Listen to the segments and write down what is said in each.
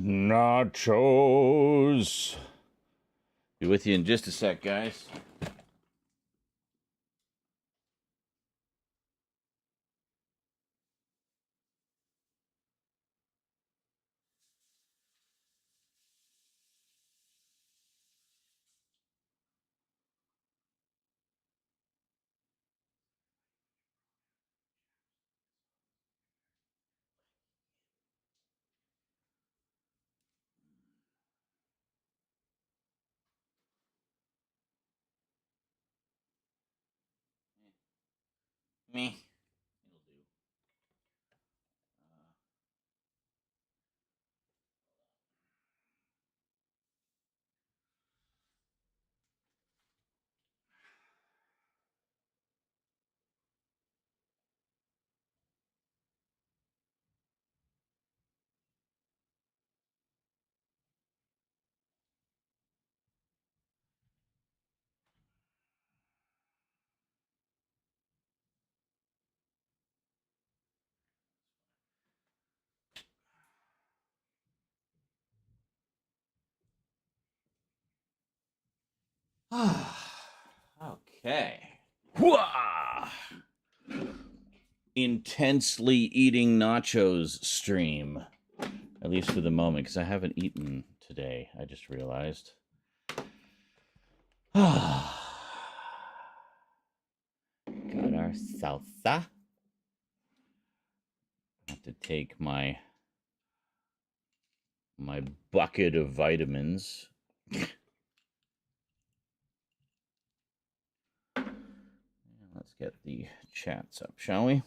Nachos. Be with you in just a sec, guys. Me. It'll do. Okay. Whoa! Intensely eating nachos stream. At least for the moment, because I haven't eaten today. I just realized. Got our salsa. Have to take my bucket of vitamins. Let's get the chats up, shall we?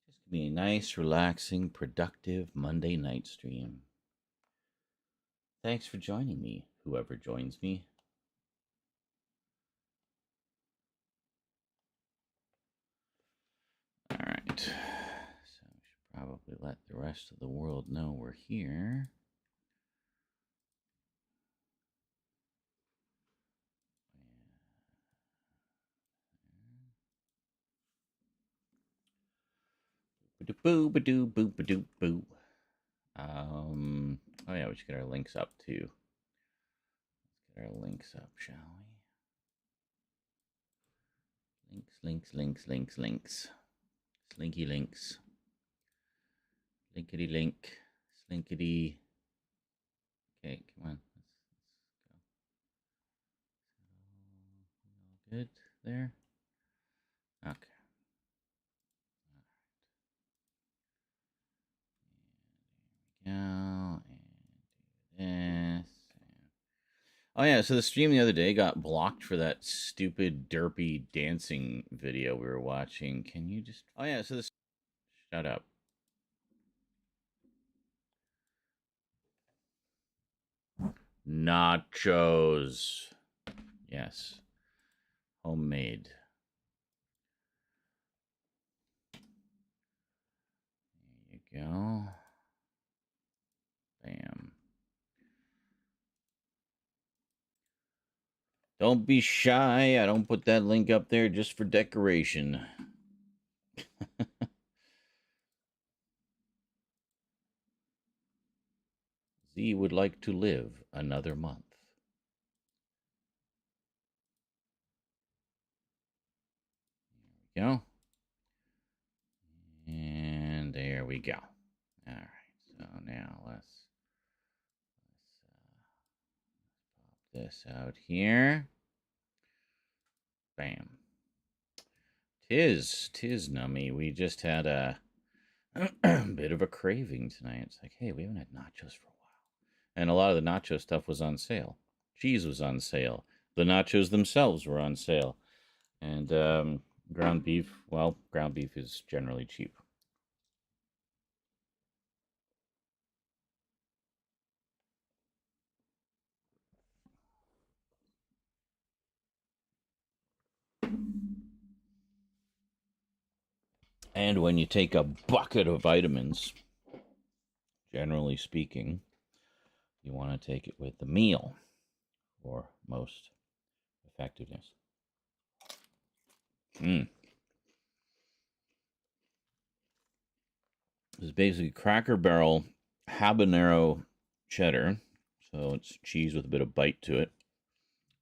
Just gonna be a nice, relaxing, productive Monday night stream. Thanks for joining me, whoever joins me. All right. So we should probably let the rest of the world know we're here. Boo ba doo boo ba doo boo. Oh yeah, we should get our links up too. Let's get our links up, shall we? Links. Slinky links. Linkity link. Slinkity. Okay, come on. Let's go. Good there? Okay. All right. And do this. Oh yeah, so the stream the other day got blocked for that stupid derpy dancing video we were watching. Can you just... Oh yeah, so this... Shut up. Nachos. Yes. Homemade. There you go. Bam. Don't be shy. I don't put that link up there just for decoration. Z would like to live another month. There we go. And there we go. All right. So now let's pop this out here. Bam. Tis nummy. We just had a bit of a craving tonight. It's like, hey, we haven't had nachos for a while. And a lot of the nacho stuff was on sale. Cheese was on sale. The nachos themselves were on sale. And ground beef, well, ground beef is generally cheap. And when you take a bucket of vitamins, generally speaking, you want to take it with the meal for most effectiveness. This is basically Cracker Barrel habanero cheddar. So it's cheese with a bit of bite to it.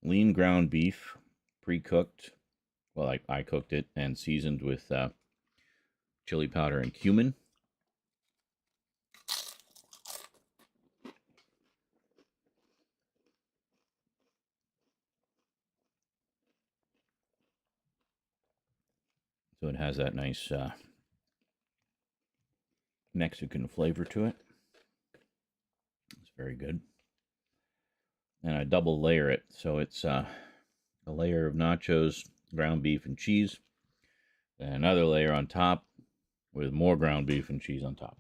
Lean ground beef, pre-cooked. Well, I cooked it and seasoned with chili powder and cumin. So it has that nice Mexican flavor to it. It's very good. And I double layer it. So it's a layer of nachos, ground beef, and cheese. And another layer on top with more ground beef and cheese on top.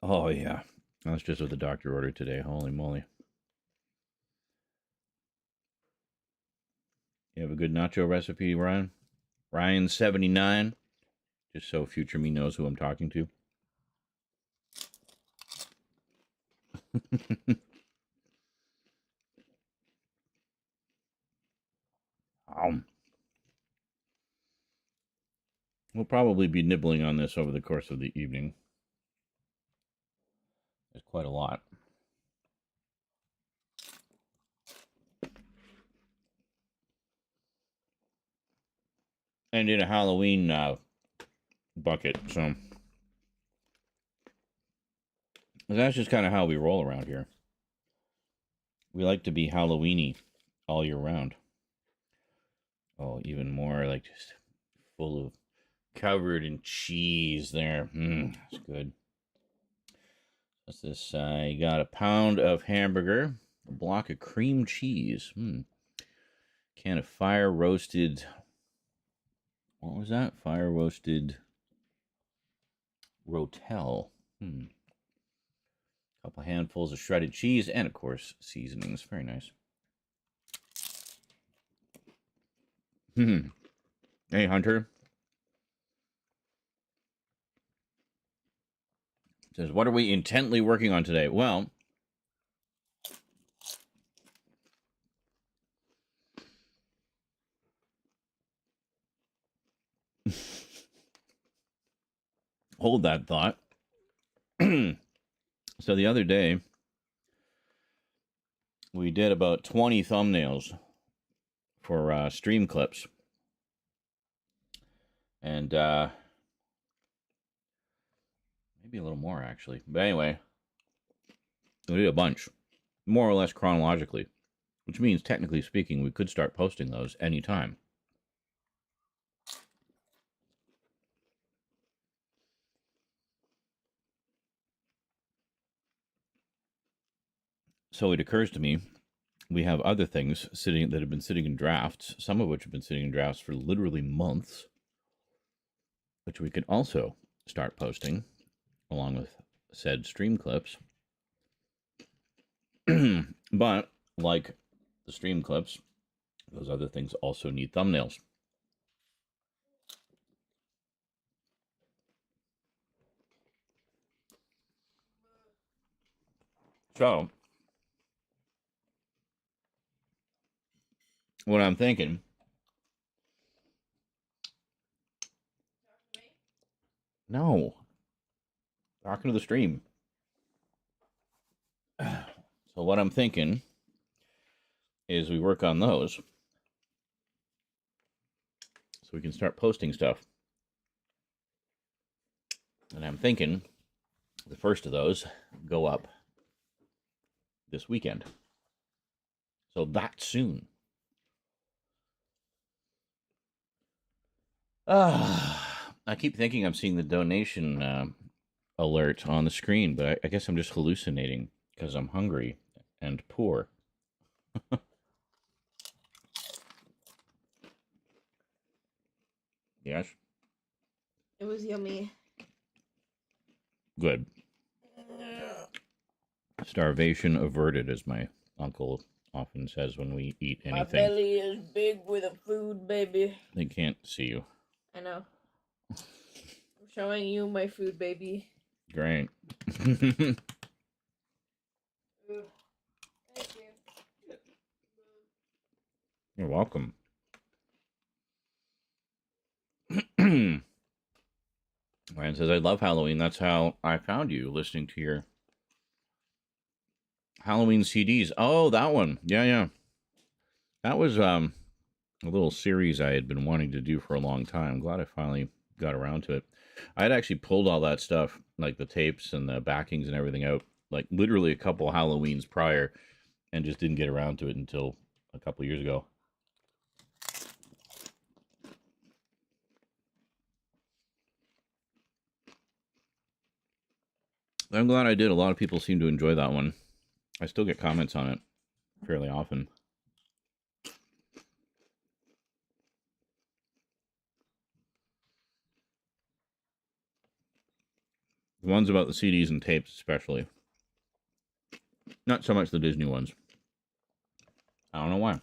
Oh, yeah. That's just what the doctor ordered today. Holy moly. You have a good nacho recipe, Ryan? Ryan79. Just so future me knows who I'm talking to. We'll probably be nibbling on this over the course of the evening. There's quite a lot. And in a Halloween bucket, so that's just kind of how we roll around here. We like to be Halloweeny all year round. Oh, even more like just full of covered in cheese there. That's good. What's this? I got a pound of hamburger, a block of cream cheese, can of fire roasted. What was that? Fire roasted rotel. Couple handfuls of shredded cheese, and of course seasonings. Very nice. Hey, Hunter. Says, what are we intently working on today? Well, hold that thought. So the other day, we did about 20 thumbnails for stream clips. And maybe a little more, actually. But anyway, we did a bunch, more or less chronologically, which means, technically speaking, we could start posting those anytime. So it occurs to me, we have other things that have been sitting in drafts, some of which have been sitting in drafts for literally months, which we could also start posting along with said stream clips. But like the stream clips, those other things also need thumbnails. So what I'm thinking, no, talking to the stream. So what I'm thinking is we work on those so we can start posting stuff. And I'm thinking the first of those go up this weekend. So that soon. I keep thinking I'm seeing the donation alert on the screen, but I guess I'm just hallucinating because I'm hungry and poor. Yes? It was yummy. Good. Starvation averted, as my uncle often says when we eat anything. My belly is big with a food, baby. They can't see you. I know. I'm showing you my food, baby. Great. Thank you. You're welcome. Ryan says, I love Halloween. That's how I found you, listening to your Halloween CDs. Oh, that one. Yeah. That was a little series I had been wanting to do for a long time. I'm glad I finally got around to it. I had actually pulled all that stuff, like the tapes and the backings and everything out, like literally a couple Halloweens prior, and just didn't get around to it until a couple years ago. I'm glad I did. A lot of people seem to enjoy that one. I still get comments on it fairly often. The ones about the CDs and tapes especially. Not so much the Disney ones. I don't know why.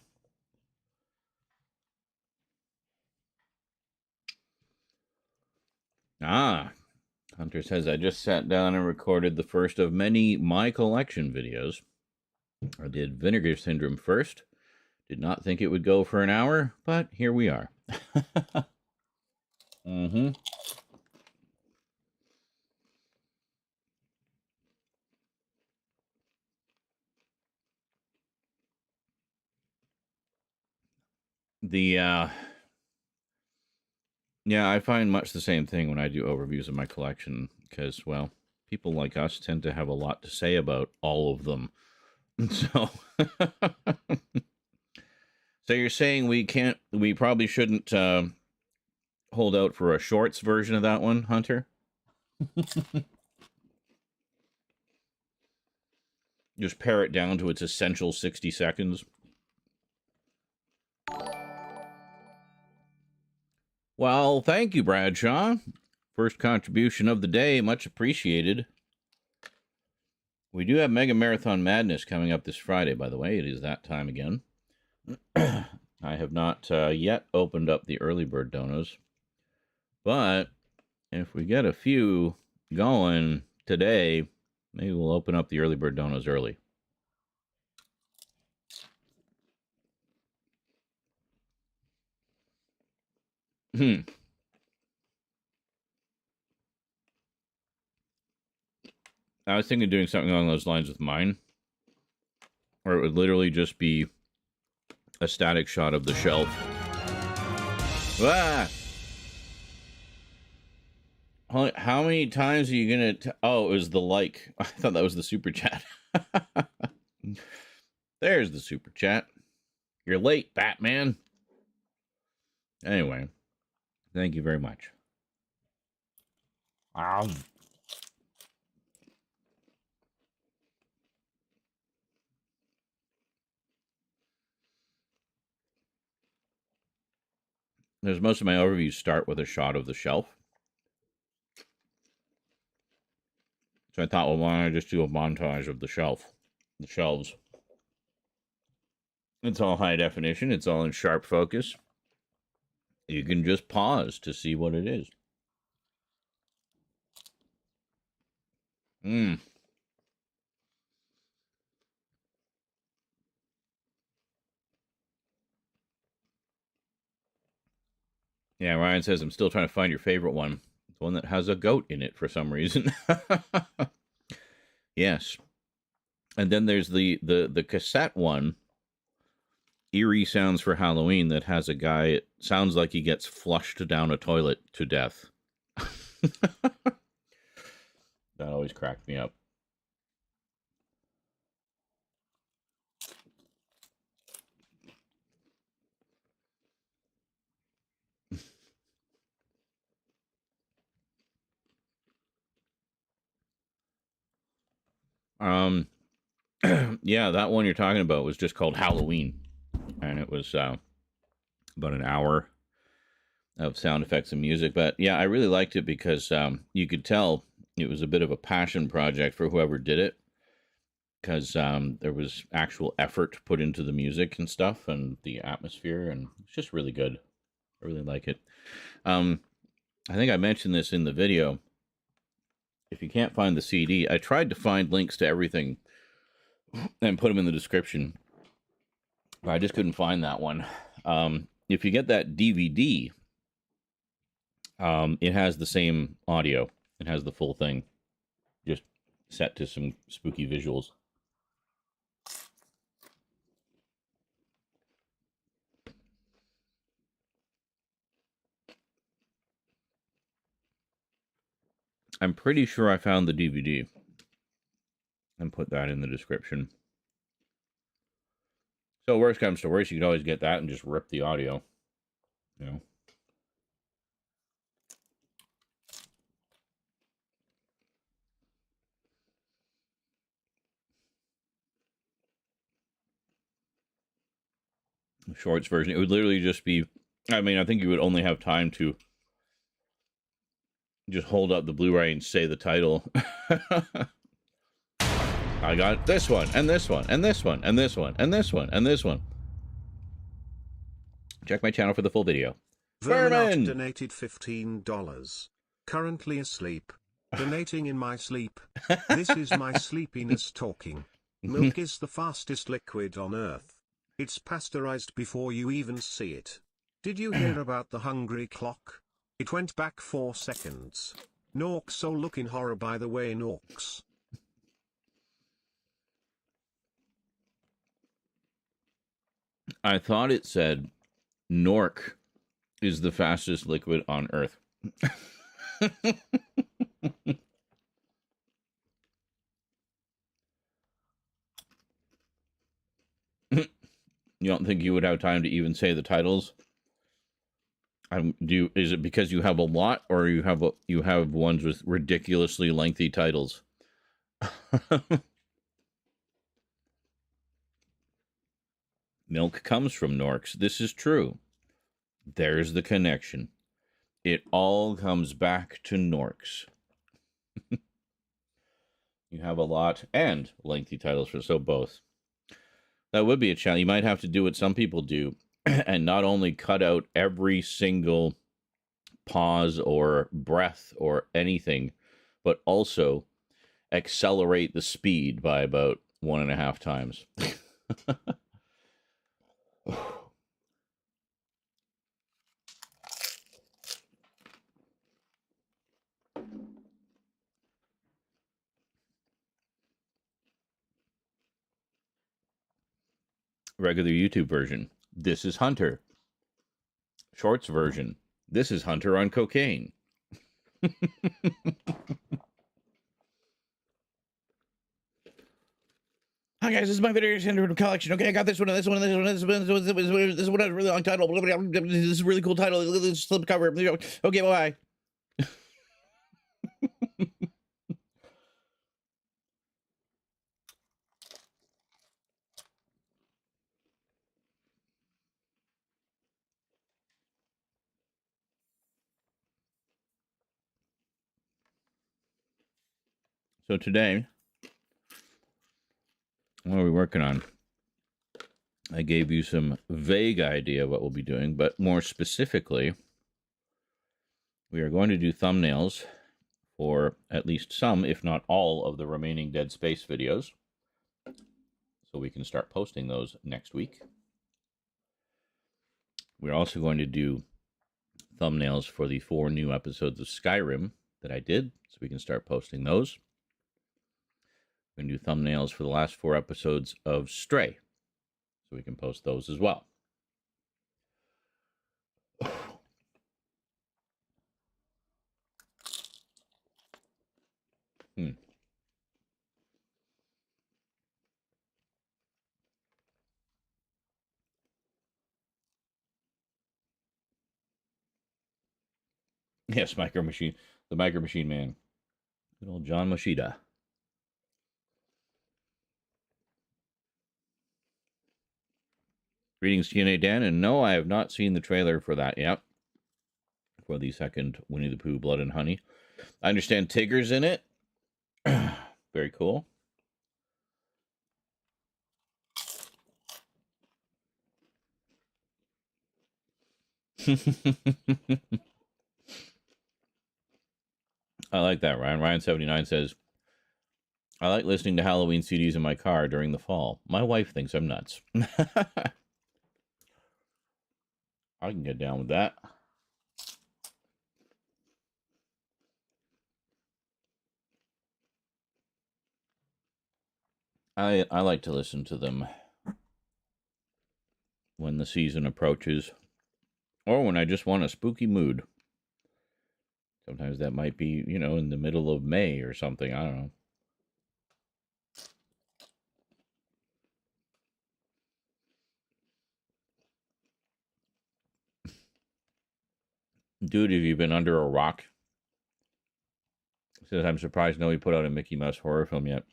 Hunter says, I just sat down and recorded the first of many My Collection videos. I did Vinegar Syndrome first. Did not think it would go for an hour, but here we are. Mm-hmm. Yeah, I find much the same thing when I do overviews of my collection, because, well, people like us tend to have a lot to say about all of them. So, so you're saying we probably shouldn't hold out for a shorts version of that one, Hunter? Just pare it down to its essential 60 seconds. Well, thank you, Bradshaw. First contribution of the day. Much appreciated. We do have Mega Marathon Madness coming up this Friday, by the way. It is that time again. I have not yet opened up the early bird donos. But if we get a few going today, maybe we'll open up the early bird donos early. I was thinking of doing something along those lines with mine, where it would literally just be a static shot of the shelf. Ah! How many times are you going to... Oh, it was the like. I thought that was the super chat. There's the super chat. You're late, Batman. Anyway, thank you very much. There's most of my overviews start with a shot of the shelf. So I thought, well, why don't I just do a montage of the shelves. It's all high definition. It's all in sharp focus. You can just pause to see what it is. Yeah, Ryan says, I'm still trying to find your favorite one. The one that has a goat in it for some reason. Yes. And then there's the cassette one, Eerie Sounds for Halloween, that has a guy, it sounds like he gets flushed down a toilet to death. That always cracked me up. Yeah, that one you're talking about was just called Halloween. And it was about an hour of sound effects and music. But yeah, I really liked it because you could tell it was a bit of a passion project for whoever did it. because there was actual effort put into the music and stuff and the atmosphere, and it's just really good. I really like it. I think I mentioned this in the video. If you can't find the CD, I tried to find links to everything and put them in the description, but I just couldn't find that one. If you get that DVD, it has the same audio. It has the full thing, just set to some spooky visuals. I'm pretty sure I found the DVD and put that in the description. So worst comes to worst, you can always get that and just rip the audio, you know. The shorts version, it would literally just be, I mean, I think you would only have time to just hold up the Blu-ray and say the title. I got this one, and this one, and this one, and this one, and this one, and this one. Check my channel for the full video. Vernon donated $15. Currently asleep. Donating in my sleep. This is my sleepiness talking. Milk is the fastest liquid on Earth. It's pasteurized before you even see it. Did you hear about the hungry clock? It went back 4 seconds. Norks so look in horror by the way Norks. I thought it said Nork is the fastest liquid on Earth. You don't think you would have time to even say the titles? Is it because you have a lot, or you have ones with ridiculously lengthy titles? Milk comes from Norks. This is true. There's the connection. It all comes back to Norks. You have a lot and lengthy titles for so both. That would be a challenge. You might have to do what some people do and not only cut out every single pause or breath or anything, but also accelerate the speed by about 1.5 times. Regular YouTube version, this is Hunter. Shorts version, this is Hunter on cocaine. Hi guys, this is my video collection. Okay, I got this one, this one, this one, this one, this one has a really long title. This is a really cool title. This slip cover. Okay, bye. So today, what are we working on? I gave you some vague idea of what we'll be doing, but more specifically, we are going to do thumbnails for at least some, if not all, of the remaining Dead Space videos. So we can start posting those next week. We're also going to do thumbnails for the 4 new episodes of Skyrim that I did, so we can start posting those. We're going to do thumbnails for the last 4 episodes of Stray, so we can post those as well. Yes, Micro Machine, the Micro Machine Man. Good old John Machida. Greetings, TNA Dan, and no, I have not seen the trailer for that yet. For the second Winnie the Pooh Blood and Honey. I understand Tigger's in it. Very cool. I like that, Ryan. Ryan79 says, I like listening to Halloween CDs in my car during the fall. My wife thinks I'm nuts. I can get down with that. I like to listen to them when the season approaches, or when I just want a spooky mood. Sometimes that might be, you know, in the middle of May or something. I don't know. Dude, have you been under a rock? Says, I'm surprised nobody put out a Mickey Mouse horror film yet.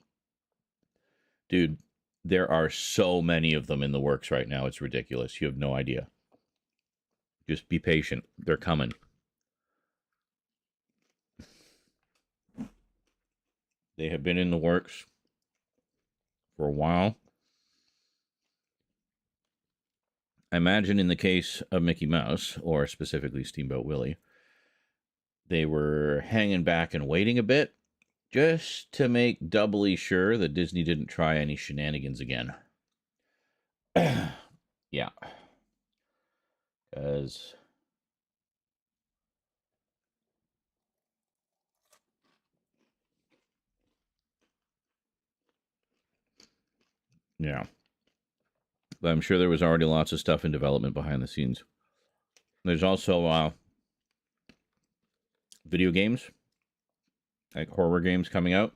Dude, there are so many of them in the works right now. It's ridiculous. You have no idea. Just be patient. They're coming. They have been in the works for a while. I imagine in the case of Mickey Mouse, or specifically Steamboat Willie, they were hanging back and waiting a bit just to make doubly sure that Disney didn't try any shenanigans again. Yeah. Because yeah. But I'm sure there was already lots of stuff in development behind the scenes. There's also video games, like horror games coming out.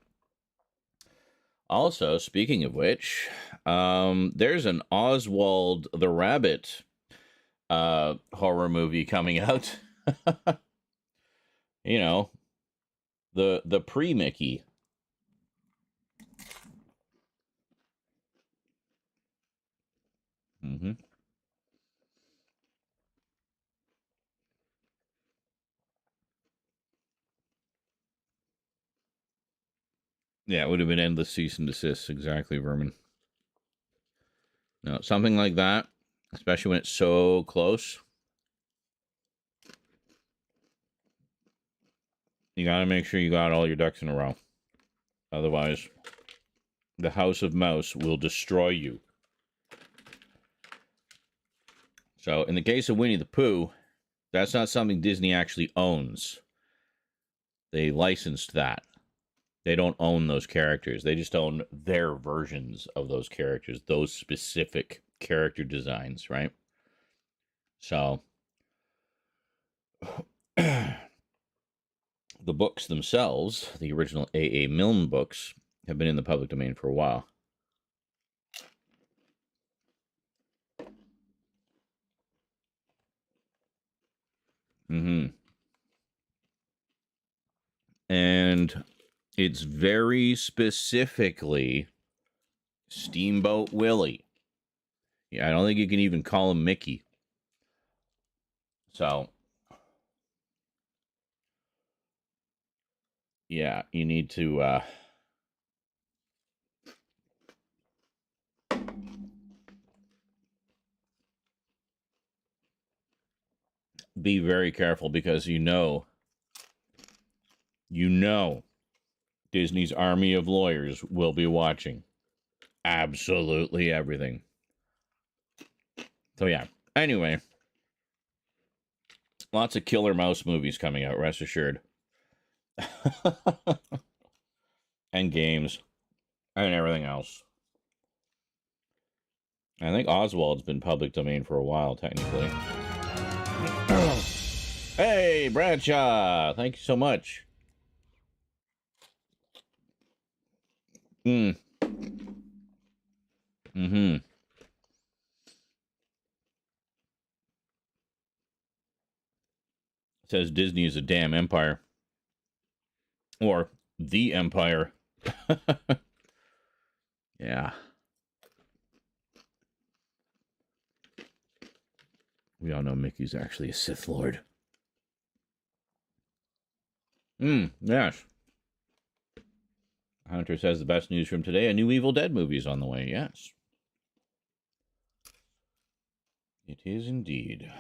Also, speaking of which, there's an Oswald the Rabbit horror movie coming out. You know, the pre-Mickey. Mm-hmm. Yeah, it would have been endless cease and desist. Exactly, Vermin. No, something like that, especially when it's so close. You got to make sure you got all your ducks in a row. Otherwise, the House of Mouse will destroy you. So, in the case of Winnie the Pooh, that's not something Disney actually owns. They licensed that. They don't own those characters. They just own their versions of those characters, those specific character designs, right? So, the books themselves, the original A.A. Milne books, have been in the public domain for a while. Mm-hmm. And it's very specifically Steamboat Willie. Yeah, I don't think you can even call him Mickey. So, yeah, you need to be very careful, because you know Disney's army of lawyers will be watching absolutely everything. So yeah, anyway, lots of killer mouse movies coming out, rest assured. And games and everything else. I think Oswald's been public domain for a while, technically. Hey, Bradshaw! Thank you so much. Mm-hmm. Says Disney is a damn empire. Or the empire. Yeah. We all know Mickey's actually a Sith Lord. Yes. Hunter says the best news from today, a new Evil Dead movie is on the way. Yes. It is indeed.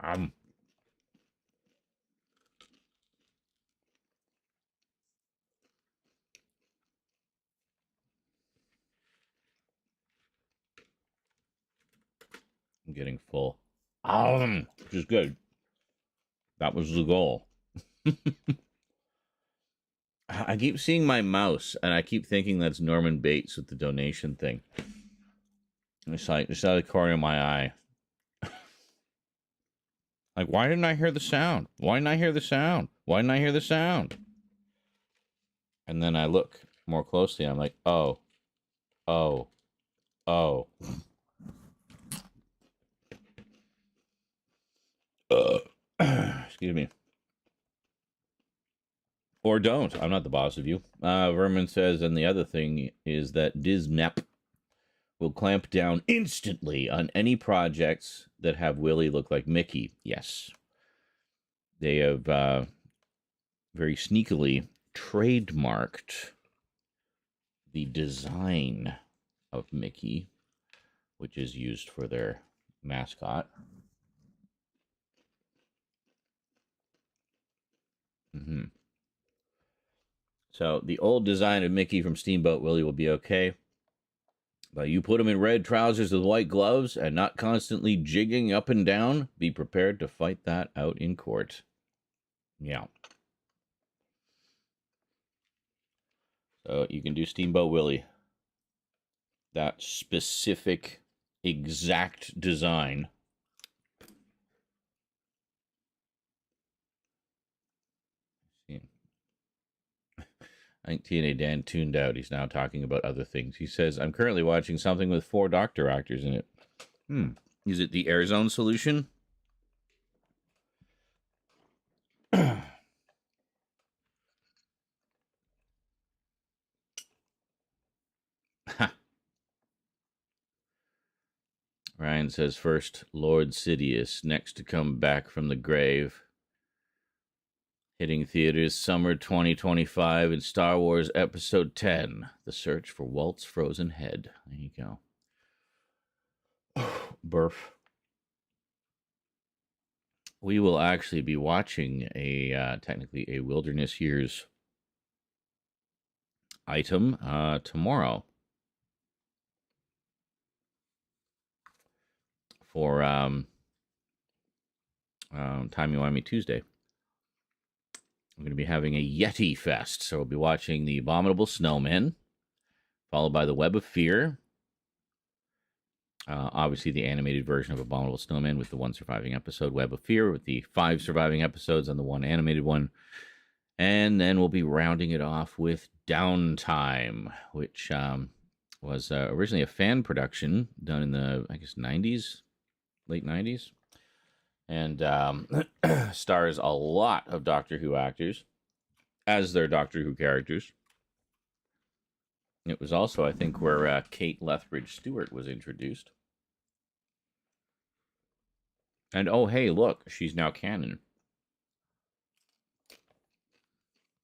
I'm getting full. Which is good. That was the goal. I keep seeing my mouse, and I keep thinking that's Norman Bates with the donation thing. It's like, just out of the corner of my eye. Like, why didn't I hear the sound? Why didn't I hear the sound? Why didn't I hear the sound? And then I look more closely, and I'm like, oh, oh, oh. Excuse me. Or don't. I'm not the boss of you. Vermin says, and the other thing is that Disney will clamp down instantly on any projects that have Willie look like Mickey. Yes. They have very sneakily trademarked the design of Mickey, which is used for their mascot. Mm-hmm. So the old design of Mickey from Steamboat Willie will be okay. But you put him in red trousers with white gloves and not constantly jigging up and down, be prepared to fight that out in court. Yeah. So you can do Steamboat Willie. That specific, exact design. I think TNA Dan tuned out. He's now talking about other things. He says, I'm currently watching something with 4 doctor actors in it. Is it the Airzone solution? Ryan says, first, Lord Sidious, next to come back from the grave. Hitting theaters summer 2025 in Star Wars Episode 10, The Search for Walt's Frozen Head. There you go. Burf. We will actually be watching technically a Wilderness Years item tomorrow for Timey-Wimey Tuesday. I'm going to be having a Yeti Fest, so we'll be watching The Abominable Snowman, followed by The Web of Fear. Obviously, the animated version of Abominable Snowman with the 1 surviving episode, Web of Fear, with the 5 surviving episodes and the 1 animated one. And then we'll be rounding it off with Downtime, which was originally a fan production done in the, I guess, 90s, late 90s. And stars a lot of Doctor Who actors as their Doctor Who characters. It was also, I think, where Kate Lethbridge Stewart was introduced. And oh, hey, look, she's now canon.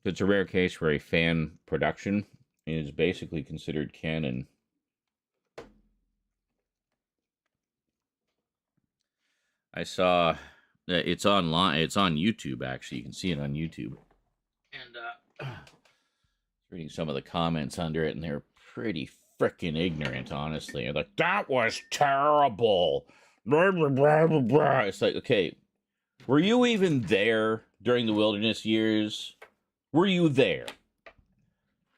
It's a rare case where a fan production is basically considered canon. I saw it's online. It's on YouTube, actually. You can see it on YouTube. And reading some of the comments under it, and they're pretty freaking ignorant, honestly. They're like, that was terrible. Blah, blah, blah, blah, blah. It's like, okay, were you even there during the Wilderness Years? Were you there?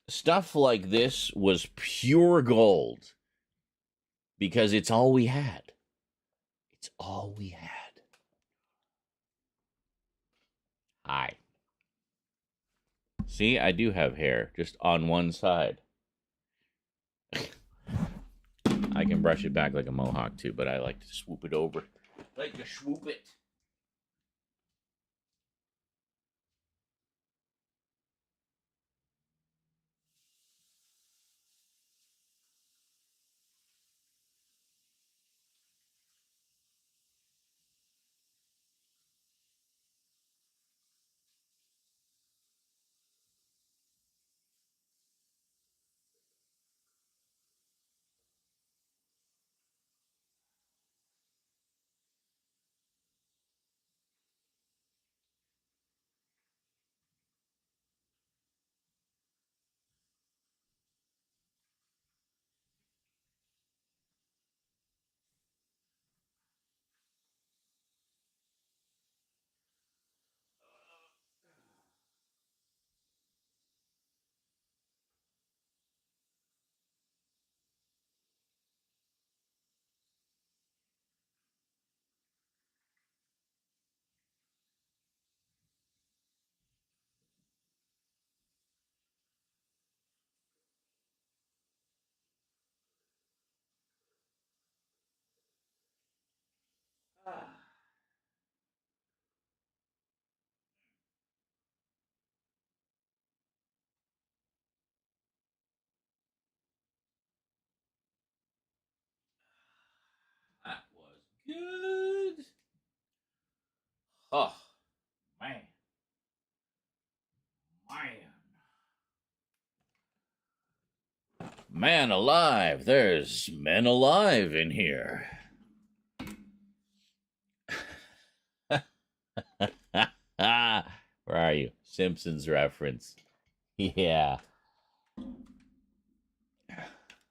Stuff like this was pure gold because it's all we had. It's all we had. Hi. See, I do have hair, just on one side. I can brush it back like a mohawk too, but I like to swoop it over. I like to swoop it. Ah. That was good. Oh, man. Man alive, there's men alive in here. Where are you? Simpsons reference. Yeah.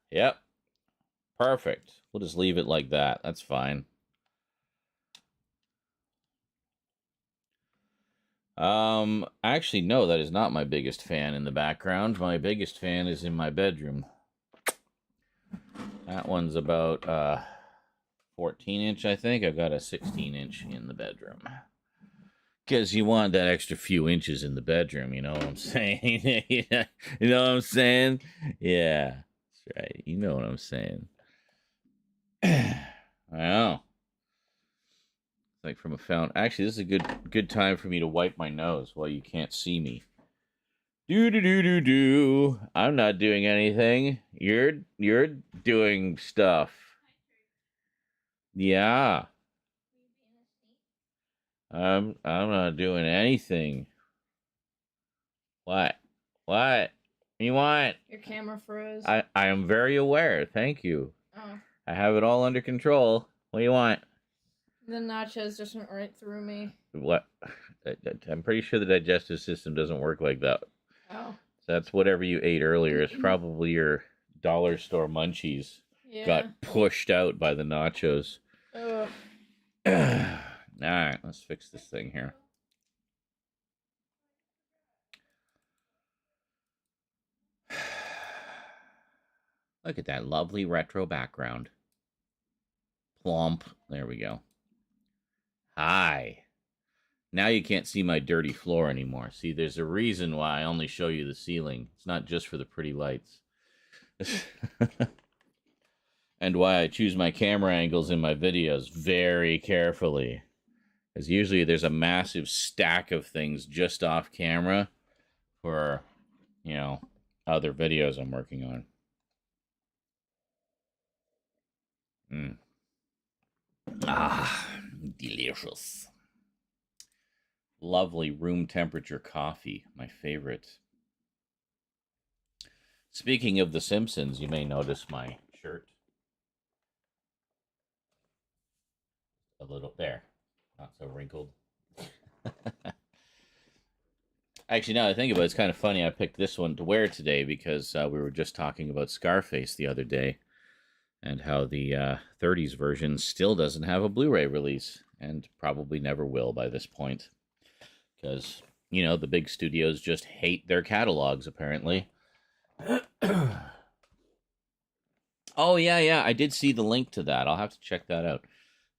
Yep. Perfect. We'll just leave it like that. That's fine. Actually, no, that is not my biggest fan in the background. My biggest fan is in my bedroom. That one's about 14-inch, I think. I've got a 16-inch in the bedroom. Because you want that extra few inches in the bedroom, you know what I'm saying? You know what I'm saying? Yeah, that's right. You know what I'm saying. I know. Like from a fountain. Actually, this is a good time for me to wipe my nose while you can't see me. Do. I'm not doing anything. You're doing stuff. Yeah. I'm not doing anything. What? What you want? Your camera froze. I am very aware. Thank you. Oh. I have it all under control. What do you want? The nachos just went right through me. What? I'm pretty sure the digestive system doesn't work like that. Oh. That's whatever you ate earlier. It's probably your dollar store munchies. Yeah. Got pushed out by the nachos. Ugh. All right, let's fix this thing here. Look at that lovely retro background. Plump. There we go. Hi. Now you can't see my dirty floor anymore. See, there's a reason why I only show you the ceiling. It's not just for the pretty lights. And why I choose my camera angles in my videos very carefully. Because usually there's a massive stack of things just off camera for, you know, other videos I'm working on. Ah, delicious. Lovely room temperature coffee, my favorite. Speaking of The Simpsons, you may notice my shirt. A little there, not so wrinkled. Actually, now that I think about it, it's kind of funny. I picked this one to wear today because we were just talking about Scarface the other day and how the 30s version still doesn't have a Blu-ray release and probably never will by this point. Because, you know, the big studios just hate their catalogs, apparently. Oh, yeah, I did see the link to that. I'll have to check that out.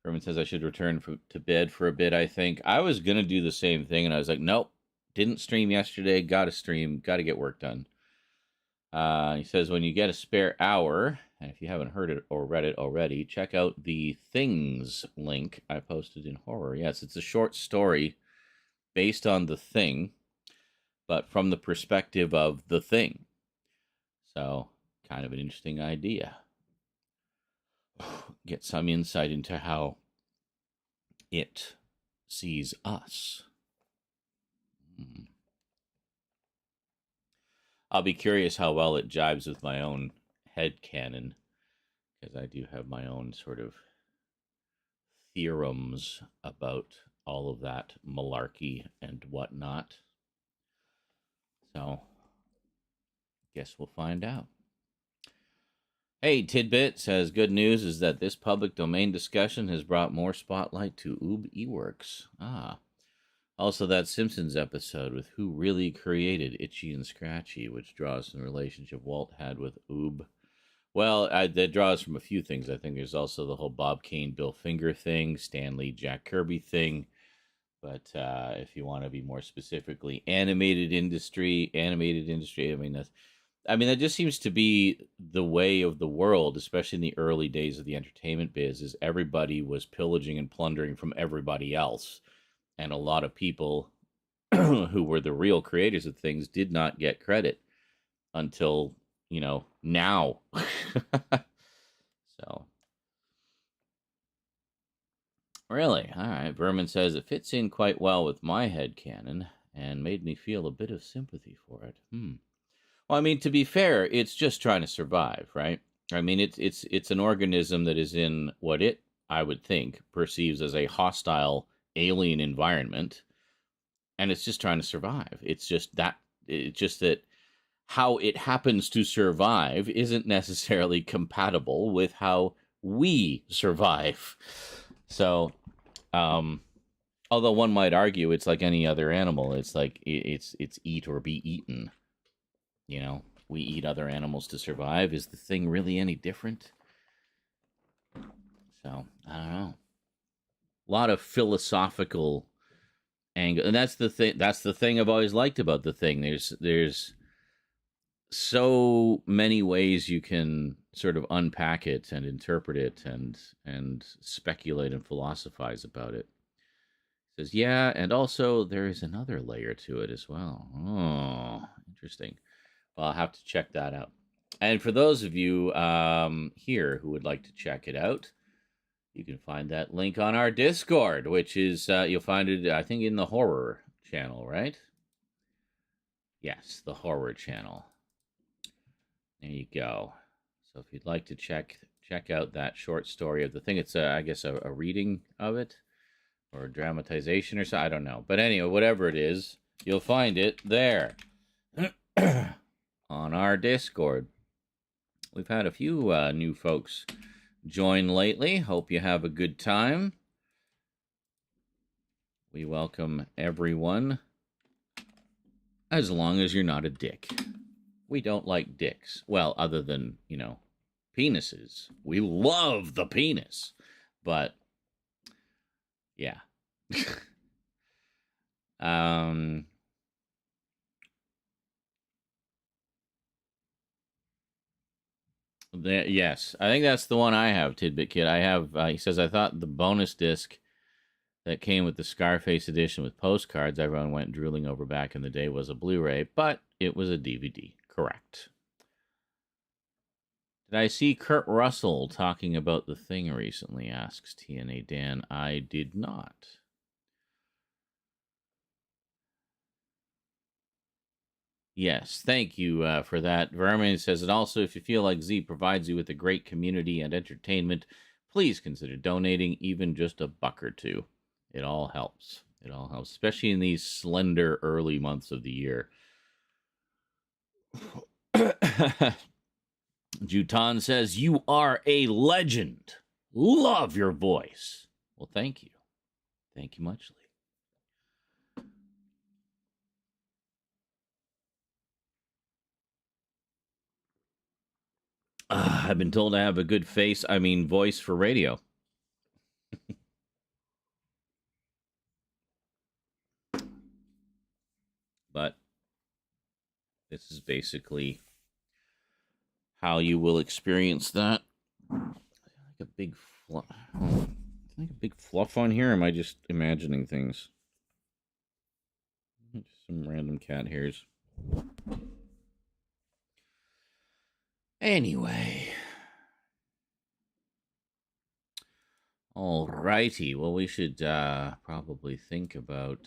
Herman says I should return to bed for a bit, I think. I was going to do the same thing, and I was like, nope. Didn't stream yesterday. Got to stream. Got to get work done. He says, when you get a spare hour, and if you haven't heard it or read it already, check out the Things link I posted in horror. Yes, it's a short story based on The Thing, but from the perspective of The Thing. So, kind of an interesting idea. Get some insight into how it sees us. I'll be curious how well it jibes with my own headcanon, because I do have my own sort of theorems about all of that malarkey and whatnot. So, guess we'll find out. Hey, Tidbit says, good news is that this public domain discussion has brought more spotlight to Oob eWorks. Also, that Simpsons episode with who really created Itchy and Scratchy, which draws from the relationship Walt had with Oob. Well, that draws from a few things. I think there's also the whole Bob Kane, Bill Finger thing, Stan Lee, Jack Kirby thing. But if you want to be more specifically animated industry, I mean, I mean, that just seems to be the way of the world, especially in the early days of the entertainment biz, is everybody was pillaging and plundering from everybody else. And a lot of people who were the real creators of things did not get credit until, now. So, really? All right. Vermin says it fits in quite well with my headcanon and made me feel a bit of sympathy for it. Well, I mean, to be fair, it's just trying to survive, right? I mean, it's an organism that is in what I would think, perceives as a hostile alien environment, and it's just trying to survive. It's just that how it happens to survive isn't necessarily compatible with how we survive. So, although one might argue it's like any other animal, it's like it's eat or be eaten. We eat other animals to survive. Is the thing really any different? So, I don't know. A lot of philosophical angle, and that's the thing. That's the thing I've always liked about the thing. There's so many ways you can sort of unpack it and interpret it and speculate and philosophize about it. It says, yeah, and also there is another layer to it as well. Oh, interesting. Well, I'll have to check that out. And for those of you here who would like to check it out, you can find that link on our Discord, which is, you'll find it, I think, in the horror channel, right? Yes, the horror channel. There you go. So if you'd like to check out that short story of the thing, it's, I guess, a reading of it, or a dramatization or so, I don't know. But anyway, whatever it is, you'll find it there. On our Discord. We've had a few new folks join lately. Hope you have a good time. We welcome everyone, as long as you're not a dick. We don't like dicks. Well, other than, penises. We love the penis. But, yeah. Yes, I think that's the one I have, Tidbit Kid. I have, he says, I thought the bonus disc that came with the Scarface edition with postcards everyone went drooling over back in the day was a Blu-ray, but it was a DVD. Correct. Did I see Kurt Russell talking about the thing recently, asks TNA Dan. I did not. Yes, thank you for that. Vermin says, and also, if you feel like Z provides you with a great community and entertainment, please consider donating even just $1 or $2. It all helps. It all helps, especially in these slender early months of the year. Jutan says, you are a legend. Love your voice. Well, thank you. Thank you muchly. I've been told I have a good voice for radio. But this is basically how you will experience that. Like a big fluff. Like a big fluff on here. Or am I just imagining things? Just some random cat hairs. Anyway. Alrighty. Well, we should probably think about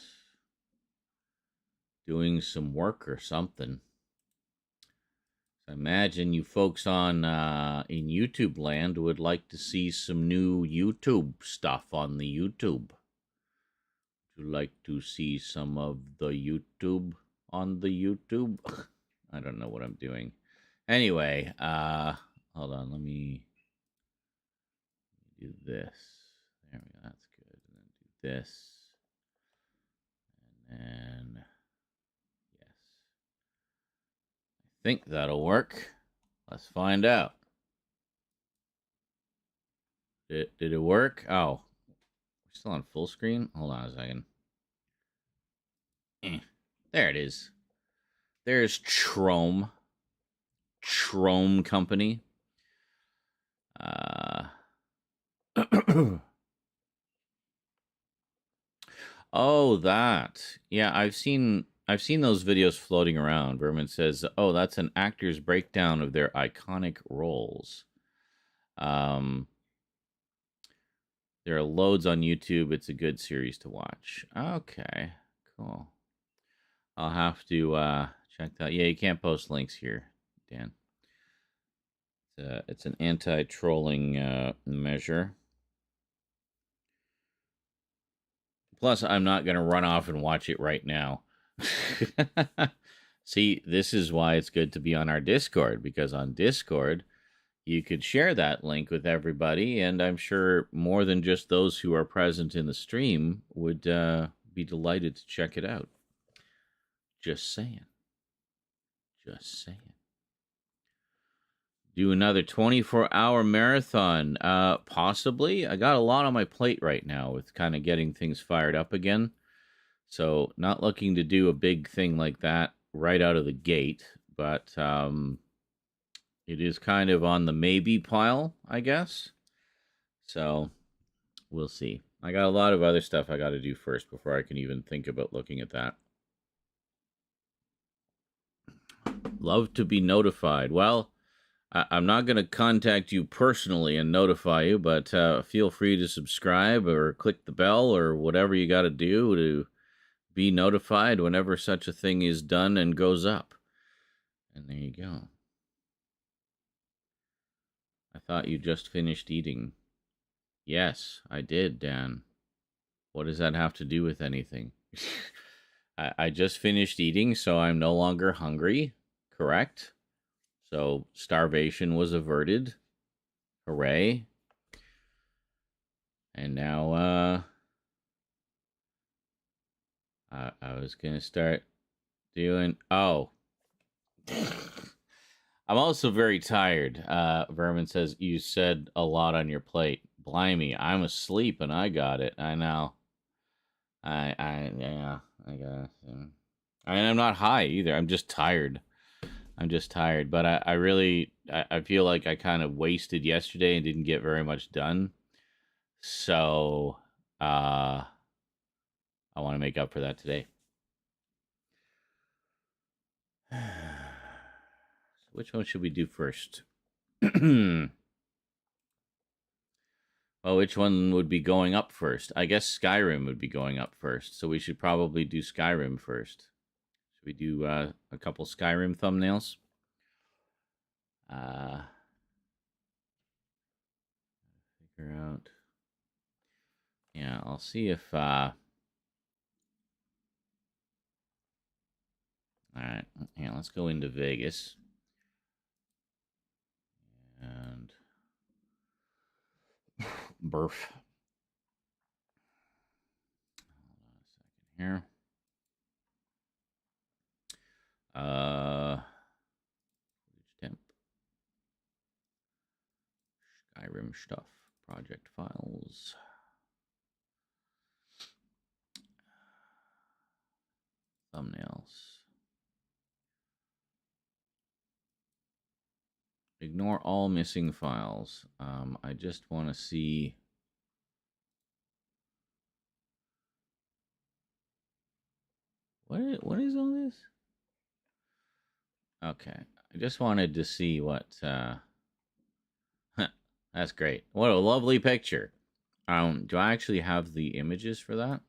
doing some work or something. I imagine you folks on in YouTube land would like to see some new YouTube stuff on the YouTube. Would you like to see some of the YouTube on the YouTube? I don't know what I'm doing. Anyway, hold on, let me do this. There we go, that's good. And then do this. And then, yes. I think that'll work. Let's find out. Did it work? Oh, we're still on full screen? Hold on a second. There it is. There's Chrome. Trome Company. Oh, that. Yeah, I've seen those videos floating around. Vermin says, "Oh, that's an actor's breakdown of their iconic roles." Um, there are loads on YouTube. It's a good series to watch. Okay, cool. I'll have to check that. Yeah, you can't post links here, Dan. It's an anti-trolling measure. Plus, I'm not going to run off and watch it right now. See, this is why it's good to be on our Discord, because on Discord, you could share that link with everybody, and I'm sure more than just those who are present in the stream would be delighted to check it out. Just saying. Just saying. Do another 24-hour marathon. Possibly. I got a lot on my plate right now with kind of getting things fired up again. So not looking to do a big thing like that right out of the gate. But it is kind of on the maybe pile, I guess. So we'll see. I got a lot of other stuff I got to do first before I can even think about looking at that. Love to be notified. Well, I'm not going to contact you personally and notify you, but feel free to subscribe or click the bell or whatever you got to do to be notified whenever such a thing is done and goes up. And there you go. I thought you just finished eating. Yes, I did, Dan. What does that have to do with anything? I just finished eating, so I'm no longer hungry, correct? So starvation was averted. Hooray. And now I was going to start doing... Oh. I'm also very tired. Vermin says, you said a lot on your plate. Blimey, I'm asleep and I got it. I know. I got it. I'm not high either. I'm just tired. But I really feel like I kind of wasted yesterday and didn't get very much done. So I want to make up for that today. Which one should we do first? Well, which one would be going up first? I guess SkyRim would be going up first. So we should probably do SkyRim first. Should we do a couple SkyRim thumbnails? Figure out. Yeah, I'll see if all right, yeah, let's go into Vegas. And burf. Hold on a second here. Temp. SkyRim stuff. Project files. Thumbnails. Ignore all missing files. I just want to see. What is all this? Okay. I just wanted to see what that's great. What a lovely picture. Do I actually have the images for that?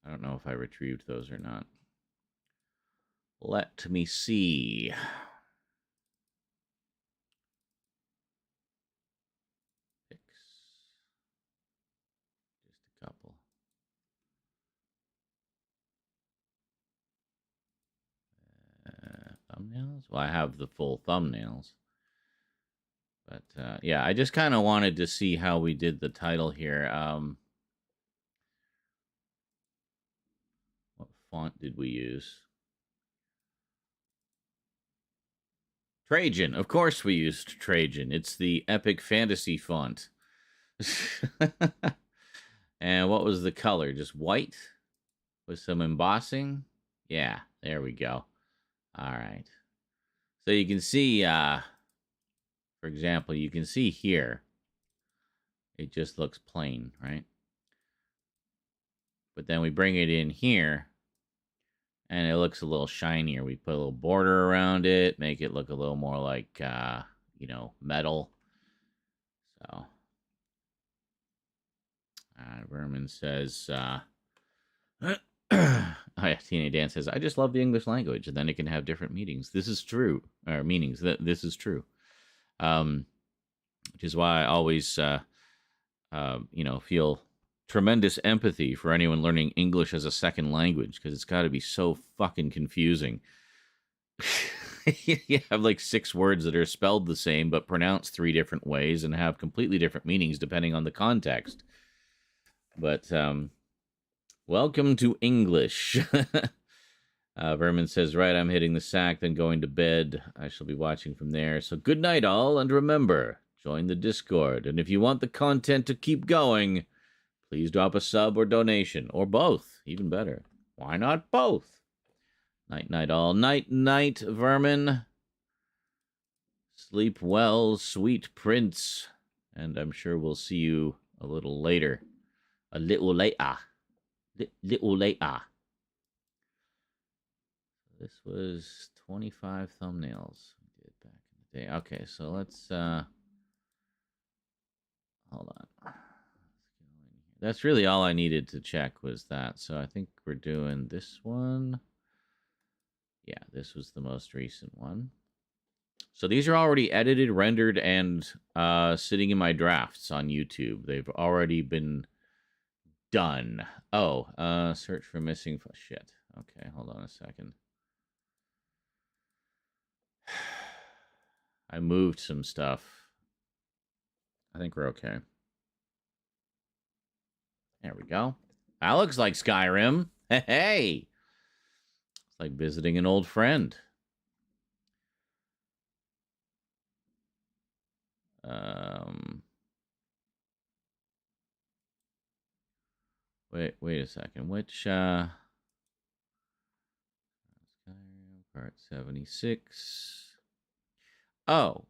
I don't know if I retrieved those or not. Let me see. Pics. Just a couple. Thumbnails? Well, I have the full thumbnails. But, yeah, I just kind of wanted to see how we did the title here. What font did we use? Trajan. Of course we used Trajan. It's the epic fantasy font. And what was the color? Just white with some embossing? Yeah, there we go. All right. So you can see, for example, you can see here, it just looks plain, right? But then we bring it in here, and it looks a little shinier. We put a little border around it, make it look a little more like, metal. So, Vermin says, oh yeah, Tina Dan says, I just love the English language, and then it can have different meanings. This is true, or meanings. This is true. Which is why I always, feel tremendous empathy for anyone learning English as a second language, because it's got to be so fucking confusing. You have like 6 words that are spelled the same but pronounced 3 different ways and have completely different meanings depending on the context. But welcome to English. Vermin says, right, I'm hitting the sack, then going to bed. I shall be watching from there. So good night, all, and remember, join the Discord. And if you want the content to keep going, please drop a sub or donation, or both, even better. Why not both? Night, night, all. Night, night, Vermin. Sleep well, sweet prince. And I'm sure we'll see you a little later. A little later. Little later. This was 25 thumbnails we did back in the day. Okay, so let's hold on. Let's go in here. That's really all I needed to check was that. So I think we're doing this one. Yeah, this was the most recent one. So these are already edited, rendered, and sitting in my drafts on YouTube. They've already been done. Oh, search for missing shit. Okay, hold on a second. I moved some stuff. I think we're okay. There we go. That looks like Skyrim. Hey! It's like visiting an old friend. Wait a second. Which, Skyrim part 76. Oh.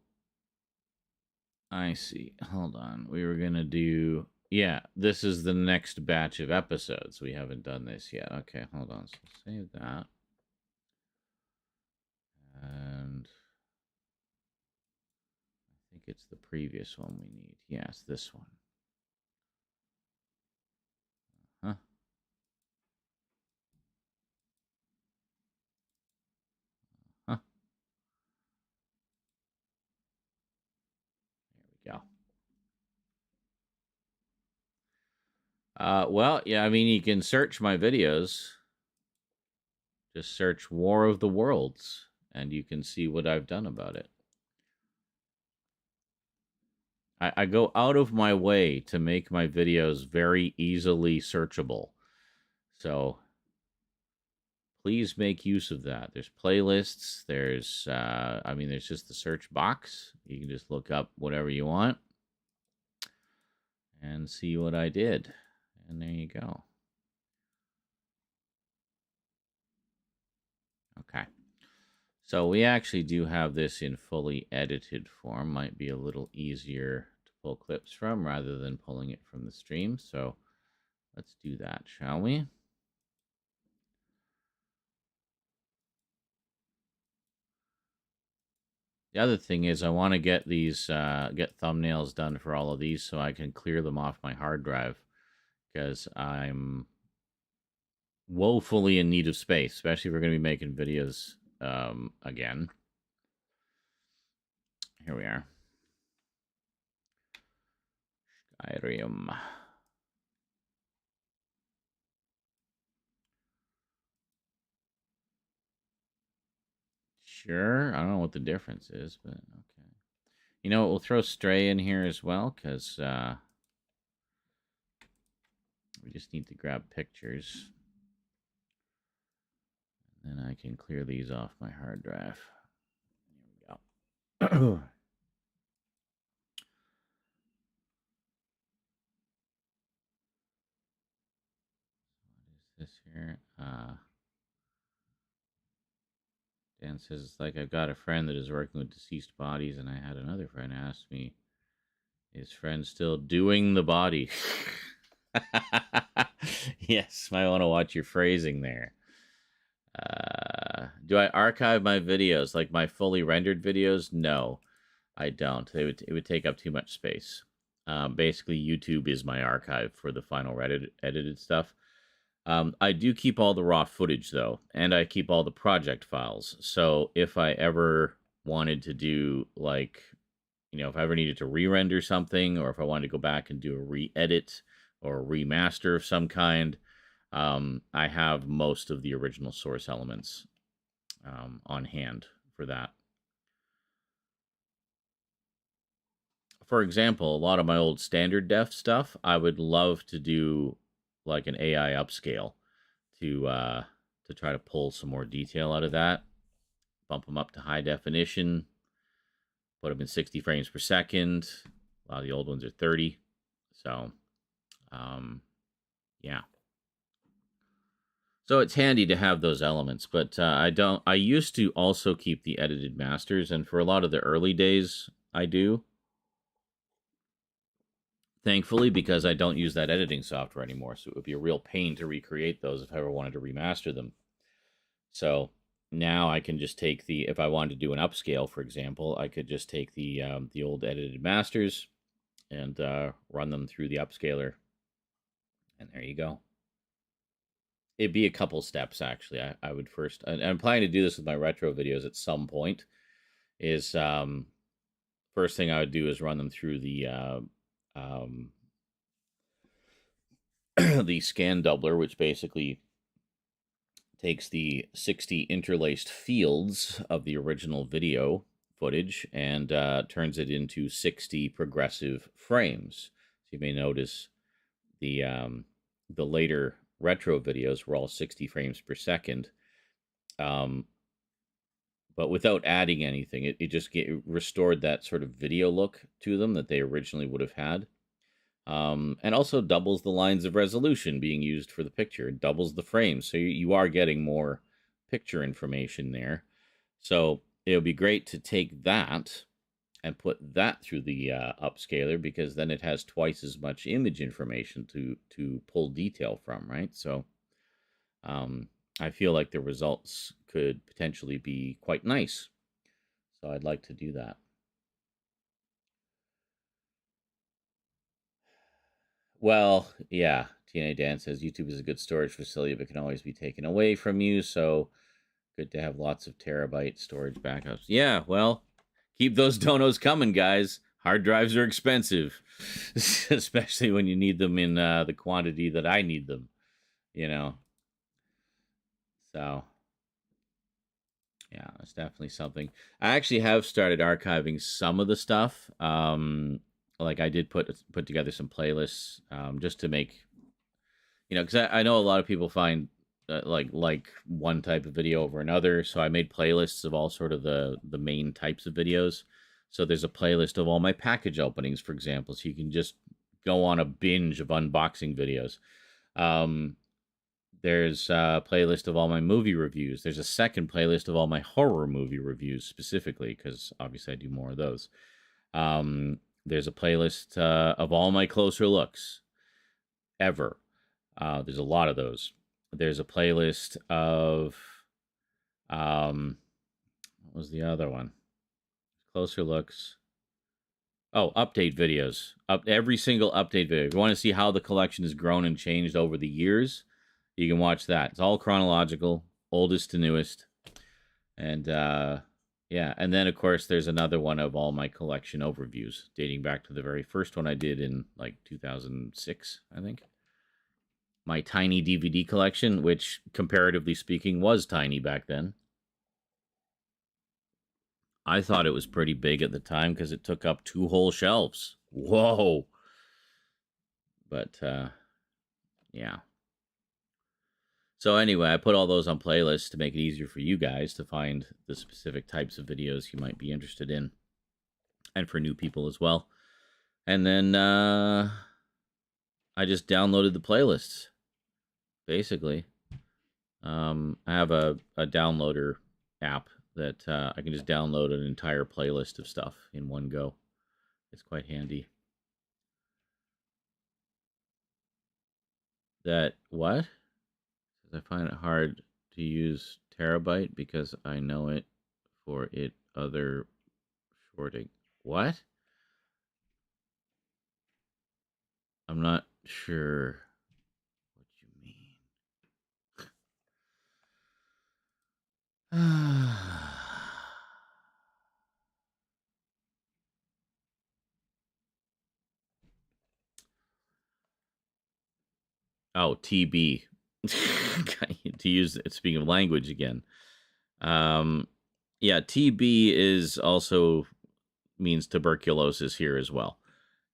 I see. Hold on. We were going to do... Yeah, this is the next batch of episodes. We haven't done this yet. Okay, hold on. So save that. And... I think it's the previous one we need. Yes, this one. Huh? Huh? There we go. Well, yeah, I mean, you can search my videos. Just search War of the Worlds, and you can see what I've done about it. I go out of my way to make my videos very easily searchable. So please make use of that. There's playlists. There's, there's just the search box. You can just look up whatever you want and see what I did. And there you go. Okay. So we actually do have this in fully edited form. Might be a little easier to pull clips from rather than pulling it from the stream. So let's do that, shall we? The other thing is I want to get these, get thumbnails done for all of these so I can clear them off my hard drive, because I'm woefully in need of space, especially if we're going to be making videos again. Here we are. SkyRim. Sure. I don't know what the difference is, but okay. You know what? We'll throw Stray in here as well, because we just need to grab pictures. And then I can clear these off my hard drive. Here we go. What is this here? Dan says, like, I've got a friend that is working with deceased bodies, and I had another friend ask me, is friend still doing the body? Yes, might want to watch your phrasing there. Do I archive my videos, like my fully rendered videos? No, I don't. It would take up too much space. Basically, YouTube is my archive for the final edited stuff. I do keep all the raw footage, though, and I keep all the project files. So if I ever wanted to do, like, if I ever needed to re-render something, or if I wanted to go back and do a re-edit or a remaster of some kind, I have most of the original source elements on hand for that. For example, a lot of my old standard def stuff, I would love to do like an AI upscale to try to pull some more detail out of that, bump them up to high definition, put them in 60 frames per second. A lot of the old ones are 30. So, yeah. So it's handy to have those elements, but I used to also keep the edited masters, and for a lot of the early days, I do. Thankfully, because I don't use that editing software anymore, so it would be a real pain to recreate those if I ever wanted to remaster them. So now I can just take if I wanted to do an upscale, for example, I could just take the old edited masters and run them through the upscaler, and there you go. It'd be a couple steps, actually. I would first, and I'm planning to do this with my retro videos at some point, is first thing I would do is run them through the the scan doubler, which basically takes the 60 interlaced fields of the original video footage and turns it into 60 progressive frames. So you may notice the later retro videos were all 60 frames per second, but without adding anything. It just restored that sort of video look to them that they originally would have had. And also doubles the lines of resolution being used for the picture. It doubles the frames, so you are getting more picture information there. So it would be great to take that and put that through the upscaler, because then it has twice as much image information to pull detail from, right? So I feel like the results could potentially be quite nice. So I'd like to do that. Well, yeah. TNA Dan says YouTube is a good storage facility, but can always be taken away from you. So good to have lots of terabyte storage backups. Yeah, well, keep those donos coming, guys. Hard drives are expensive, especially when you need them in the quantity that I need them, So, yeah, that's definitely something. I actually have started archiving some of the stuff. Like I did put together some playlists just to make, because I know a lot of people find like one type of video over another. So I made playlists of all sort of the main types of videos. So there's a playlist of all my package openings, for example, so you can just go on a binge of unboxing videos. There's a playlist of all my movie reviews. There's a second playlist of all my horror movie reviews specifically, because obviously I do more of those. There's a playlist of all my closer looks ever. There's a lot of those. There's a playlist of what was the other one? Closer looks. Oh, update videos. Every single update video. If you want to see how the collection has grown and changed over the years, you can watch that. It's all chronological, oldest to newest. And yeah, and then of course there's another one of all my collection overviews, dating back to the very first one I did in like 2006, I think. My tiny DVD collection, which comparatively speaking was tiny back then. I thought it was pretty big at the time because it took up 2 whole shelves. Whoa. But yeah. So anyway, I put all those on playlists to make it easier for you guys to find the specific types of videos you might be interested in, and for new people as well. And then I just downloaded the playlists, basically. I have a downloader app that I can just download an entire playlist of stuff in one go. It's quite handy. That what? I find it hard to use terabyte because I know it for it other shorting. What? I'm not sure what you mean. Oh, TB. To use speaking of language again. Yeah, TB is also means tuberculosis here as well.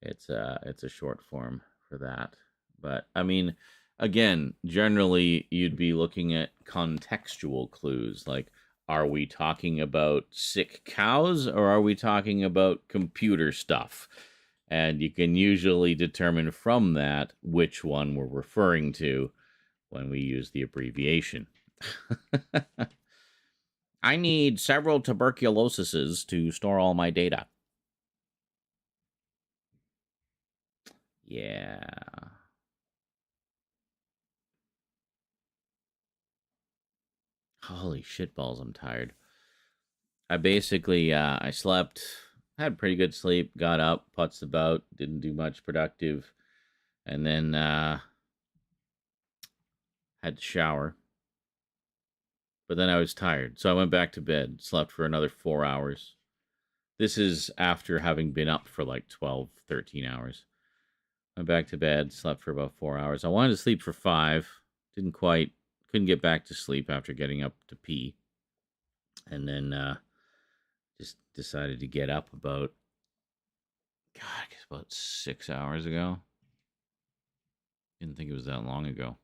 It's a short form for that. But I mean, again, generally you'd be looking at contextual clues like are we talking about sick cows or are we talking about computer stuff? And you can usually determine from that which one we're referring to when we use the abbreviation. I need several tuberculosises to store all my data. Yeah. Holy shitballs, I'm tired. I basically, I slept, had pretty good sleep, got up, putzed about, didn't do much productive, and then had to shower. But then I was tired, so I went back to bed, slept for another 4 hours. This is after having been up for like 12, 13 hours. Went back to bed, slept for about 4 hours. I wanted to sleep for 5. Couldn't get back to sleep after getting up to pee. And then just decided to get up about, I guess about 6 hours ago. Didn't think it was that long ago.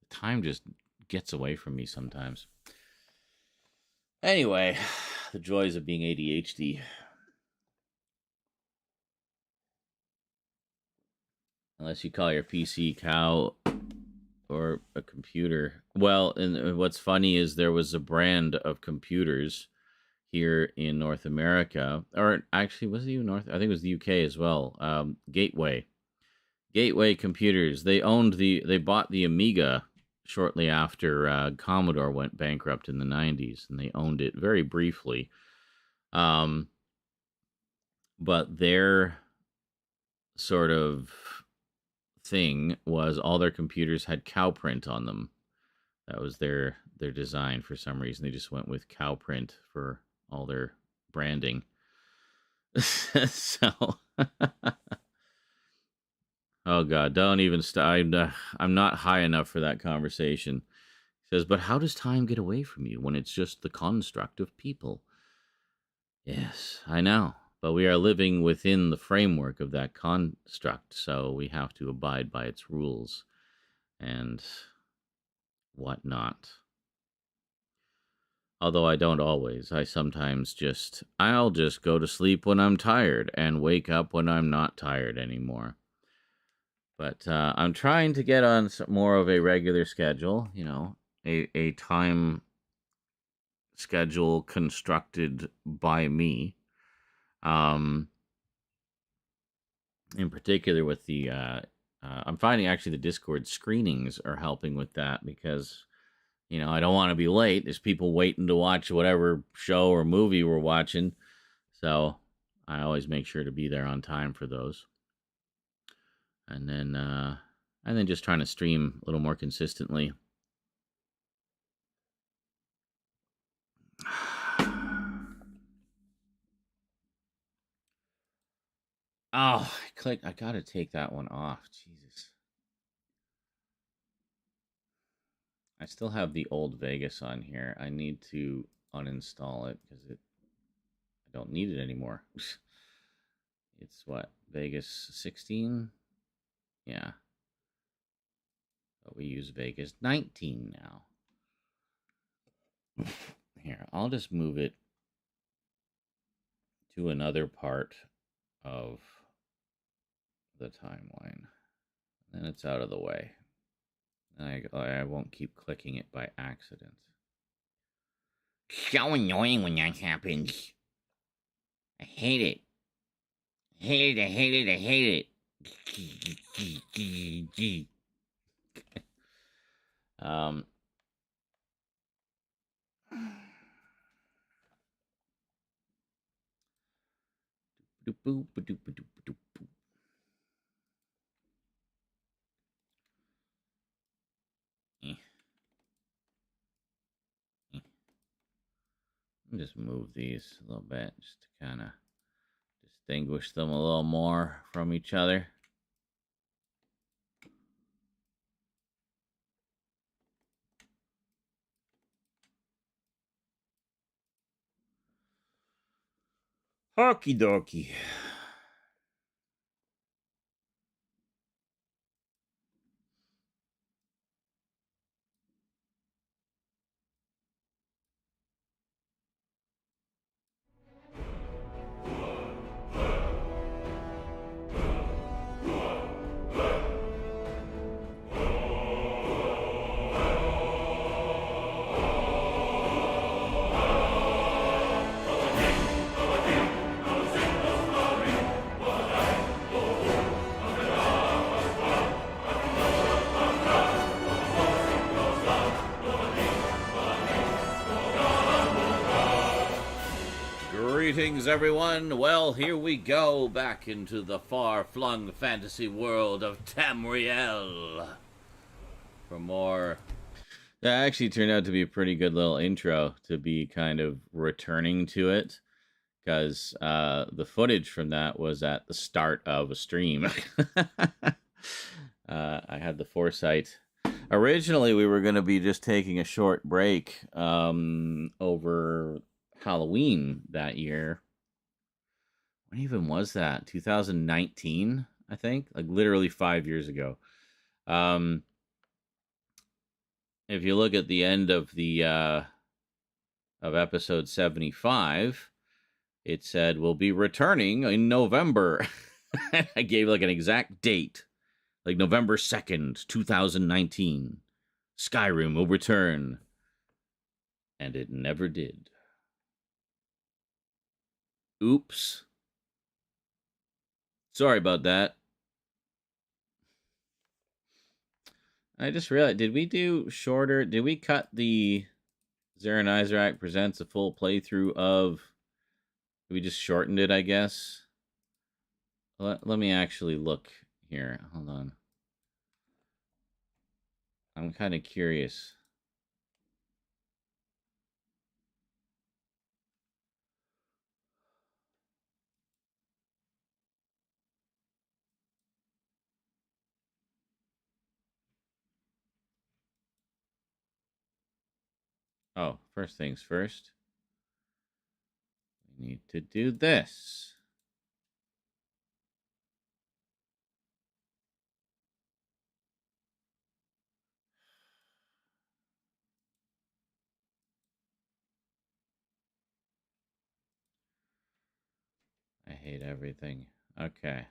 The time just gets away from me sometimes. Anyway, the joys of being ADHD. Unless you call your PC cow or a computer. Well, and what's funny is there was a brand of computers here in North America, or actually, was it even North? I think it was the UK as well. Gateway Computers. They bought the Amiga shortly after Commodore went bankrupt in the 90s, and they owned it very briefly. But their sort of thing was all their computers had cow print on them. That was their design for some reason. They just went with cow print for all their branding. So, oh God, don't even start. I'm not high enough for that conversation. He says, but how does time get away from you when it's just the construct of people? Yes, I know. But we are living within the framework of that construct, so we have to abide by its rules and whatnot. Although I don't always. I'll just go to sleep when I'm tired and wake up when I'm not tired anymore. But I'm trying to get on more of a regular schedule, a time schedule constructed by me. In particular with I'm finding actually the Discord screenings are helping with that because, I don't want to be late. There's people waiting to watch whatever show or movie we're watching. So I always make sure to be there on time for those. And then just trying to stream a little more consistently. Oh, I gotta take that one off. Jesus. I still have the old Vegas on here. I need to uninstall it because I don't need it anymore. It's what? Vegas 16? Yeah. But we use Vegas 19 now. Here, I'll just move it to another part of the timeline. Then it's out of the way. I won't keep clicking it by accident. So annoying when that happens. I hate it. I hate it, I hate it, I hate it. Just move these a little bit just to kind of distinguish them a little more from each other. Okie dokie. Greetings, everyone. Well, here we go back into the far-flung fantasy world of Tamriel for more. That actually turned out to be a pretty good little intro to be kind of returning to it, because the footage from that was at the start of a stream. I had the foresight. Originally, we were going to be just taking a short break over Halloween that year. When even was that? 2019, I think? Like literally 5 years ago. If you look at the end of the of episode 75, it said we'll be returning in November. I gave like an exact date. Like November 2nd, 2019. SkyRim will return. And it never did. Oops. Sorry about that. I just realized, did we do shorter? Did we cut the Zarin Isaac Presents a full playthrough of... We just shortened it, I guess. Let me actually look here. Hold on. I'm kind of curious. Oh, first things first. We need to do this. I hate everything. Okay.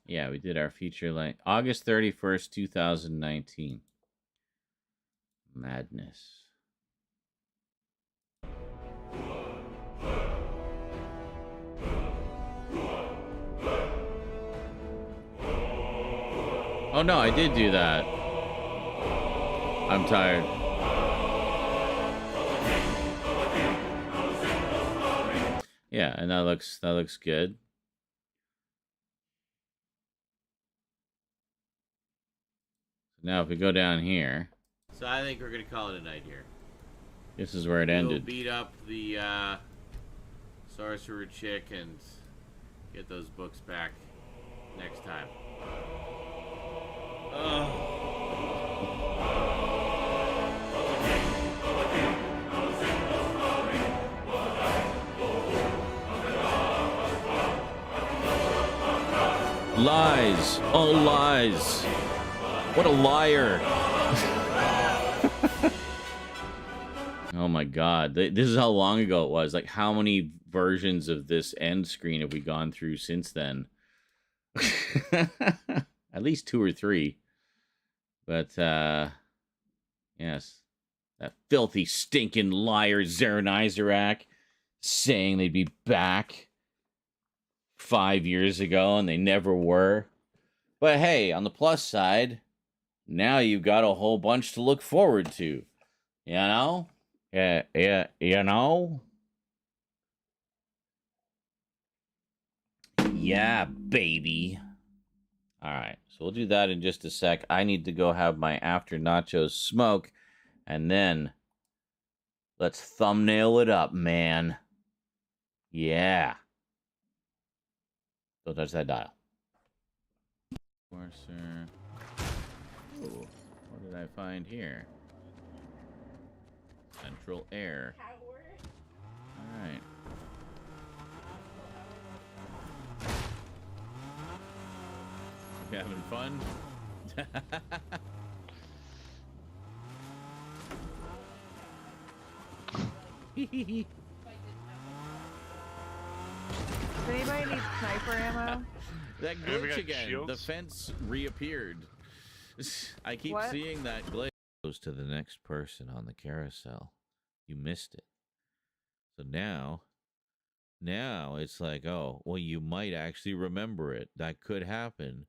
Yeah, we did our feature length. August 31st, 2019. Madness. Oh no, I did do that. I'm tired. Yeah, and that looks good. Now if we go down here. So I think we're gonna call it a night here. This is where it ended. We'll beat up the sorcerer chick and get those books back next time. Lies. All lies. What a liar. Oh my god. This is how long ago it was. Like, how many versions of this end screen have we gone through since then? At least 2 or 3. But, yes. That filthy, stinking liar, Zarin Izarak, saying they'd be back 5 years ago, and they never were. But hey, on the plus side, now you've got a whole bunch to look forward to. You know? Yeah, you know? Yeah, baby. All right, so we'll do that in just a sec. I need to go have my after nachos smoke, and then let's thumbnail it up, man. Yeah. Don't touch that dial. Sir. Ooh, what did I find here? Central air. All right. You having fun? Does anybody need sniper ammo? That glitch again. Shields? The fence reappeared. I keep seeing that glitch. Goes to the next person on the carousel. You missed it. So now it's like, oh, well, you might actually remember it. That could happen.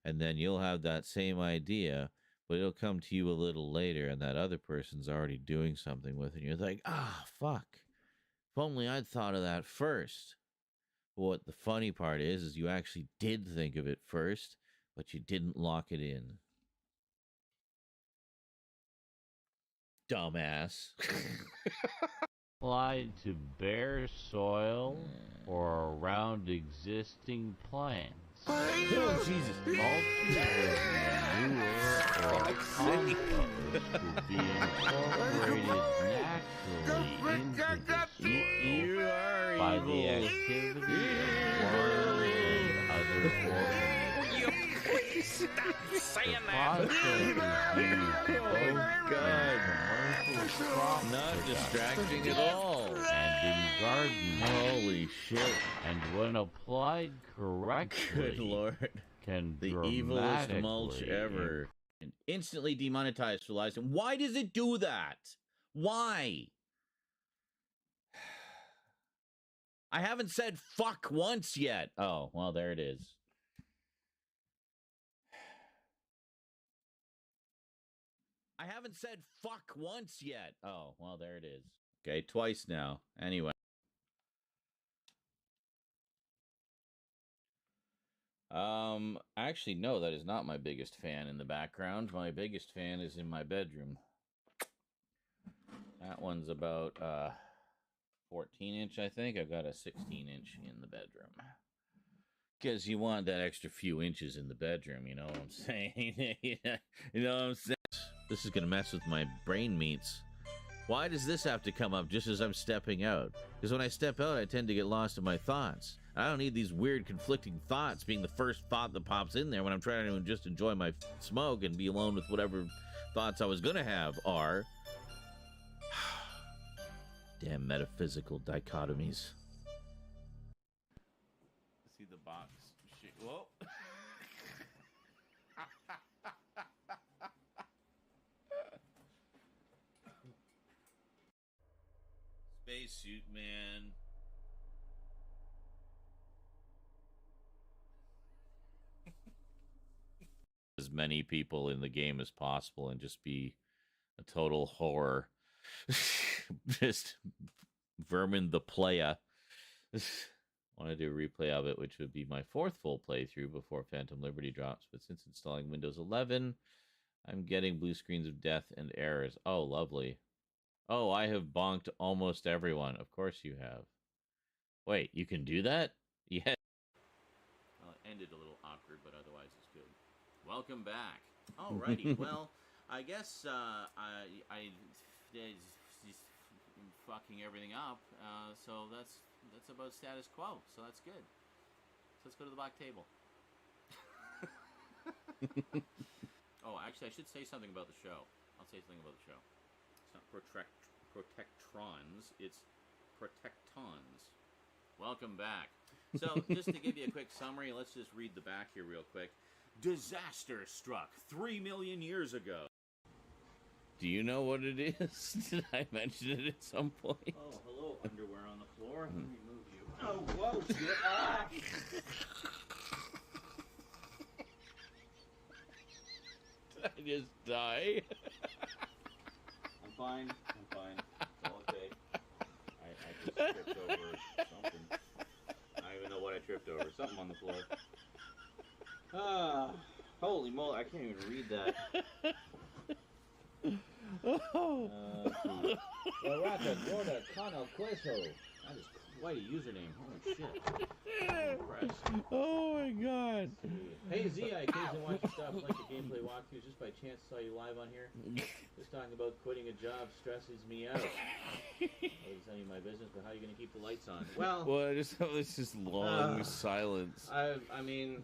And then you'll have that same idea, but it'll come to you a little later, and that other person's already doing something with it. And you're like, fuck. If only I'd thought of that first. But what the funny part is you actually did think of it first, but you didn't lock it in. Dumbass. Applied to bare soil or around existing plants. Oh, Jesus. Multiple manure or compost will be incorporated naturally into the soil by the activity of worms and other organisms. Please stop saying The process is used both in commercial crop Not production distracting at all. and in gardening. Holy shit. And when applied correctly, Good lord. can The evilest mulch dramatically ever. And instantly demonetized for lies. And why does it do that? Why? I haven't said fuck once yet. Oh, well, there it is. I haven't said fuck once yet. Oh, well, there it is. Okay, twice now. Anyway. Actually, no, that is not my biggest fan in the background. My biggest fan is in my bedroom. That one's about 14-inch, I think. I've got a 16-inch in the bedroom. Because you want that extra few inches in the bedroom, you know what I'm saying? You know what I'm saying? This is going to mess with my brain meats. Why does this have to come up just as I'm stepping out? Because when I step out, I tend to get lost in my thoughts. I don't need these weird conflicting thoughts being the first thought that pops in there when I'm trying to just enjoy my smoke and be alone with whatever thoughts I was going to have are. Damn metaphysical dichotomies. See the box. Shit. Whoa. Spacesuit man. As many people in the game as possible and just be a total horror. Just vermin the playa. Want to do a replay of it, which would be my 4th full playthrough before Phantom Liberty drops. But since installing Windows 11, I'm getting blue screens of death and errors. Oh, lovely. Oh, I have bonked almost everyone. Of course you have. Wait, you can do that? Yeah. Well, it ended a little awkward, but otherwise it's good. Welcome back. Alrighty, well, I guess I just fucking everything up. So that's about status quo. So that's good. So let's go to the back table. Oh, actually, I should say something about the show. I'll say something about the show. It's not Protectrons. It's Protectons. Welcome back. So, just to give you a quick summary, let's just read the back here real quick. Disaster struck 3 million years ago. Do you know what it is? Did I mention it at some point? Oh, hello, underwear on the floor. Let me move you. Oh, whoa, shit. Ah! Did I just die? I'm fine. I'm fine. It's all okay. I just tripped over something. I don't even know what I tripped over. Something on the floor. Ah, holy moly, I can't even read that. Larata Gorda Kano Queso. That is quite a username. Holy shit. I'm impressed. Oh my god. Hey Z, I occasionally watch your stuff like the gameplay walkthroughs. Just by chance saw you live on here. Just talking about quitting a job stresses me out. I was telling you my business, but how are you going to keep the lights on? Well, It's just long silence. I mean,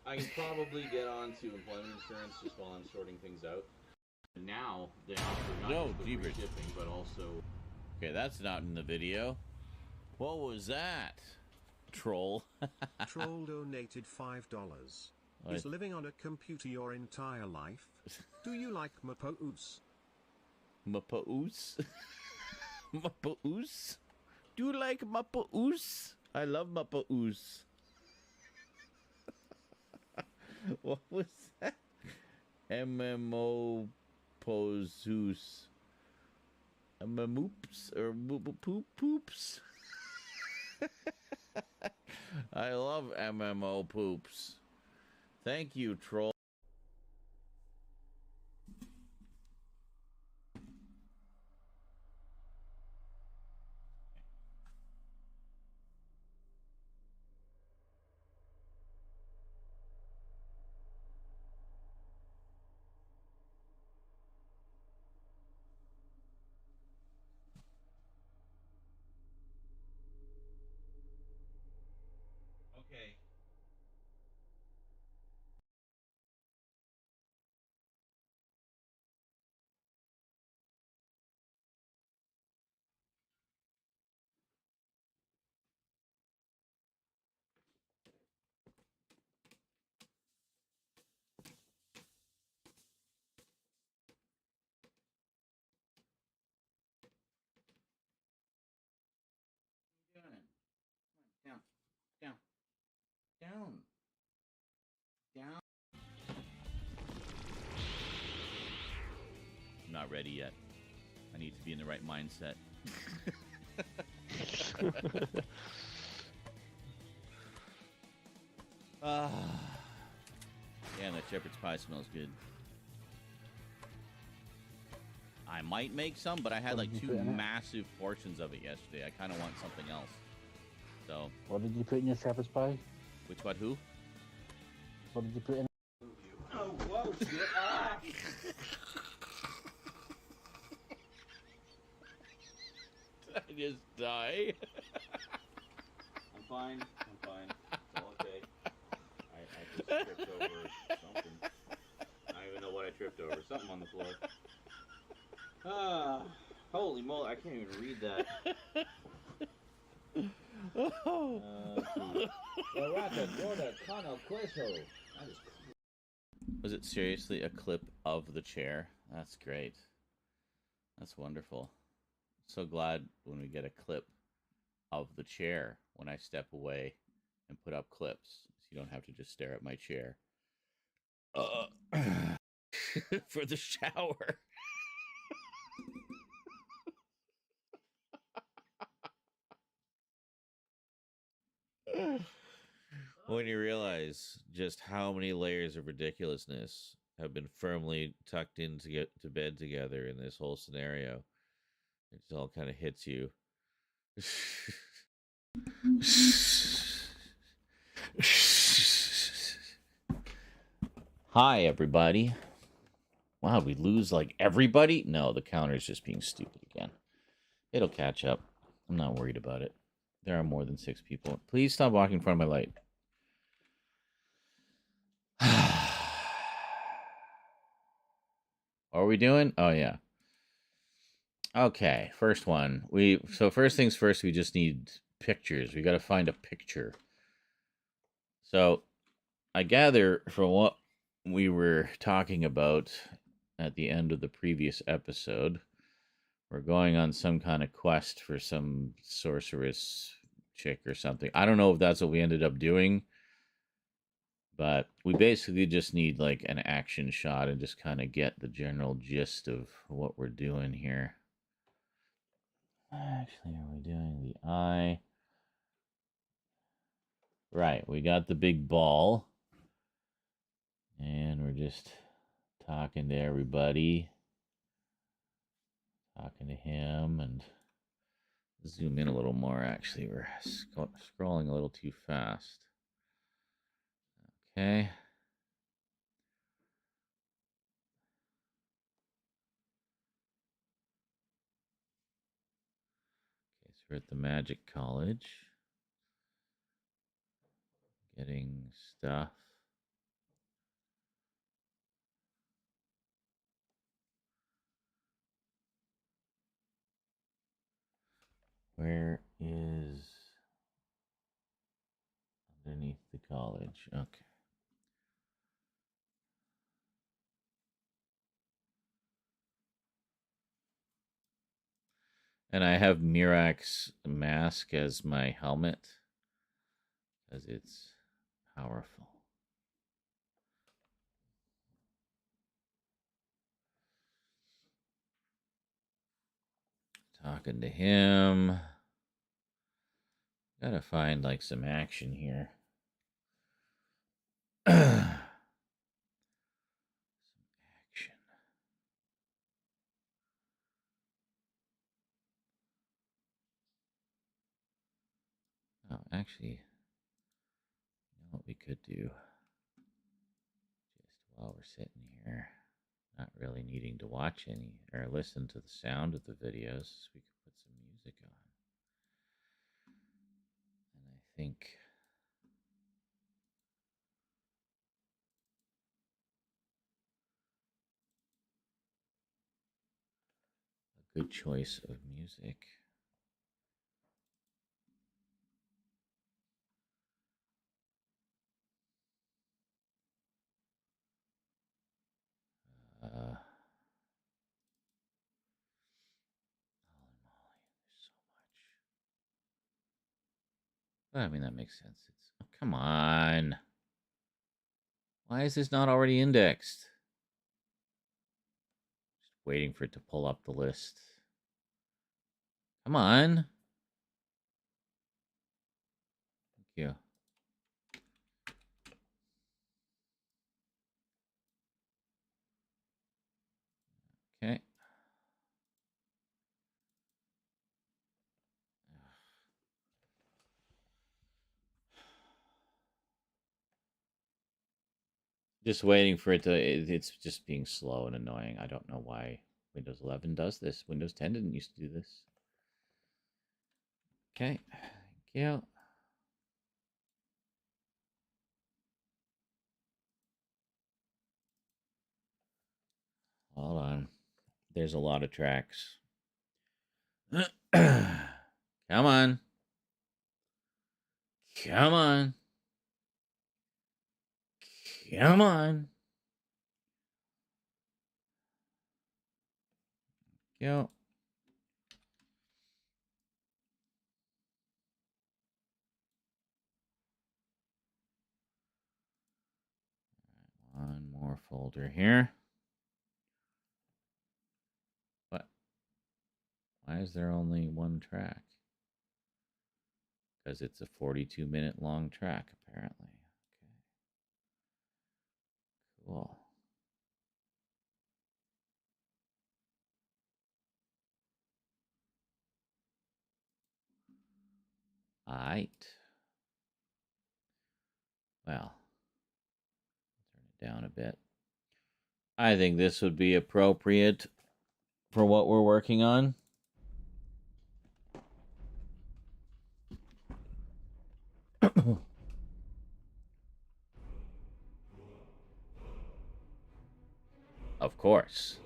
I can probably get on to employment insurance just while I'm sorting things out. Now they offer not just the free shipping, but also. Okay, that's not in the video. What was that? Troll. Troll donated $5. Is living on a computer your entire life? Do you like Mapous? Mapous? Mapous? Do you like Mapous? I love Mapous. What was that? MMO Pozus. Moops or poops. I love MMO poops. Thank you, troll. Okay. Down, down, down, down. I'm not ready yet. I need to be in the right mindset. Yeah, that shepherd's pie smells good. I might make some, but I had like 2 massive portions of it yesterday. I kind of want something else. So. What did you put in your shepherd's pie? Which what? Who? What did you put in? Oh, whoa, shit. Ah! Did I just die? I'm fine. I'm fine. It's all okay. I just tripped over something. I don't even know what I tripped over. Something on the floor. Ah, holy moly, I can't even read that. Larata Gorda Kano Queso. That is. Was it seriously a clip of the chair? That's great. That's wonderful. So glad when we get a clip of the chair when I step away and put up clips, so you don't have to just stare at my chair. For the shower. When you realize just how many layers of ridiculousness have been firmly tucked in to get to bed together in this whole scenario, it just all kind of hits you. Hi, everybody. Wow, we lose like everybody? No, the counter's just being stupid again. It'll catch up. I'm not worried about it. There are more than 6 people. Please stop walking in front of my light. What are we doing? Oh, yeah. Okay, first one. So first things first, we just need pictures. We got to find a picture. So I gather from what we were talking about at the end of the previous episode, we're going on some kind of quest for some sorceress chick or something. I don't know if that's what we ended up doing, but we basically just need like an action shot and just kind of get the general gist of what we're doing here. Actually, are we doing the eye? Right, we got the big ball. And we're just talking to everybody. Talking to him and zoom in a little more. Actually, we're scrolling a little too fast. Okay. Okay, so we're at the Magic College. Getting stuff. Where is underneath the college? Okay. And I have Mirak's mask as my helmet because it's powerful. Talking to him. Gotta find like some action here. Some action. Oh, actually, you know what we could do? Just while we're sitting here, not really needing to watch any or listen to the sound of the videos, we could put some music on. And I think a good choice of music. Holy moly, there's so much. Well, I mean, that makes sense. It's, oh, come on. Why is this not already indexed? Just waiting for it to pull up the list. Come on. Thank you. Okay. Just waiting for it to, it's just being slow and annoying. I don't know why Windows 11 does this. Windows 10 didn't used to do this. Okay, thank you. Hold on. There's a lot of tracks. Come on. Come on. Come on. Go. One more folder here. What? Why is there only one track? Because it's a 42-minute long track, apparently. Okay. Cool. Alright. Well, turn it down a bit. I think this would be appropriate for what we're working on. Of course.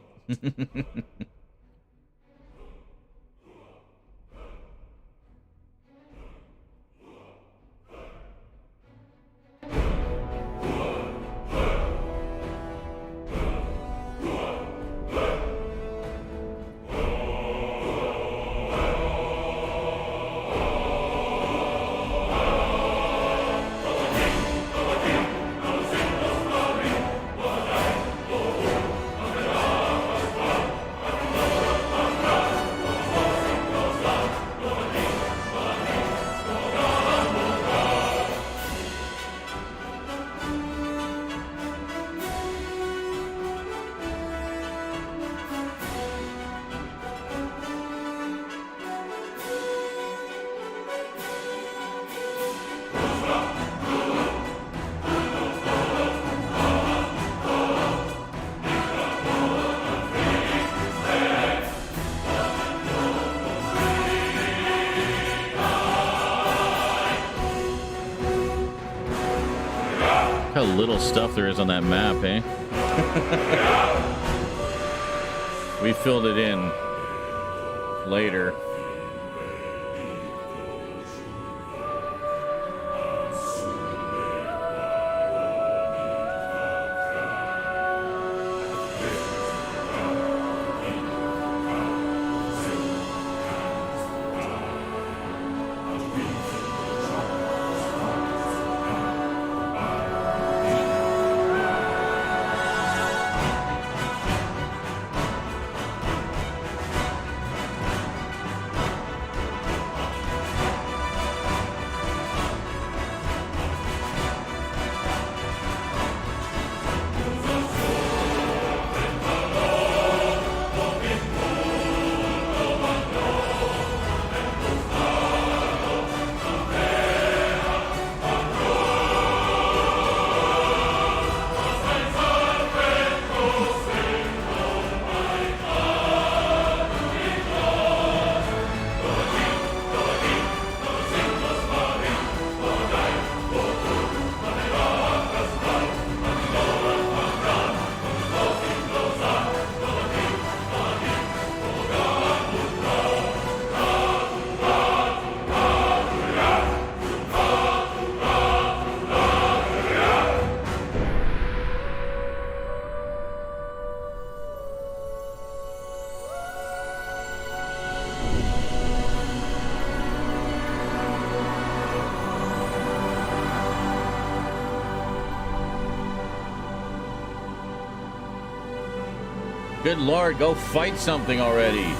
How little stuff there is on that map, eh? We filled it in later. Good Lord, go fight something already.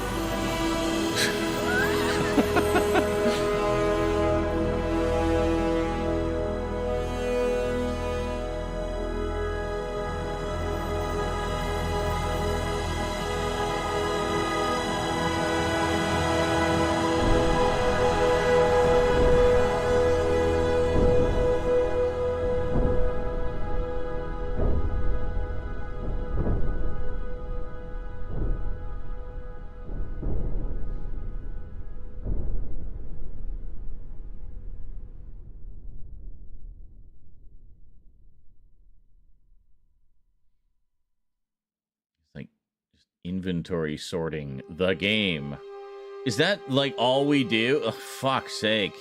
Like just inventory sorting the game. Is that like all we do? Oh, fuck's sake.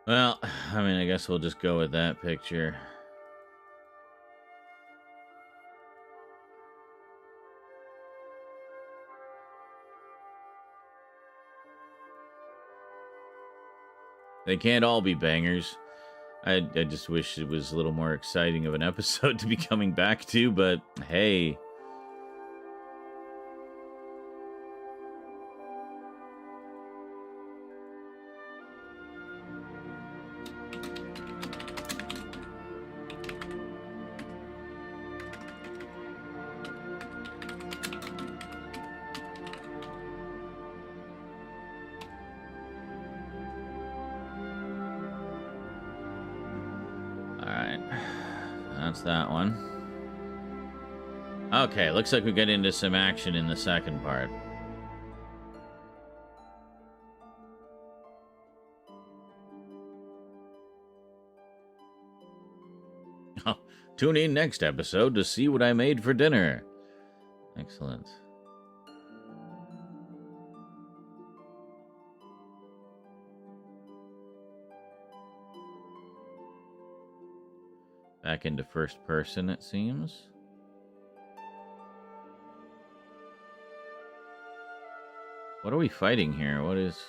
Well, I mean, I guess we'll just go with that picture. They can't all be bangers. I just wish it was a little more exciting of an episode to be coming back to, but hey. Alright. That's that one. Okay, looks like we get into some action in the second part. Oh, tune in next episode to see what I made for dinner. Excellent. Back into first person, it seems. What are we fighting here? What is...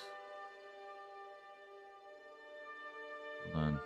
Hold on.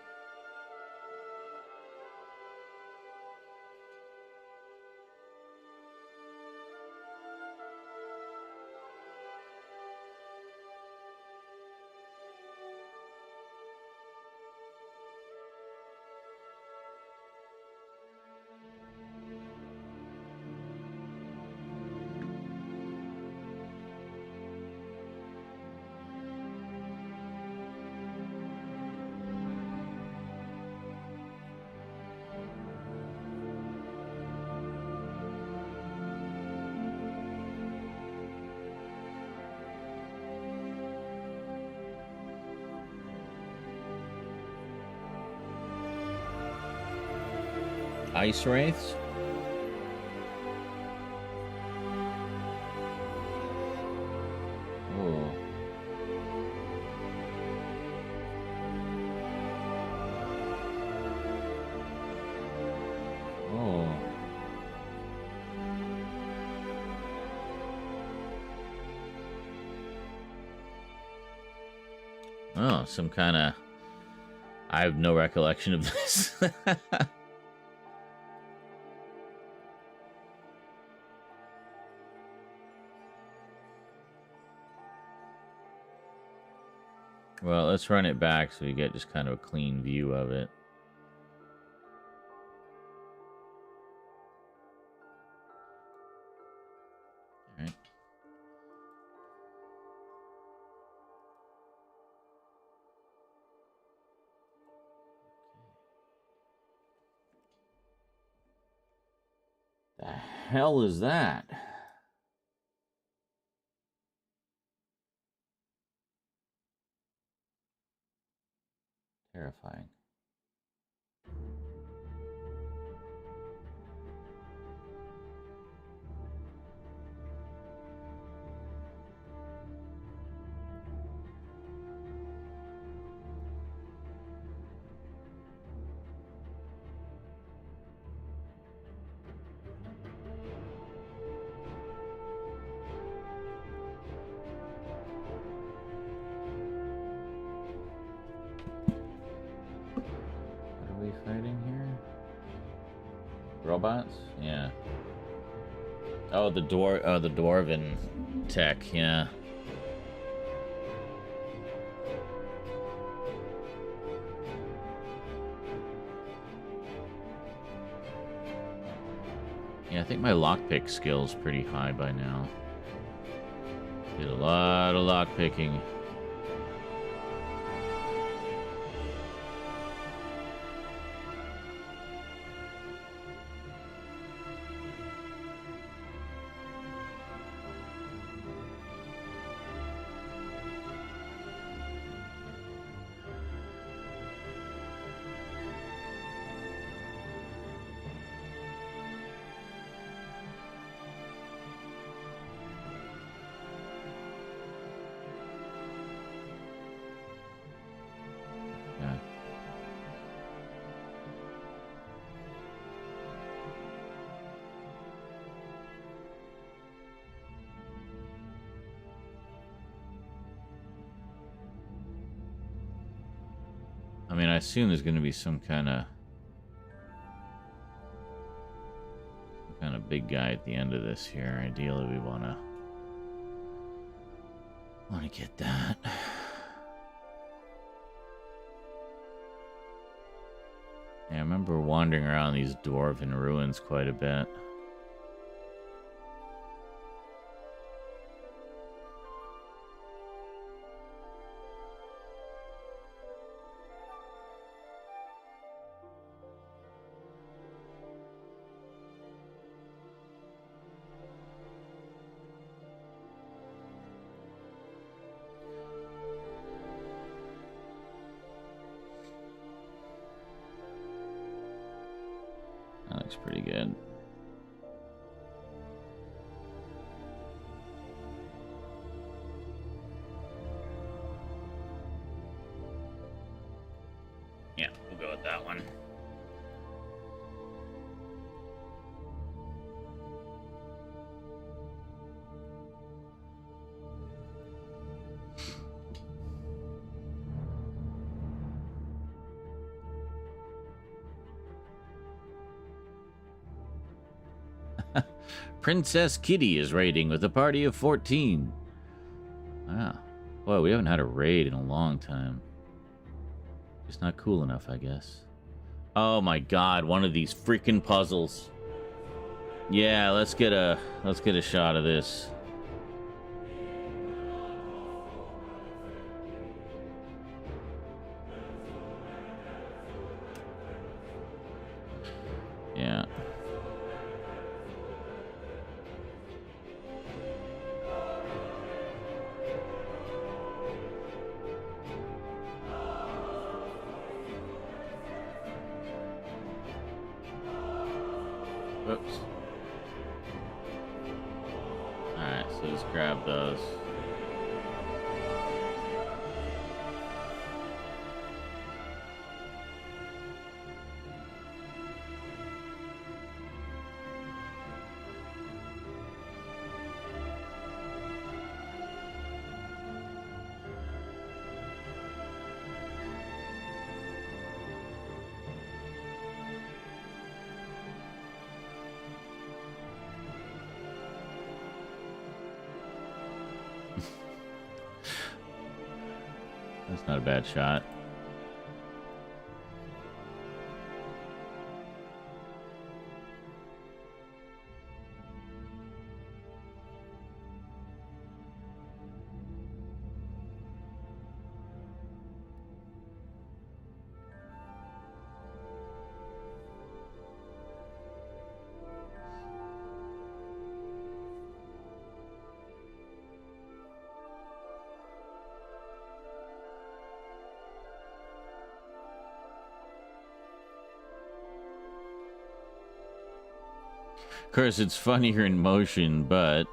Ice wraiths? Oh. Oh. Oh, some kind of... I have no recollection of this. Well, let's run it back so we get just kind of a clean view of it. All right. The hell is that? Terrifying. What are we fighting here? Robots? Yeah. Oh, the dwarven tech, yeah. Yeah, I think my lockpick skill's pretty high by now. Did a lot of lockpicking. I mean, I assume there's going to be some kind of big guy at the end of this here. Ideally, we want to get that. Yeah, I remember wandering around these dwarven ruins quite a bit. That looks pretty good. Yeah, we'll go with that one. Princess Kitty is raiding with a party of 14. Wow. Boy, we haven't had a raid in a long time. Just not cool enough, I guess. Oh my god, one of these freaking puzzles. Yeah, let's get a shot of this. Yeah. Whoops. Alright, so just grab those. That's not a bad shot. Of course, it's funnier in motion, but...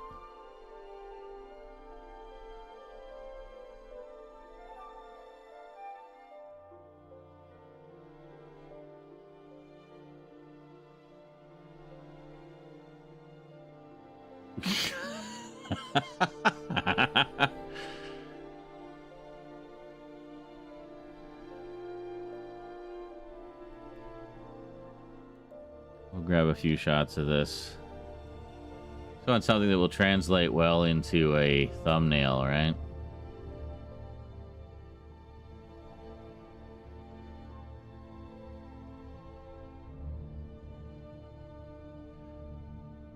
We'll grab a few shots of this. So it's something that will translate well into a thumbnail, right?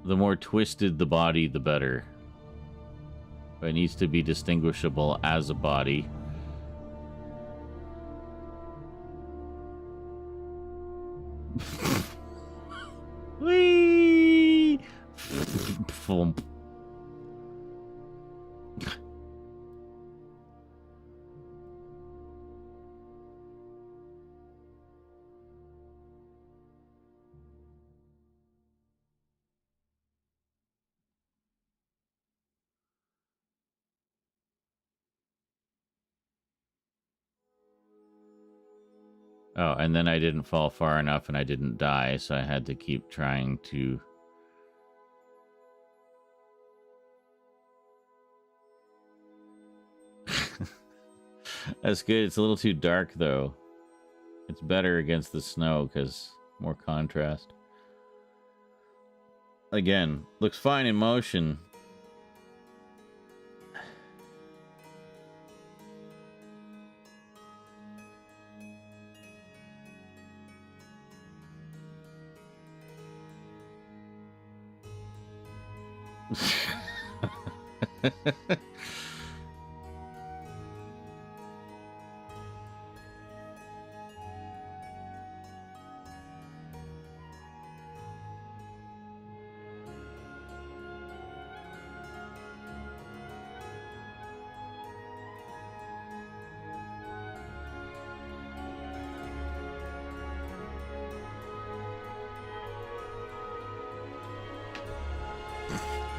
The more twisted the body, the better. But it needs to be distinguishable as a body. Whee! Thump. Oh, and then I didn't fall far enough and I didn't die, so I had to keep trying to... That's good. It's a little too dark, though. It's better against the snow because more contrast. Again, looks fine in motion.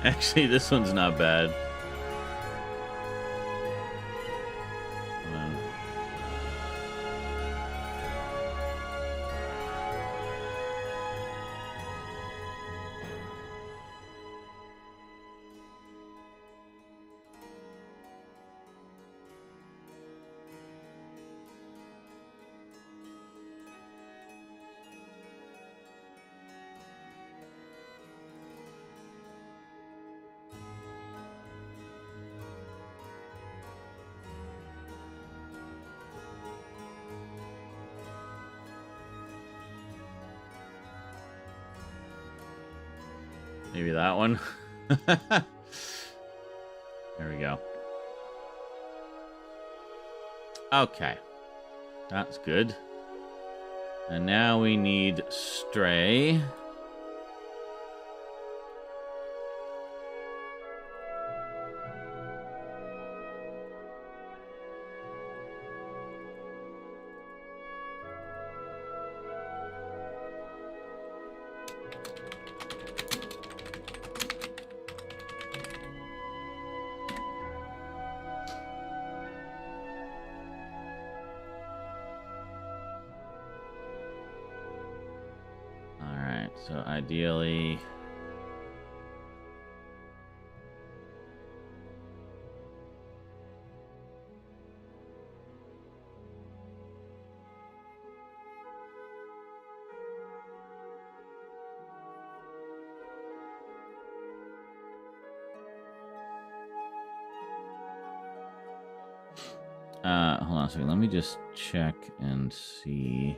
Actually, this one's not bad. Maybe that one. There we go. Okay. That's good. And now we need Stray. So ideally, hold on a second. Let me just check and see.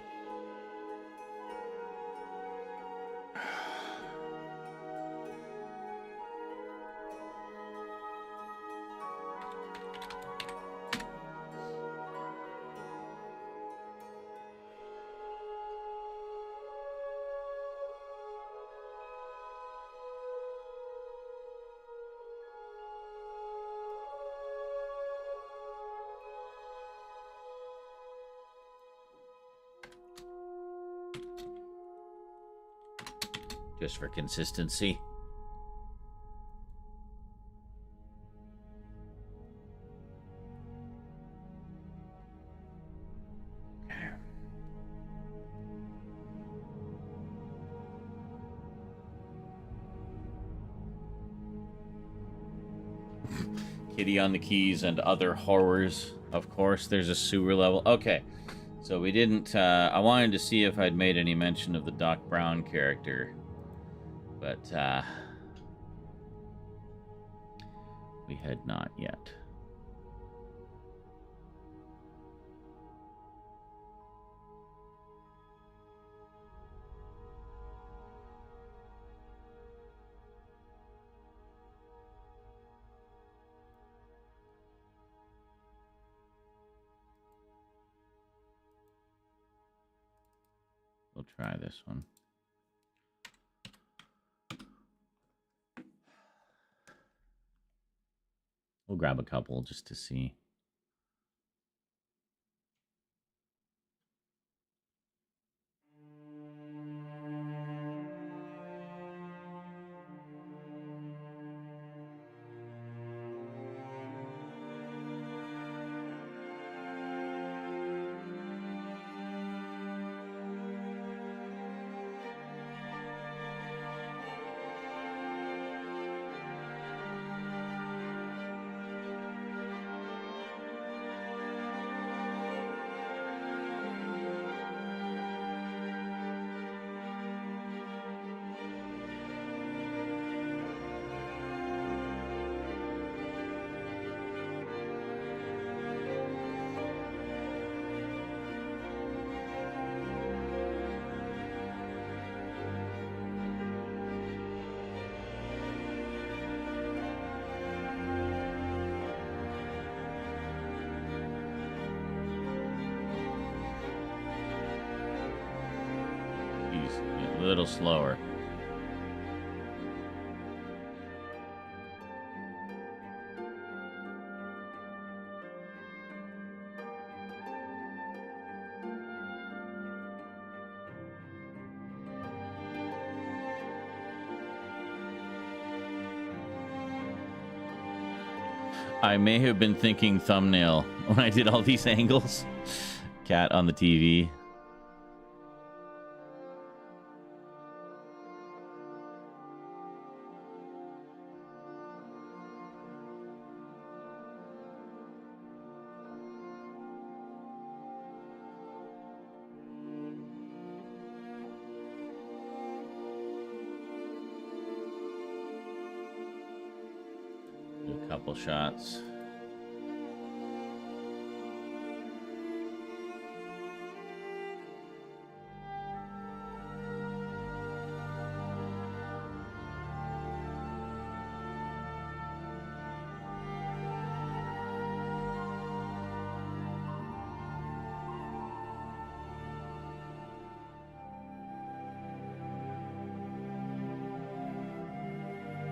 Just for consistency. Kitty on the Keys and other horrors. Of course, there's a sewer level. Okay, so we didn't... I wanted to see if I'd made any mention of the Doc Brown character. But, we had not yet. We'll try this one. We'll grab a couple just to see. Jeez, a little slower. I may have been thinking thumbnail when I did all these angles. Cat on the TV. A couple shots.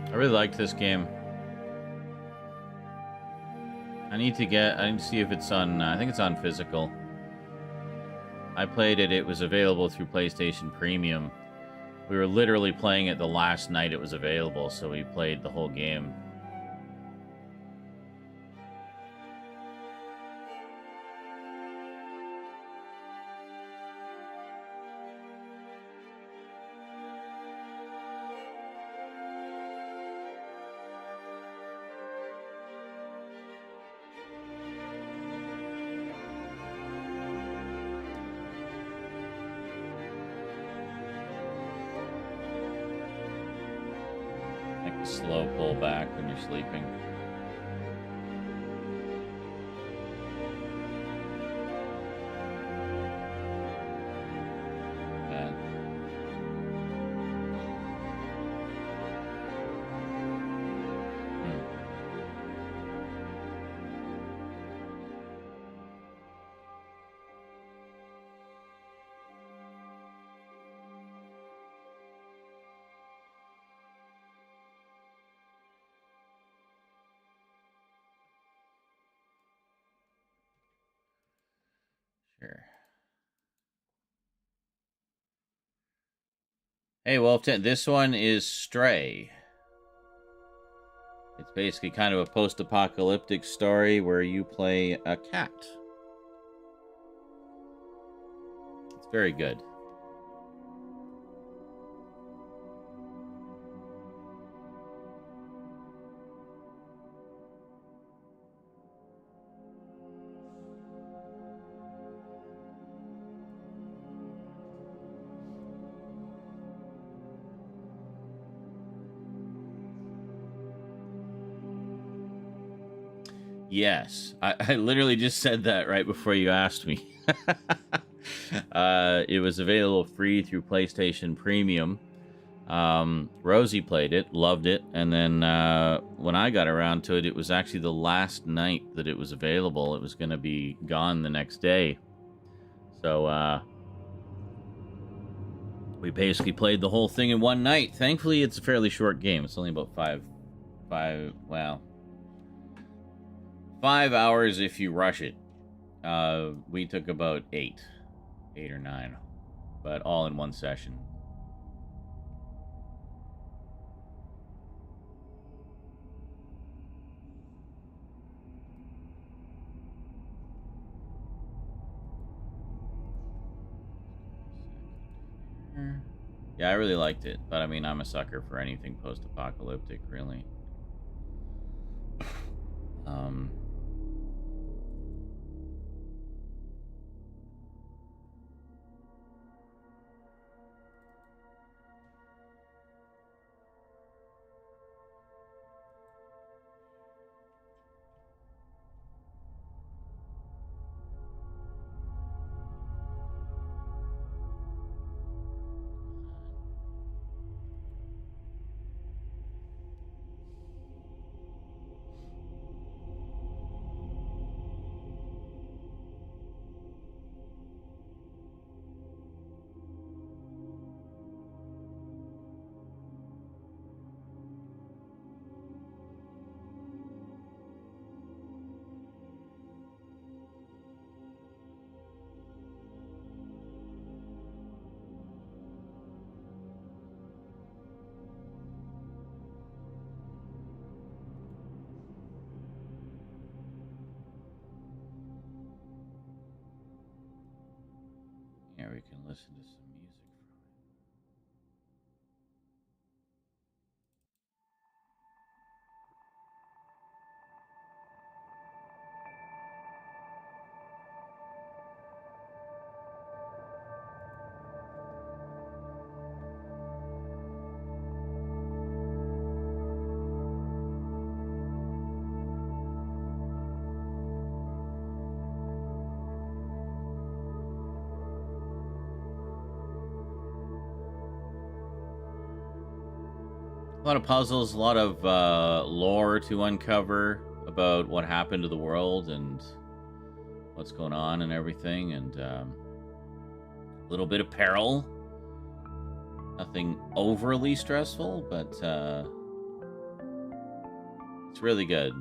I really liked this game. I need to see if it's on, I think it's on physical. I played it, it was available through PlayStation Premium. We were literally playing it the last night it was available, so we played the whole game. Slow pull back when you're sleeping. Bad. Sure. Hey, Wolf, this one is Stray. It's basically kind of a post-apocalyptic story where you play a cat. It's very good. Yes, I literally just said that right before you asked me. It was available free through PlayStation Premium. Rosie played it, loved it, and then when I got around to it, it was actually the last night that it was available. It was going to be gone the next day. So we basically played the whole thing in one night. Thankfully, it's a fairly short game. It's only about 5 hours if you rush it. We took about 8 or 9, but all in one session. Yeah, I really liked it, but I mean, I'm a sucker for anything post-apocalyptic, really. Yeah, we can listen to some music from it. A lot of puzzles, a lot of lore to uncover about what happened to the world and what's going on and everything, and a little bit of peril. Nothing overly stressful, but it's really good.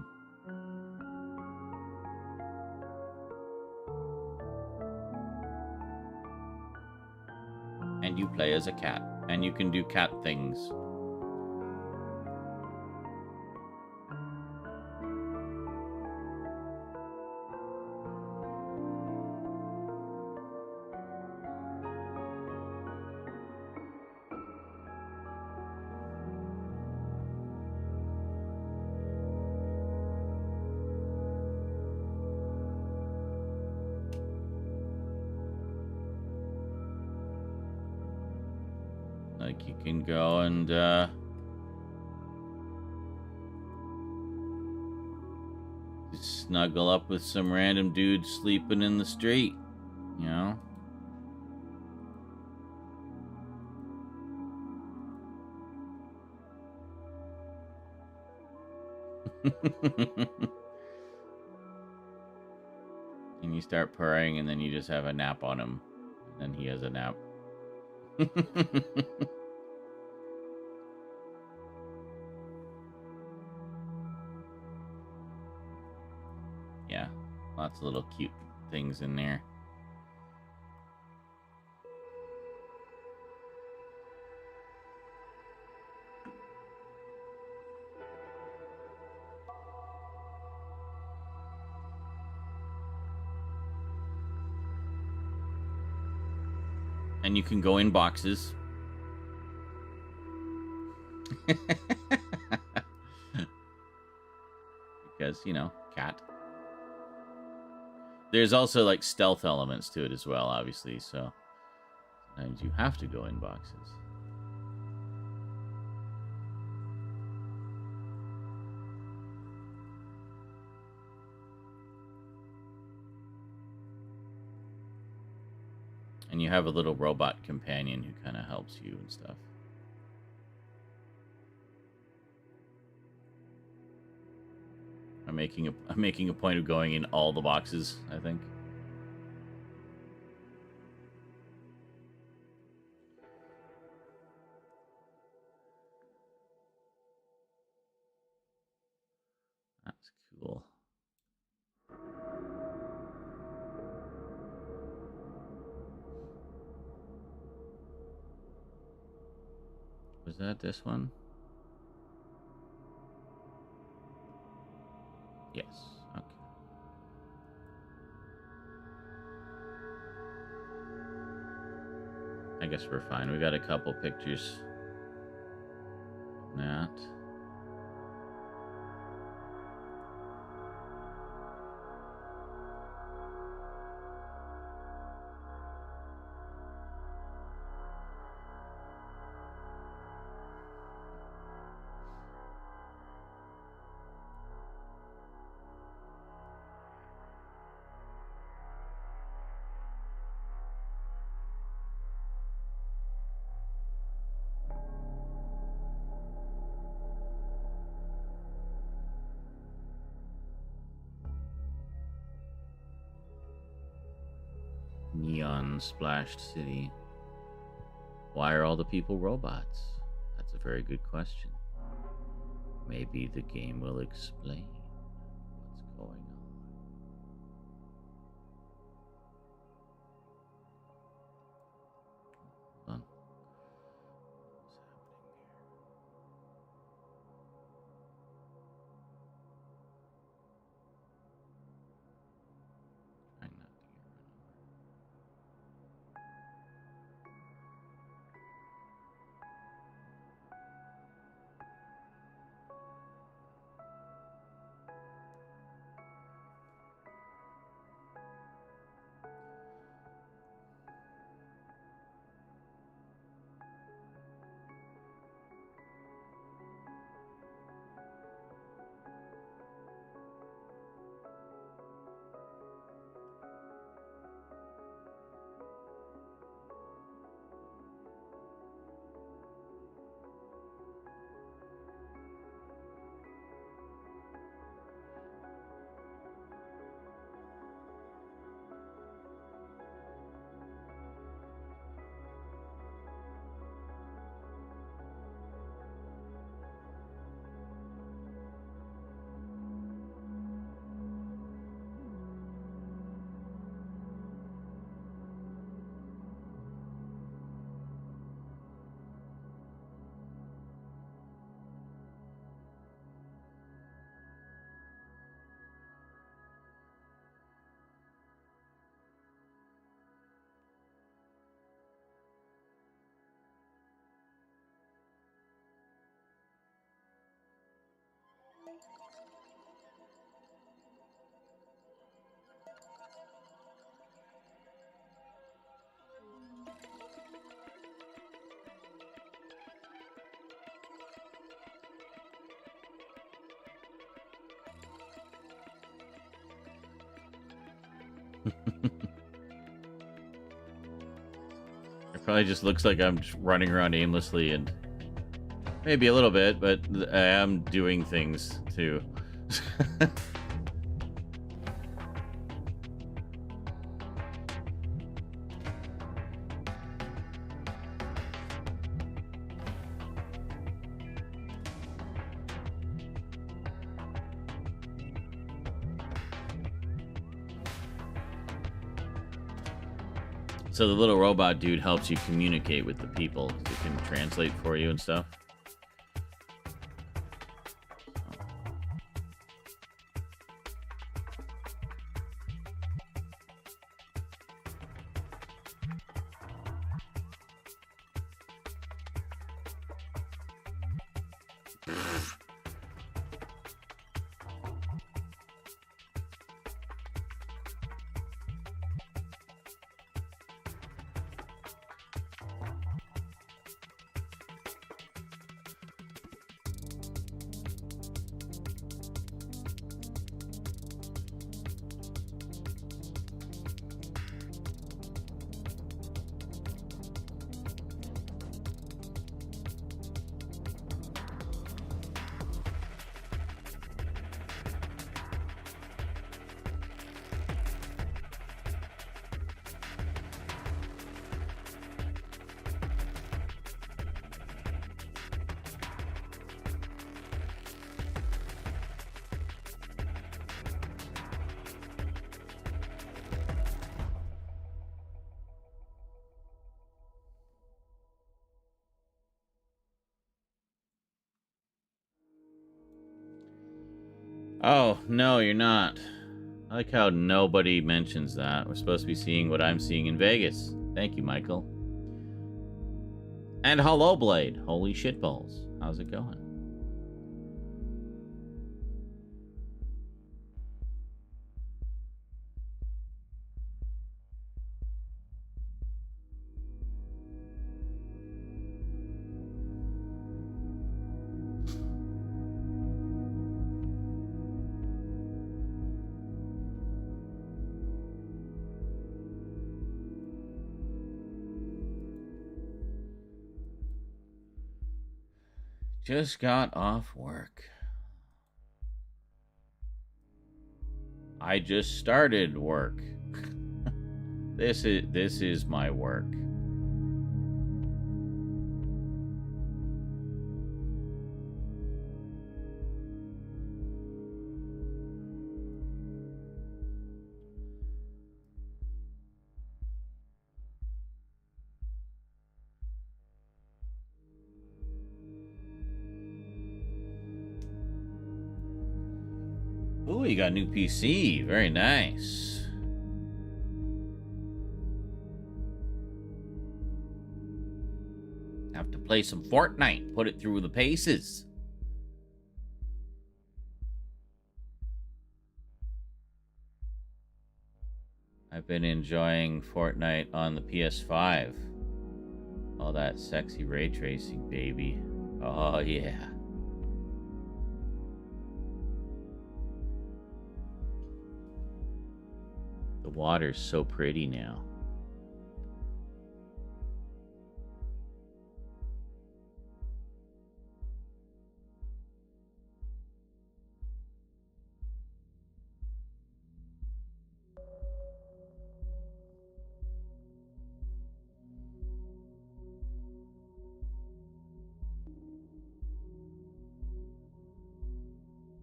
And you play as a cat, and you can do cat things. Like, you can go and just snuggle up with some random dude sleeping in the street, you know? And you start purring, and then you just have a nap on him. And then he has a nap. Yeah, lots of little cute things in there. And you can go in boxes. Because, you know, cat. There's also, like, stealth elements to it as well, obviously, so sometimes you have to go in boxes. And you have a little robot companion who kind of helps you and stuff. I'm making a point of going in all the boxes, I think. That's cool. Was that this one? Yes. Okay. I guess we're fine. We got a couple pictures. That. Neon splashed city. Why are all the people robots? That's a very good question. Maybe the game will explain what's going on. Hold on. What's happening here? Trying not to get run over. It probably just looks like I'm just running around aimlessly, and maybe a little bit, but I am doing things too. So the little robot dude helps you communicate with the people. It can translate for you and stuff. Oh, no, you're not. I like how nobody mentions that. We're supposed to be seeing what I'm seeing in Vegas. Thank you, Michael. And hello, Blade. Holy shitballs. How's it going? Just got off work. I just started work. This is my work. Ooh, you got a new PC. Very nice. Have to play some Fortnite. Put it through the paces. I've been enjoying Fortnite on the PS5. All that sexy ray tracing, baby. Oh, yeah. The water's so pretty now.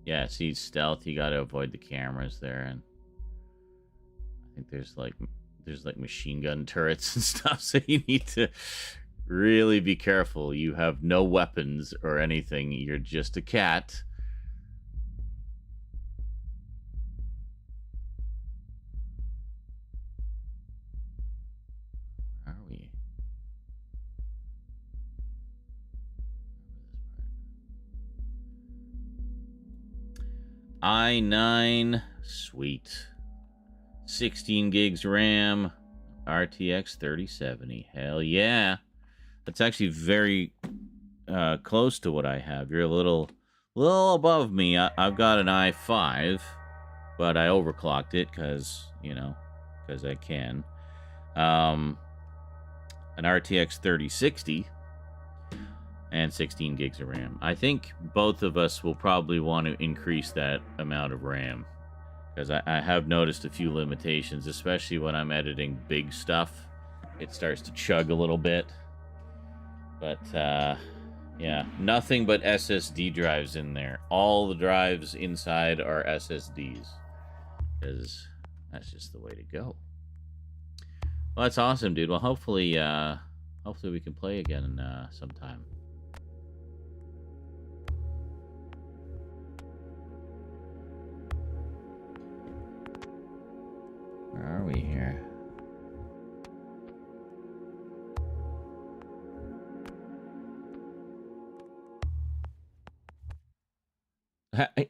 Yeah, see, stealth, you gotta avoid the cameras there, and I think there's like machine gun turrets and stuff, so you need to really be careful. You have no weapons or anything. You're just a cat. Where are we? i9, sweet. 16 gigs RAM, RTX 3070. Hell yeah. That's actually very close to what I have. You're a little above me. I've got an i5, but I overclocked it because, you know, because I can. An RTX 3060 and 16 gigs of RAM. I think both of us will probably want to increase that amount of RAM, because I have noticed a few limitations, especially when I'm editing big stuff. It starts to chug a little bit. But, yeah, nothing but SSD drives in there. All the drives inside are SSDs, because that's just the way to go. Well, that's awesome, dude. Well, hopefully we can play again sometime. Where are we here?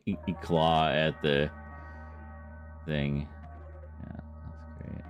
You claw at the thing. Yeah, that's great.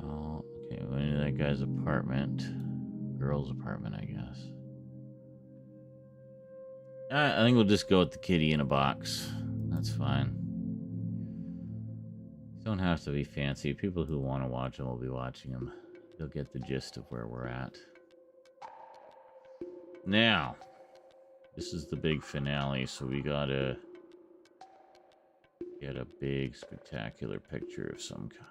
So, okay, we're in that guy's apartment. Girl's apartment, I guess. I think we'll just go with the kitty in a box. That's fine. Don't have to be fancy. People who want to watch them will be watching them. They'll get the gist of where we're at. Now, this is the big finale, so we gotta get a big, spectacular picture of some kind.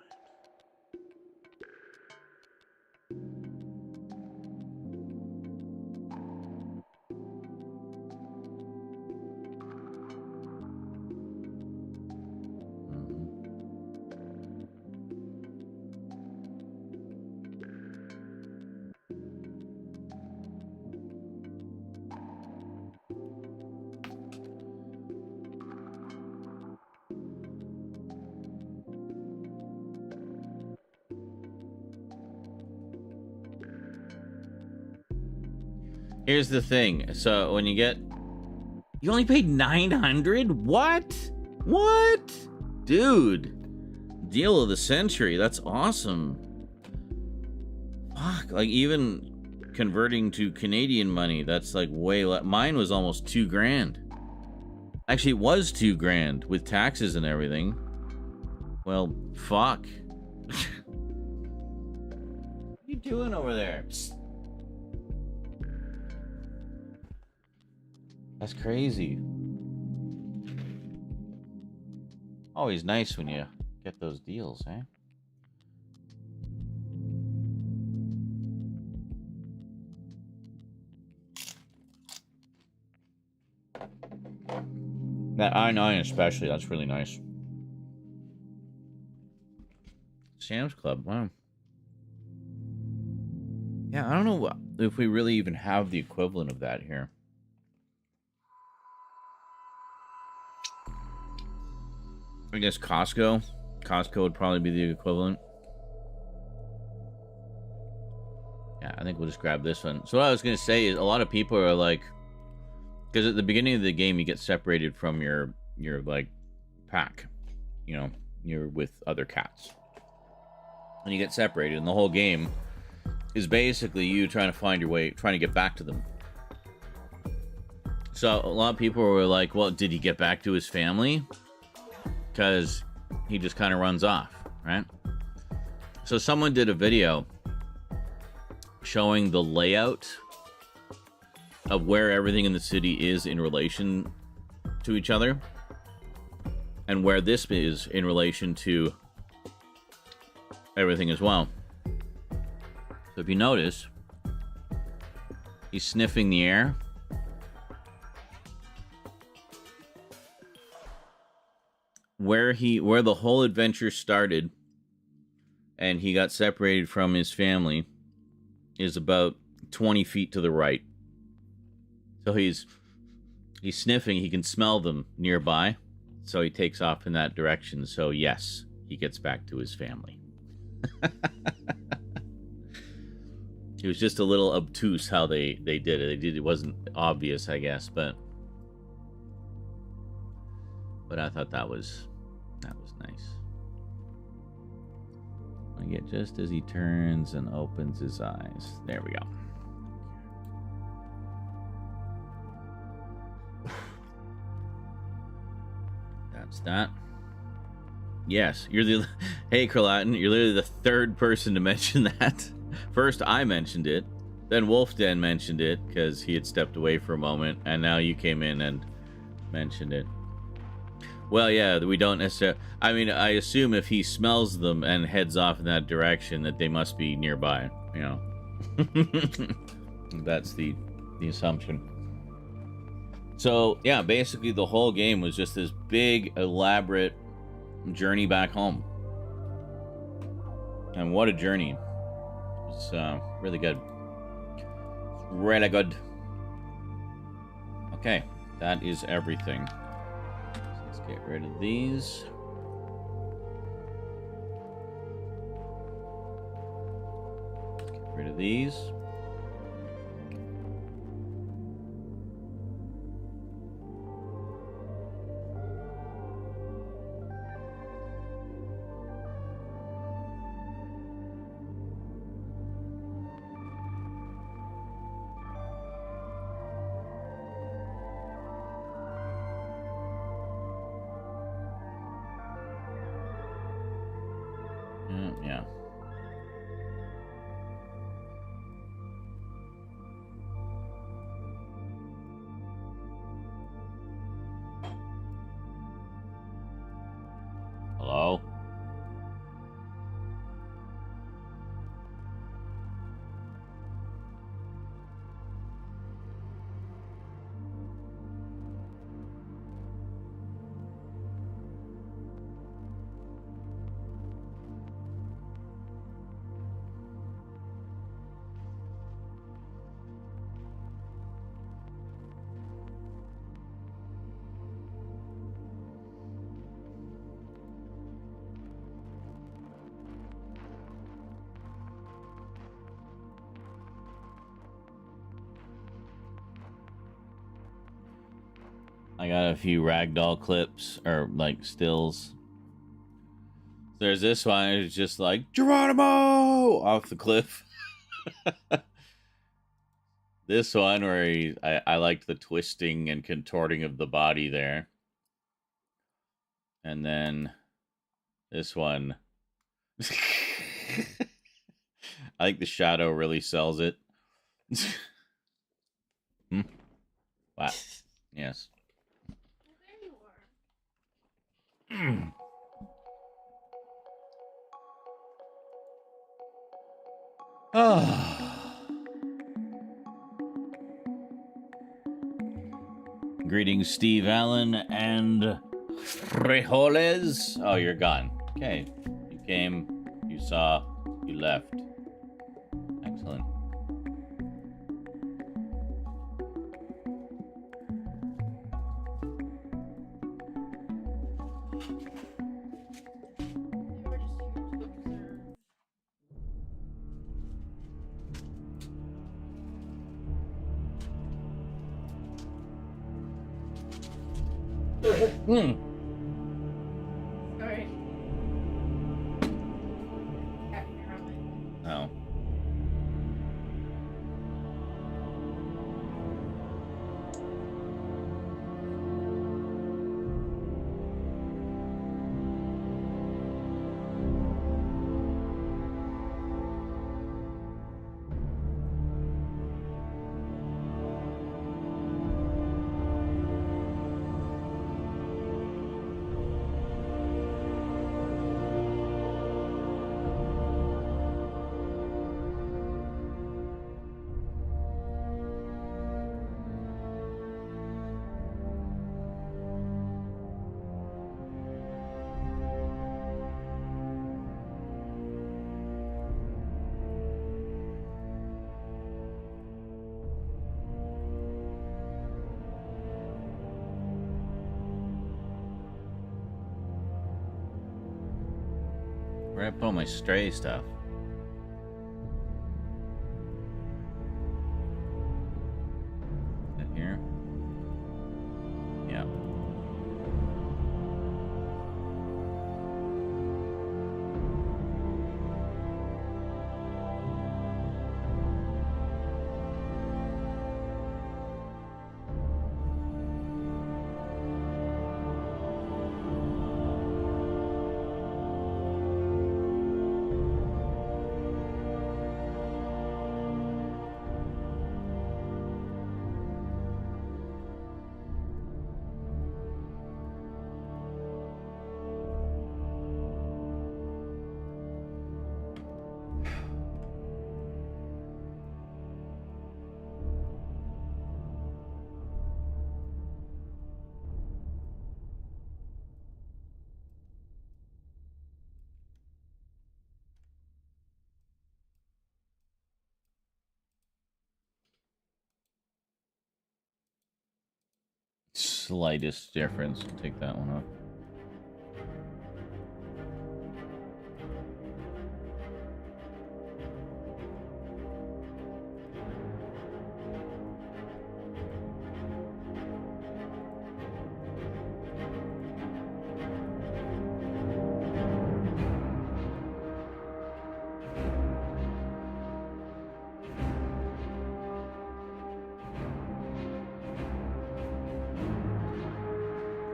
Here's the thing. So when you get... You only paid $900? What? What? Dude. Deal of the century. That's awesome. Fuck. Like, even converting to Canadian money, that's like way less. Mine was almost $2,000. Actually, it was $2,000 with taxes and everything. Well, fuck. What are you doing over there? Psst. That's crazy. Always nice when you get those deals, eh? That I-9 especially, that's really nice. Sam's Club, wow. Yeah, I don't know if we really even have the equivalent of that here. I guess Costco. Costco would probably be the equivalent. Yeah, I think we'll just grab this one. So what I was going to say is a lot of people are like... Because at the beginning of the game, you get separated from your like, pack. You know, you're with other cats. And you get separated, and the whole game is basically you trying to find your way, trying to get back to them. So a lot of people were like, well, did he get back to his family? Because he just kind of runs off, right? So someone did a video showing the layout of where everything in the city is in relation to each other, and where this is in relation to everything as well. So if you notice, he's sniffing the air. Where the whole adventure started and he got separated from his family is about 20 feet to the right. So he's sniffing, he can smell them nearby. So he takes off in that direction. So yes, he gets back to his family. It was just a little obtuse how they did it. It wasn't obvious, I guess, but I thought that was nice. I get just as he turns and opens his eyes. There we go. That's that. Yes, you're the... Hey, Kralatin, you're literally the third person to mention that. First, I mentioned it. Then Wolfden mentioned it, because he had stepped away for a moment. And now you came in and mentioned it. Well, yeah, we don't necessarily... I mean, I assume if he smells them and heads off in that direction, that they must be nearby, you know. That's the assumption. So, yeah, basically the whole game was just this big, elaborate journey back home. And what a journey. It's really good. Really good. Okay, that is everything. Let's get rid of these. Get rid of these. Yeah. Hello? I got a few ragdoll clips, or like stills. There's this one, it's just like, Geronimo! Off the cliff. This one where I liked the twisting and contorting of the body there. And then this one. I think the shadow really sells it. Wow. Yes. Greetings, Steve Allen and Frijoles. Oh, you're gone. Okay. You came, you saw, you left. Excellent. Sorry. Oh. Where I put all my stray stuff? Is it here? Yeah. Slightest difference. I'll take that one off.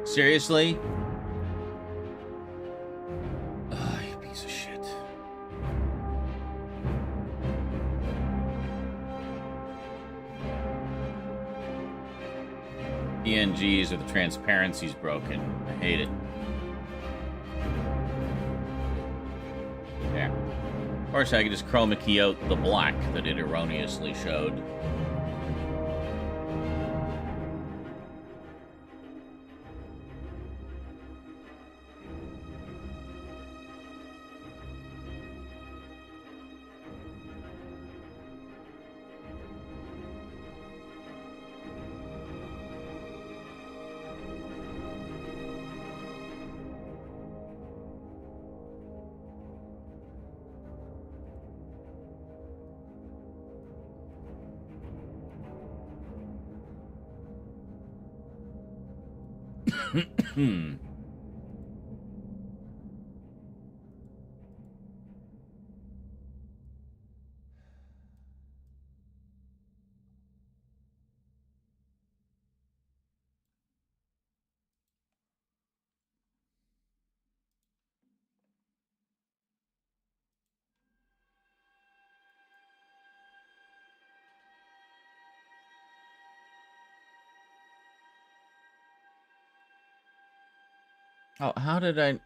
Seriously? Ugh, you piece of shit. PNGs or the transparency's broken. I hate it. There. Of course, I could just chroma key out the black that it erroneously showed. Hmm. Oh, how did I...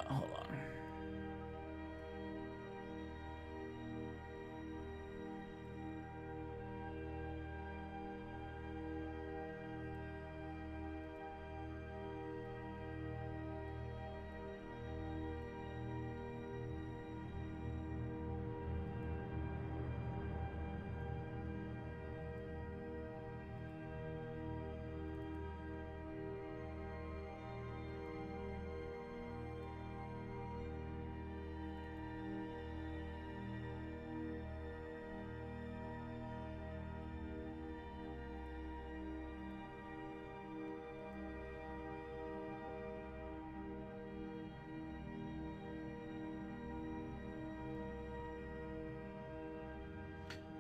Hold on.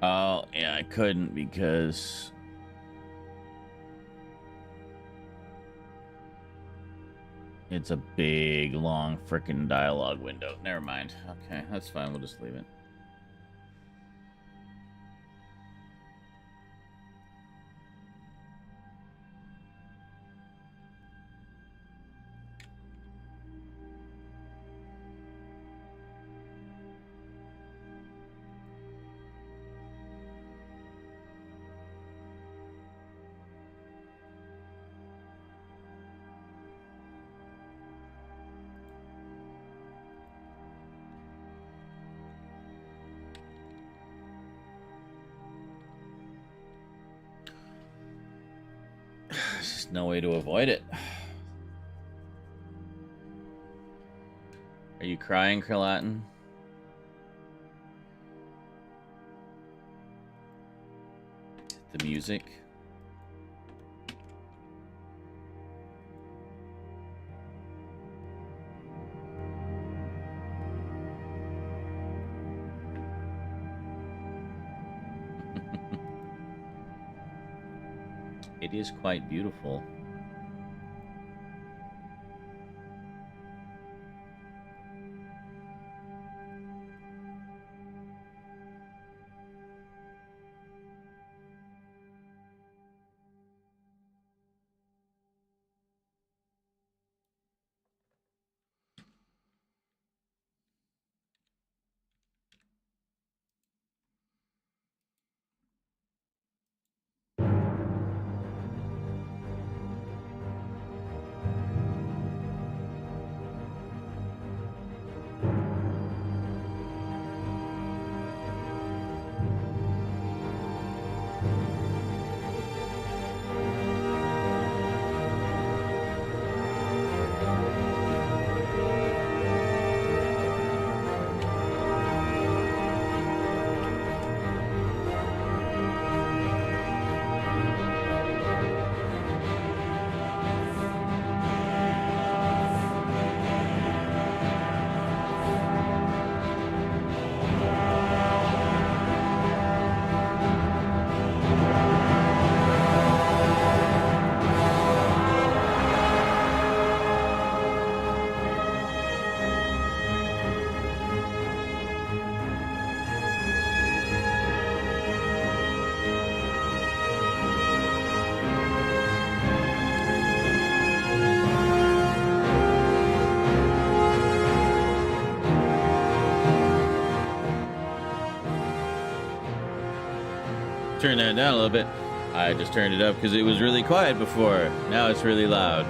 Oh, yeah, I couldn't because It's a big, long, frickin' dialogue window. Never mind. Okay, that's fine. We'll just leave it. There's just no way to avoid it. Are you crying, Kralatin? The music. It is quite beautiful. Turn that down a little bit. I just turned it up because it was really quiet before. Now it's really loud.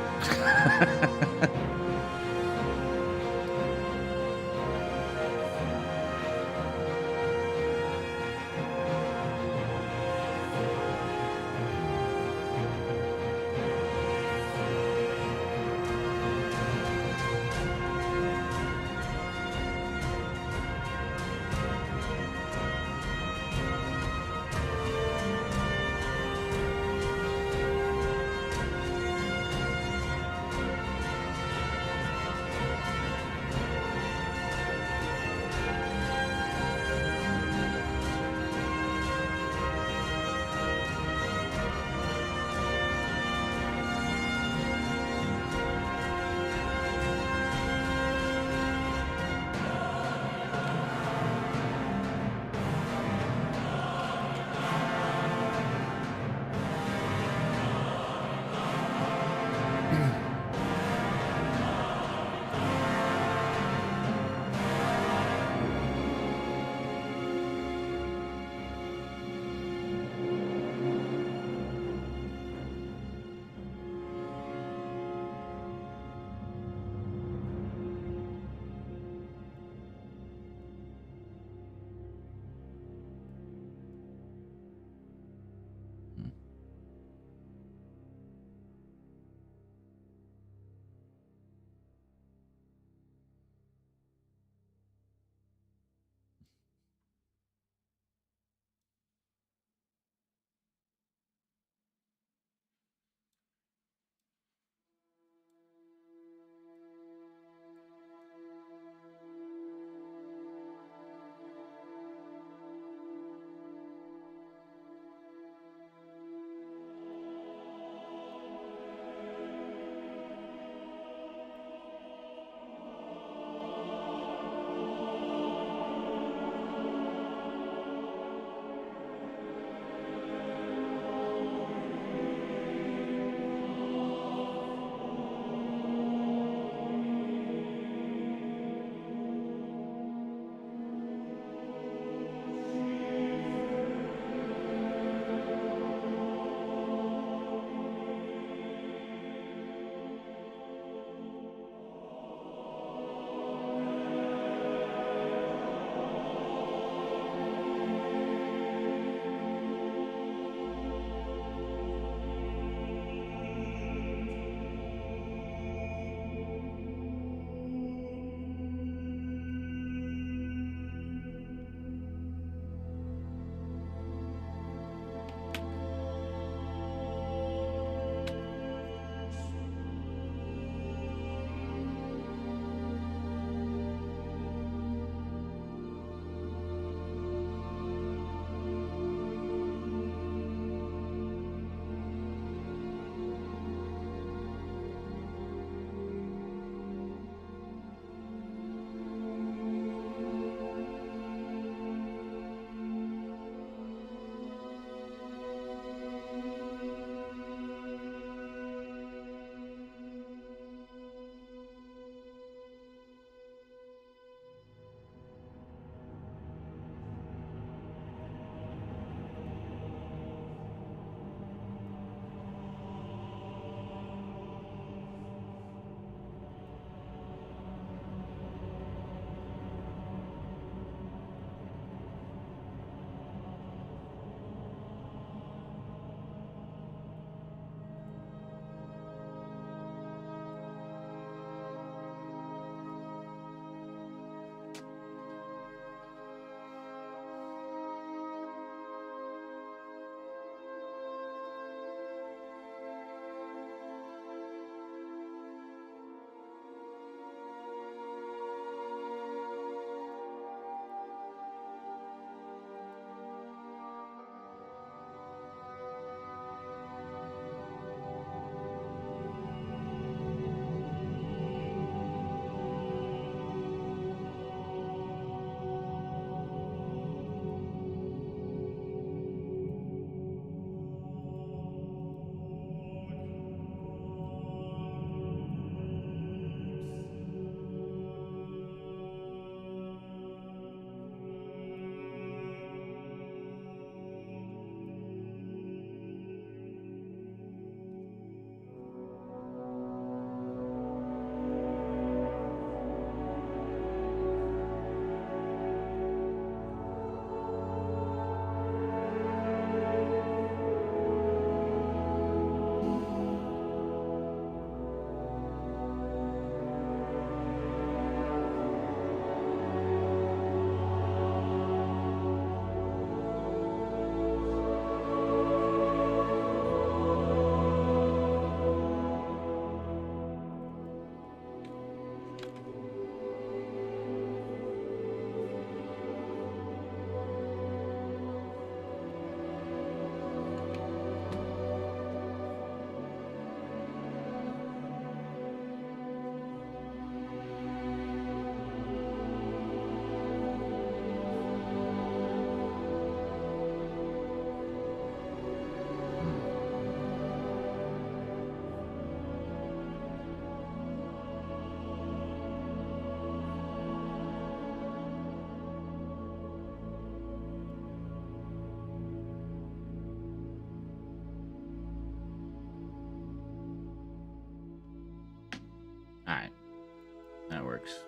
works.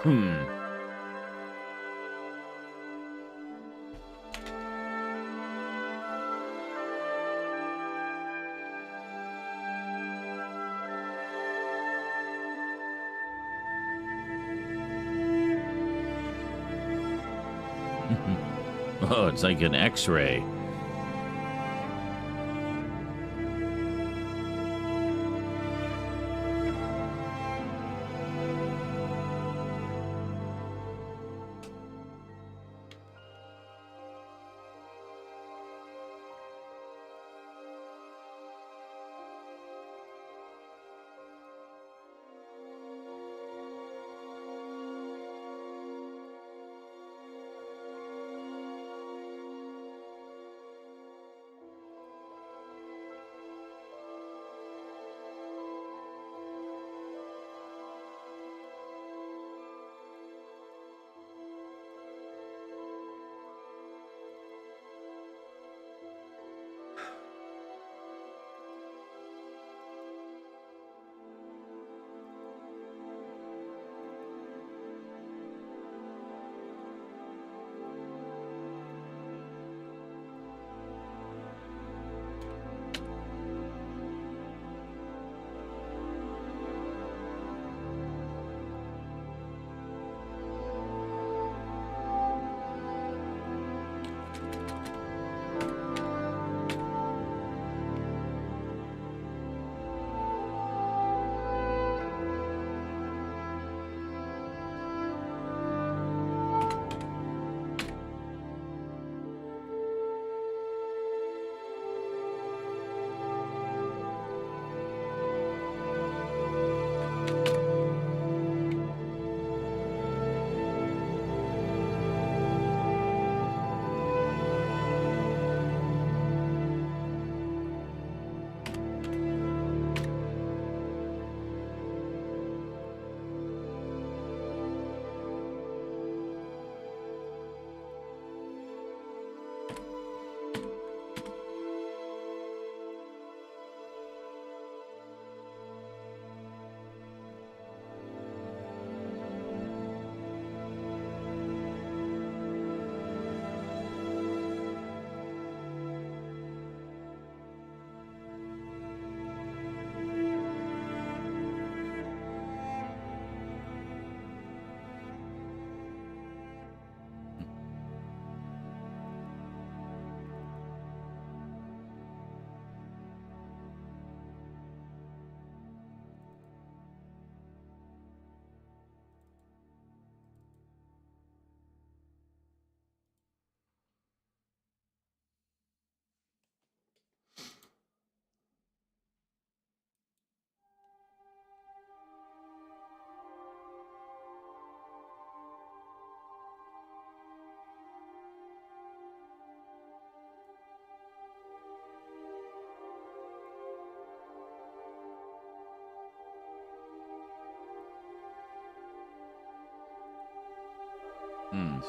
Hmm. Oh, it's like an X-ray.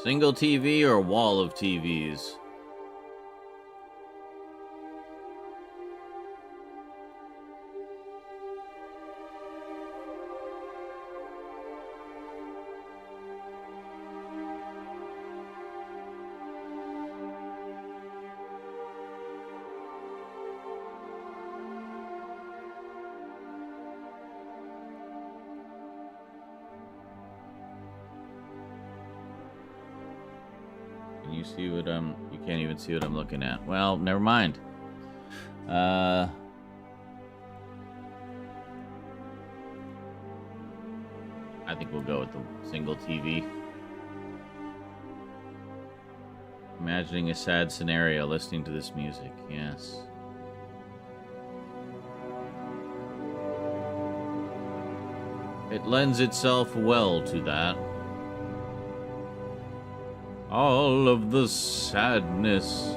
Single TV or wall of TVs? Can you see what I'm... You can't even see what I'm looking at. Well, never mind. I think we'll go with the single TV. Imagining a sad scenario listening to this music, yes. It lends itself well to that. All of the sadness.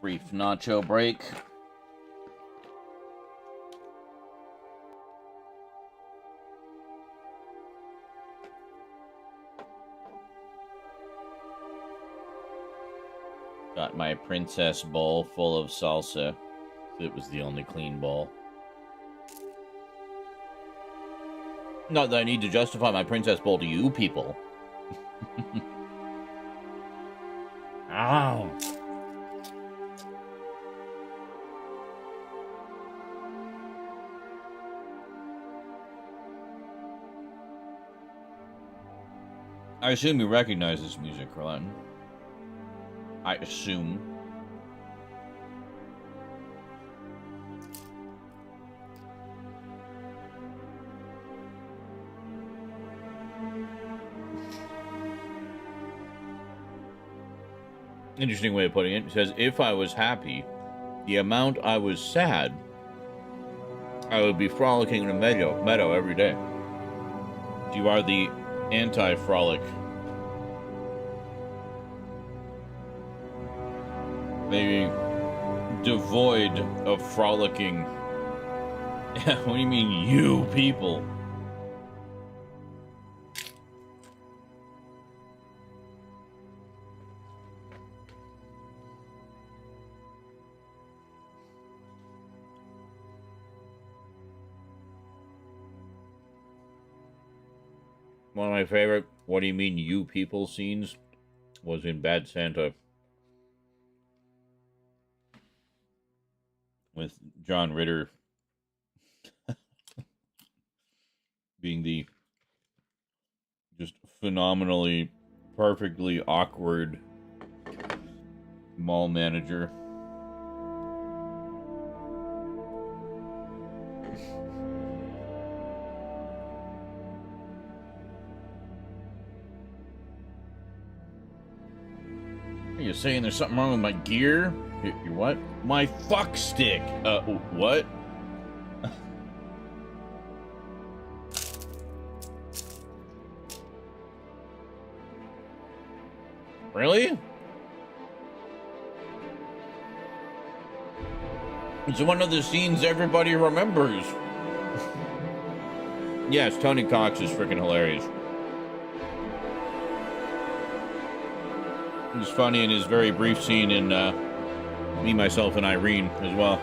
Brief nacho break. Got my princess bowl full of salsa. It was the only clean bowl. Not that I need to justify my princess bowl to you people. Ow. I assume you recognize this music, Carlton. I assume. Interesting way of putting it. It says, if I was happy, the amount I was sad, I would be frolicking in a meadow every day. You are the anti-frolic. Maybe devoid of frolicking. What do you mean, you people? One of my favorite "What do you mean, you people" scenes was in Bad Santa with John Ritter being the just phenomenally, perfectly awkward mall manager. You're saying there's something wrong with my gear? Your what? My fuck stick! What? Really? It's one of the scenes everybody remembers. Yes, Tony Cox is freaking hilarious. He's funny in his very brief scene in Me, Myself, and Irene as well.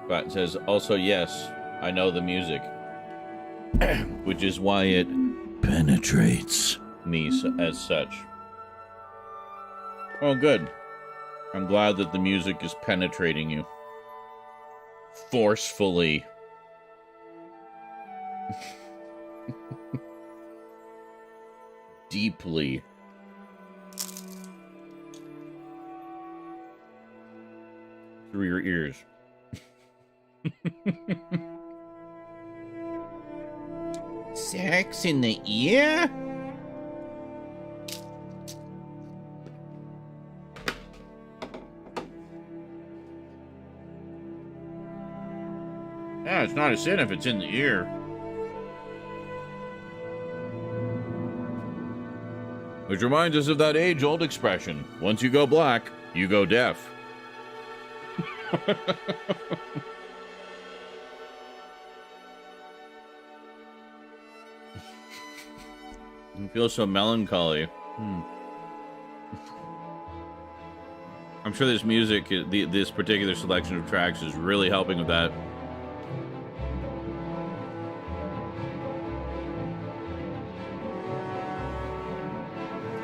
But it says, also, yes, I know the music. which is why it penetrates me as such. Oh, good. I'm glad that the music is penetrating you. Forcefully. Deeply. Through your ears. Sex in the ear? Yeah, it's not a sin if it's in the ear. Which reminds us of that age-old expression. Once you go black, you go deaf. I feel so melancholy. I'm sure this music, this particular selection of tracks is really helping with that.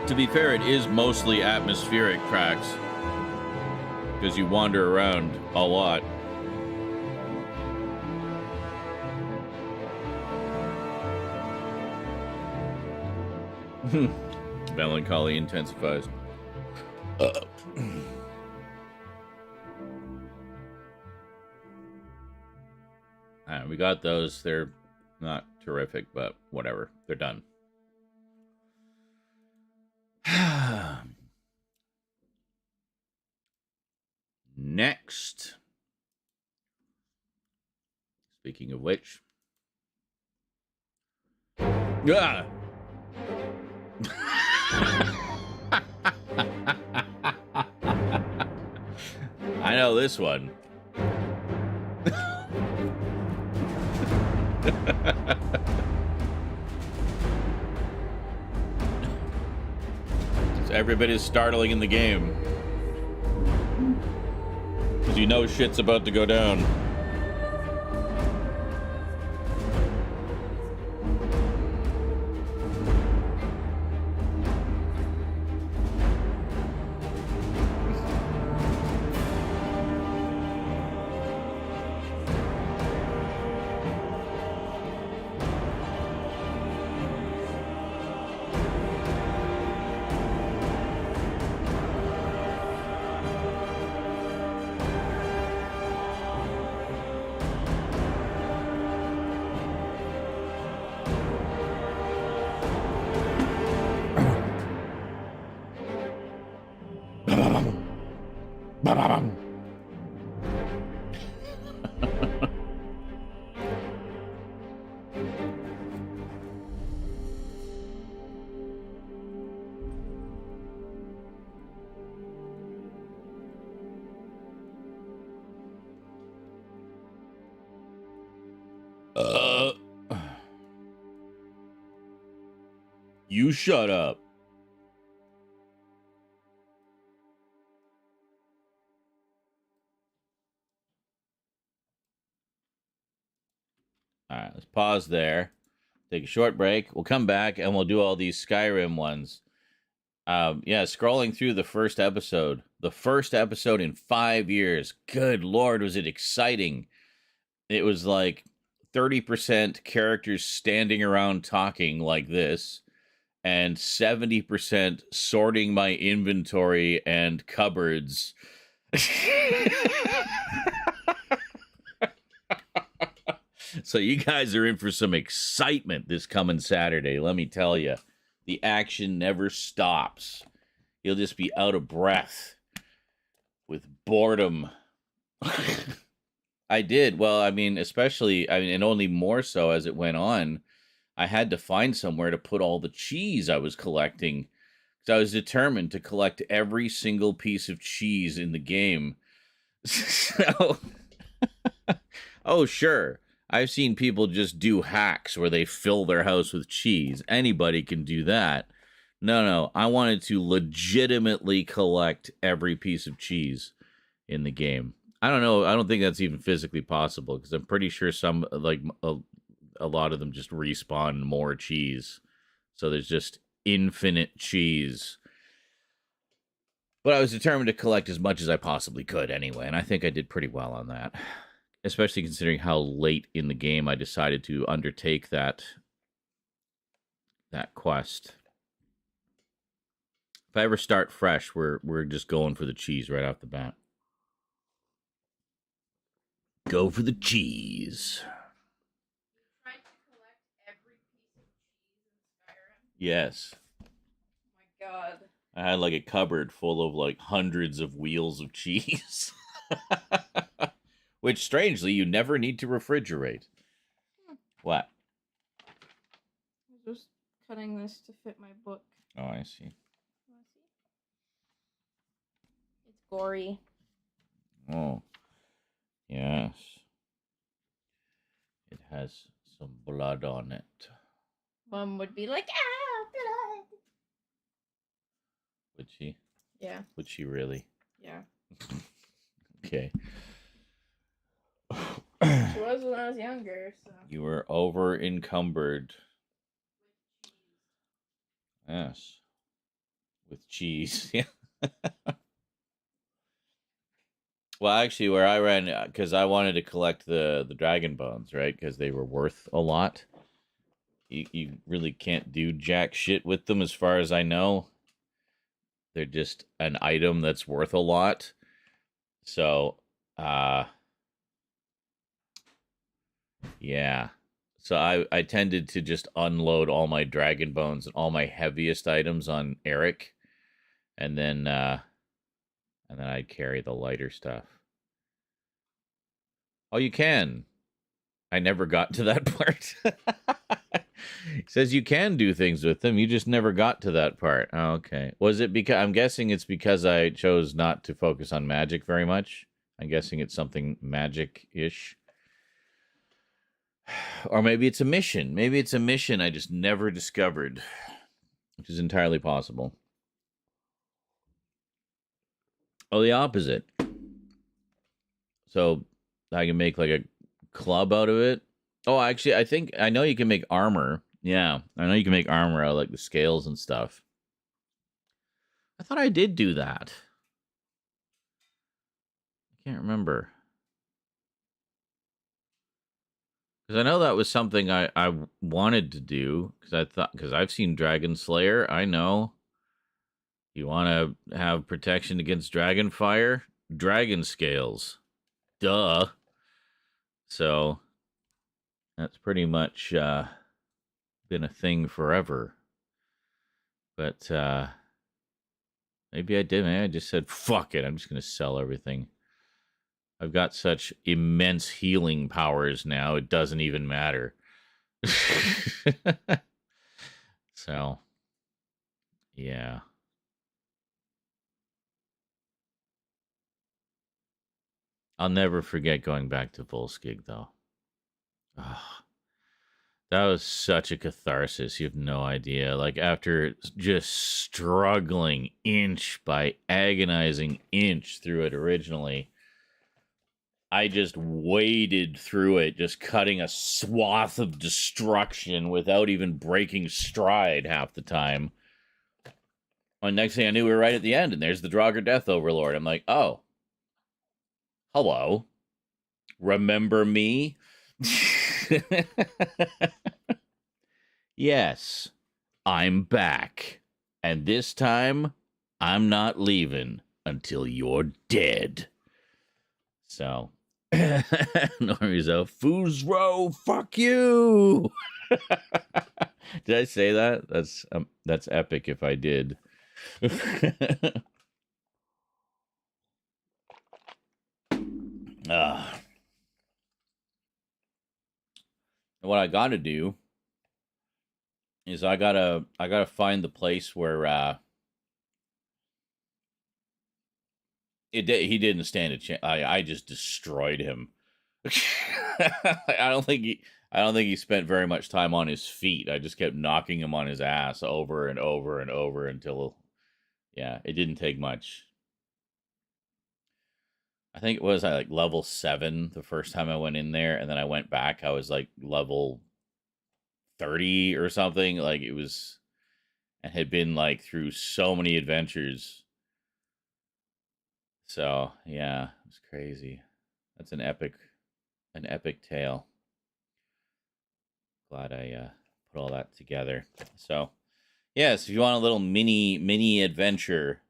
To be fair, it is mostly atmospheric tracks, because you wander around a lot. Melancholy intensifies. We got those. They're not terrific, but whatever. They're done. Next. Speaking of which. Ah! I know this one. It's every bit as startling in the game. Because you know shit's about to go down. You shut up. All right, let's pause there. Take a short break. We'll come back and we'll do all these Skyrim ones. Yeah, scrolling through the first episode in 5 years. Good Lord, was it exciting. It was like 30% characters standing around talking like this, and 70% sorting my inventory and cupboards. So you guys are in for some excitement this coming Saturday, let me tell you. The action never stops. You'll just be out of breath with boredom. I did. Well, I mean, and only more so as it went on. I had to find somewhere to put all the cheese I was collecting, because I was determined to collect every single piece of cheese in the game. So, oh, sure. I've seen people just do hacks where they fill their house with cheese. Anybody can do that. No. I wanted to legitimately collect every piece of cheese in the game. I don't know. I don't think that's even physically possible, because I'm pretty sure some, like, a lot of them just respawn more cheese. So there's just infinite cheese. But I was determined to collect as much as I possibly could anyway, and I think I did pretty well on that. Especially considering how late in the game I decided to undertake that quest. If I ever start fresh, we're just going for the cheese right off the bat. Go for the cheese. Tried to collect every piece of cheese in Skyrim. Yes. Oh my god. I had like a cupboard full of like hundreds of wheels of cheese. Which, strangely, you never need to refrigerate. What? I was just cutting this to fit my book. Oh, I see. You wanna see? It's gory. Oh. Yes. It has some blood on it. Mom would be like, ah, blood. Would she? Yeah, Would she really? yeah. Okay. She was when I was younger, so. You were over encumbered. Yes. With cheese. Yeah. Well, actually, where I ran, because I wanted to collect the dragon bones, right? Because they were worth a lot. You really can't do jack shit with them, as far as I know. They're just an item that's worth a lot. So, yeah. So I tended to just unload all my dragon bones and all my heaviest items on Eric, and then I'd carry the lighter stuff. Oh, you can. I never got to that part. He says you can do things with them. You just never got to that part. Oh, okay. Was it because... I'm guessing it's because I chose not to focus on magic very much. I'm guessing it's something magic-ish. Or maybe it's a mission. Maybe it's a mission I just never discovered. Which is entirely possible. Oh, the opposite. So I can make like a club out of it. Oh, actually, I know you can make armor. Yeah, I know you can make armor out of like the scales and stuff. I thought I did do that. I can't remember. Because I know that was something I wanted to do. Because I've seen Dragon Slayer. I know. You want to have protection against dragon fire? Dragon scales. Duh. So, that's pretty much been a thing forever. But maybe I did. Maybe I just said, fuck it. I'm just going to sell everything. I've got such immense healing powers now, it doesn't even matter. So, yeah. I'll never forget going back to Volskig, though. Oh, that was such a catharsis. You have no idea. Like, after just struggling inch by agonizing inch through it originally, I just waded through it, just cutting a swath of destruction without even breaking stride half the time. And next thing I knew, we were right at the end, and there's the Draugr Death Overlord. I'm like, oh. Hello. Remember me? Yes, I'm back. And this time, I'm not leaving until you're dead. So, Nori's a Fuzro, fuck you. Did I say that? That's epic if I did. What I gotta do is I gotta find the place where he didn't stand a chance. I just destroyed him. I don't think he spent very much time on his feet. I just kept knocking him on his ass over and over and over until, yeah, it didn't take much. I think it was like level 7 the first time I went in there, and then I went back. I was like level 30 or something. Like it was, and had been like through so many adventures. So yeah, it was crazy. That's an epic tale. Glad I put all that together. So yes, if you want a little mini adventure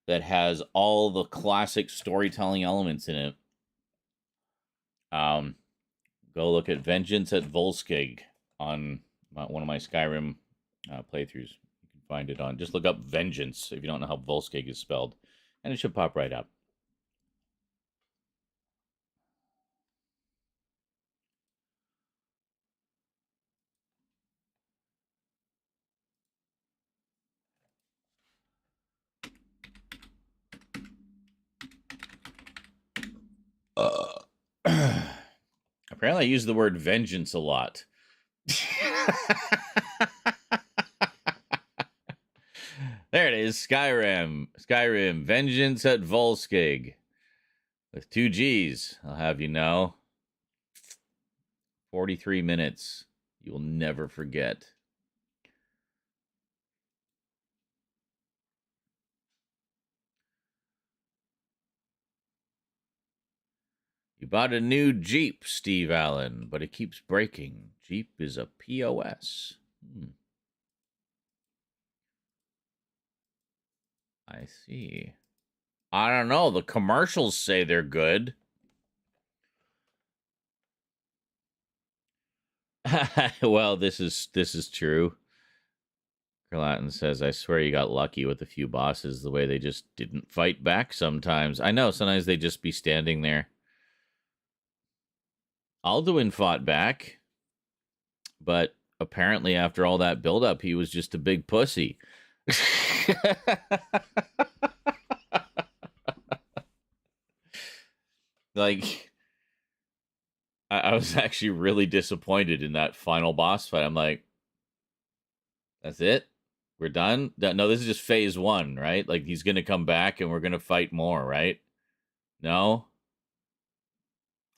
that has all the classic storytelling elements in it, go look at Vengeance at Volskig on one of my Skyrim playthroughs. You can find it on. Just look up Vengeance if you don't know how Volskig is spelled, and it should pop right up. Apparently, I use the word vengeance a lot. There it is, Skyrim, Vengeance at Volskig. With 2 G's, I'll have you know. 43 minutes. You will never forget. You bought a new Jeep, Steve Allen, but it keeps breaking. Jeep is a POS. I see. I don't know. The commercials say they're good. Well, this is true. Latin says, I swear you got lucky with a few bosses, the way they just didn't fight back sometimes. I know, sometimes they just be standing there. Alduin fought back, but apparently after all that buildup, he was just a big pussy. Like, I was actually really disappointed in that final boss fight. I'm like, that's it? We're done? No, this is just phase 1, right? Like, he's going to come back and we're going to fight more, right? No?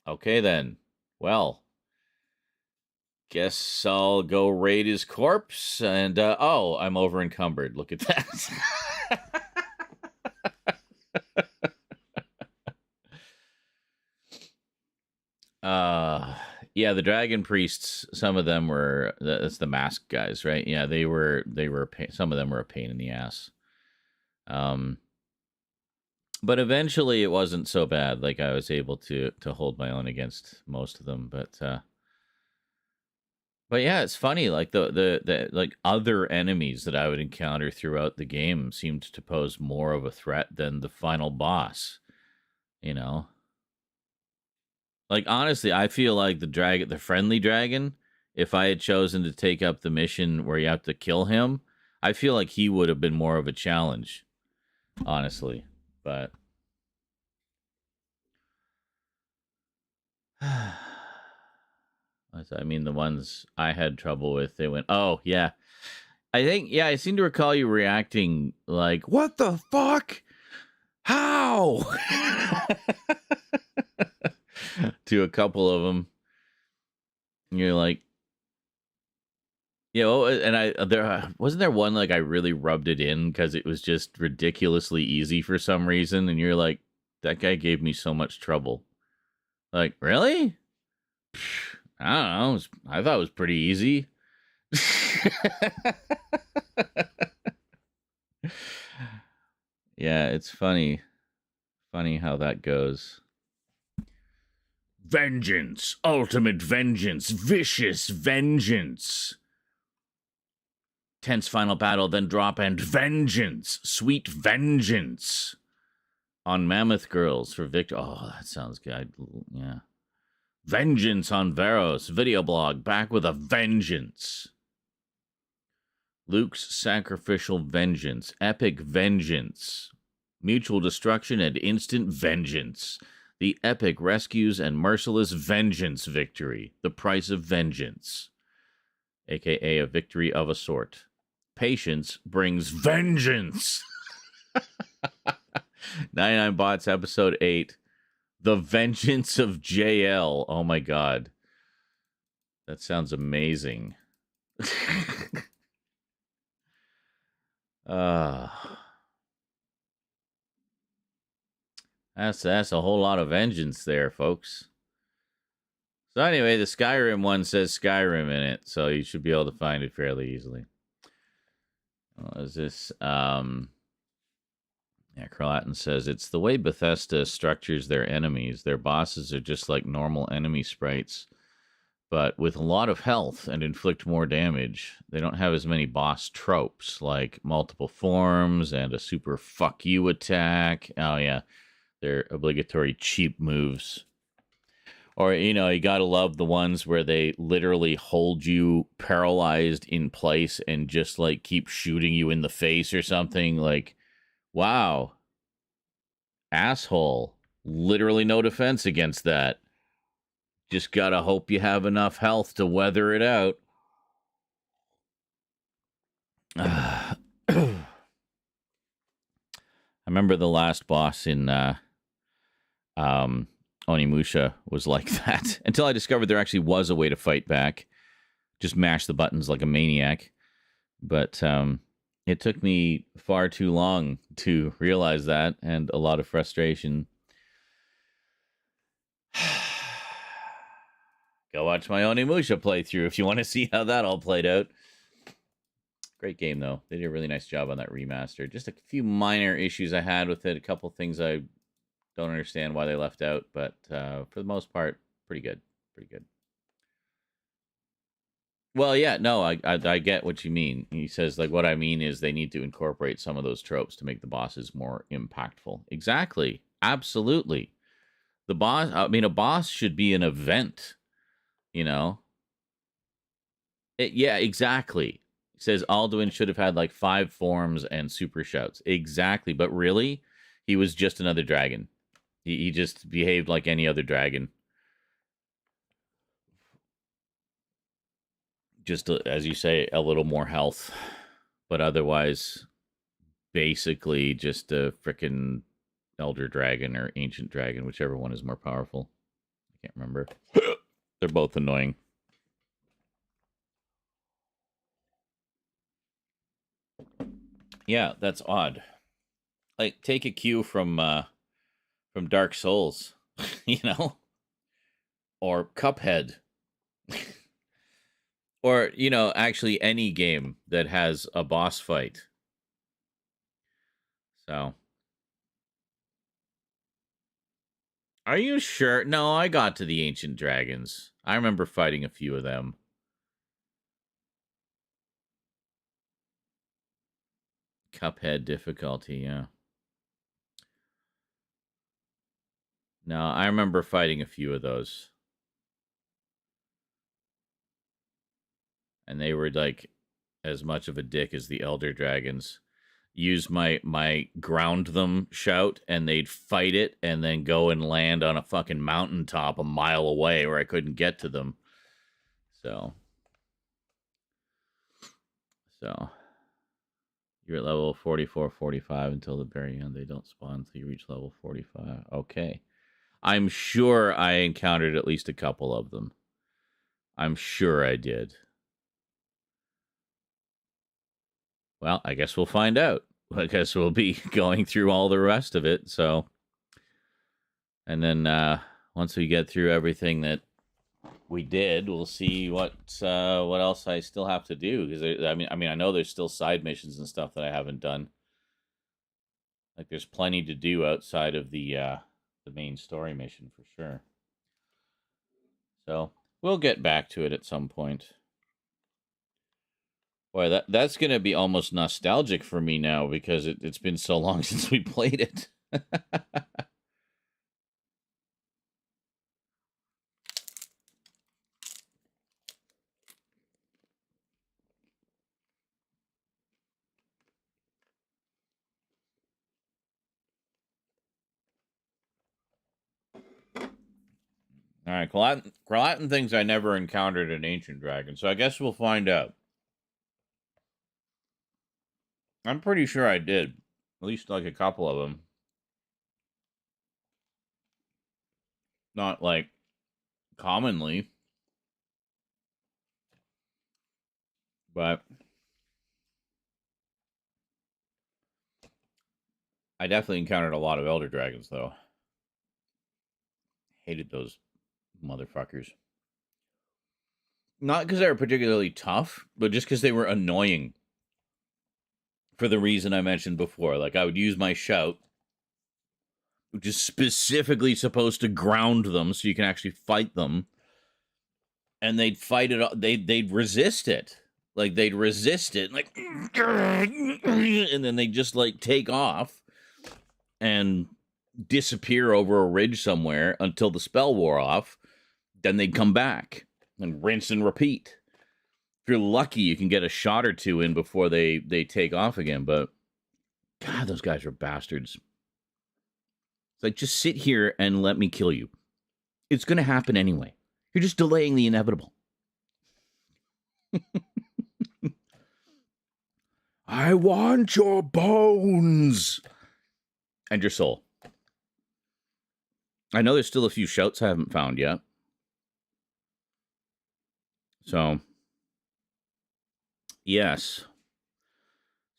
Okay, then. Well, guess I'll go raid his corpse. And, oh, I'm over encumbered. Look at that. Yeah, the dragon priests, some of them were, that's the masked guys, right? Yeah, they were some of them were a pain in the ass. But eventually it wasn't so bad. Like, I was able to hold my own against most of them, but yeah, it's funny, like the like other enemies that I would encounter throughout the game seemed to pose more of a threat than the final boss, you know? Like, honestly, I feel like the friendly dragon, if I had chosen to take up the mission where you have to kill him, I feel like he would have been more of a challenge, honestly. But I mean, the ones I had trouble with, they went, oh, yeah. I think, yeah, I seem to recall you reacting like, what the fuck? How? To a couple of them. And you're like, you know, and there wasn't there one like I really rubbed it in because it was just ridiculously easy for some reason, and you're like, that guy gave me so much trouble. Like, really? I don't know. I thought it was pretty easy. Yeah, it's funny how that goes. Vengeance, ultimate vengeance, vicious vengeance. Tense final battle, then drop and vengeance, sweet vengeance. On Mammoth Girls for Victor. Oh, that sounds good. Yeah. Vengeance on Varos, video blog, back with a vengeance. Luke's sacrificial vengeance, epic vengeance. Mutual destruction and instant vengeance. The epic rescues and merciless vengeance victory. The price of vengeance. AKA a victory of a sort. Patience brings vengeance. 99 Bots, episode 8. The Vengeance of JL. Oh my god. That sounds amazing. uh, that's a whole lot of vengeance there, folks. So anyway, the Skyrim one says Skyrim in it, so you should be able to find it fairly easily. What is this? Yeah, Carlatin says it's the way Bethesda structures their enemies. Their bosses are just like normal enemy sprites, but with a lot of health and inflict more damage. They don't have as many boss tropes like multiple forms and a super fuck you attack. Oh yeah, they're obligatory cheap moves. Or, you know, you gotta love the ones where they literally hold you paralyzed in place and just, like, keep shooting you in the face or something. Like, wow. Asshole. Literally no defense against that. Just gotta hope you have enough health to weather it out. I remember the last boss in, Onimusha was like that until I discovered there actually was a way to fight back. Just mash the buttons like a maniac. But it took me far too long to realize that, and a lot of frustration. Go watch my Onimusha playthrough if you want to see how that all played out. Great game, though. They did a really nice job on that remaster. Just a few minor issues I had with it. A couple things I don't understand why they left out, but for the most part, pretty good. Pretty good. Well, yeah, no, I get what you mean. He says, like, what I mean is they need to incorporate some of those tropes to make the bosses more impactful. Exactly. Absolutely. The boss, I mean, a boss should be an event, you know? Yeah, exactly. He says Alduin should have had, like, 5 forms and super shouts. Exactly. But really, he was just another dragon. He just behaved like any other dragon. Just, as you say, a little more health. But otherwise, basically just a frickin' elder dragon or ancient dragon, whichever one is more powerful. I can't remember. They're both annoying. Yeah, that's odd. Like, take a cue from Dark Souls, you know? Or Cuphead. Or, you know, actually any game that has a boss fight. So. Are you sure? No, I got to the Ancient Dragons. I remember fighting a few of them. Cuphead difficulty, yeah. No, I remember fighting a few of those. And they were like as much of a dick as the Elder Dragons. Use my ground them shout, and they'd fight it and then go and land on a fucking mountaintop a mile away where I couldn't get to them. So you're at level 44, 45 until the very end. They don't spawn until you reach level 45. Okay. I'm sure I encountered at least a couple of them. I'm sure I did. Well, I guess we'll find out. I guess we'll be going through all the rest of it. So, and then once we get through everything that we did, we'll see what else I still have to do. Because I mean, I know there's still side missions and stuff that I haven't done. Like, there's plenty to do outside of the main story mission for sure. So we'll get back to it at some point. Boy, that's going to be almost nostalgic for me now because it's been so long since we played it. All right, Carlatin thinks I never encountered an ancient dragon, so I guess we'll find out. I'm pretty sure I did. At least like a couple of them. Not like commonly. But I definitely encountered a lot of elder dragons, though. Hated those motherfuckers. Not because they were particularly tough, but just because they were annoying. For the reason I mentioned before. Like, I would use my shout, which is specifically supposed to ground them so you can actually fight them. And they'd fight it, they'd resist it. Like, they'd resist it, like, and then they'd just, like, take off and disappear over a ridge somewhere until the spell wore off. Then they'd come back and rinse and repeat. If you're lucky, you can get a shot or two in before they take off again. But, God, those guys are bastards. It's like, just sit here and let me kill you. It's going to happen anyway. You're just delaying the inevitable. I want your bones. And your soul. I know there's still a few shouts I haven't found yet. So, yes.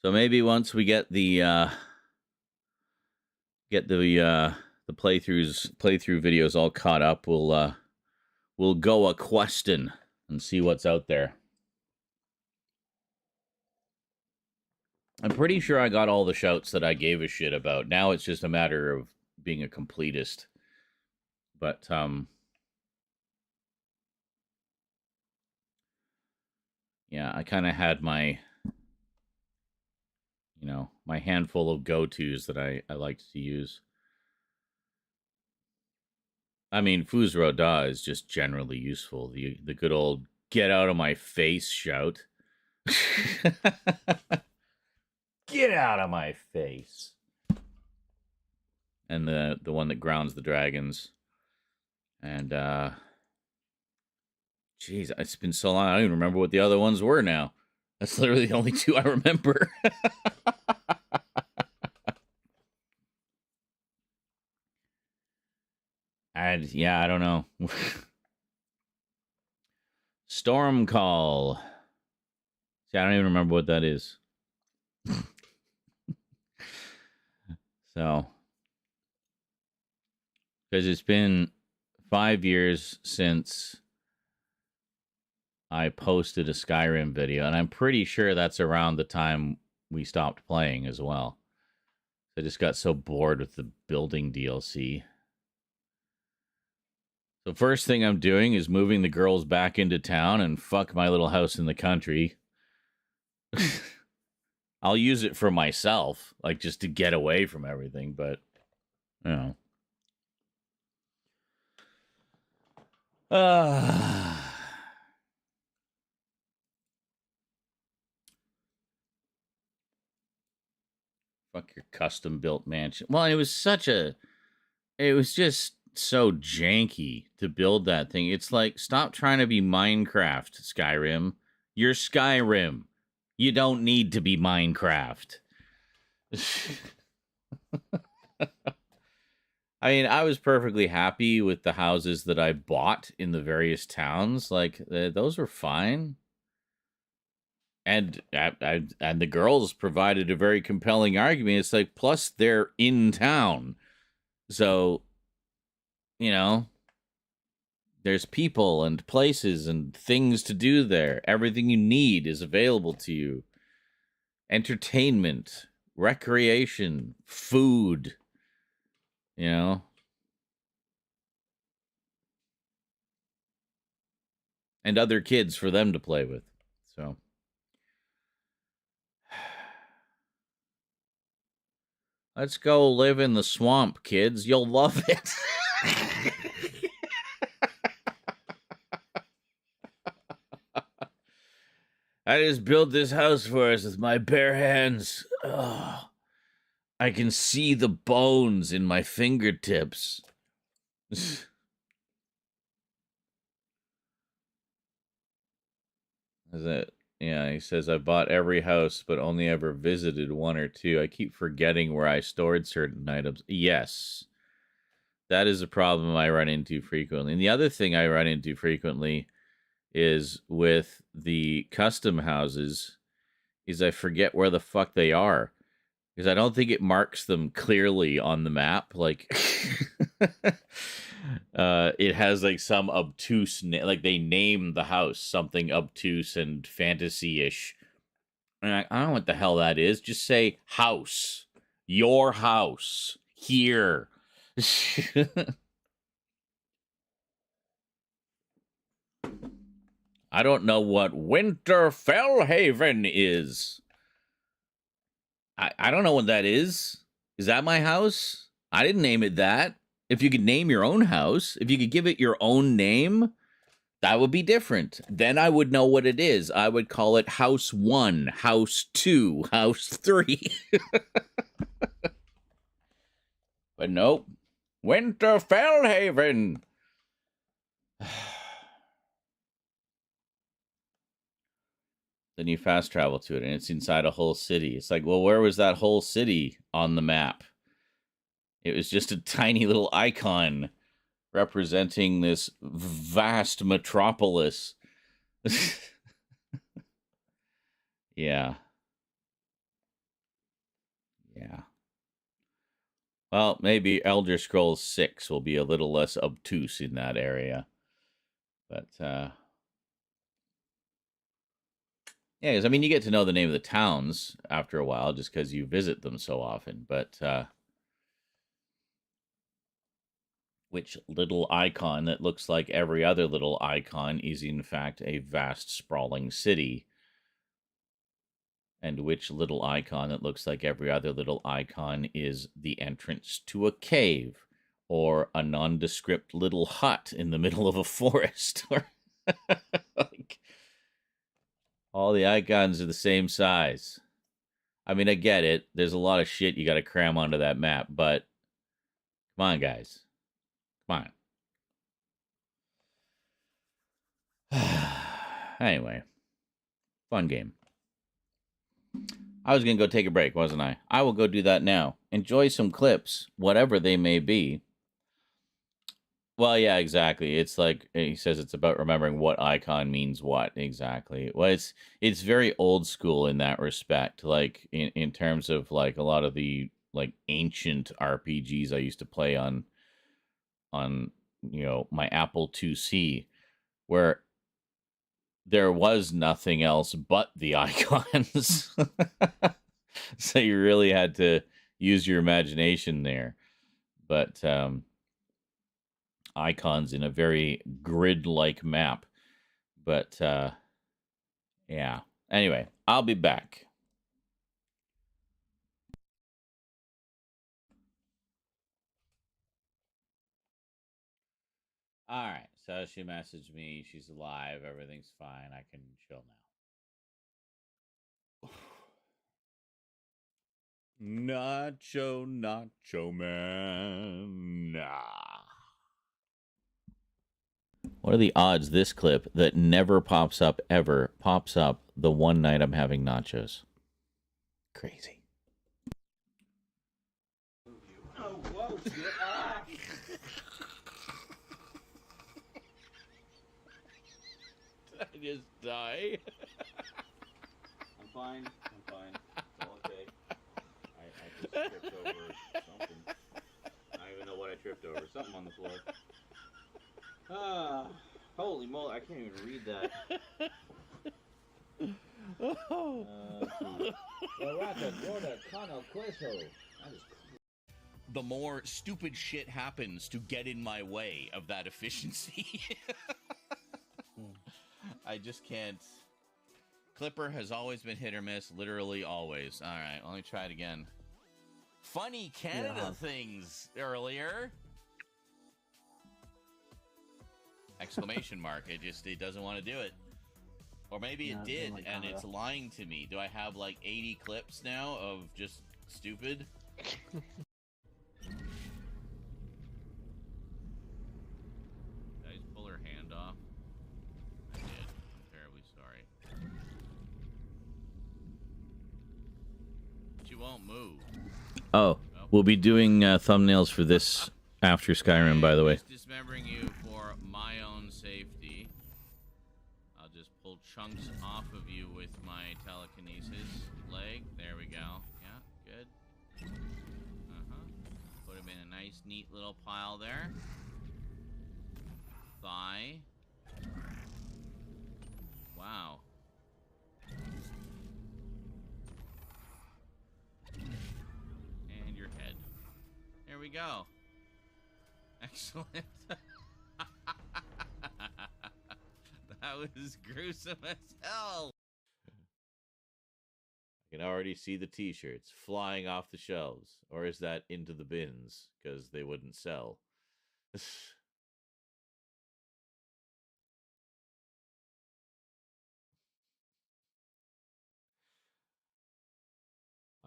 So maybe once we get the playthrough videos all caught up, we'll go a questing and see what's out there. I'm pretty sure I got all the shouts that I gave a shit about. Now it's just a matter of being a completist. But yeah, I kind of had my, my handful of go-tos that I liked to use. I mean, Fuzro Da is just generally useful. The good old "get out of my face" shout. Get out of my face. And the one that grounds the dragons. And jeez, it's been so long I don't even remember what the other ones were now. That's literally the only two I remember. And yeah, I don't know. Storm Call. See, I don't even remember what that is. So, because it's been 5 years since I posted a Skyrim video, and I'm pretty sure that's around the time we stopped playing as well. I just got so bored with the building DLC. The first thing I'm doing is moving the girls back into town and fuck my little house in the country. I'll use it for myself, like just to get away from everything, but, you know. Fuck your custom-built mansion. Well, it was just so janky to build that thing. It's like, stop trying to be Minecraft, Skyrim. You're Skyrim. You don't need to be Minecraft. I mean, I was perfectly happy with the houses that I bought in the various towns. Like, those were fine. And the girls provided a very compelling argument. It's like, plus they're in town. So, there's people and places and things to do there. Everything you need is available to you. Entertainment, recreation, food, and other kids for them to play with. So, let's go live in the swamp, kids. You'll love it. I just built this house for us with my bare hands. Oh, I can see the bones in my fingertips. Yeah, he says, I bought every house, but only ever visited one or two. I keep forgetting where I stored certain items. Yes, that is a problem I run into frequently. And the other thing I run into frequently is with the custom houses is I forget where the fuck they are. Because I don't think it marks them clearly on the map. Like, it has like some obtuse, like they name the house something obtuse and fantasy-ish. And I don't know what the hell that is. Just say house, your house, here. I don't know what Winterfellhaven is. I don't know what that is. Is that my house? I didn't name it that. If you could name your own house, if you could give it your own name, that would be different. Then I would know what it is. I would call it House 1, House 2, House 3. But nope. Winterfellhaven. Then you fast travel to it, and it's inside a whole city. It's like, well, where was that whole city on the map? It was just a tiny little icon representing this vast metropolis. Yeah. Yeah. Well, maybe Elder Scrolls 6 will be a little less obtuse in that area. But, yeah, because, I mean, you get to know the name of the towns after a while just because you visit them so often. But which little icon that looks like every other little icon is, in fact, a vast, sprawling city? And which little icon that looks like every other little icon is the entrance to a cave or a nondescript little hut in the middle of a forest? Like, all the icons are the same size. I mean, I get it. There's a lot of shit you got to cram onto that map, but come on, guys. Come on. Anyway, fun game. I was going to go take a break, wasn't I? I will go do that now. Enjoy some clips, whatever they may be. Well, yeah, exactly. It's like he says it's about remembering what icon means what exactly. Well, it's very old school in that respect. Like in terms of like a lot of the like ancient RPGs I used to play on my Apple IIc, where there was nothing else but the icons. So you really had to use your imagination there. But icons in a very grid-like map. But, yeah. Anyway, I'll be back. All right, so she messaged me. She's alive. Everything's fine. I can chill now. Nacho man. Nah. What are the odds this clip that never pops up ever pops up the one night I'm having nachos? Crazy. Oh, whoa, shit. Ah. Did I just die? I'm fine. It's all okay. I just tripped over something. I don't even know what I tripped over. Something on the floor. Ah, holy moly, I can't even read that. The more stupid shit happens to get in my way of that efficiency. I just can't. Clipper has always been hit or miss, literally always. All right, let me try it again. Funny Canada things earlier. Exclamation mark. It doesn't want to do it. Or maybe it did, and it's lying to me. Do I have like 80 clips now of just stupid? Did I just pull her hand off? I did. I'm terribly sorry. She won't move. Oh, we'll be doing thumbnails for this after Skyrim, by the way. Just dismembering you for my own safety. chunks off of you with my telekinesis leg. There we go. Yeah, good. Put them in a nice, neat little pile there. Thigh. Wow. And your head. There we go. Excellent. That was gruesome as hell. I can already see the t-shirts flying off the shelves. Or is that into the bins? Because they wouldn't sell.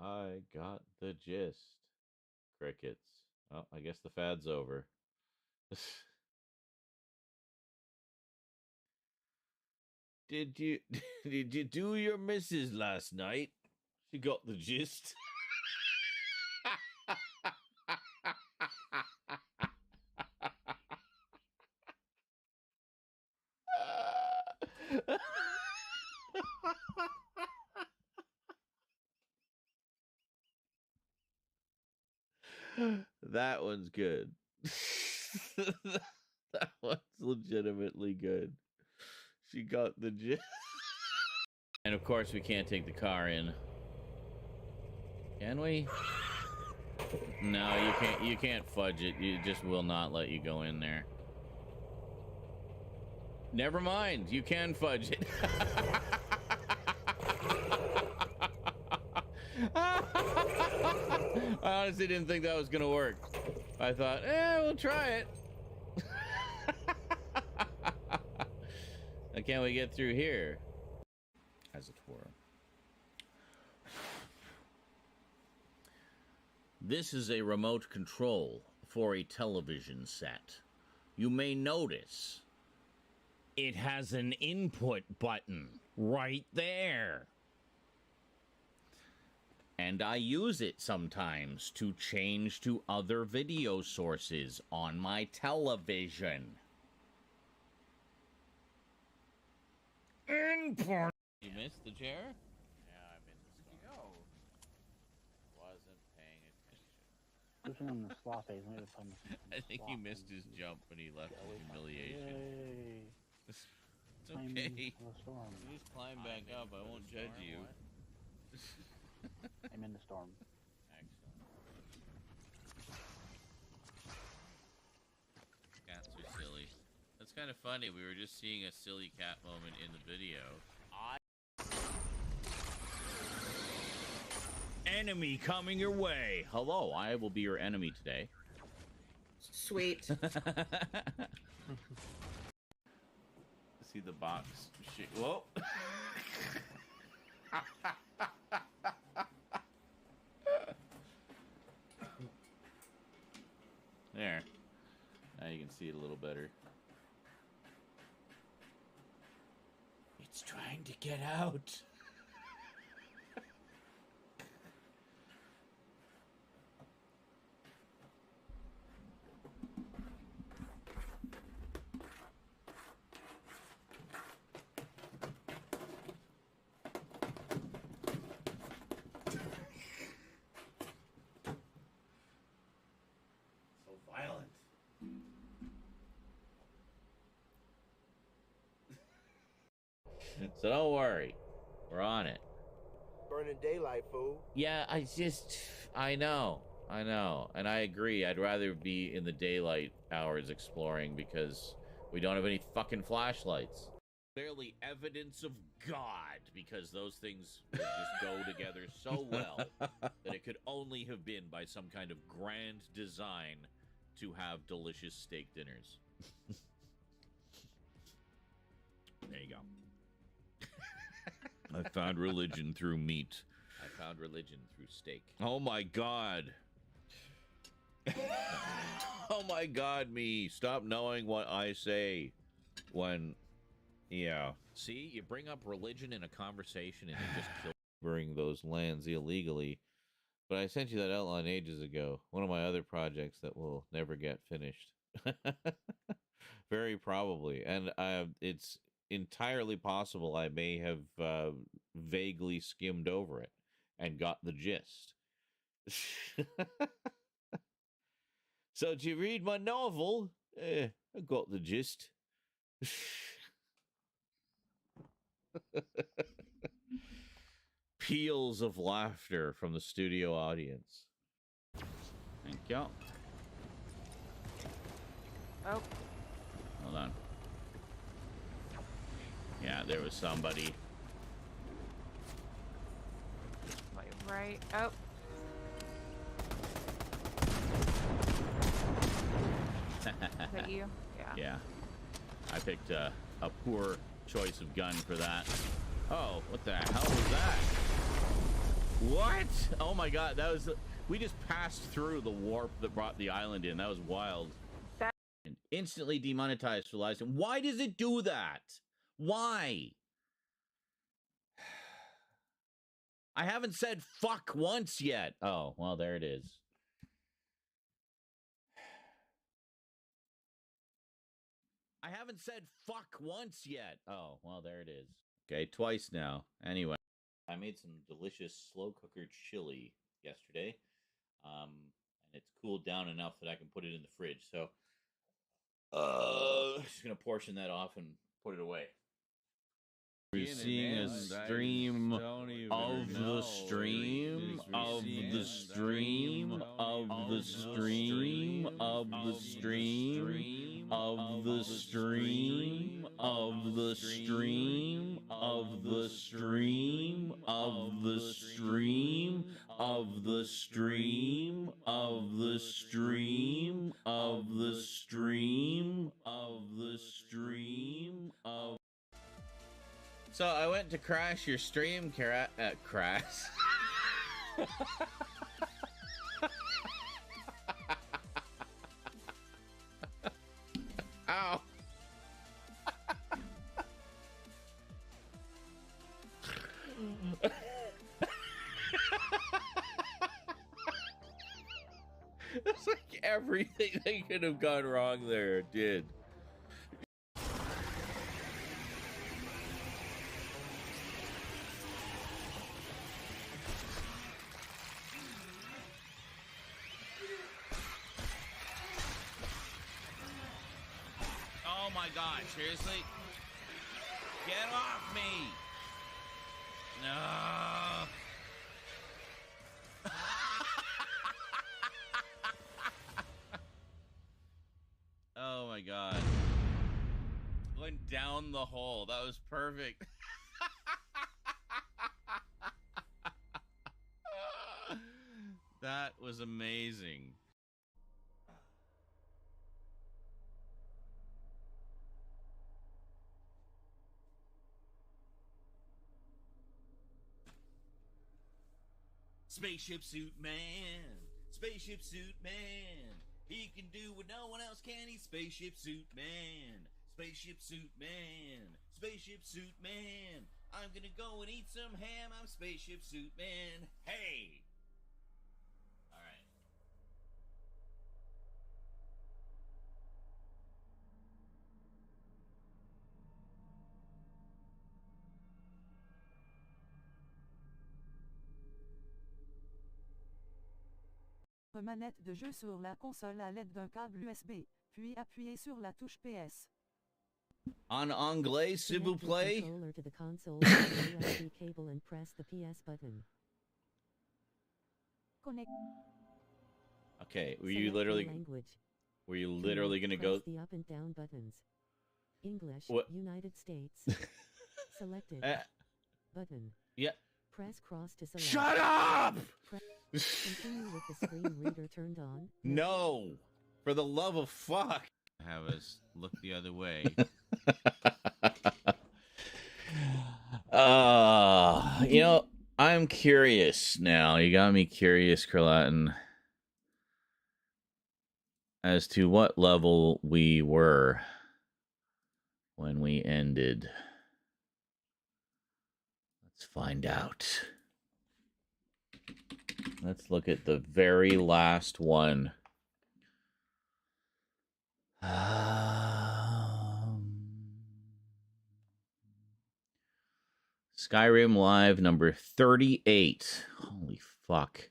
I got the gist. Crickets. Oh, I guess the fad's over. Did you do your missus last night? She got the gist. That one's good. That one's legitimately good. She got the gist. And of course we can't take the car in. Can we? No, you can't fudge it. You just will not let you go in there. Never mind, you can fudge it. I honestly didn't think that was gonna work. I thought, we'll try it. Can we get through here? As it were. This is a remote control for a television set. You may notice it has an input button right there. And I use it sometimes to change to other video sources on my television. Input. You missed the chair? Yeah, I'm in the storm. Wasn't paying attention. Pushing on the sloth face. I think he missed his jump when he left in humiliation. Yay. It's okay. The storm. You just climb back up. I won't judge you. I'm in the storm. Excellent. Cats are silly. That's kind of funny. We were just seeing a silly cat moment in the video. Enemy coming your way. Hello, I will be your enemy today. Sweet. See the box. Whoa. There. Now you can see it a little better. It's trying to get out. So don't worry. We're on it. Burning daylight, fool. Yeah, I know. And I agree. I'd rather be in the daylight hours exploring because we don't have any fucking flashlights. Clearly evidence of God, because those things would just go together so well that it could only have been by some kind of grand design to have delicious steak dinners. There you go. I found religion through meat. I found religion through steak. Oh my God. Oh my God, me. Stop knowing what I say when... Yeah. See, you bring up religion in a conversation and you just kill those lands illegally. But I sent you that outline ages ago. One of my other projects that will never get finished. Very probably. And it's entirely possible I may have vaguely skimmed over it and got the gist. So, did you read my novel? I got the gist. Peals of laughter from the studio audience. Thank you. Oh. Hold on. Yeah, there was somebody. Like right. Oh. Is that you? Yeah. Yeah. I picked a poor choice of gun for that. Oh, what the hell was that? What? Oh my god, that was... We just passed through the warp that brought the island in. That was wild. That... And instantly demonetized for live stream. Why does it do that? Why? I haven't said fuck once yet. Oh, well, there it is. I haven't said fuck once yet. Oh, well, there it is. Okay, twice now. Anyway, I made some delicious slow cooker chili yesterday. And it's cooled down enough that I can put it in the fridge. So, just going to portion that off and put it away. We're seeing a stream of the stream of the stream of the stream of the stream of the stream of the stream of the stream of the stream of the stream of the stream of the stream of the stream of. So I went to crash your stream, crash. Ow. It's like everything that could have gone wrong there did. Oh my god, seriously? Get off me! No! Oh my god. Went down the hole. That was perfect. That was amazing. Spaceship suit man, spaceship suit man. He can do what no one else can. He's spaceship suit man, spaceship suit man, spaceship suit man. I'm gonna go and eat some ham. I'm spaceship suit man. Hey. All right. Manette de jeu sur la console à l'aide d'un câble USB, puis appuyez sur la touche PS. En anglais, s'il vous plaît. Controller to the console with the USB cable and press the PS button. Connect. Okay, were Select you the literally language. gonna Press go? the up and down buttons. English, What? United States. Selected. Button. Yeah. Press cross to select. Shut up! Continue with the screen reader turned on. No, for the love of fuck. Have us look the other way. You know, I'm curious now. You got me curious, Kralatin, as to what level we were when we ended. Let's find out. Let's look at the very last one. Skyrim Live number 38. Holy fuck.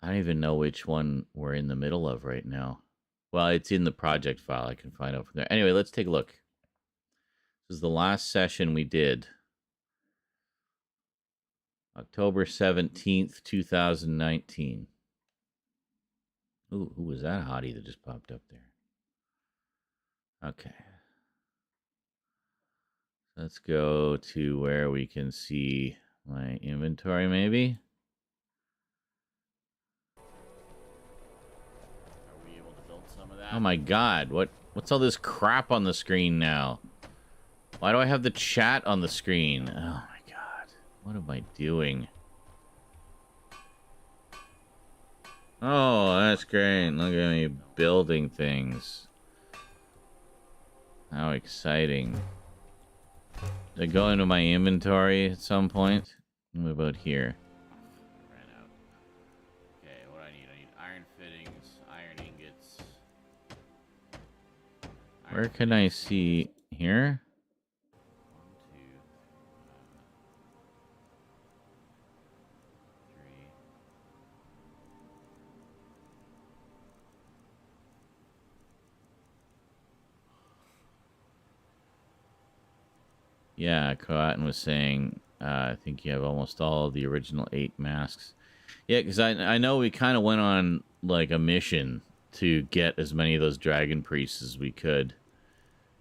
I don't even know which one we're in the middle of right now. Well, it's in the project file. I can find out from there. Anyway, let's take a look. This is the last session we did. October 17th, 2019. Ooh, who was that hottie that just popped up there? Okay. Let's go to where we can see my inventory, maybe. Are we able to build some of that? Oh my god, what's all this crap on the screen now? Why do I have the chat on the screen? Oh my god. What am I doing? Oh, that's great. Look at me building things. How exciting. Did I go into my inventory at some point? What about here? Ran out. Okay, what do I need? I need iron fittings, iron ingots. Where can I see here? 1, 2, 3. Yeah, Coatin was saying, I think you have almost all of the original 8 masks. Yeah, because I know we kind of went on, like, a mission to get as many of those dragon priests as we could.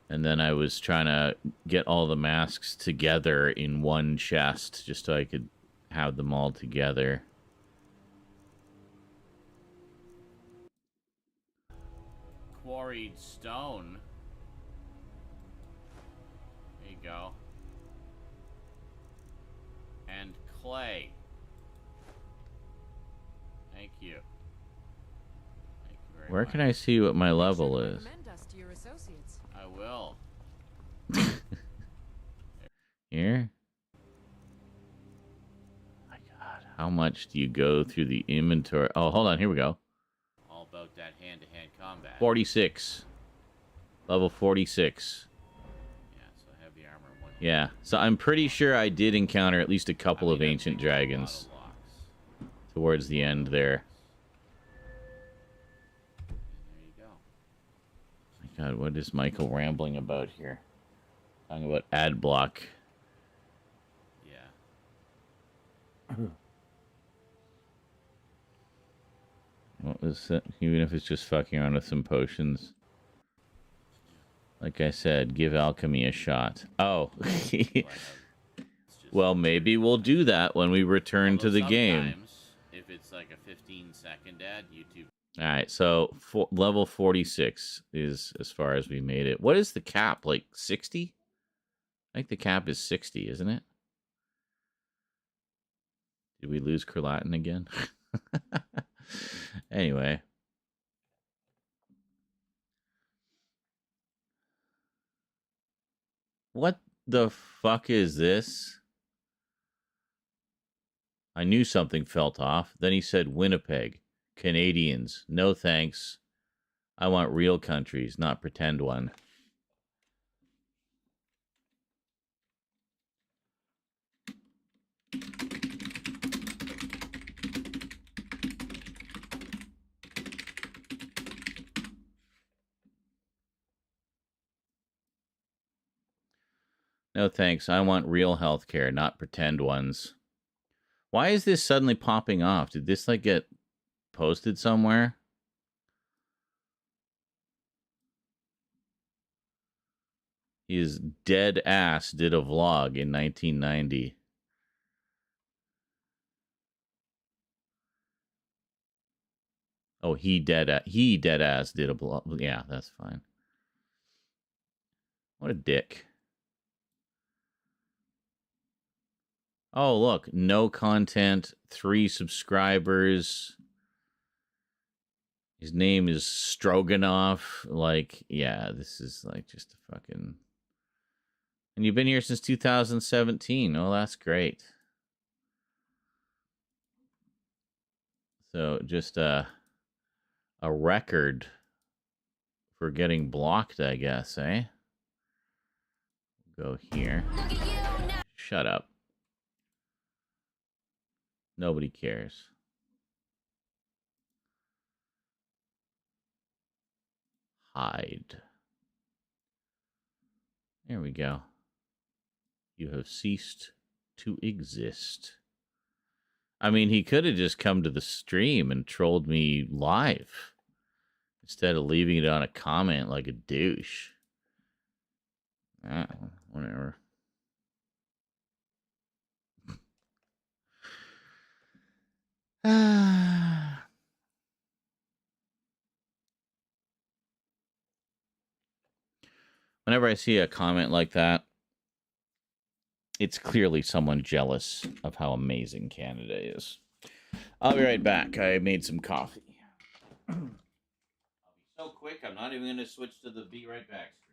And then I was trying to get all the masks together in one chest, just so I could have them all together. Quarried stone. There you go. And clay. Thank you. Thank you very much. Where can I see what my level is? I will. Here? My god, how much do you go through the inventory? Oh, hold on, here we go. All about that hand-to-hand combat. 46. Level 46. Yeah, so I'm pretty sure I did encounter at least a couple of ancient dragons towards the end there. There you go. My god, what is Michael rambling about here? Talking about ad block. Yeah. What was that? Even if it's just fucking around with some potions. Like I said, give alchemy a shot. Oh. Well, maybe we'll do that when we return to the game. If it's like a 15-second ad, YouTube. All right, so level 46 is as far as we made it. What is the cap? Like 60? I think the cap is 60, isn't it? Did we lose Kurlatin again? Anyway. What the fuck is this? I knew something felt off. Then he said Winnipeg. Canadians. No thanks. I want real countries, not pretend one. No thanks. I want real healthcare, not pretend ones. Why is this suddenly popping off? Did this like get posted somewhere? His dead ass did a vlog in 1990. Oh, he dead ass did a vlog. Yeah, that's fine. What a dick. Oh, look, no content, 3 subscribers. His name is Stroganoff. Like, yeah, this is like just a fucking... And you've been here since 2017. Oh, that's great. So, just a record for getting blocked, I guess, eh? Go here. Shut up. Nobody cares. Hide. There we go. You have ceased to exist. I mean, he could have just come to the stream and trolled me live instead of leaving it on a comment like a douche. Whatever. Whenever I see a comment like that, it's clearly someone jealous of how amazing Canada is. I'll be right back. I made some coffee. I'll be so quick, I'm not even going to switch to the be right back screen.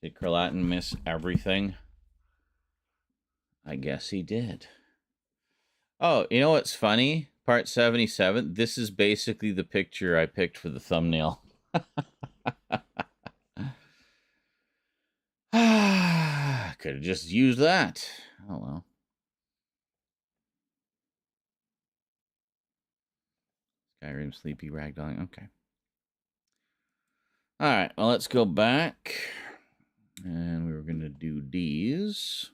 Did Carlatin miss everything? I guess he did. Oh, you know what's funny? Part 77. This is basically the picture I picked for the thumbnail. Could have just used that. Oh well. SkyRim Sleepy Ragdolling. Okay. All right. Well, let's go back. And we were going to do D's.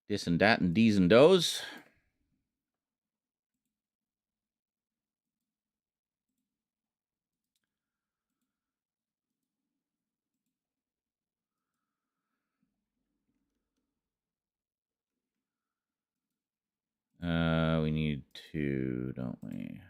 This and that and D's and does. We need to, don't we?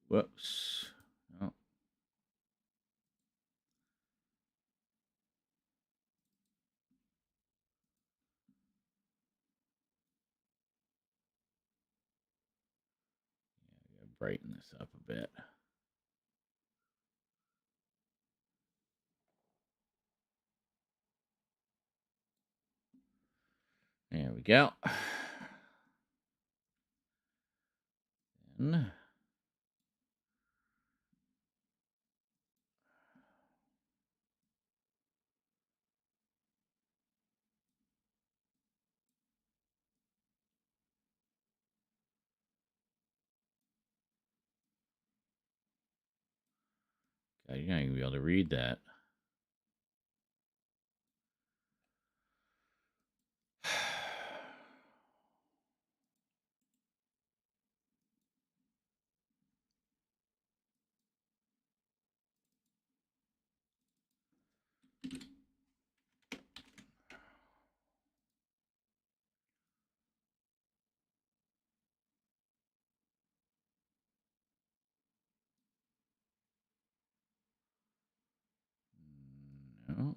Whoops. Oh. Yeah, gotta brighten this up a bit. There we go. And God, you're not gonna be able to read that. No.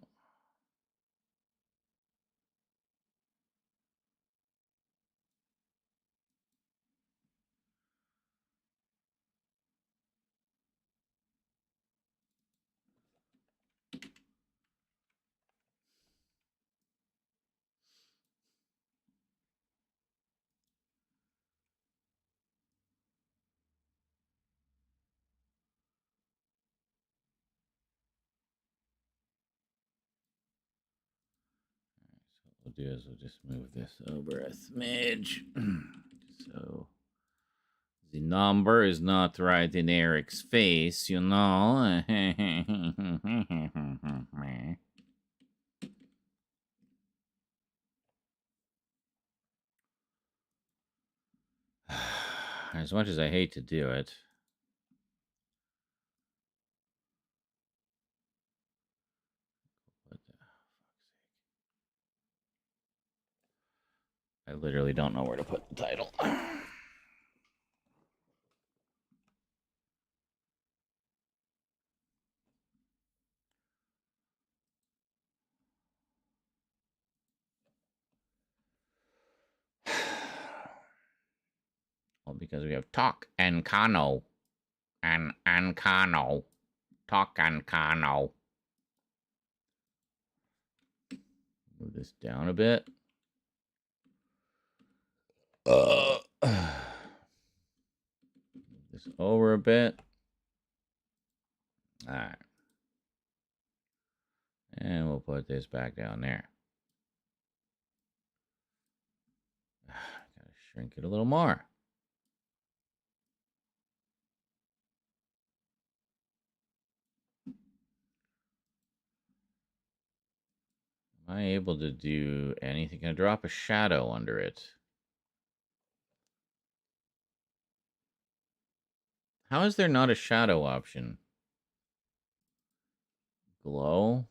So what we'll do is we'll just move this over a smidge. So the number is not right in Eric's face, you know. As much as I hate to do it. What the fuck's sake. I literally don't know where to put the title. Well, because we have talk and Kano. And Kano. Talk and Kano. Move this down a bit. Move this over a bit. All right. And we'll put this back down there. Gotta shrink it a little more. Am I able to do anything? Can I drop a shadow under it? How is there not a shadow option? Glow?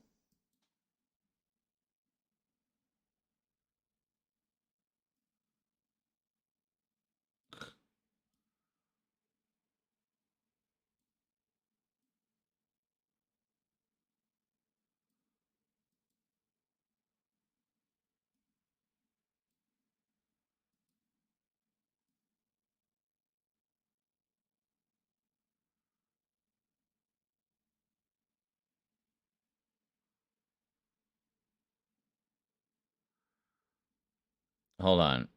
Hold on.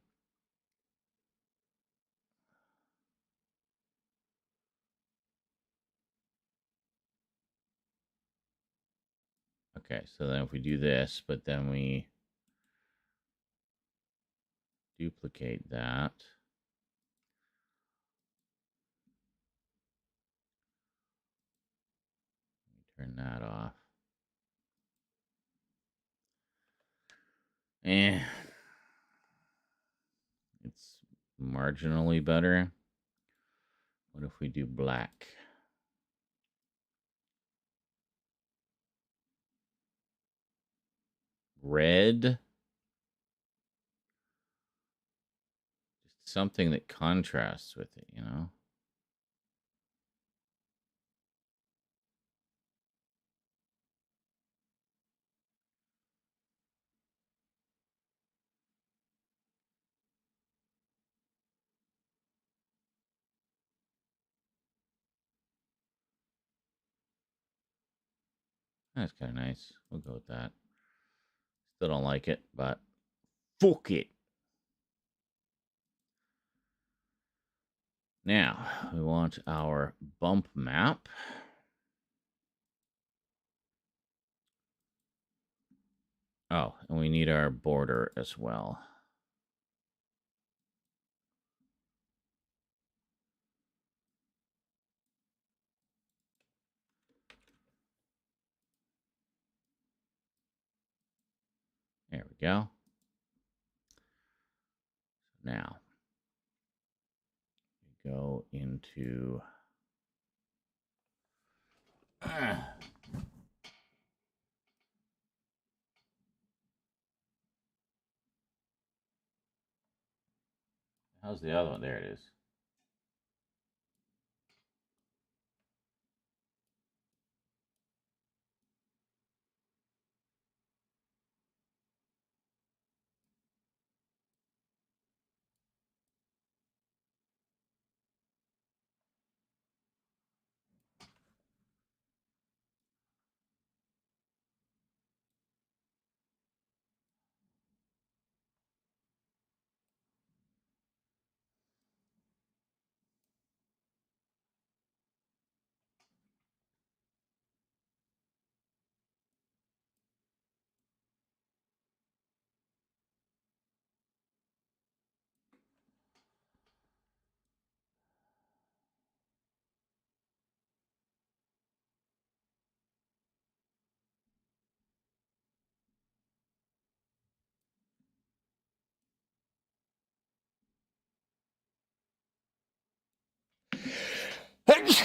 Okay, so then if we do this, but then we duplicate that. Turn that off. It's marginally better. What if we do black? Red? Just something that contrasts with it, you know? That's kind of nice. We'll go with that. Still don't like it, but fuck it. Now, we want our bump map. Oh, and we need our border as well. There we go. Now, we go into... How's the other one? There it is.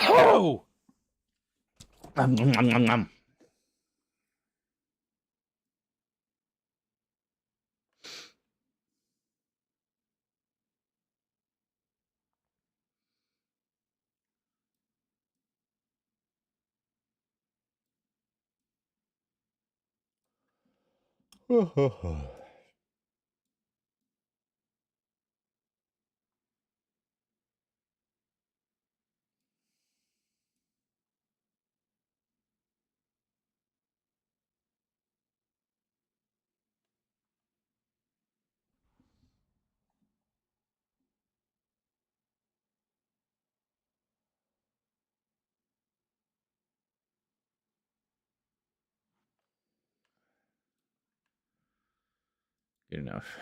Oh! Good enough.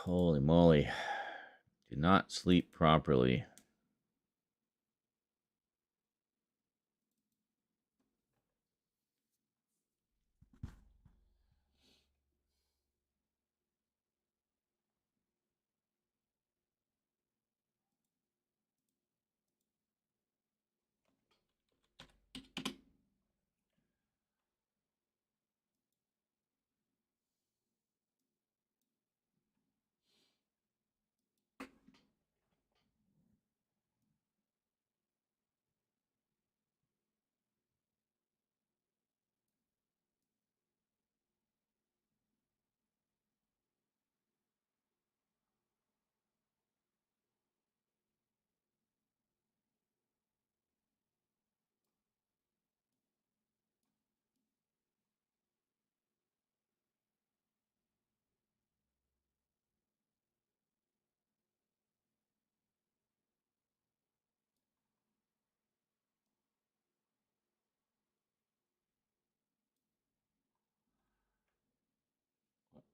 Holy moly. Did not sleep properly.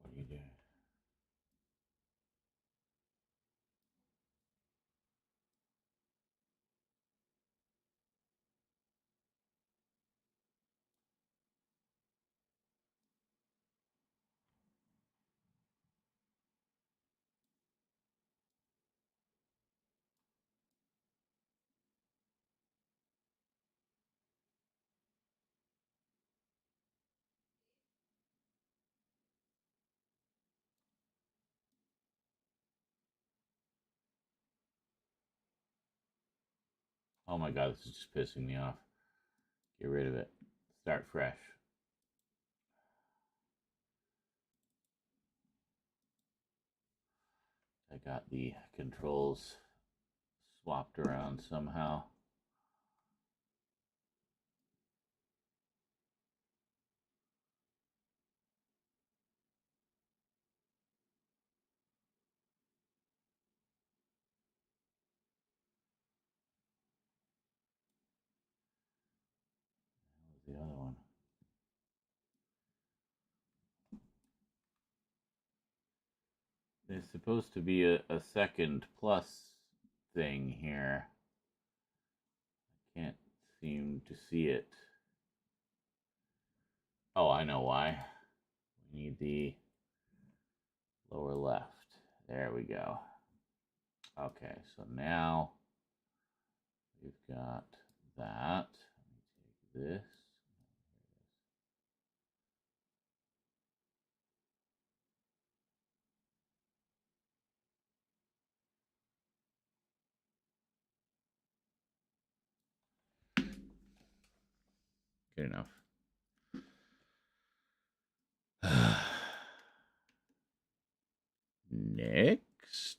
What are you doing? Oh my god, this is just pissing me off. Get rid of it. Start fresh. I got the controls swapped around somehow. That was the other one. There's supposed to be a second plus thing here. I can't seem to see it. Oh, I know why. We need the lower left. There we go. Okay, so now we've got that. Let me take this. Good enough. Next.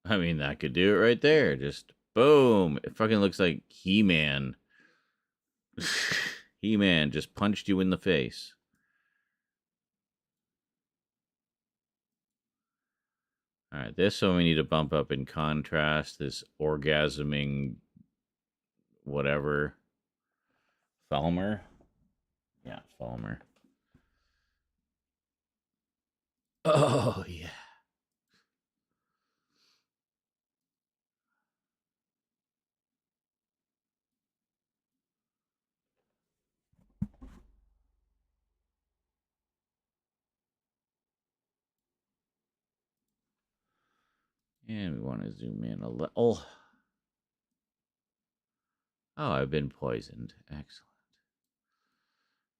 I mean, that could do it right there. Just boom. It fucking looks like He-Man. He-Man just punched you in the face. All right, this one we need to bump up in contrast. This orgasming whatever. Thalmer? Yeah, Thalmer. Oh, yeah. And we want to zoom in a little. Oh, I've been poisoned. Excellent.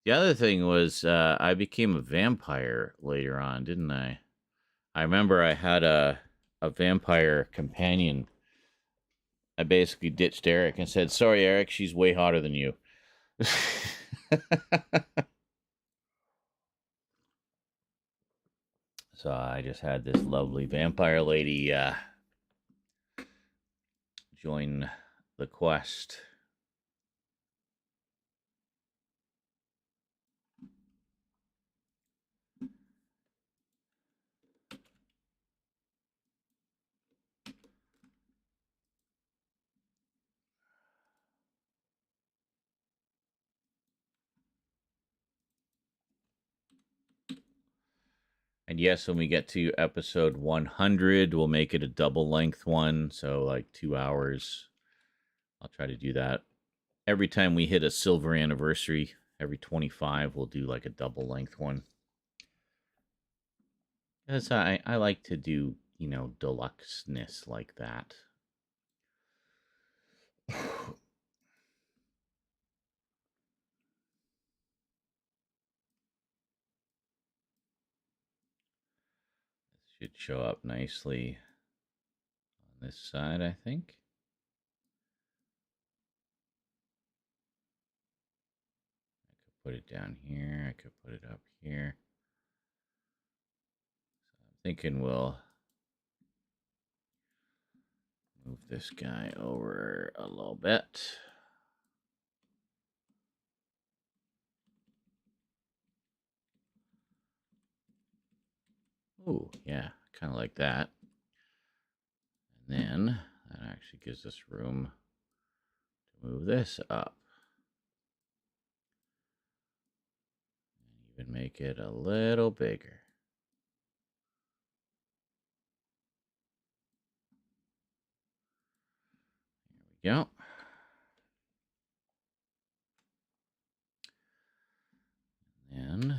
The other thing was I became a vampire later on, didn't I? I remember I had a vampire companion. I basically ditched Eric and said, sorry, Eric, she's way hotter than you. So I just had this lovely vampire lady join the quest. And yes, when we get to episode 100, we'll make it a double length one. So like 2 hours. I'll try to do that. Every time we hit a silver anniversary, every 25, we'll do like a double length one. Because I like to do, you know, deluxe-ness like that. Should show up nicely on this side, I think. I could put it down here. I could put it up here. So I'm thinking we'll move this guy over a little bit. Oh, yeah, kind of like that. And then that actually gives us room to move this up. And even make it a little bigger. There we go. again.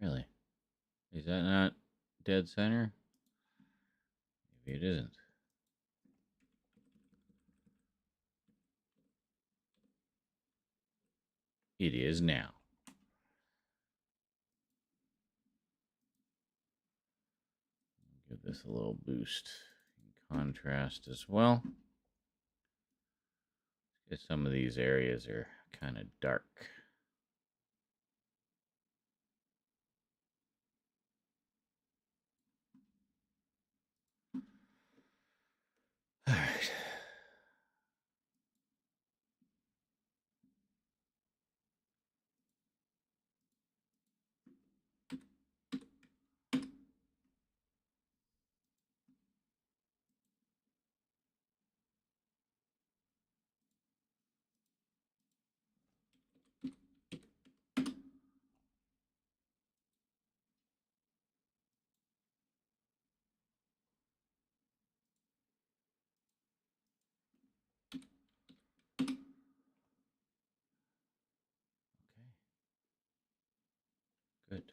Really? Is that not dead center? Maybe it isn't. It is now. Give this a little boost in contrast as well. Because some of these areas are kind of dark. All right. Okay. Good.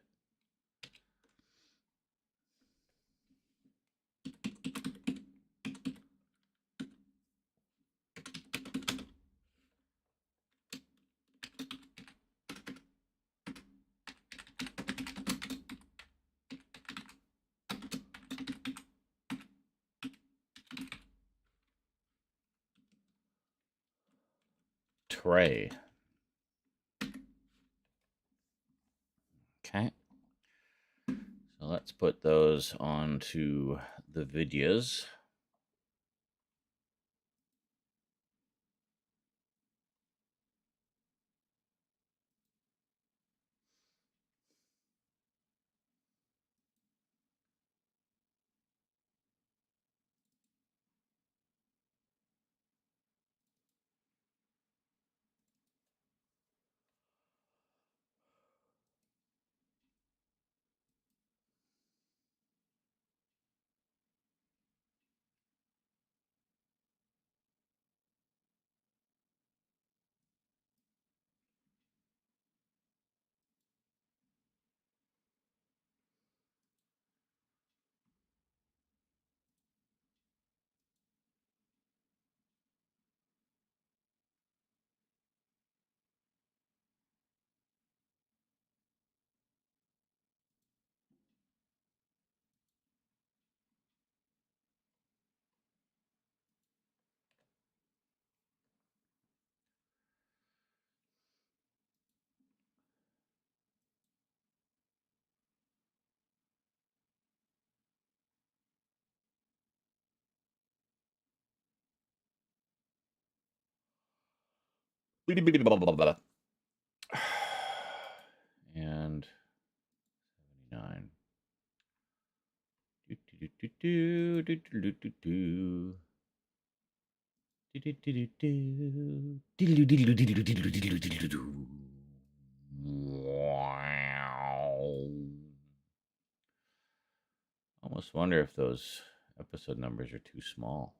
Tray. Okay. So let's put those onto the videos. And 79. Almost wonder if those episode numbers are too small.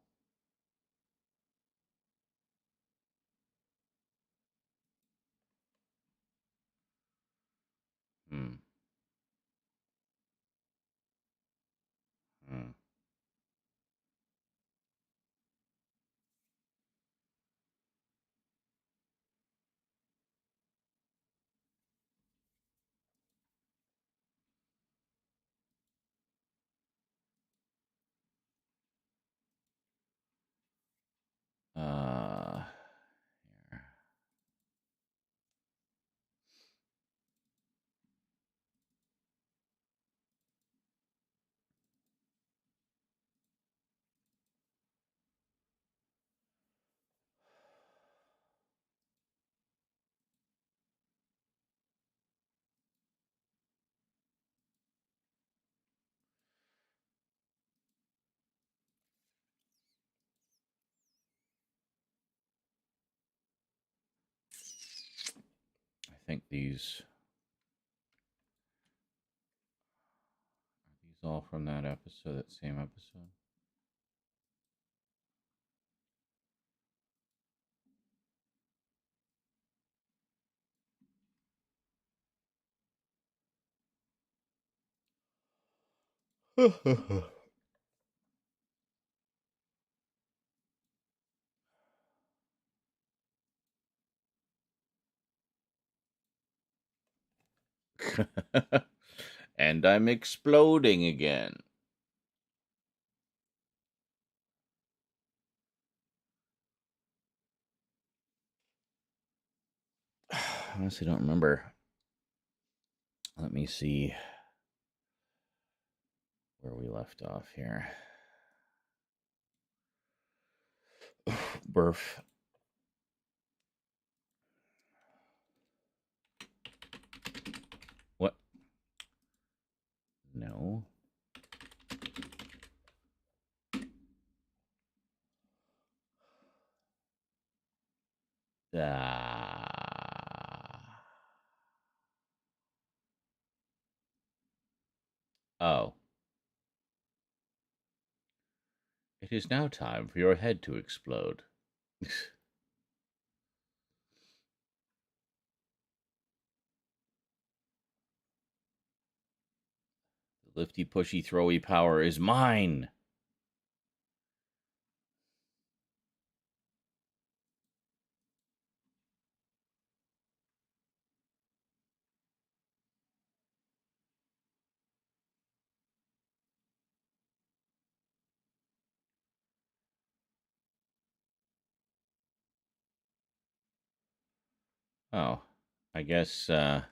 think these all from that episode, that same episode. And I'm exploding again. I honestly don't remember. Let me see where we left off here. Burf. What? No. Oh. It is now time for your head to explode. The lifty, pushy, throwy power is mine. Oh, I guess, yeah,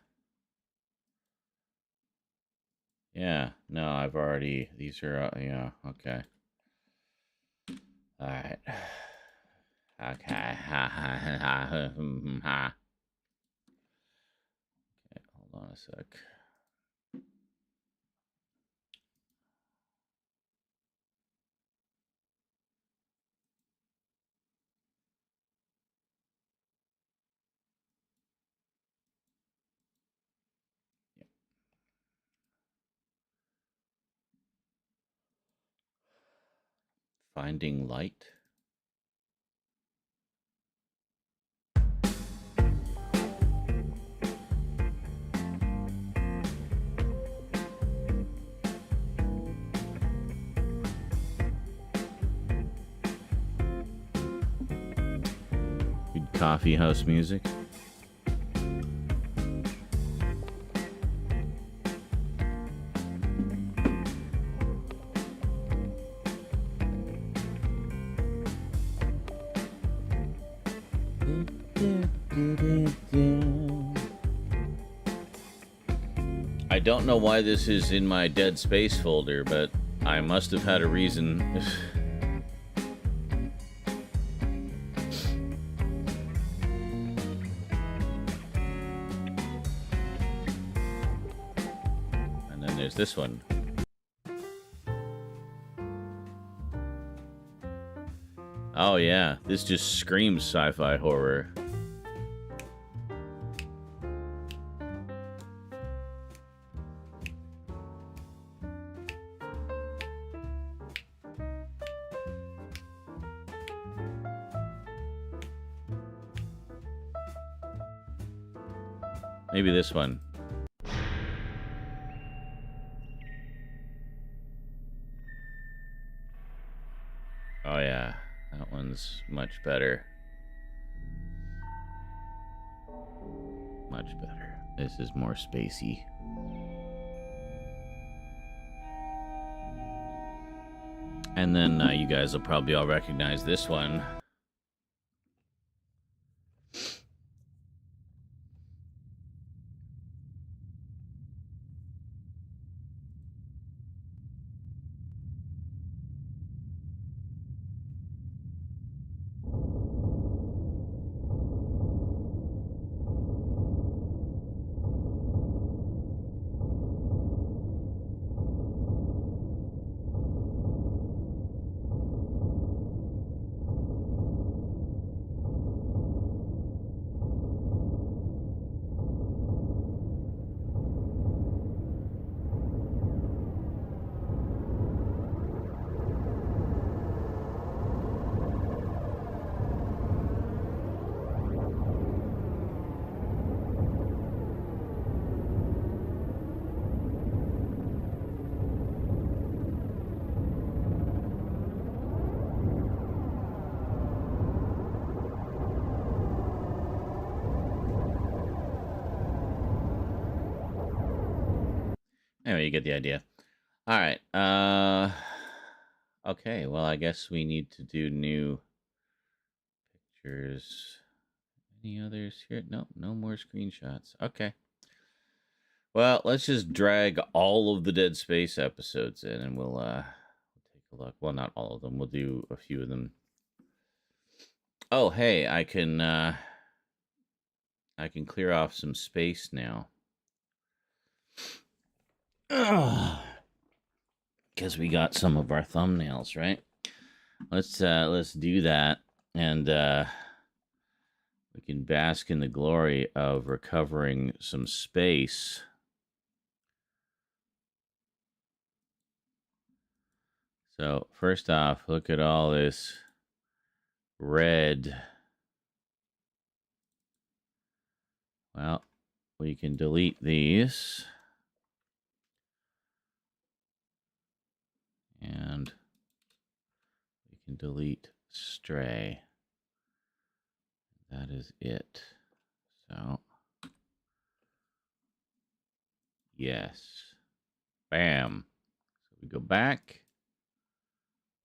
no, I've already, these are, yeah, okay. All right. Okay. Okay, hold on a sec. Finding light. Good coffee house music. I don't know why this is in my Dead Space folder, but I must have had a reason. And then there's this one. Oh yeah, this just screams sci-fi horror. Maybe this one. Oh yeah, that one's much better. Much better. This is more spacey. And then you guys will probably all recognize this one. Anyway, you get the idea. All right. Okay, well, I guess we need to do new pictures. Any others here? Nope, no more screenshots. Okay. Well, let's just drag all of the Dead Space episodes in, and we'll take a look. Well, not all of them. We'll do a few of them. Oh, hey, I can clear off some space now. Because we got some of our thumbnails, right? Let's do that, and we can bask in the glory of recovering some space. So first off, look at all this red. Well, we can delete these. And we can delete stray. That is it. So, yes. Bam. So we go back.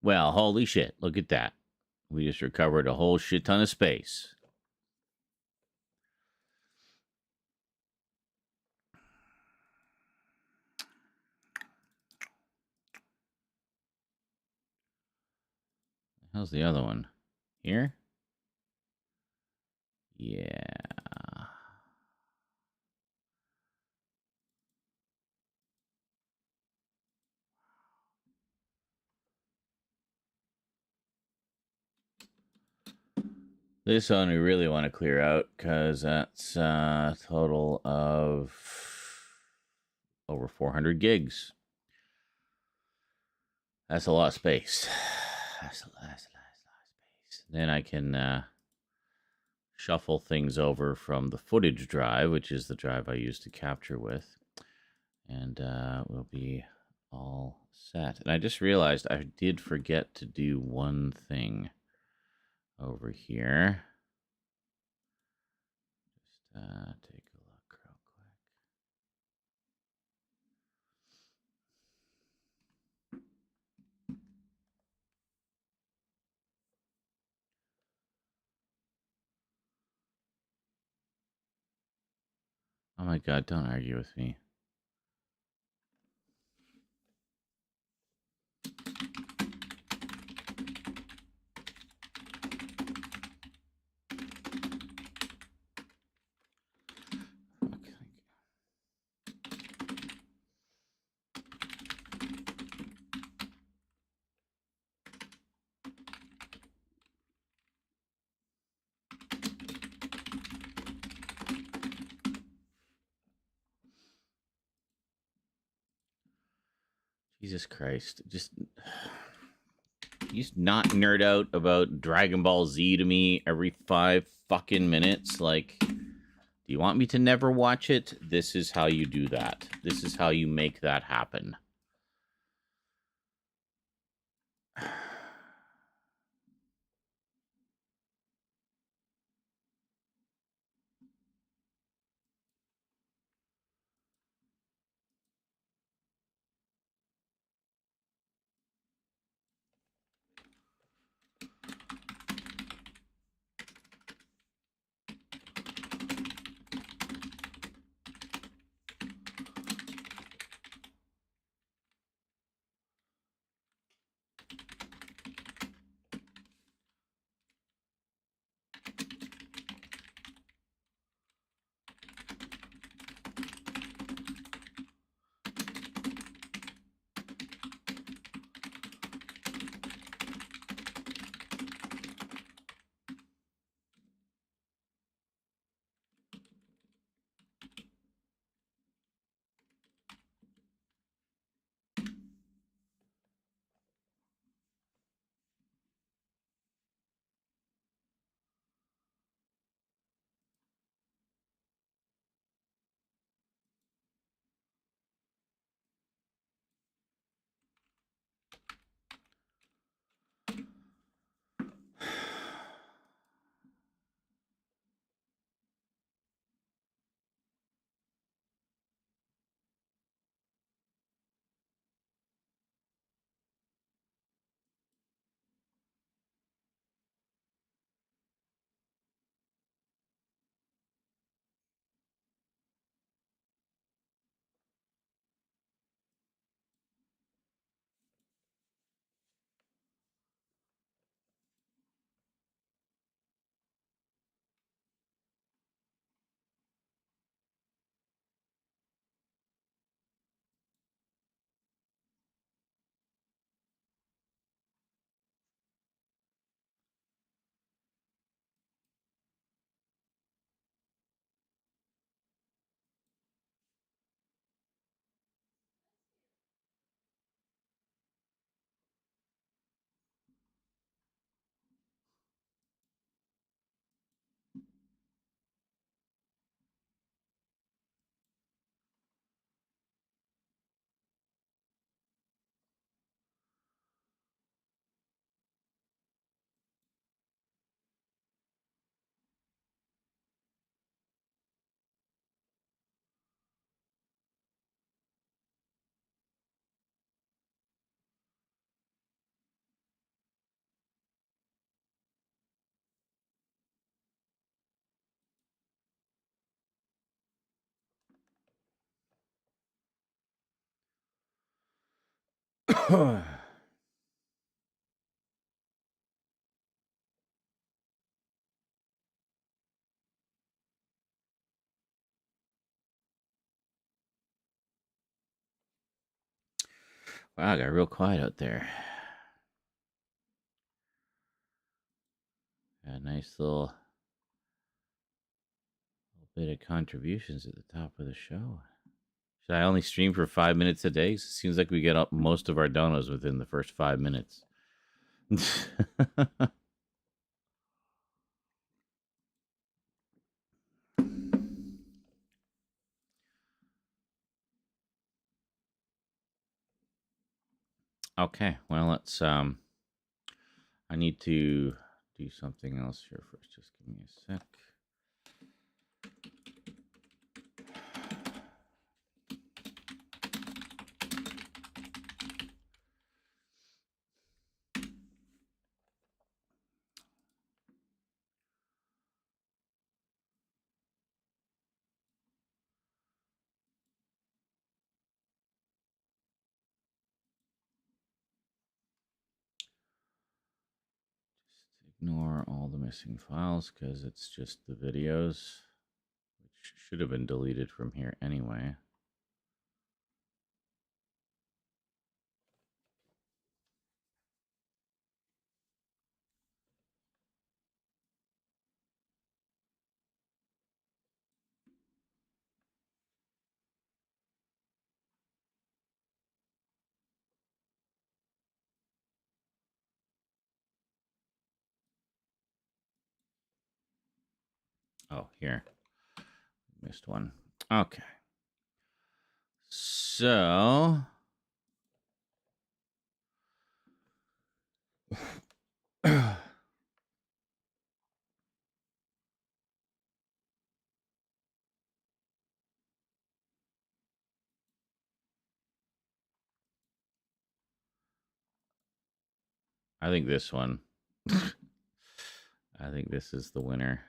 Well, holy shit. Look at that. We just recovered a whole shit ton of space. How's the other one? Here? Yeah. This one we really want to clear out because that's a total of over 400 gigs. That's a lot of space. That's a lot of space. Then I can shuffle things over from the footage drive, which is the drive I used to capture with, and we'll be all set. And I just realized I did forget to do one thing over here. Just take a look real quick. Oh my god, don't argue with me. Okay. Jesus Christ. Just not nerd out about Dragon Ball Z to me every 5 fucking minutes. Like, do you want me to never watch it? This is how you do that. This is how you make that happen. Wow, it got real quiet out there. A nice little bit of contributions at the top of the show. Should I only stream for 5 minutes a day? Seems like we get up most of our donos within the first 5 minutes. Okay, well, let's I need to do something else here first. Just give me a sec. Just ignore all the missing files because it's just the videos, which should have been deleted from here anyway. Oh, here. Missed one. Okay. So I think this one. I think this is the winner.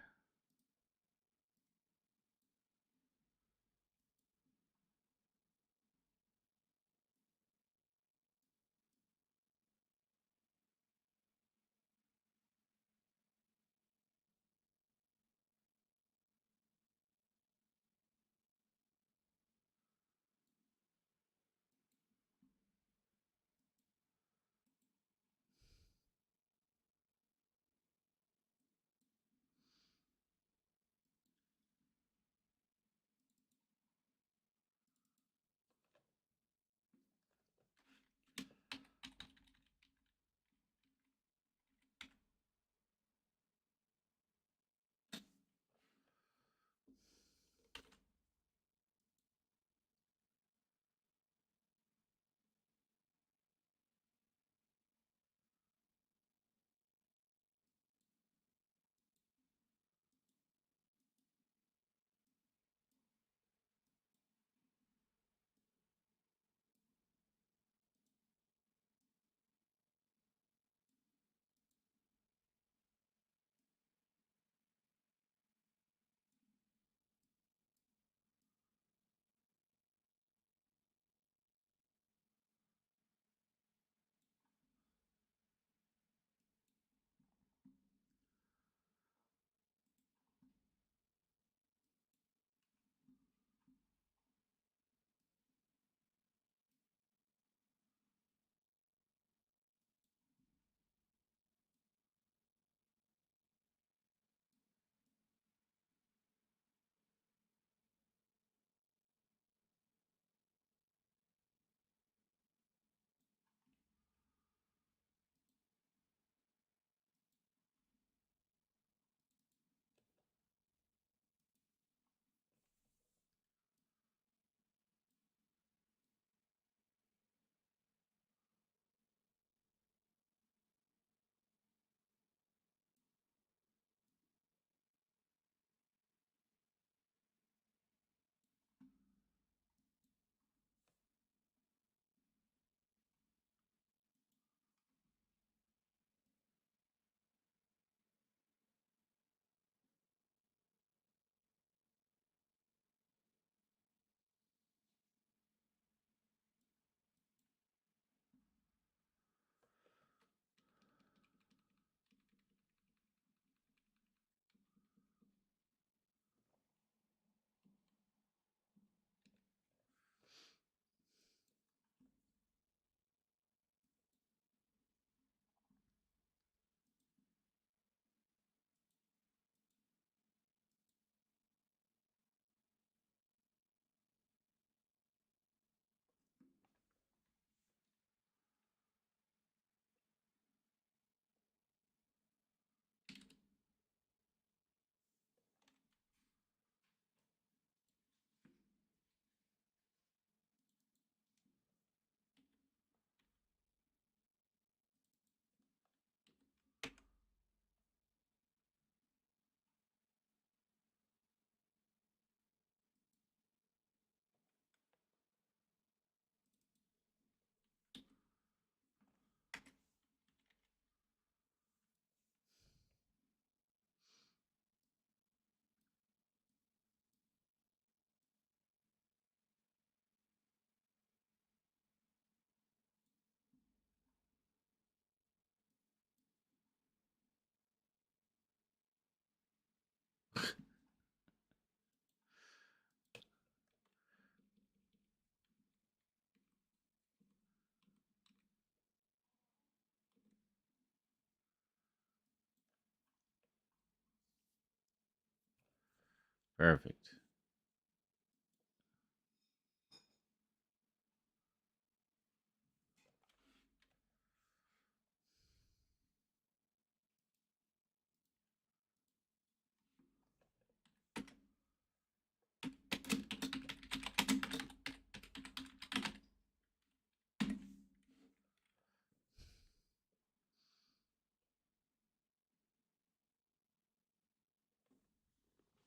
Perfect.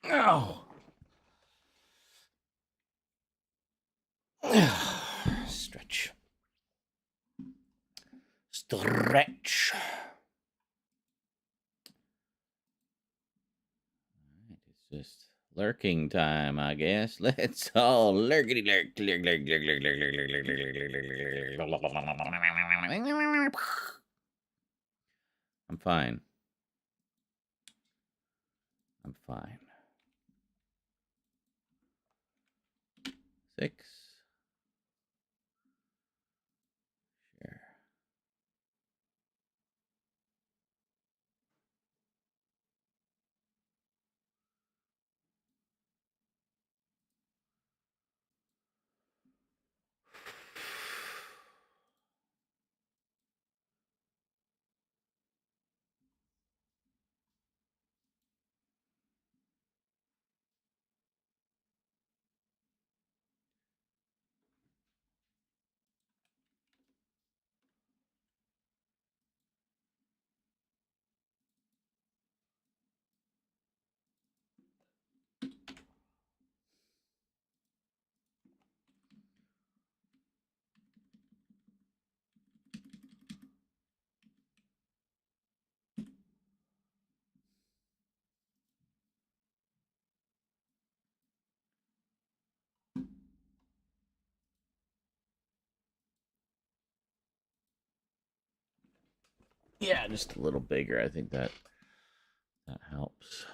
Oh. Stretch. Stretch. Alright, it's just lurking time, I guess. Let's all lurkity lurk, lurk, lurk, lurk, lurk, lurk, lurk, lurk, lurk, lurk, lurk, lurk. I'm fine. I'm fine. 6. Sure. Yeah, just a little bigger. I think that helps.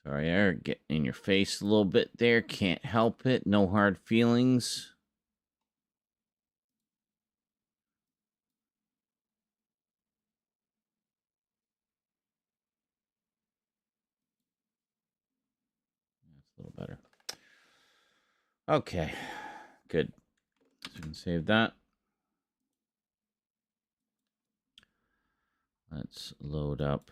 Sorry, Eric, getting in your face a little bit there. Can't help it. No hard feelings. That's a little better. Okay, good. So we can save that. Let's load up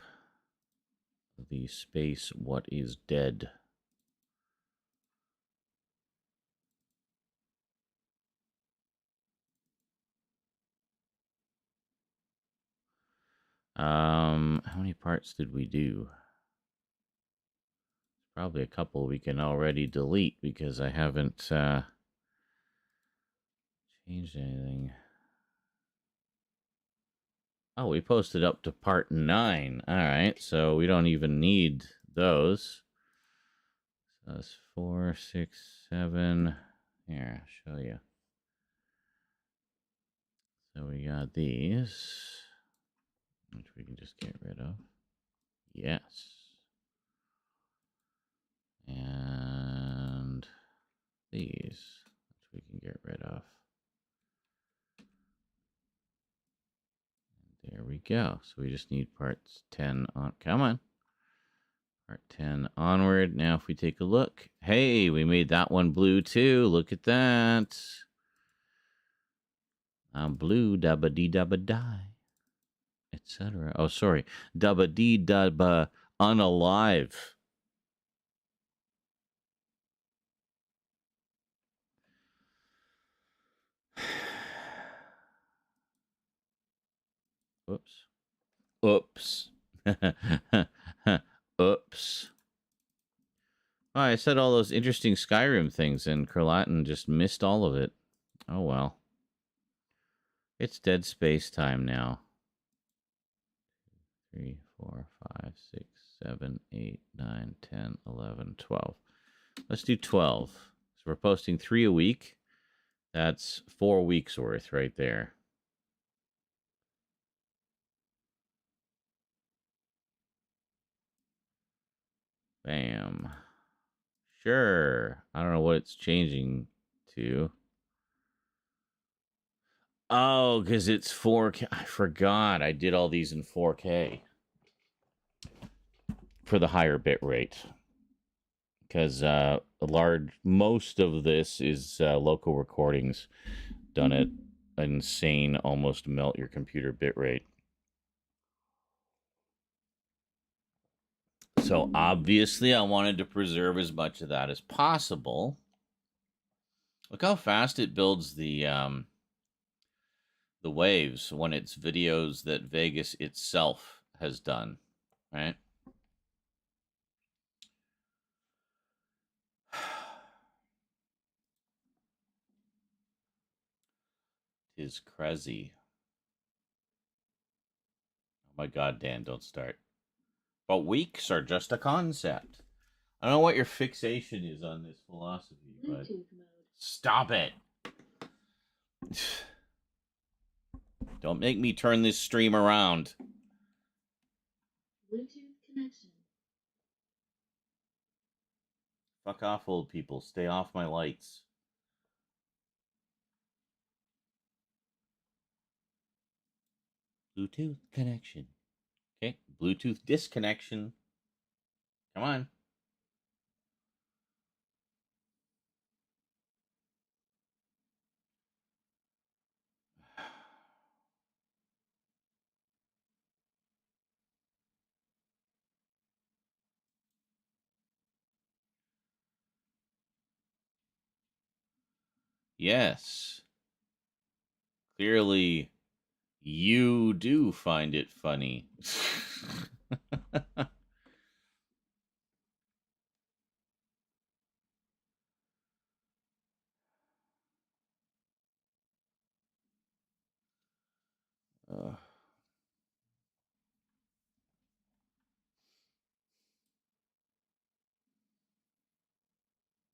the space what is dead. How many parts did we do? Probably a couple we can already delete because I haven't changed anything. Oh, we posted up to part 9. All right, so we don't even need those. So that's 4, 6, 7. Here, I'll show you. So we got these, which we can just get rid of. Yes. And these, which we can get rid of. And there we go. So we just need parts 10 on. Come on. Part 10 onward. Now if we take a look. Hey, we made that one blue too. Look at that. I'm blue, dabba dee dabba die. etc. Oh, sorry. Dubba dee dubba unalive. Oops. Oops. Oops. Oh, I said all those interesting Skyrim things, and Kurlatin just missed all of it. Oh, well. It's Dead Space time now. 3, 4, 5, 6, 7, 8, 9, 10, 11, 12. Let's do 12. So we're posting 3 a week. That's 4 weeks worth right there. Bam. Sure. I don't know what it's changing to. Oh, because it's 4K. I forgot. I did all these in 4K for the higher bit rate. Because most of this is local recordings done at insane, almost melt your computer bit rate. So obviously, I wanted to preserve as much of that as possible. Look how fast it builds the waves when it's videos that Vegas itself has done, right? Tis crazy. Oh my God, Dan, don't start. But weeks are just a concept. I don't know what your fixation is on this philosophy, but stop it. Don't make me turn this stream around. Bluetooth connection. Fuck off, old people. Stay off my lights. Bluetooth connection. Okay, Bluetooth disconnection. Come on. Yes. Clearly, you do find it funny.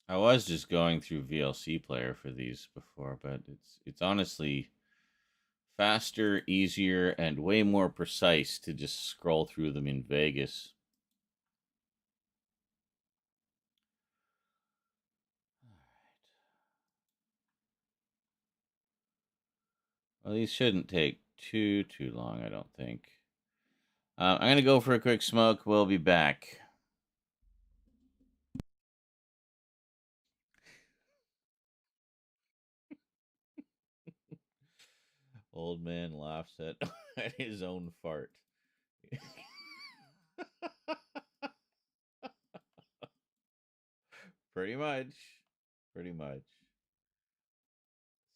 I was just going through VLC player for these before, but it's honestly faster, easier, and way more precise to just scroll through them in Vegas. Well, these shouldn't take too long, I don't think. I'm going to go for a quick smoke. We'll be back. Old man laughs at, at his own fart. Pretty much. Pretty much.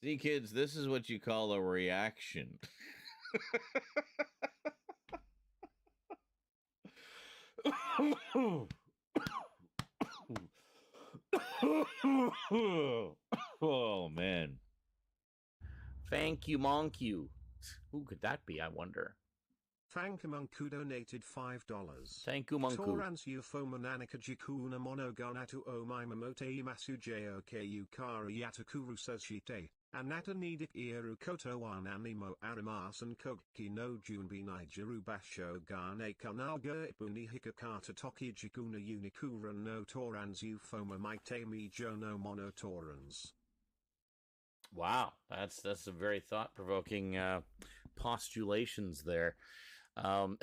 See, kids, this is what you call a reaction. Oh, man. Thank you, Monk you. Who could that be, I wonder? Thank Monku donated $5. Thank you, Monku. Torans ufoma nanakajikuna monogonatu o mimamote imasu joke yukara yatakuru soshite. Anata nidik iru koto wan animo arimasan koki no junbi nigeru basho gane kanaga ipuni hikakata toki jikuna unikura no torans ufoma mitemi jono monotorans. Wow, that's some very thought-provoking postulations there. So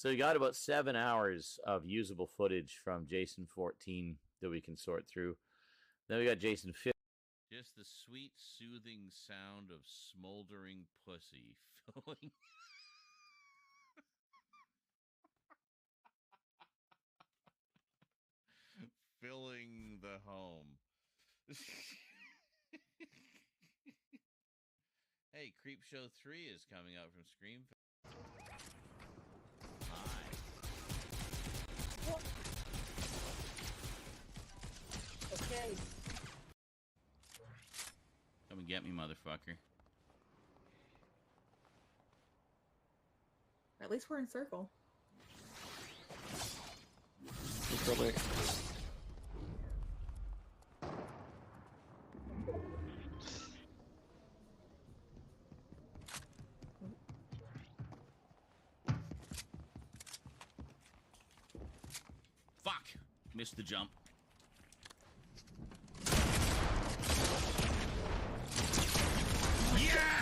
we got about 7 hours of usable footage from Jason 14 that we can sort through. Then we got Jason 15. Just the sweet, soothing sound of smoldering pussy filling. Filling the home. Hey, Creepshow 3 is coming out from Scream. Hi. Okay. Come and get me, motherfucker. At least we're in circle. Probably. Fuck! Missed the jump.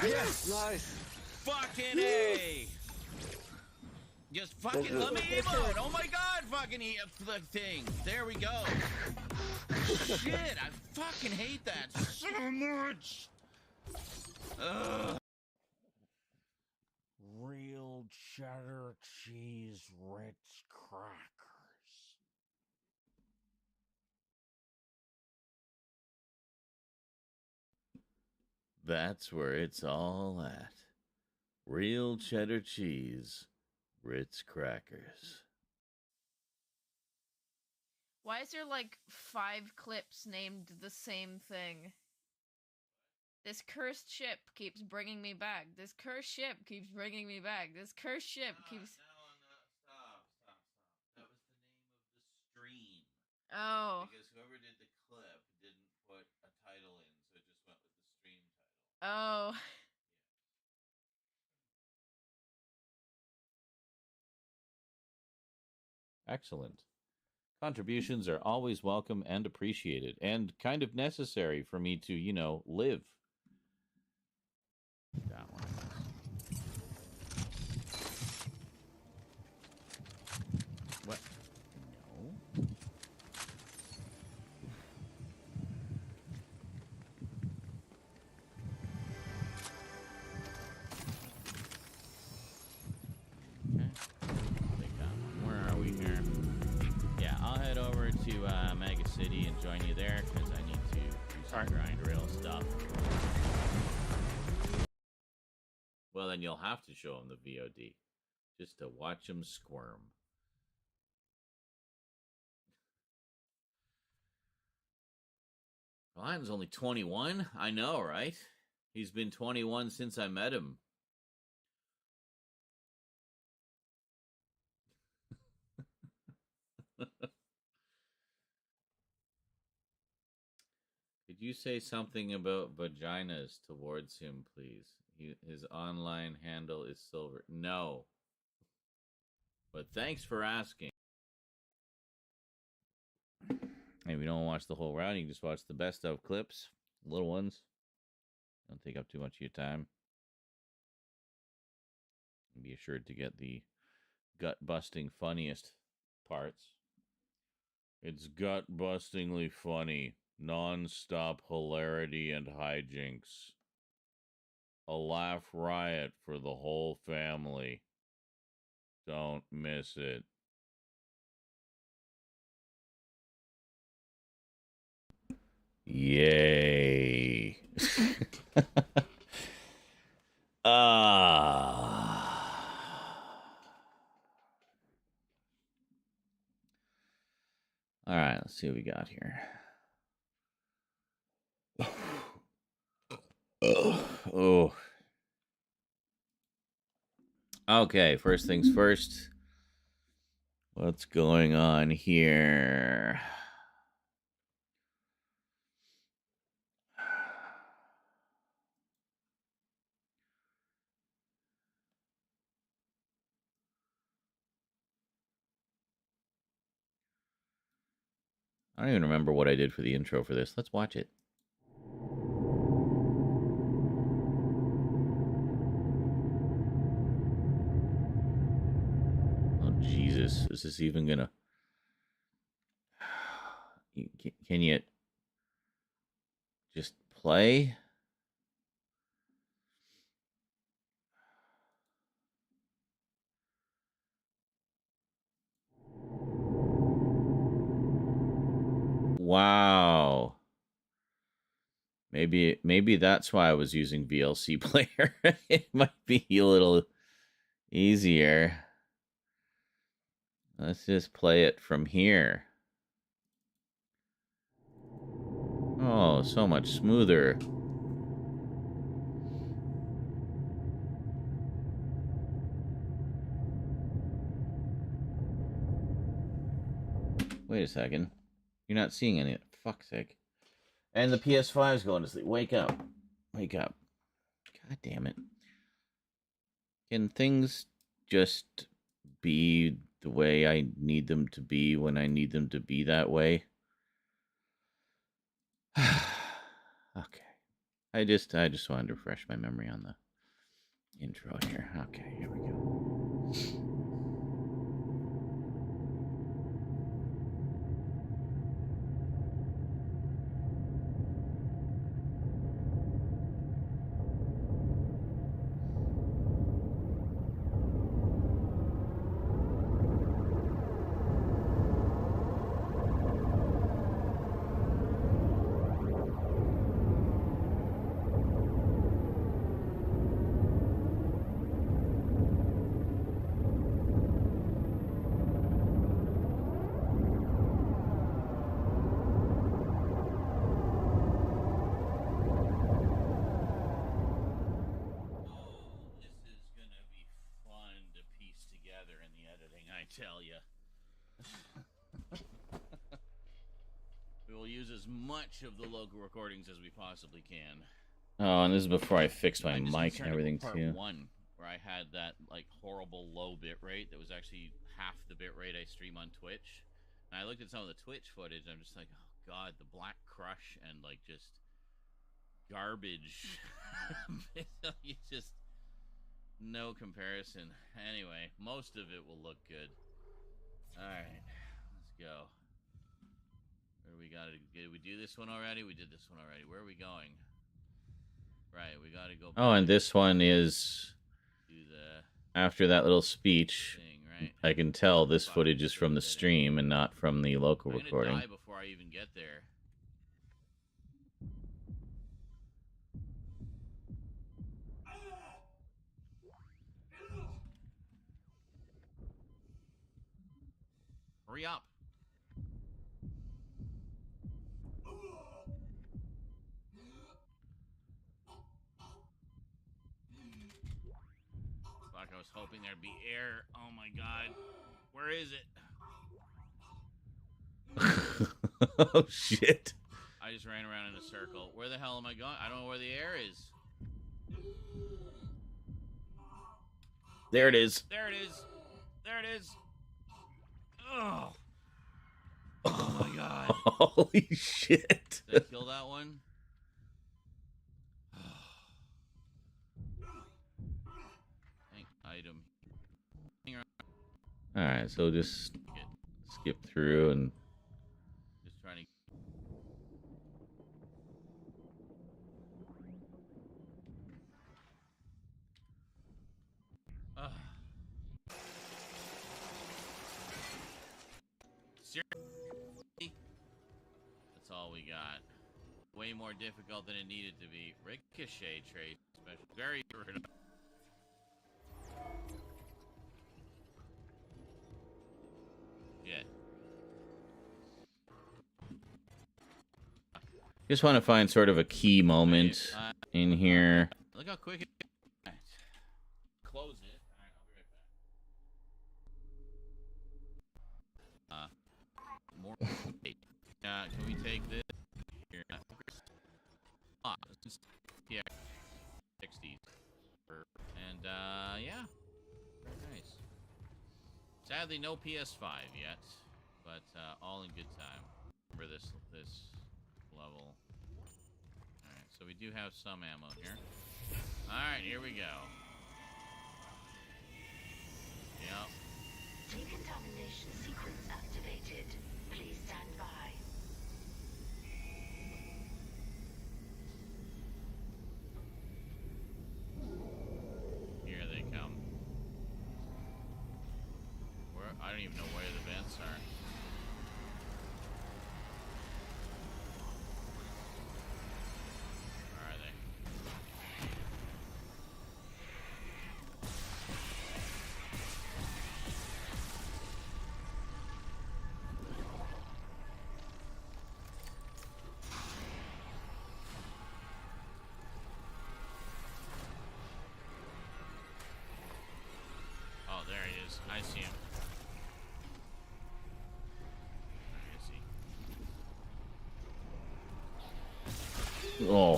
Yes! Nice. Fucking A! Just fucking let me emote! Oh my god, fucking the thing! There we go! Shit, I fucking hate that so much! Ugh. Real cheddar cheese Ritz crackers. That's where it's all at. Real cheddar cheese Ritz crackers. Why is there like 5 clips named the same thing? This cursed ship keeps bringing me back. This cursed ship keeps bringing me back. This cursed ship keeps... Stop. That was the name of the stream. Oh. Because whoever did the clip didn't put a title in, so it just went with the stream title. Oh. Excellent. Contributions are always welcome and appreciated, and kind of necessary for me to, you know, live. That one. What? No. Okay. Take that one. Where are we here? Yeah, I'll head over to Mega City and join you there because I need to do some grind rail stuff. Well, then you'll have to show them the VOD just to watch them squirm. Ryan's only 21. I know, right? He's been 21 since I met him. Could you say something about vaginas towards him, please? His online handle is silver. No. But thanks for asking. Hey, we don't watch the whole round. You can just watch the best of clips. Little ones. Don't take up too much of your time. And be assured to get the gut-busting funniest parts. It's gut-bustingly funny. Non-stop hilarity and hijinks. A laugh riot for the whole family. Don't miss it. Yay. All right, let's see what we got here. Oh. Okay, first things first. What's going on here? I don't even remember what I did for the intro for this. Let's watch it. Oh, Jesus. Is this even gonna... Can you just play. Wow. Maybe that's why I was using VLC player. It might be a little easier. Let's just play it from here. Oh, so much smoother. Wait a second. You're not seeing any. Fuck's sake. And the PS5 is going to sleep. Wake up. Wake up. God damn it. Can things just be the way I need them to be when I need them to be that way? Okay. I just wanted to refresh my memory on the intro here. Okay, here we go. Tell you. We will use as much of the local recordings as we possibly can. Oh, and this is before I fixed my mic and everything too. One, where I had that like horrible low bit rate that was actually half the bit rate I stream on Twitch. And I looked at some of the Twitch footage and I'm just like, oh god, the black crush and like just garbage. You just no comparison. Anyway, most of it will look good. Alright, let's go. Where we gotta did we do this one already? We did this one already. Where are we going? Right, we gotta go back. Oh, and this one is after that little speech. Thing, right? I can tell this footage is from the stream and not from the local recording. I'm gonna die before I even get there. Hurry up. Fuck, I was hoping there'd be air. Oh my god. Where is it? Oh shit. I just ran around in a circle. Where the hell am I going? I don't know where the air is. There it is. There it is. There it is. Oh. Oh my god. Holy shit. Did I kill that one? Item. Alright, so just skip through and just trying to. Seriously? That's all we got. Way more difficult than it needed to be. Ricochet trade special. Very good. Yeah. Just want to find sort of a key moment in here. Look how quick it. Close it. All right, I'll be right back. More. Can we take this? Here. Yeah. 60s. And yeah. Very nice. Sadly, no PS5 yet, but all in good time. Remember this level. All right, so we do have some ammo here. All right, here we go. Yep. Decontamination sequence activated. Please stand by. I don't even know where the vents are. Where are they? Oh, there he is. I see him. Oh.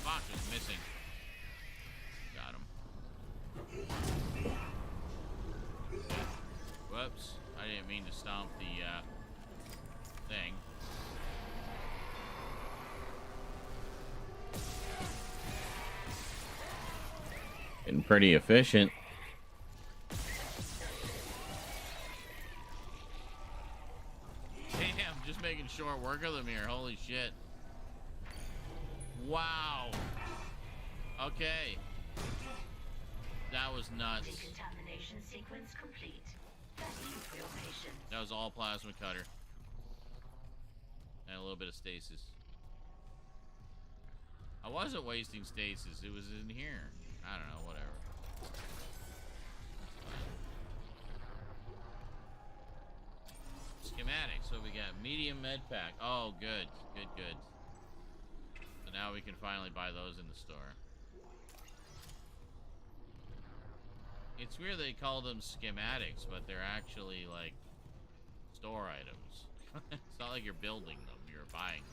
Fuck, is missing. Got him. Whoops. I didn't mean to stomp the, thing. Getting pretty efficient. Damn, just making short work of them here. Holy shit. Wow. Okay. That was nuts. Decontamination sequence complete. Thank you for your patience. That was all plasma cutter. And a little bit of stasis. I wasn't wasting stasis. It was in here. I don't know, whatever. Schematics. So we got medium med pack. Oh, good. Good, good. So now we can finally buy those in the store. It's weird they call them schematics, but they're actually like store items. It's not like you're building them, you're buying them.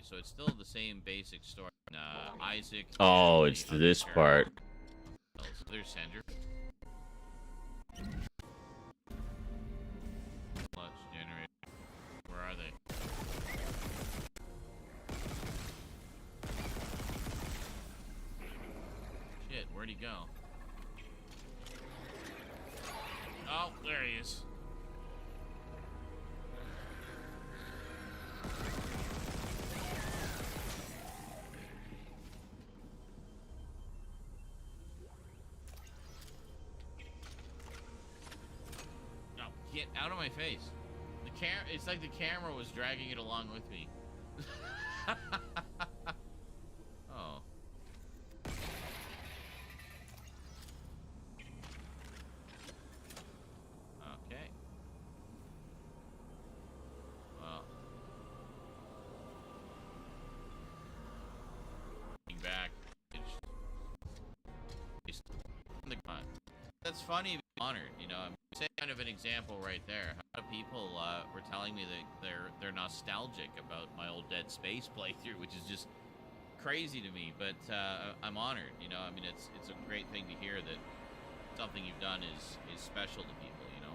So it's still the same basic story. Isaac. Oh, it's this part. There's Sandra. Flux generator. Where are they? Shit, where'd he go? Oh, there he is. No, get out of my face. It's like the camera was dragging it along with me. Oh. Okay. Well. Back. That's funny to be honored, you know. I'm saying kind of an example right there. How people were telling me that they're nostalgic about my old Dead Space playthrough, which is just crazy to me. But I'm honored, you know. I mean, it's a great thing to hear that something you've done is special to people, you know.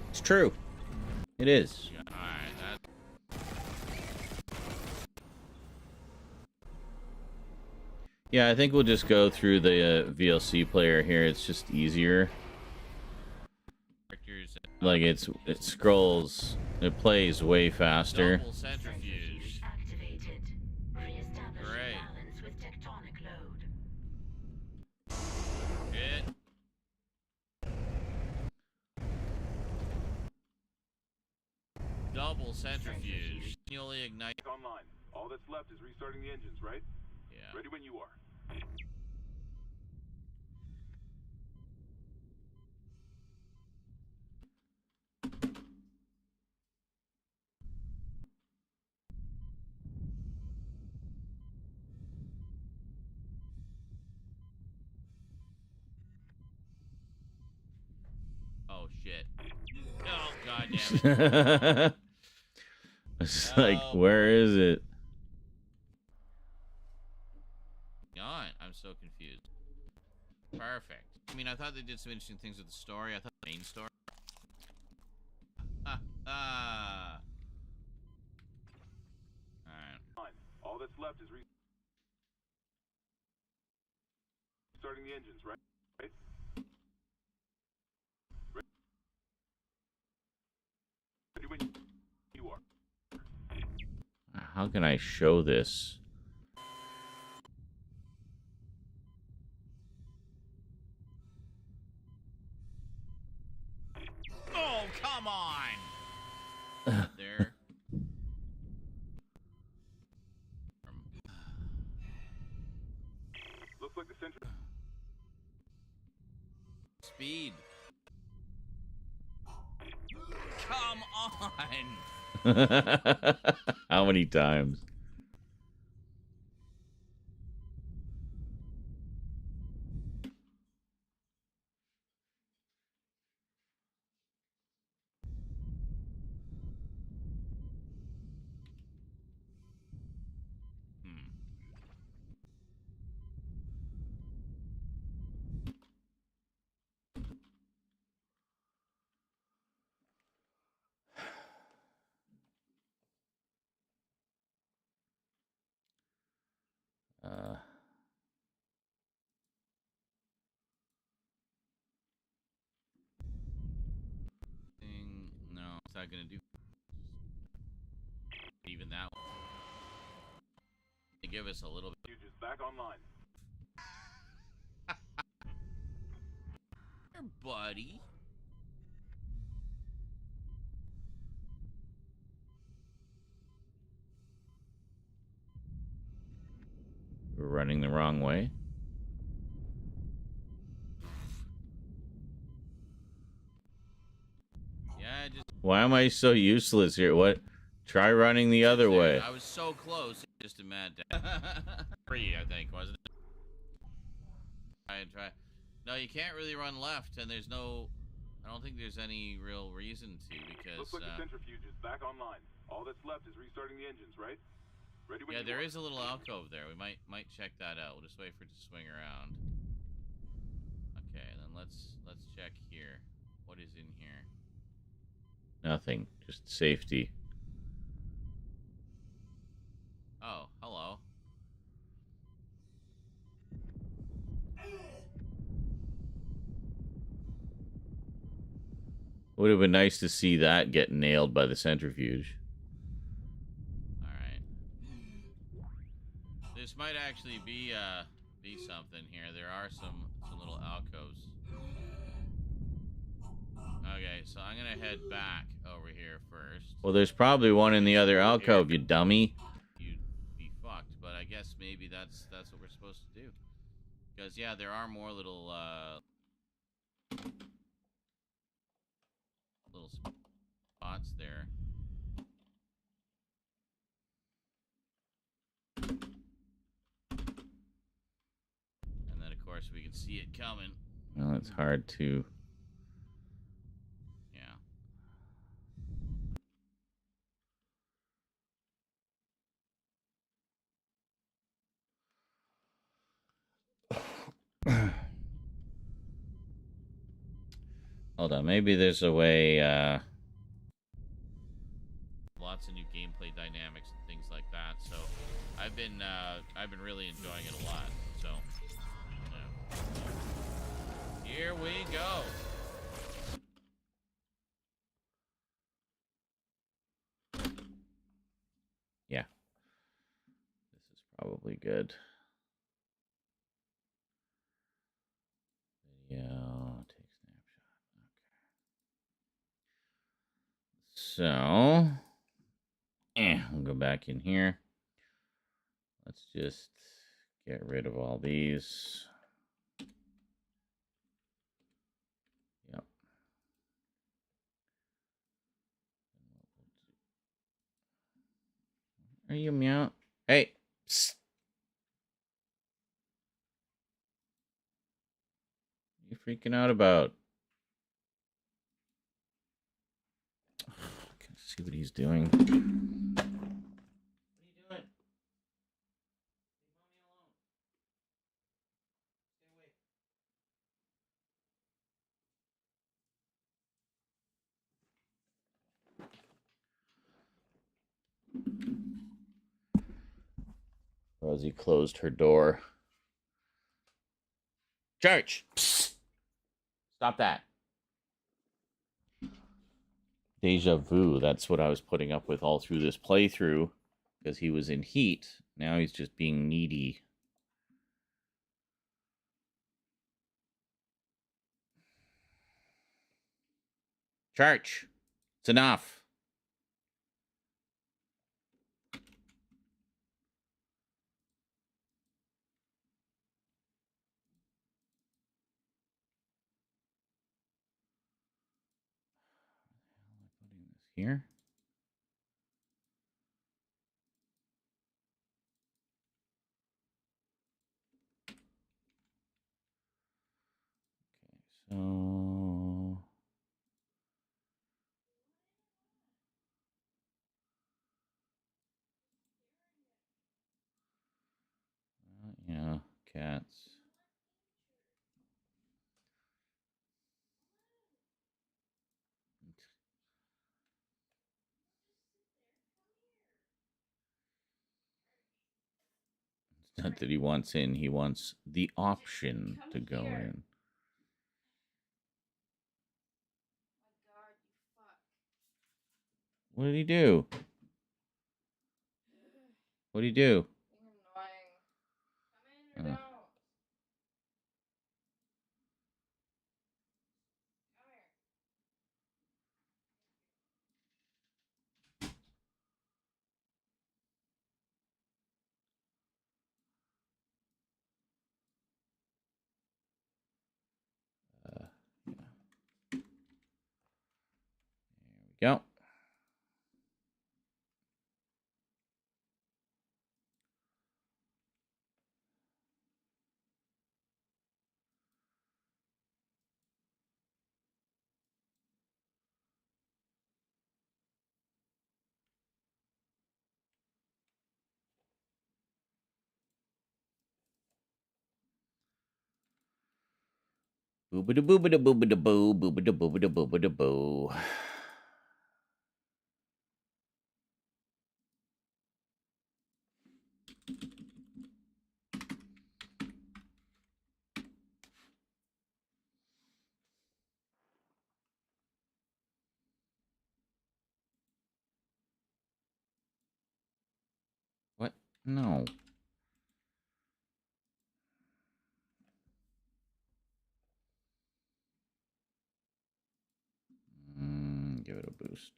It's true. It is. Yeah, all right. Yeah, I think we'll just go through the VLC player here. It's just easier. Like it scrolls, it plays way faster. Double centrifuge activated. Reestablish balance with tectonic load. Good. Double centrifuge. Manually ignite. Online. All that's left is restarting the engines, right? Yeah. Ready when you are. Oh shit. Oh god damn it. It's like, where is it? God, I'm so confused. Perfect. I mean, I thought they did some interesting things with the story. I thought the main story. Alright. All that's left is restarting the engines, right? How can I show this? Oh, come on! There. Looks like the center. Speed. Come on! How many times? No, it's not gonna do even that one. They give us a little bit. Future's back online. Here, buddy. We're running the wrong way. Yeah, just. Why am I so useless here? What? Try running the other way. I was so close. Just a mad day. 3, I think, wasn't it? Try. No, you can't really run left, and there's no. I don't think there's any real reason to because. Looks like the centrifuge is back online. All that's left is restarting the engines, right? Ready when Yeah, you there are. is a little alcove there. We might check that out. We'll just wait for it to swing around. Okay, then let's check here. What is in here? Nothing. Just safety. Oh, hello. Would have been nice to see that get nailed by the centrifuge. Alright. This might actually be something here. There are some little alcoves. Okay, so I'm gonna head back over here first. Well, there's probably one in the other alcove, you dummy. You'd be fucked, but I guess maybe that's what we're supposed to do. Because yeah, there are more little spots there. And then of course we can see it coming. Well, it's hard to... Hold on, maybe there's a way, Lots of new gameplay dynamics and things like that. So I've been really enjoying it a lot. So yeah. Here we go. Yeah. This is probably good. Video, take snapshot. Okay. So, we'll go back in here. Let's just get rid of all these. Yep. Are you meow? Hey. Psst. What are you freaking out about? Can see what he's doing. What are you doing? Leave mommy alone. Stay away. Rosie closed her door. Church! Psst. Stop that. Deja vu. That's what I was putting up with all through this playthrough. because he was in heat. Now he's just being needy. Church, it's enough. Putting this here. Okay, so yeah, cats. It's not that he wants in, he wants the option to go in. What did he do? What did he do? Come in or don't. Yeah. There we go. Boobada boobada boobada boo, boobada boobada boobada boo. What? No. Give it a boost.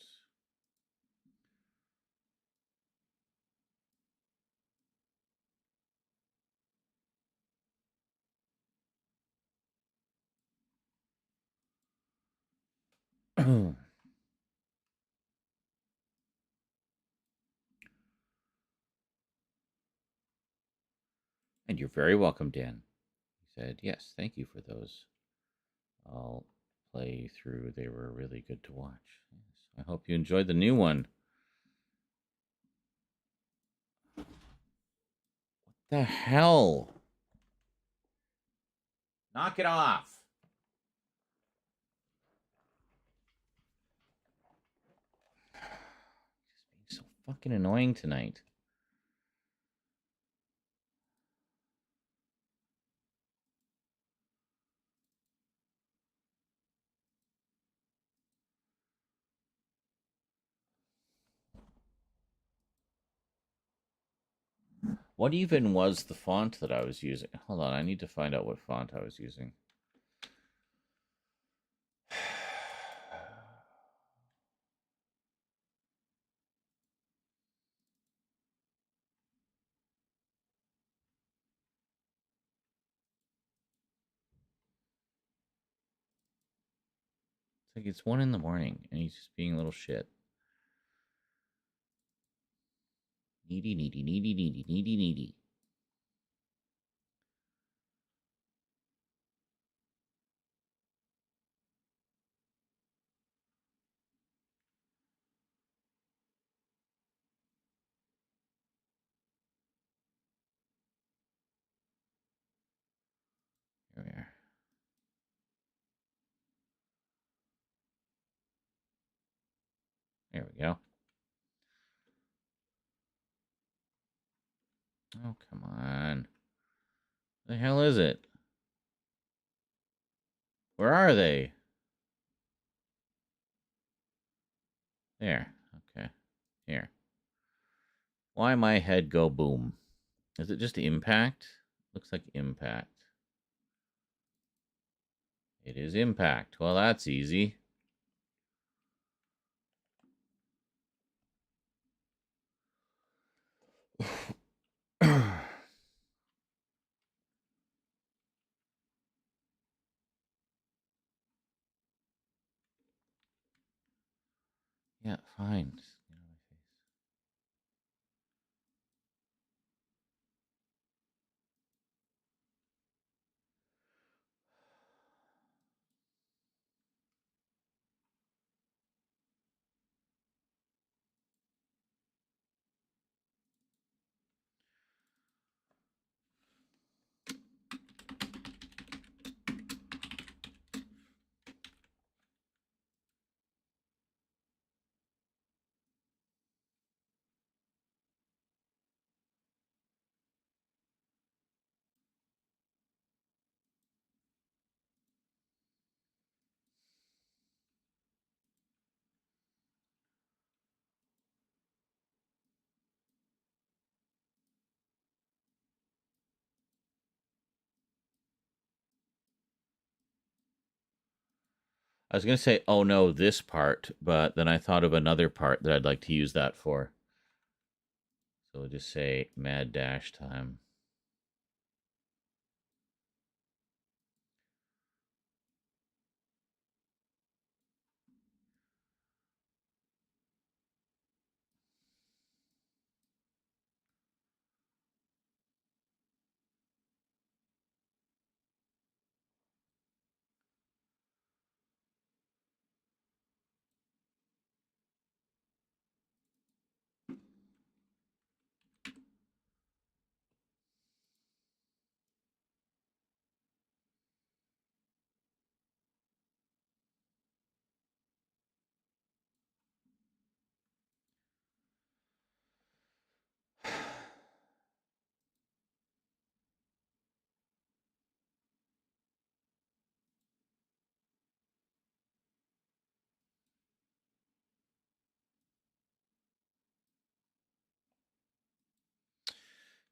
And you're very welcome, Dan. He said, yes, thank you for those. I'll play through. They were really good to watch. Yes. I hope you enjoyed the new one. What the hell? Knock it off. Just being so fucking annoying tonight. What even was the font that I was using? Hold on, I need to find out what font I was using. It's like it's 1 in the morning and he's just being a little shit. Needy, needy, needy, needy, needy, needy. Here we are. There we go. Oh, come on. The hell is it? Where are they? There. Okay. Here. Why my head go boom? Is it just impact? Looks like impact. It is impact. Well, that's easy. Yeah, fine. Just get out of my face. I was going to say, oh no, this part, but then I thought of another part that I'd like to use that for. So we'll just say mad dash time.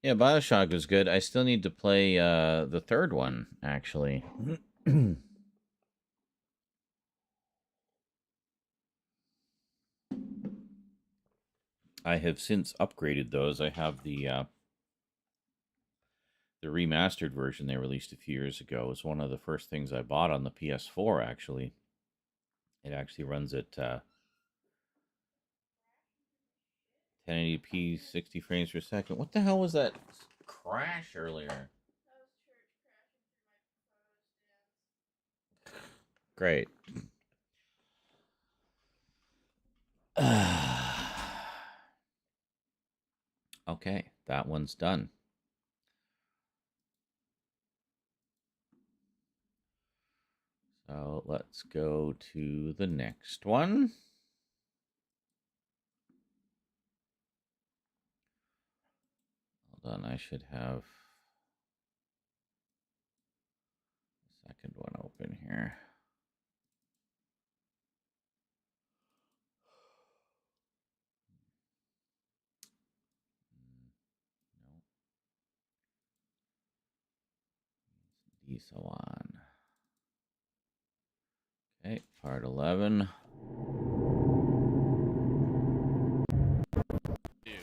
Yeah, Bioshock was good. I still need to play the third one, actually. I have since upgraded those. I have the remastered version they released a few years ago. It was one of the first things I bought on the PS4, actually. It actually runs at 1080p, 60 frames per second. What the hell was that crash earlier? Great. Okay, that one's done. So let's go to the next one. Hold on, I should have the second one open here. No. So on. Okay, part 11. Dude.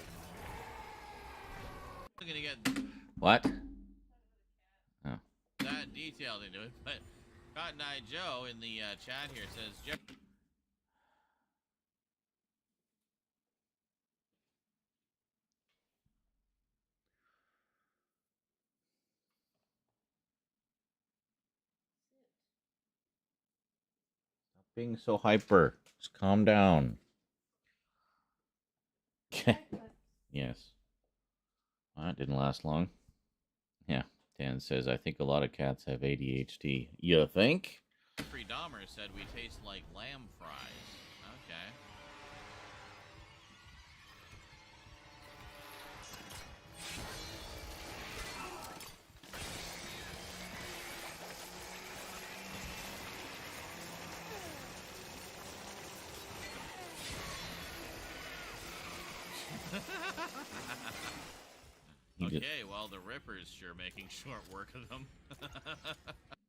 I'm gonna get What? Oh. that detailed into it, but Cotton Eye Joe in the chat here says, Jeff. Stop being so hyper. Just calm down. Okay. Yes. Well, that didn't last long. Yeah. Dan says, I think a lot of cats have ADHD. You think? Jeffrey Dahmer said we taste like lamb fries. Okay. Okay, well, the Rippers sure making short work of them.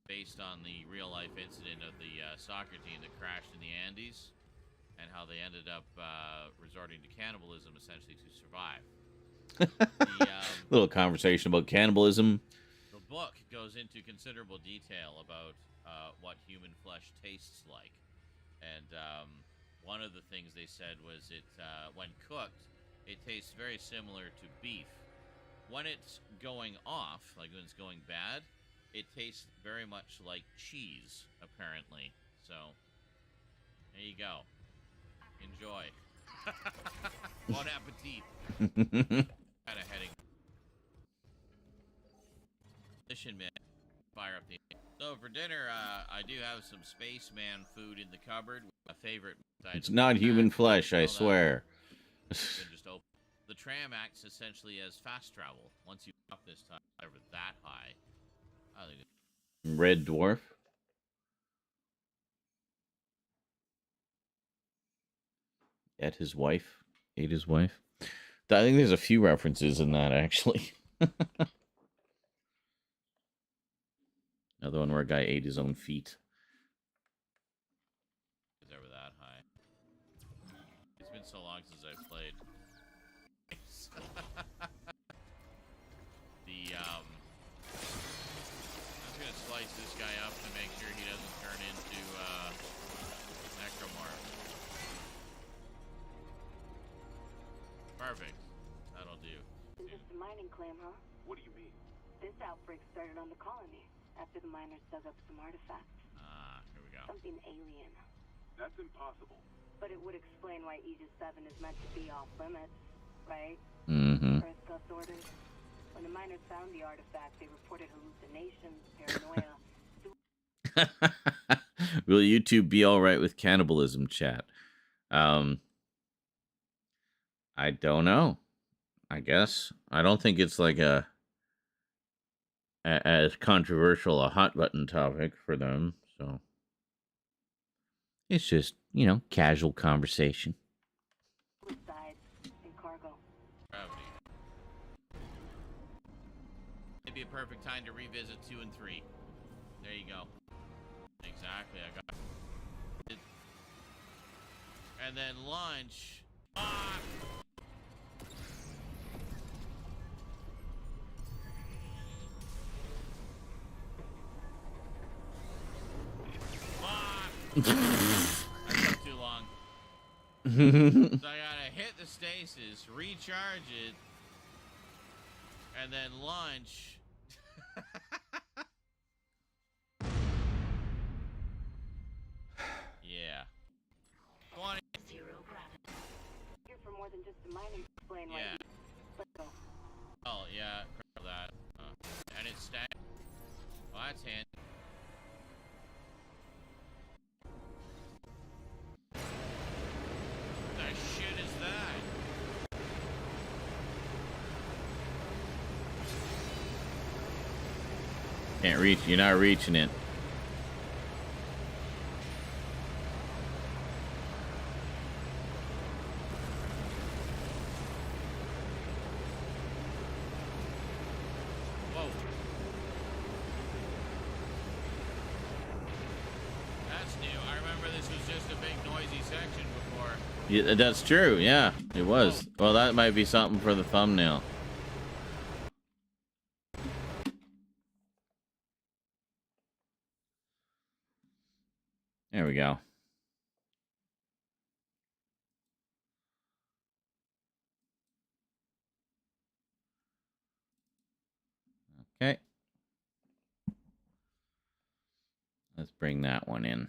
Based on the real-life incident of the soccer team that crashed in the Andes, and how they ended up resorting to cannibalism, essentially, to survive. Little conversation about cannibalism. The book goes into considerable detail about what human flesh tastes like. And one of the things they said was when cooked, it tastes very similar to beef. When it's going off, like when it's going bad, it tastes very much like cheese, apparently. So, there you go. Enjoy. Bon appetit. Kind of heading. Mission man. Fire up the. So for dinner, I do have some spaceman food in the cupboard. A favorite. It's not human flesh, I swear. Just open. The tram acts essentially as fast travel. Once you up this time, over that high. I think Red Dwarf. Ate his wife. I think there's a few references in that, actually. Another one where a guy ate his own feet. it's over that high. It's been so long since I've played. I'm just gonna slice this guy up to make sure he doesn't turn into necromorph. Perfect. That'll do. Just a mining claim, huh? What do you mean? This outbreak started on the colony after the miners dug up some artifacts. Here we go. Something alien. That's impossible. But it would explain why Aegis 7 is meant to be off limits, right? Mm-hmm. Earth Gust orders. When the miners found the artifact, they reported hallucinations, paranoia. Will YouTube be all right with cannibalism, chat? I don't know. I guess. I don't think it's like as controversial a hot button topic for them, so it's just, casual conversation. Sides and cargo. Gravity. It'd be a perfect time to revisit 2 and 3. There you go. Exactly, I got it. And then lunch. Ah! That took too long. So I gotta hit the stasis, recharge it, and then launch. Yeah. 20. Zero gravity. Here for more than just a mining explain why. Yeah. Let's go. Oh, yeah, crap that. And it's stacked. Well, that's handy. What the shit is that? Can't reach. You're not reaching it. Whoa. That's new. I remember this was just a big noisy section before. Yeah, that's true. Yeah, it was. Well, that might be something for the thumbnail. There we go. Okay. Let's bring that one in.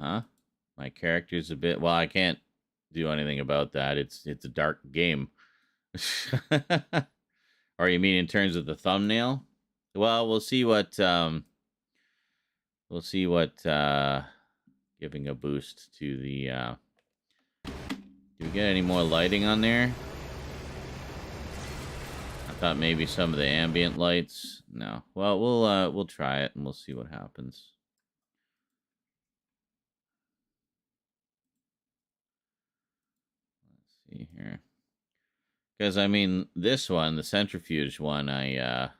Huh? My character's a bit... Well, I can't do anything about that. It's a dark game. Or you mean in terms of the thumbnail? Well, we'll see what... giving a boost to the... Do we get any more lighting on there? thought maybe some of the ambient lights. No. Well, we'll try it and we'll see what happens. Let's see here. Because I mean, this one, the centrifuge one, I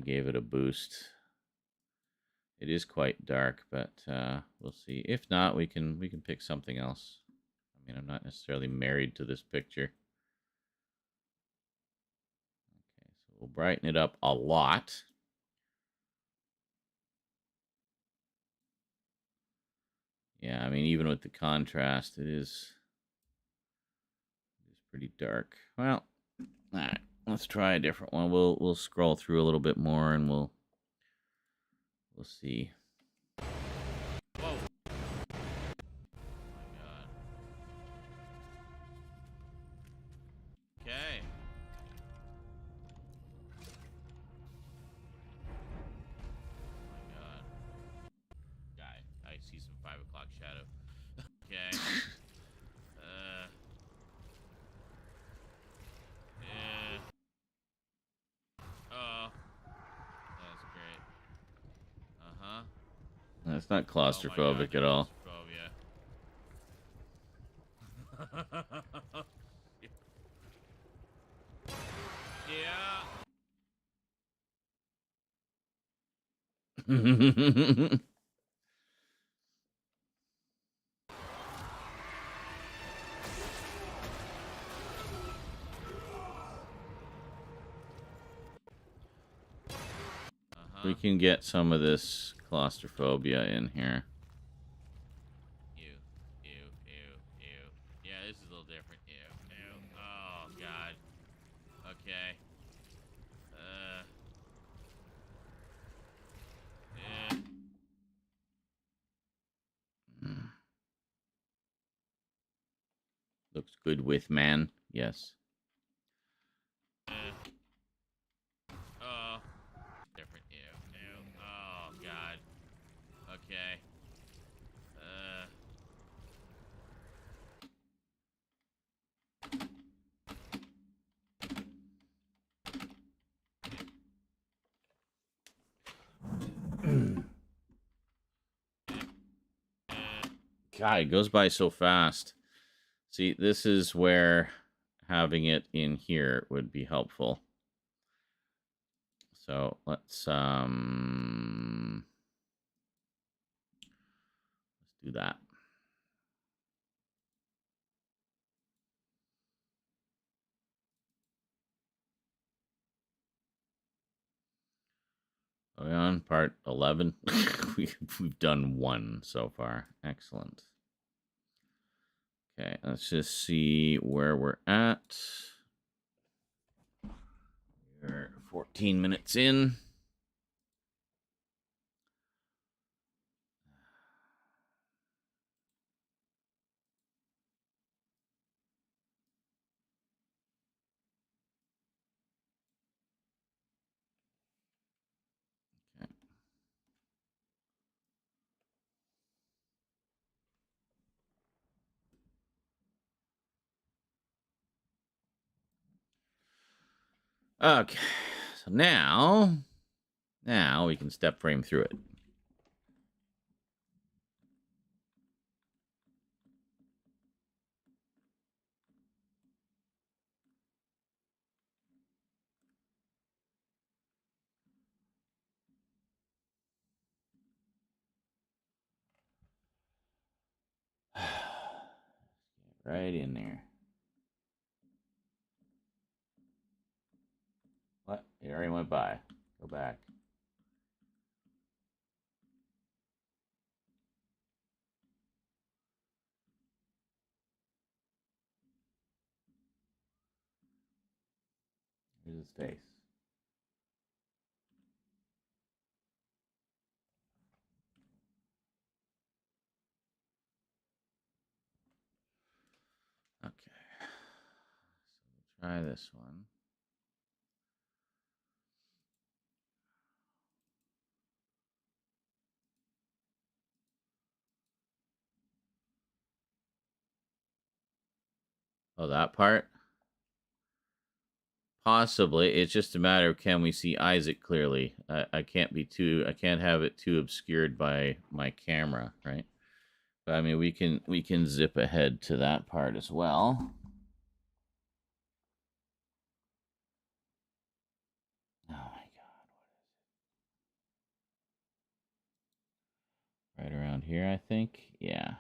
gave it a boost. It is quite dark, but we'll see. If not, we can pick something else. I mean, I'm not necessarily married to this picture. Okay, so we'll brighten it up a lot. Yeah, I mean, even with the contrast, it is pretty dark. Well, all right, let's try a different one. We'll scroll through a little bit more and we'll see. Whoa. Oh my god. Okay. Oh my god. I see some 5 o'clock shadow. Okay. Yeah. Oh. That's great. Uh-huh. That's not claustrophobic at all. Yeah. We can get some of this claustrophobia in here. Ew. Yeah, this is a little different. Ew. Oh, God. Okay. Looks good with man. Yes. Oh. Different. Ew. Oh, God. Okay. God, it goes by so fast. See, this is where having it in here would be helpful. So let's do that. Are we on part 11? We've done 1 so far. Excellent. Okay, let's just see where we're at. We're 14 minutes in. Okay, so now we can step frame through it. Right in there. What? It already went by. Go back. Here's his face. Okay. So we'll try this one. Oh, that part? Possibly. It's just a matter of can we see Isaac clearly. I can't have it too obscured by my camera, right? But I mean, we can zip ahead to that part as well. Oh my god, what is it? Right around here, I think. Yeah.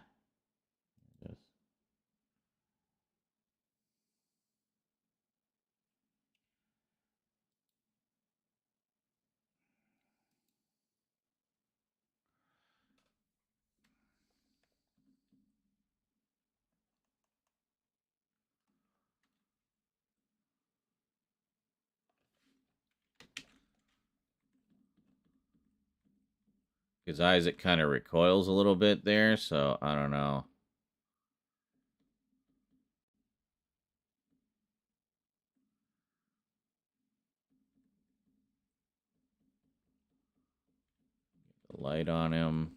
Because Isaac kind of recoils a little bit there, so I don't know. The light on him.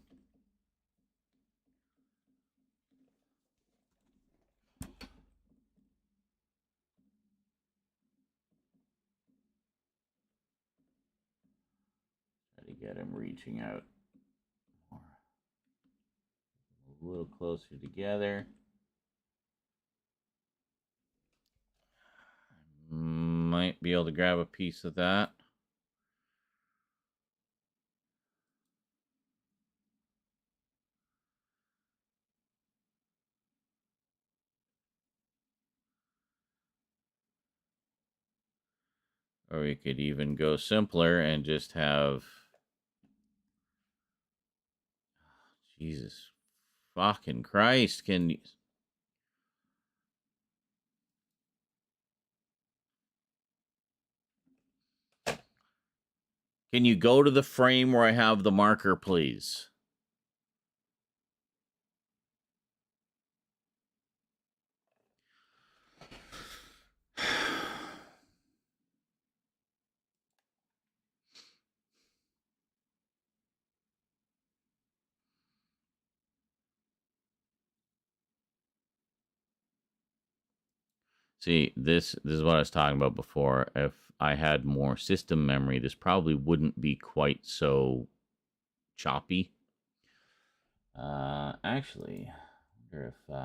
Try to get him reaching out. A little closer together. Might be able to grab a piece of that. Or we could even go simpler and just have... Jesus fucking Christ, can you... Can you go to the frame where I have the marker, please? See, this is what I was talking about before. If I had more system memory, this probably wouldn't be quite so choppy. Actually, I wonder if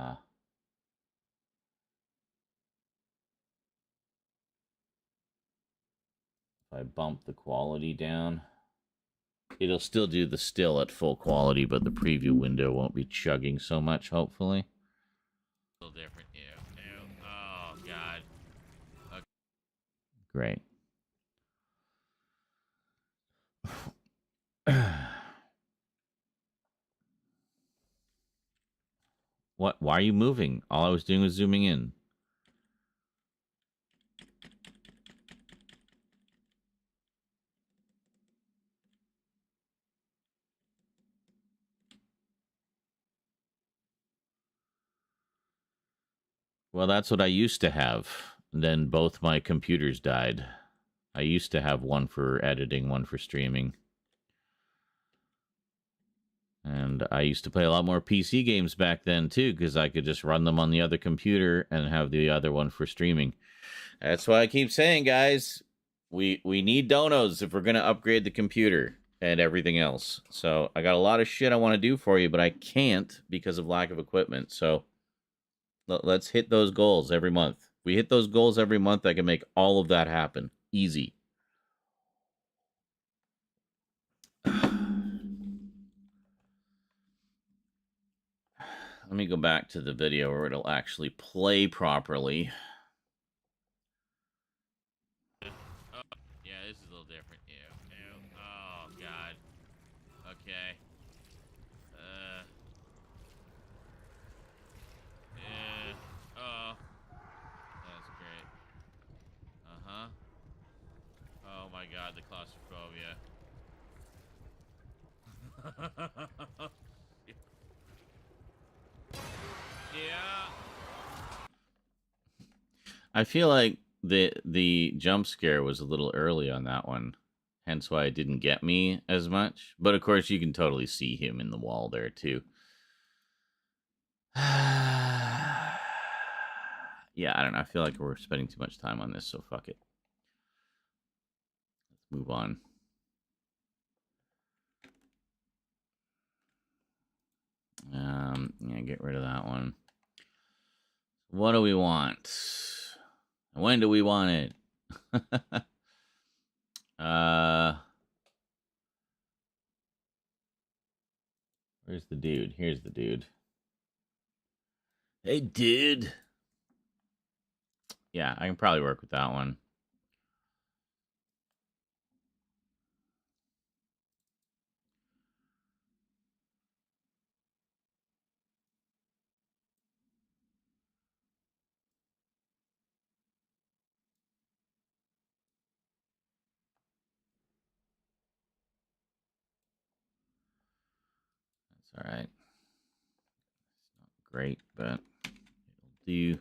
I bump the quality down, it'll still do the still at full quality, but the preview window won't be chugging so much, hopefully. A little different. Ew. Oh, God. Okay. Great. What? Why are you moving? All I was doing was zooming in. Well, that's what I used to have. Then both my computers died. I used to have one for editing, one for streaming. And I used to play a lot more PC games back then, too, because I could just run them on the other computer and have the other one for streaming. That's why I keep saying, guys, we need donos if we're going to upgrade the computer and everything else. So I got a lot of shit I want to do for you, but I can't because of lack of equipment. So let's hit those goals every month. If we hit those goals every month, I can make all of that happen. Easy. Let me go back to the video where it'll actually play properly. Oh, yeah, this is a little different. Ew. Oh, God. Okay. Oh. That's great. Uh-huh. Oh, my God, the claustrophobia. Yeah. I feel like the jump scare was a little early on that one, hence why it didn't get me as much. But of course, you can totally see him in the wall there too. Yeah, I don't know. I feel like we're spending too much time on this, so fuck it. move on. Yeah, get rid of that one. What do we want? When do we want it? Where's the dude? Here's the dude. Hey, dude. Yeah, I can probably work with that one. That's all right. It's not great, but it'll do.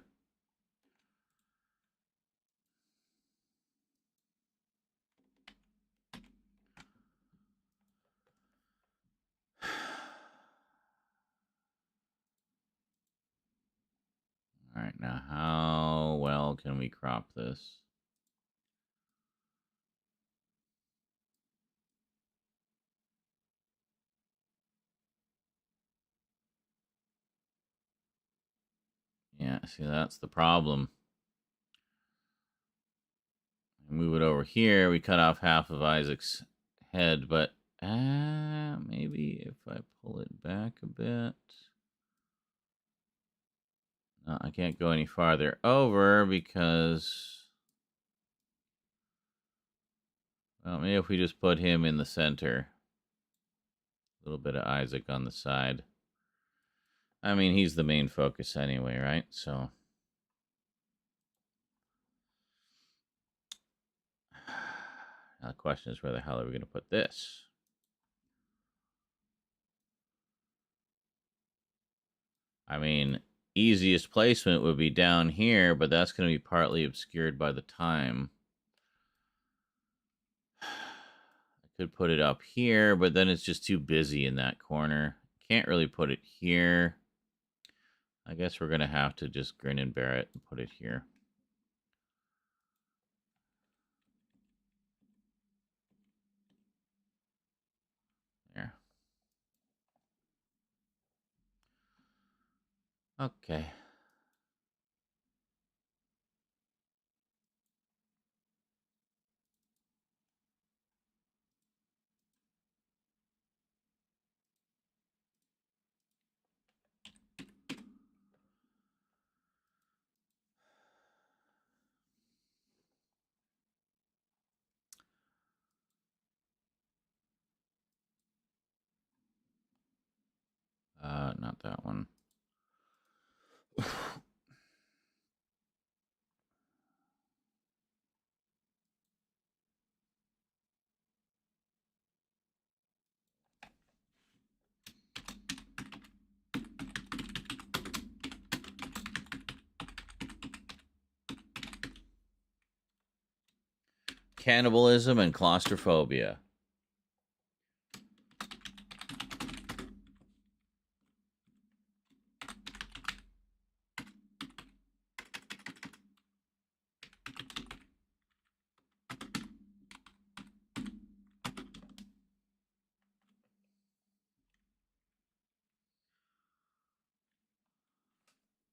All right, now how well can we crop this? Yeah, see, that's the problem. Move it over here. We cut off half of Isaac's head, but maybe if I pull it back a bit. No, I can't go any farther over because... Well, maybe if we just put him in the center. A little bit of Isaac on the side. I mean, he's the main focus anyway, right? So... Now the question is, where the hell are we going to put this? I mean, easiest placement would be down here, but that's going to be partly obscured by the time. I could put it up here, but then it's just too busy in that corner. Can't really put it here. I guess we're going to have to just grin and bear it and put it here. There. Okay. Not that one. Cannibalism and claustrophobia.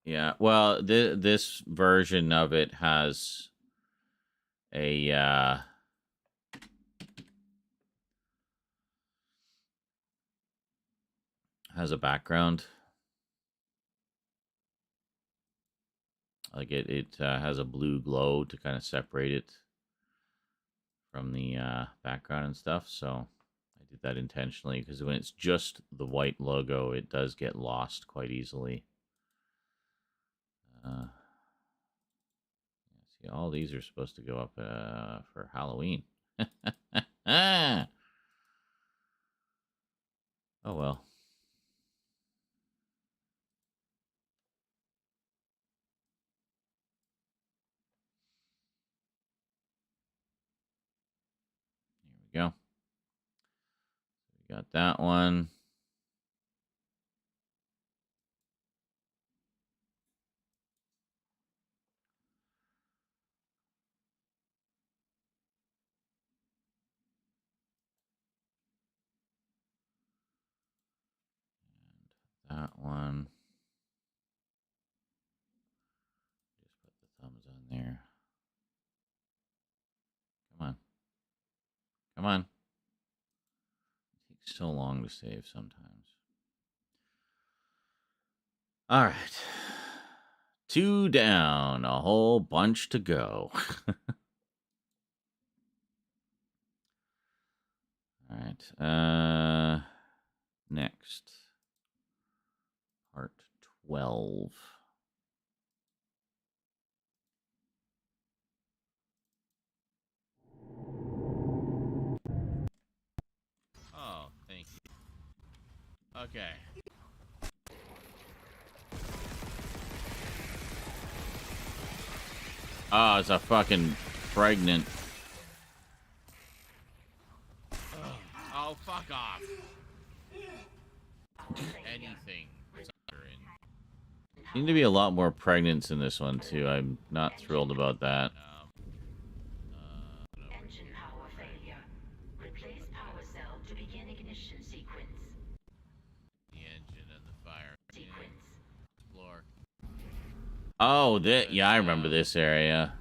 Yeah, well, this version of it has a background. Like it has a blue glow to kind of separate it from the background and stuff. So I did that intentionally because when it's just the white logo, it does get lost quite easily. See, all these are supposed to go up for Halloween. Oh well. Here we go. We got that one. that one. Just put the thumbs on there. Come on. Come on. It takes so long to save sometimes. All right. 2 down, a whole bunch to go. All right. Next. Part 12. Oh, thank you. Okay. Oh, it's a fucking pregnant. Oh, fuck off. Anything. Seem to be a lot more pregnants in this one too. I'm not thrilled about that. Engine power failure. Replace power cell to begin ignition sequence. The engine and the fire. Sequence. Floor. Oh, yeah, I remember this area.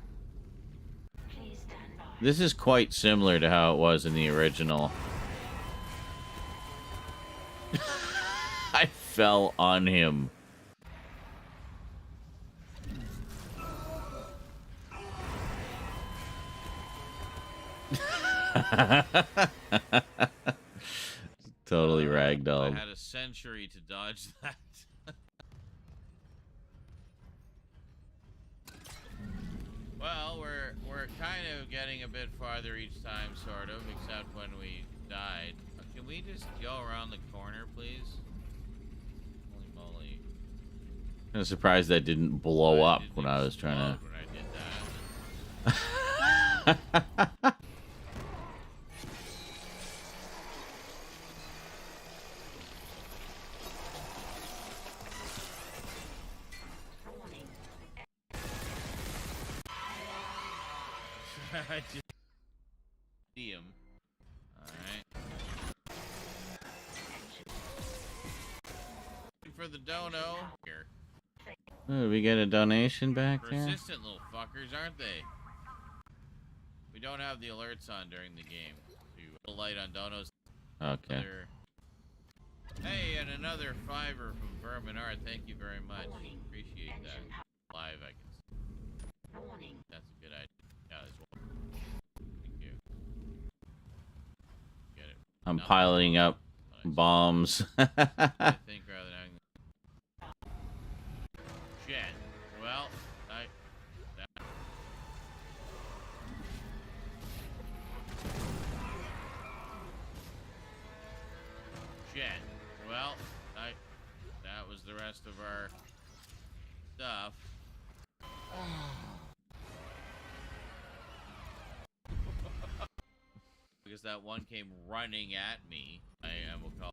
Please stand by. This is quite similar to how it was in the original. I fell on him. Totally ragdolled. I had a century to dodge that. Well, we're kind of getting a bit farther each time, sort of, except when we died. Can we just go around the corner, please? Holy moly. I'm surprised that didn't blow up when I was trying to... When I did that. I just see him. Alright. For the dono. Here. Oh, did we get a donation back there? Persistent little fuckers, aren't they? We don't have the alerts on during the game. To light on donos. Okay. Hey, and another $5 from Vermin Art. Thank you very much. Appreciate that. Live, I can see. That's a good idea. Yeah, there's one. Thank you. Get it. I'm piling up bombs. I think rather than having... Shit. Well, Shit. Well, that was the rest of our stuff. Because that one came running at me. I will call.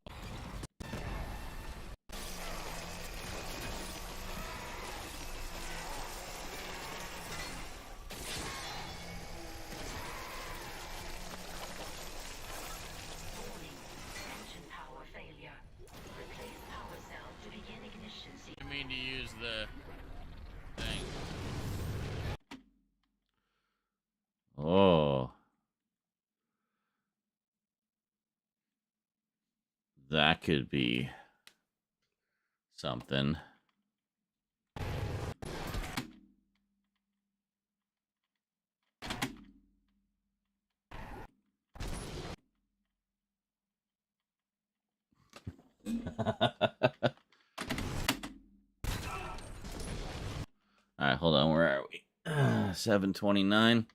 I mean to use the thing. Oh. That could be something. All right, hold on. Where are we? 7:29.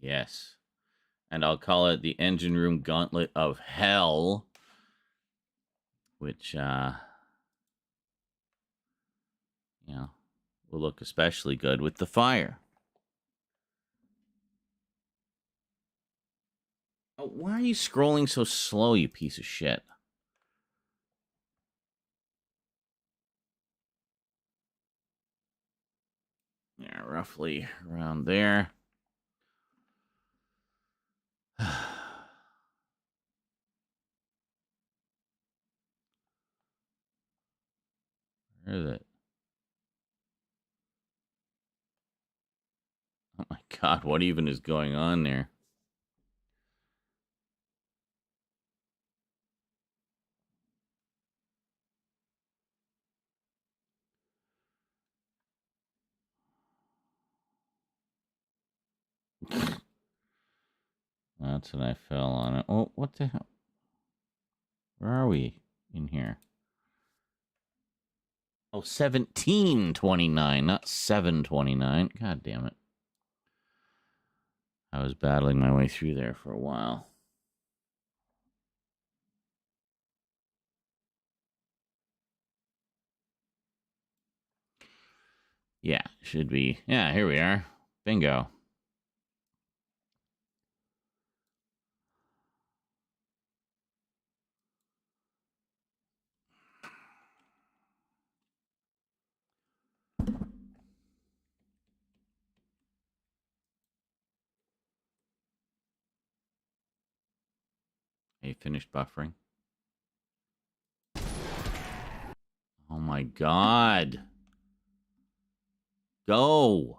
Yes. And I'll call it the Engine Room Gauntlet of Hell, which, will look especially good with the fire. Oh, why are you scrolling so slow, you piece of shit? Yeah, roughly around there. Where is it? Oh my god, what even is going on there? That's when I fell on it. Oh, what the hell? Where are we in here? Oh, 1729, not 729. God damn it. I was battling my way through there for a while. Yeah, should be. Yeah, here we are. Bingo. Hey, finished buffering. Oh my god. Go.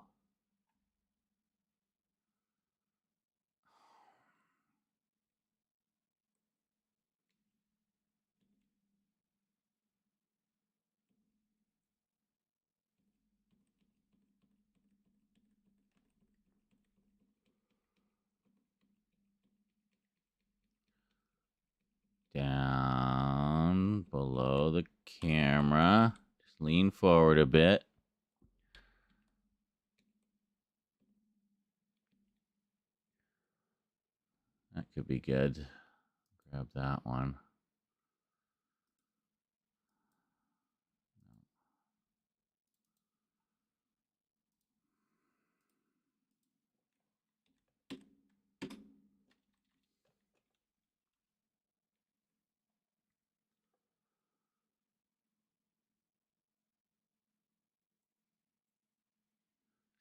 Down below the camera. Just lean forward a bit. That could be good. Grab that one.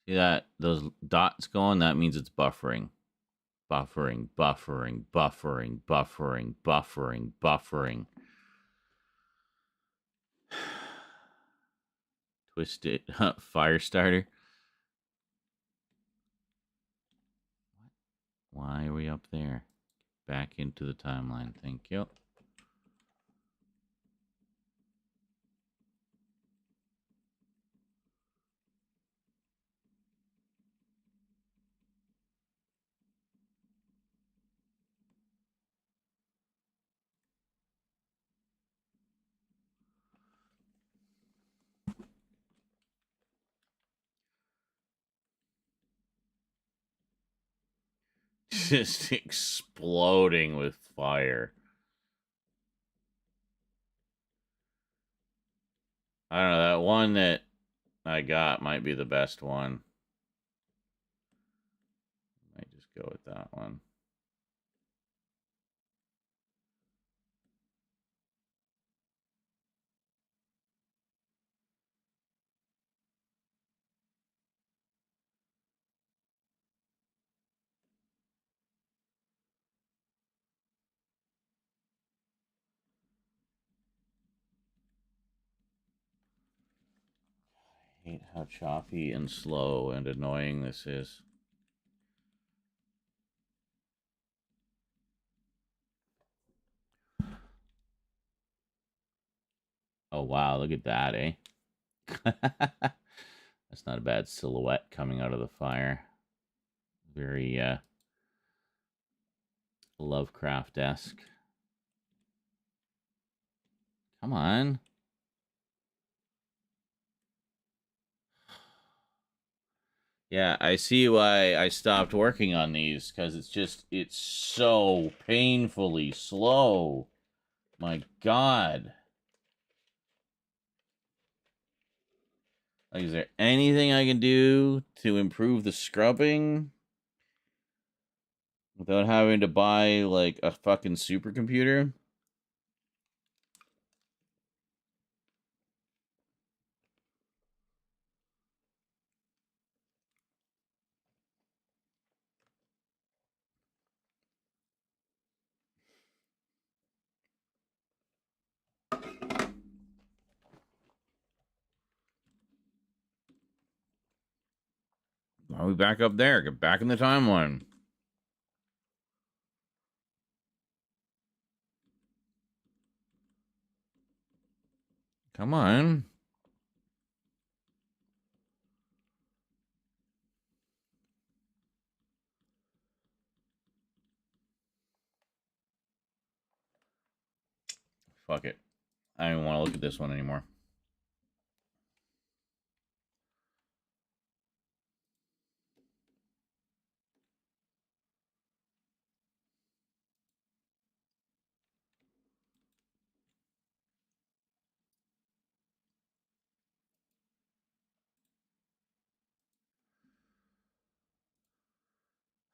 See that? Those dots going? That means it's buffering. Buffering, buffering, buffering, buffering, buffering, buffering. Twist it. Fire starter. Why are we up there? Back into the timeline. Thank you. Just exploding with fire. I don't know. That one that I got might be the best one. Might just go with that one. I hate how choppy and slow and annoying this is. Oh, wow. Look at that, eh? That's not a bad silhouette coming out of the fire. Very Lovecraft-esque. Come on. Yeah, I see why I stopped working on these, because it's so painfully slow. My God. Like, is there anything I can do to improve the scrubbing without having to buy, like, a fucking supercomputer? Why are we back up there? Get back in the timeline. Come on. Fuck it. I don't even want to look at this one anymore.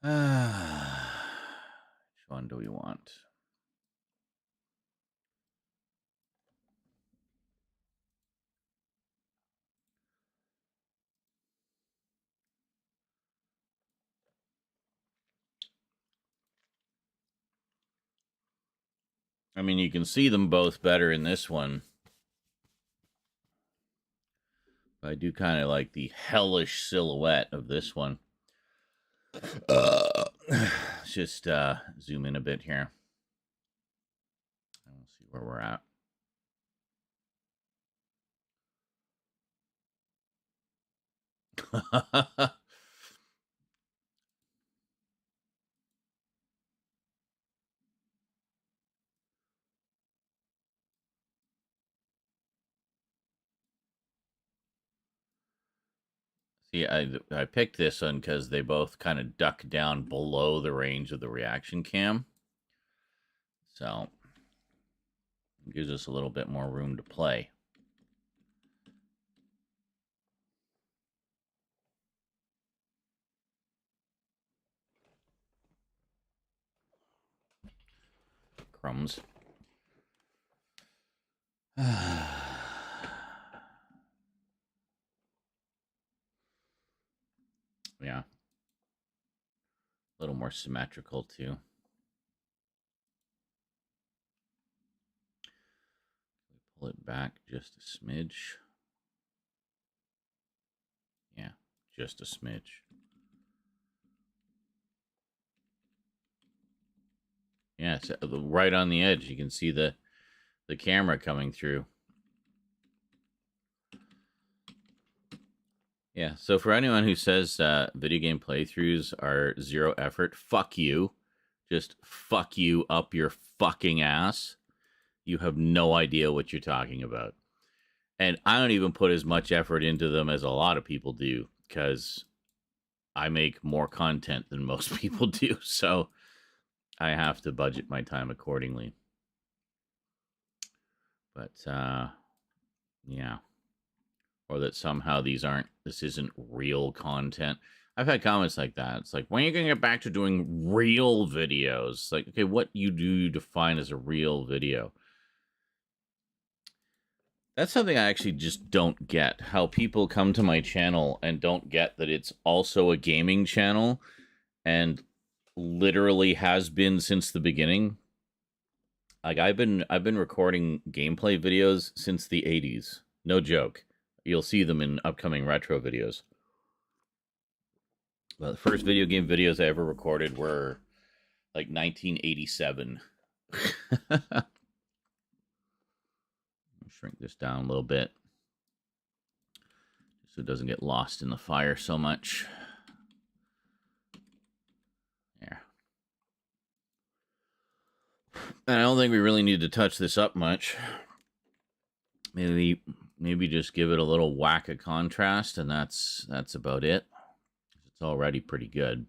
Which one do we want? I mean, you can see them both better in this one. But I do kind of like the hellish silhouette of this one. Let's just zoom in a bit here. We'll see where we're at. See, I picked this one because they both kind of duck down below the range of the reaction cam. So, it gives us a little bit more room to play. Crumbs. Yeah. A little more symmetrical, too. Pull it back just a smidge. Yeah, just a smidge. Yeah, it's right on the edge. You can see the camera coming through. Yeah, so for anyone who says video game playthroughs are zero effort, fuck you. Just fuck you up your fucking ass. You have no idea what you're talking about. And I don't even put as much effort into them as a lot of people do, because I make more content than most people do. So I have to budget my time accordingly. But, yeah. Or that somehow this isn't real content. I've had comments like that. It's like, when are you going to get back to doing real videos? It's like, okay, what do you define as a real video? That's something I actually just don't get. How people come to my channel and don't get that it's also a gaming channel and literally has been since the beginning. Like, I've been recording gameplay videos since the 80s. No joke. You'll see them in upcoming retro videos. Well, the first video game videos I ever recorded were like 1987. Shrink this down a little bit so it doesn't get lost in the fire so much. There. And I don't think we really need to touch this up much. Maybe just give it a little whack of contrast, and that's about it. It's already pretty good.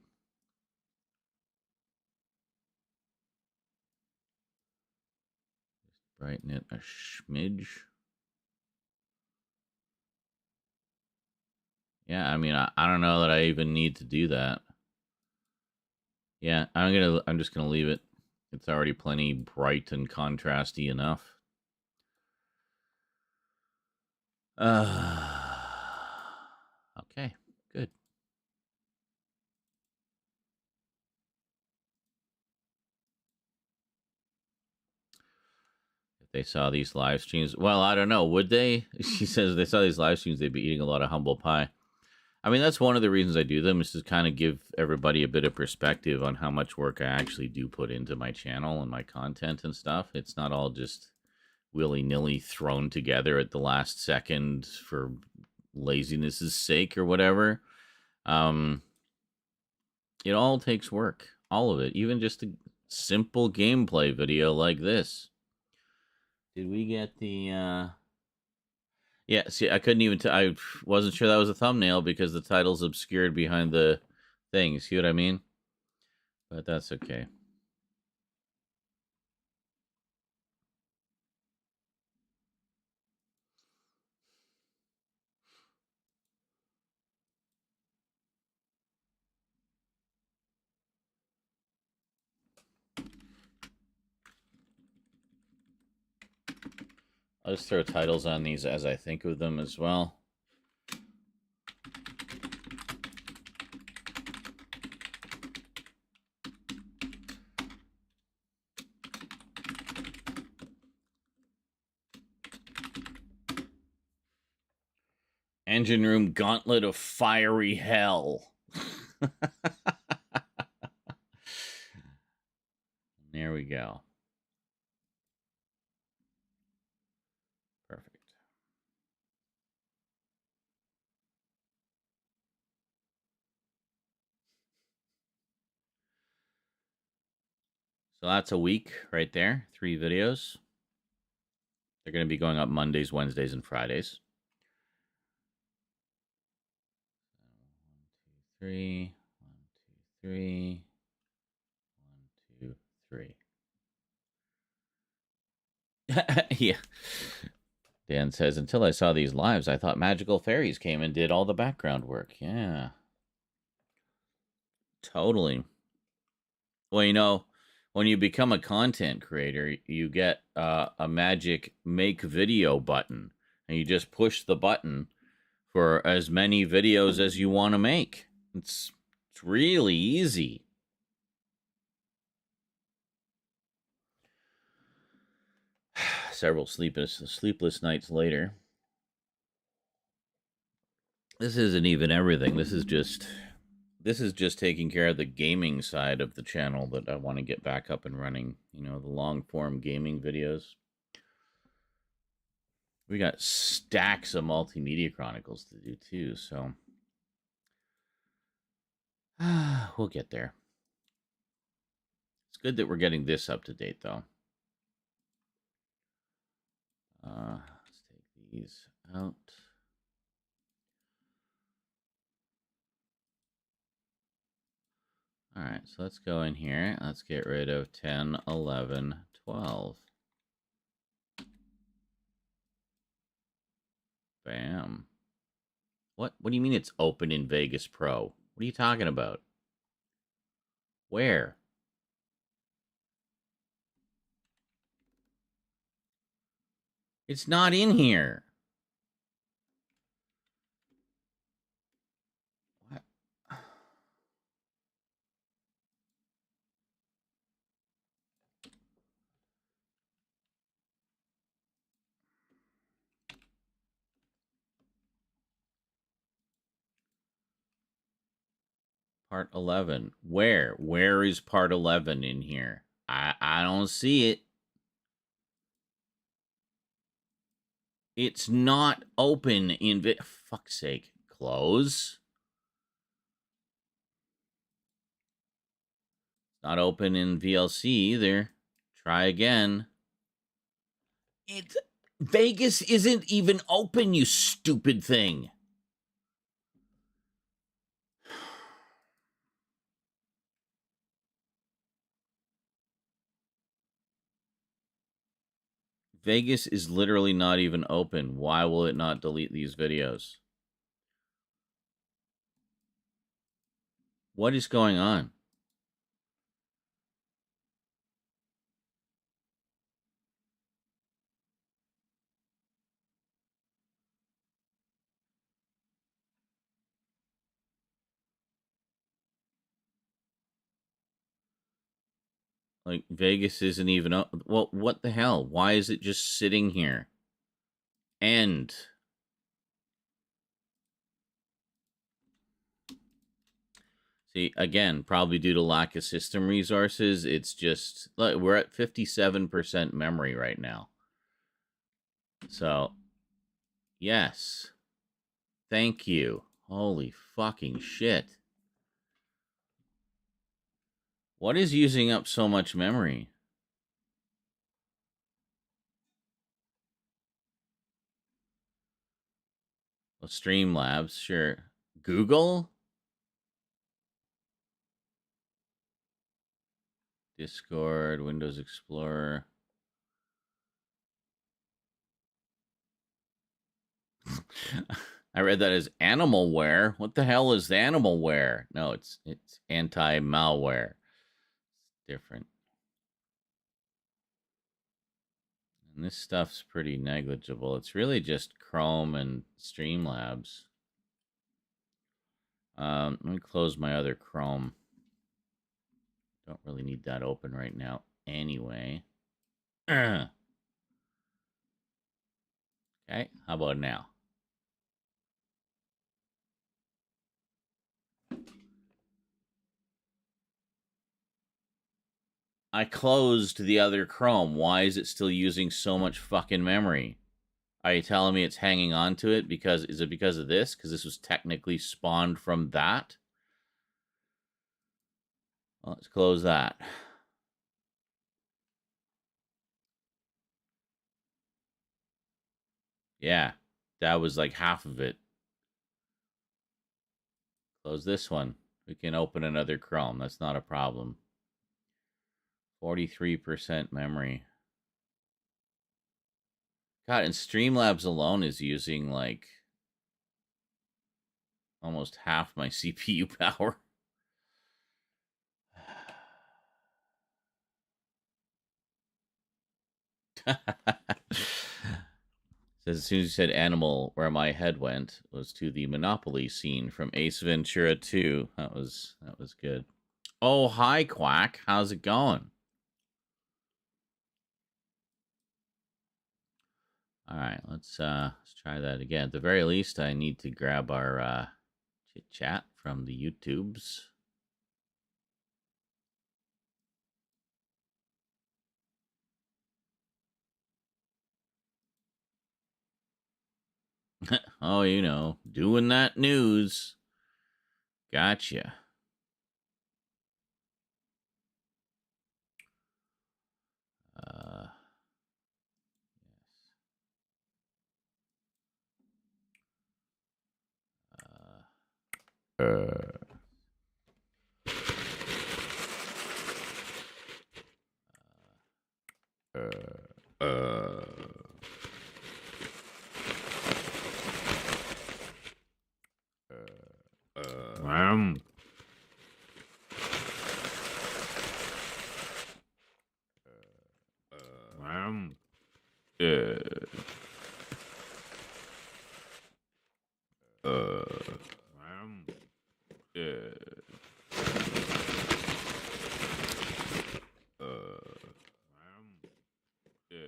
Just brighten it a smidge. Yeah, I mean, I don't know that I even need to do that. Yeah, I'm just gonna leave it. It's already plenty bright and contrasty enough. Okay, good. If they saw these live streams, well, I don't know, would they? She says if they saw these live streams, they'd be eating a lot of humble pie. I mean, that's one of the reasons I do them, is to kind of give everybody a bit of perspective on how much work I actually do put into my channel and my content and stuff. It's not all just willy-nilly thrown together at the last second for laziness' sake or whatever. It all takes work. All of it. Even just a simple gameplay video like this. Did we get the... Yeah, see, I couldn't even... I wasn't sure that was a thumbnail because the title's obscured behind the thing. See what I mean? But that's okay. I'll just throw titles on these as I think of them as well. Engine room gauntlet of fiery hell. There we go. Perfect. So that's a week right there. 3 videos. They're going to be going up Mondays, Wednesdays, and Fridays. 1, 2, 3. 1, 2, 3. 1, 2, 3. Yeah. Dan says, until I saw these lives, I thought magical fairies came and did all the background work. Yeah. Totally. Well, you know, when you become a content creator, you get a magic make video button. And you just push the button for as many videos as you want to make. It's really easy. Several sleepless nights later. This isn't even everything. This is just taking care of the gaming side of the channel that I want to get back up and running. You know, the long form gaming videos. We got stacks of multimedia chronicles to do too, so we'll get there. It's good that we're getting this up to date, though. Let's take these out. All right, so let's go in here. Let's get rid of 10, 11, 12. Bam. What do you mean it's open in Vegas Pro? What are you talking about? Where? It's not in here. What? Part 11. Where? Where is part 11 in here? I don't see it. It's not open in... Fuck's sake. Close. It's not open in VLC either. Try again. Vegas isn't even open, you stupid thing. Vegas is literally not even open. Why will it not delete these videos? What is going on? Like, Vegas isn't even up. Well, what the hell? Why is it just sitting here? End. See, again, probably due to lack of system resources, it's just, look, we're at 57% memory right now. So, yes. Thank you. Holy fucking shit. What is using up so much memory? Well, Streamlabs, sure. Google? Discord, Windows Explorer. I read that as animalware. What the hell is animalware? No, it's anti-malware. Different. And this stuff's pretty negligible. It's really just Chrome and Streamlabs. Let me close my other Chrome. Don't really need that open right now anyway. Okay, how about now? I closed the other Chrome. Why is it still using so much fucking memory? Are you telling me it's hanging on to it because, is it because of this? Because this was technically spawned from that? Well, let's close that. Yeah, that was like half of it. Close this one. We can open another Chrome. That's not a problem. 43% memory. God, and Streamlabs alone is using like almost half my CPU power. Says as soon as you said animal, where my head went was to the Monopoly scene from Ace Ventura 2. That was good. Oh, hi Quack. How's it going? All right, let's try that again. At the very least, I need to grab our chit chat from the YouTubes. Oh, you know, doing that news. Gotcha.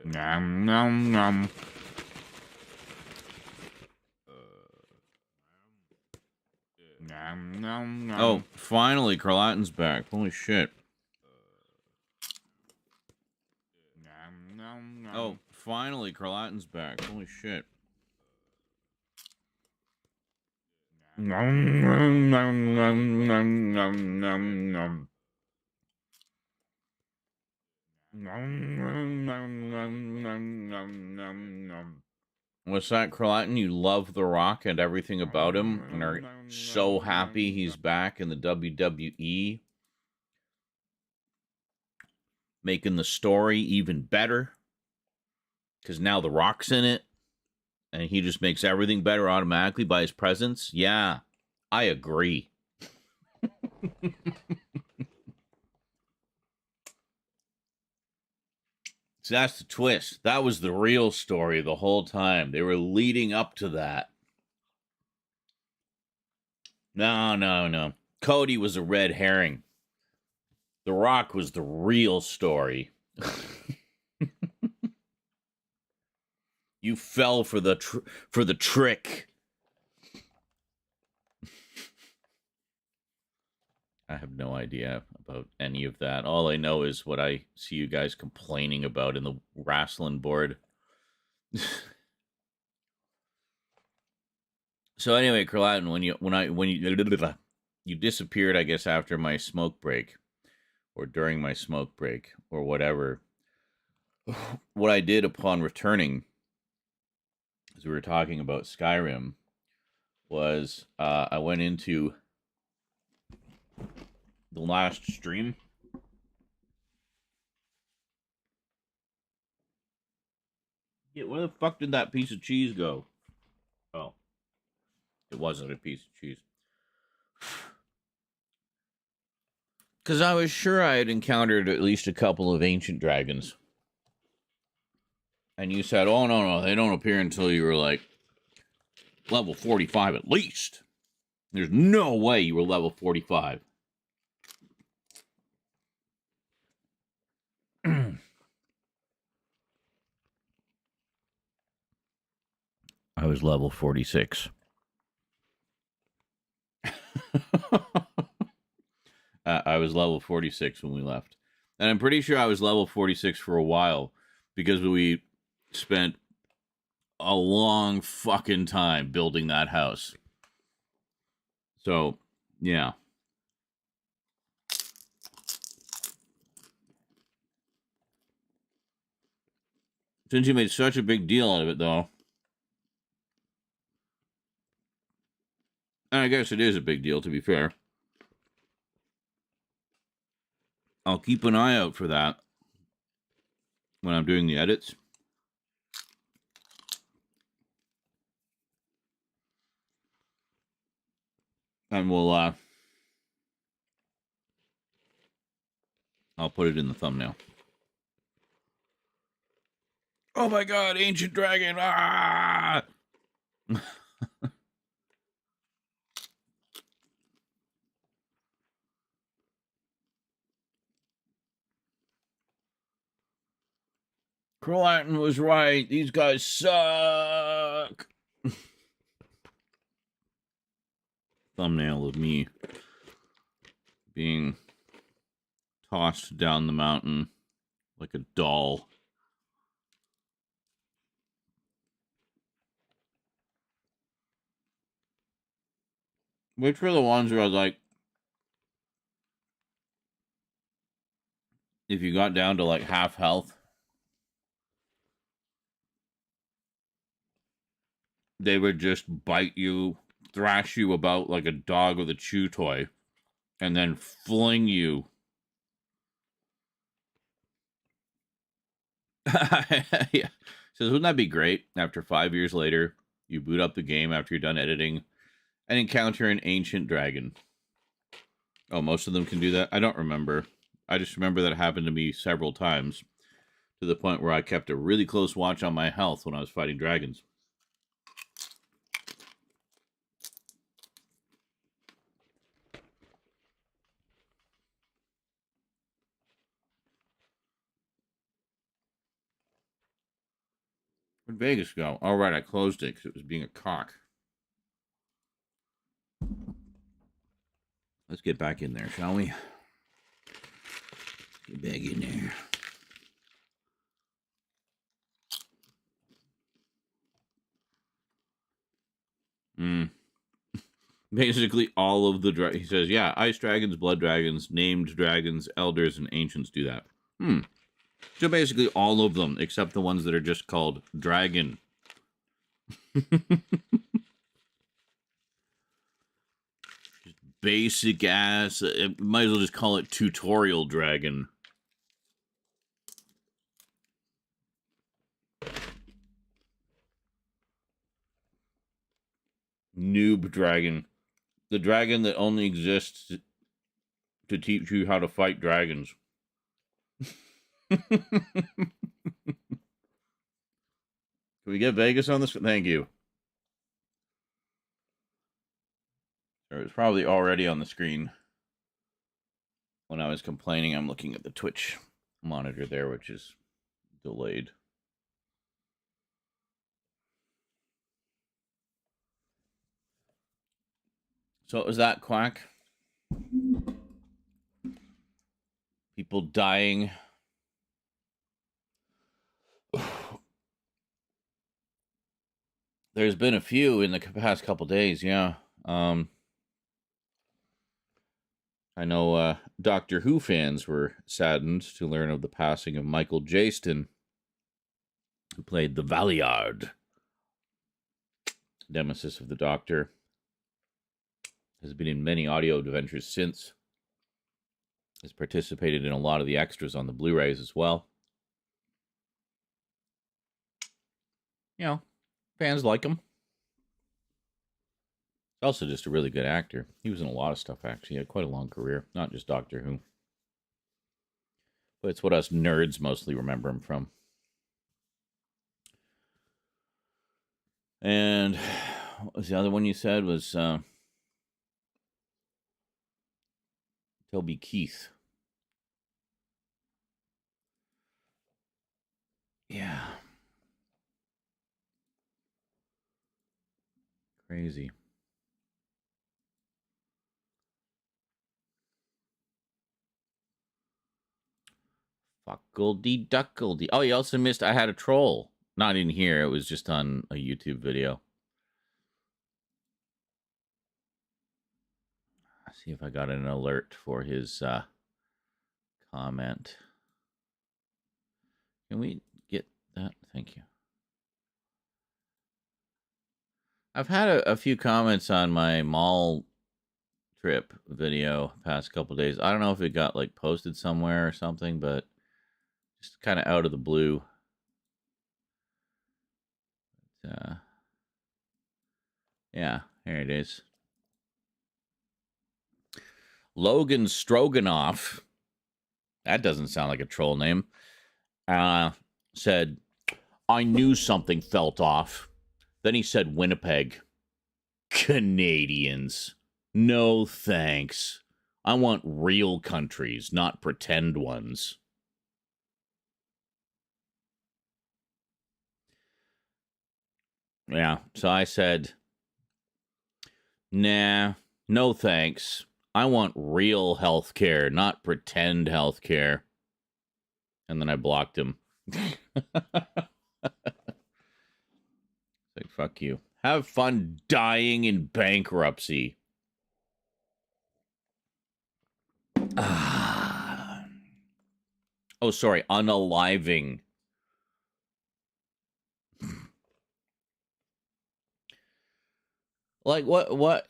Nom, nom, nom. Nom, nom, nom. Oh, finally, Carlatin's back. Holy shit. Nom, nom, nom. Oh, finally, Carlatin's back. Holy shit. Nom, nom, nom, nom, nom, nom, nom, nom. Nom, nom, nom, nom, nom, nom, nom, nom. What's that, Carlatin? You love The Rock and everything about him and are so happy he's back in the WWE, making the story even better because now The Rock's in it and he just makes everything better automatically by his presence. Yeah, I agree. So that's the twist. That was the real story the whole time. They were leading up to that. No. Cody was a red herring. The Rock was the real story. You fell for the trick. I have no idea about any of that. All I know is what I see you guys complaining about in the wrestling board. So anyway, Carlatin, when you disappeared, I guess after my smoke break, or during my smoke break, or whatever. What I did upon returning, as we were talking about Skyrim, was I went into the last stream. Yeah, where the fuck did that piece of cheese go? Oh, it wasn't a piece of cheese. Because I was sure I had encountered at least a couple of ancient dragons. And you said, oh, no, they don't appear until you were like level 45 at least. There's no way you were level 45. I was level 46. I was level 46 when we left. And I'm pretty sure I was level 46 for a while because we spent a long fucking time building that house. So, yeah. Since you made such a big deal out of it, though. And I guess it is a big deal, to be fair. I'll keep an eye out for that when I'm doing the edits. And I'll put it in the thumbnail. Oh my god, ancient dragon! Ah! Croatin was right. These guys suck. Thumbnail of me being tossed down the mountain like a doll. Which were the ones where I was like, if you got down to like half health, they would just bite you, thrash you about like a dog with a chew toy, and then fling you. Yeah. Says, wouldn't that be great? After 5 years later, you boot up the game after you're done editing and encounter an ancient dragon. Oh, most of them can do that? I don't remember. I just remember that it happened to me several times, to the point where I kept a really close watch on my health when I was fighting dragons. Where'd Vegas go? All right, I closed it because it was being a cock. Let's get back in there, shall we? Get back in there. Basically, all of the he says, yeah, ice dragons, blood dragons, named dragons, elders, and ancients do that. So basically, all of them, except the ones that are just called dragon. Just basic ass. Might as well just call it tutorial dragon. Noob dragon. The dragon that only exists to teach you how to fight dragons. Can we get Vegas on this? Thank you. It was probably already on the screen when I was complaining. I'm looking at the Twitch monitor there, which is delayed. So it was that, Quack? People dying. There's been a few in the past couple days, yeah. I know Doctor Who fans were saddened to learn of the passing of Michael Jaston, who played the Valeyard, nemesis of the Doctor. Has been in many audio adventures since. Has participated in a lot of the extras on the Blu-rays as well. You know, fans like him. Also just a really good actor. He was in a lot of stuff, actually. He had quite a long career, not just Doctor Who. But it's what us nerds mostly remember him from. And what was the other one you said was Toby Keith. Yeah. Crazy. Fuckledy duckledy. Oh, you also missed I had a troll. Not in here. It was just on a YouTube video. Let's see if I got an alert for his comment. Can we get that? Thank you. I've had a few comments on my mall trip video past couple days. I don't know if it got like posted somewhere or something, but just kind of out of the blue. Yeah, here it is. Logan Stroganoff, that doesn't sound like a troll name, said, I knew something felt off. Then he said Winnipeg. Canadians. No thanks. I want real countries, not pretend ones. Yeah, so I said, nah, no thanks. I want real health care, not pretend health care. And then I blocked him. Like, fuck you. Have fun dying in bankruptcy. Oh, sorry, unaliving. Like, what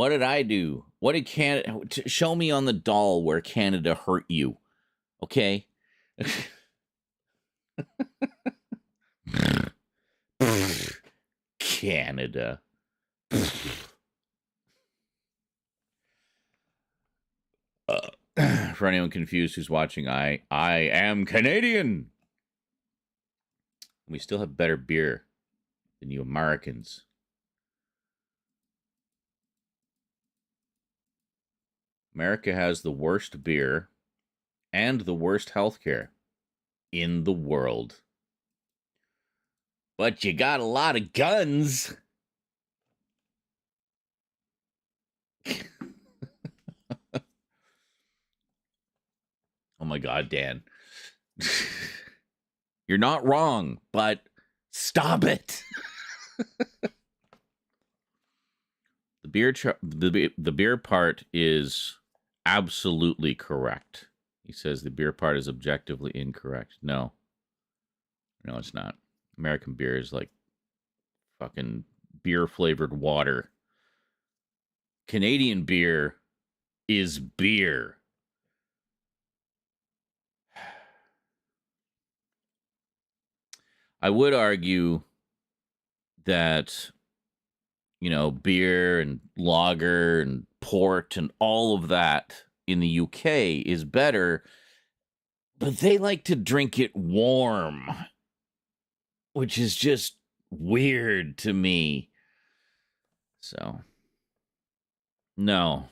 did I do? What did Canada... Show me on the doll where Canada hurt you. Okay? Canada. For anyone confused who's watching, I am Canadian. We still have better beer than you Americans. America has the worst beer and the worst healthcare in the world. But you got a lot of guns. Oh my God, Dan. You're not wrong, but stop it. The beer part is absolutely correct. He says the beer part is objectively incorrect. No, it's not. American beer is like fucking beer-flavored water. Canadian beer is beer. I would argue that, beer and lager and port and all of that in the UK is better, but they like to drink it warm, which is just weird to me. So, no,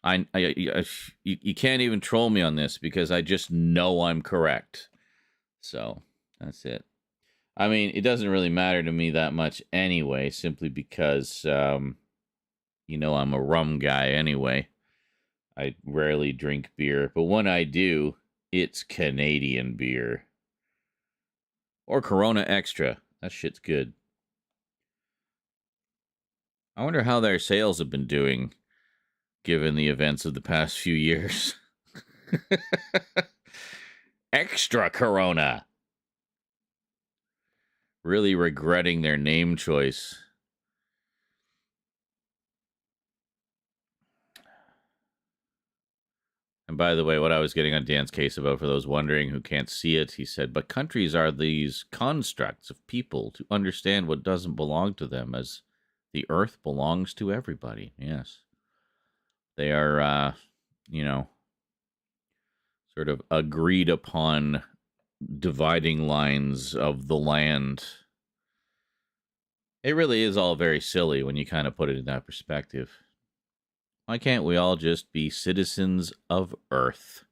you can't even troll me on this because I just know I'm correct. So that's it. I mean, it doesn't really matter to me that much anyway, simply because, I'm a rum guy anyway. I rarely drink beer, but when I do, it's Canadian beer. Or Corona Extra. That shit's good. I wonder how their sales have been doing, given the events of the past few years. Extra Corona. Really regretting their name choice. And by the way, what I was getting on Dan's case about, for those wondering who can't see it, he said, but countries are these constructs of people to understand what doesn't belong to them, as the earth belongs to everybody. Yes. They are, sort of agreed upon dividing lines of the land. It really is all very silly when you kind of put it in that perspective. Why can't we all just be citizens of Earth?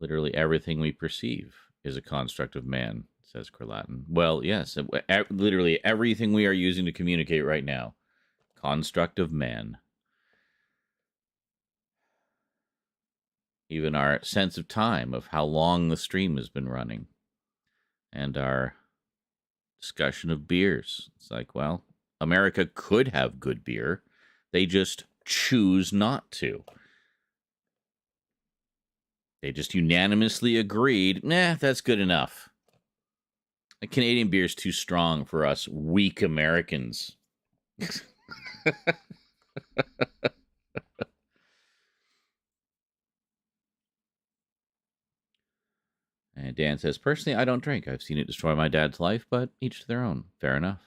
Literally everything we perceive is a construct of man, says Kerlatin. Well, yes, literally everything we are using to communicate right now, construct of man. Even our sense of time, of how long the stream has been running. And our discussion of beers. It's like, well, America could have good beer. They just choose not to. They just unanimously agreed, nah, that's good enough. A Canadian beer is too strong for us weak Americans. And Dan says, personally, I don't drink. I've seen it destroy my dad's life, but each to their own. Fair enough.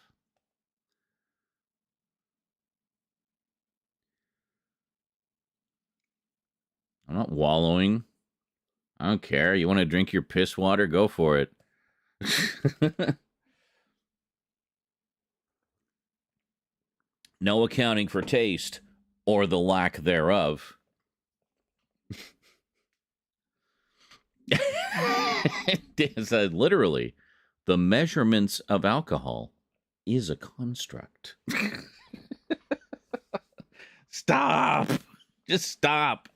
I'm not wallowing. I don't care. You want to drink your piss water? Go for it. No accounting for taste or the lack thereof. Dan said, literally, the measurements of alcohol is a construct. Stop. Just stop.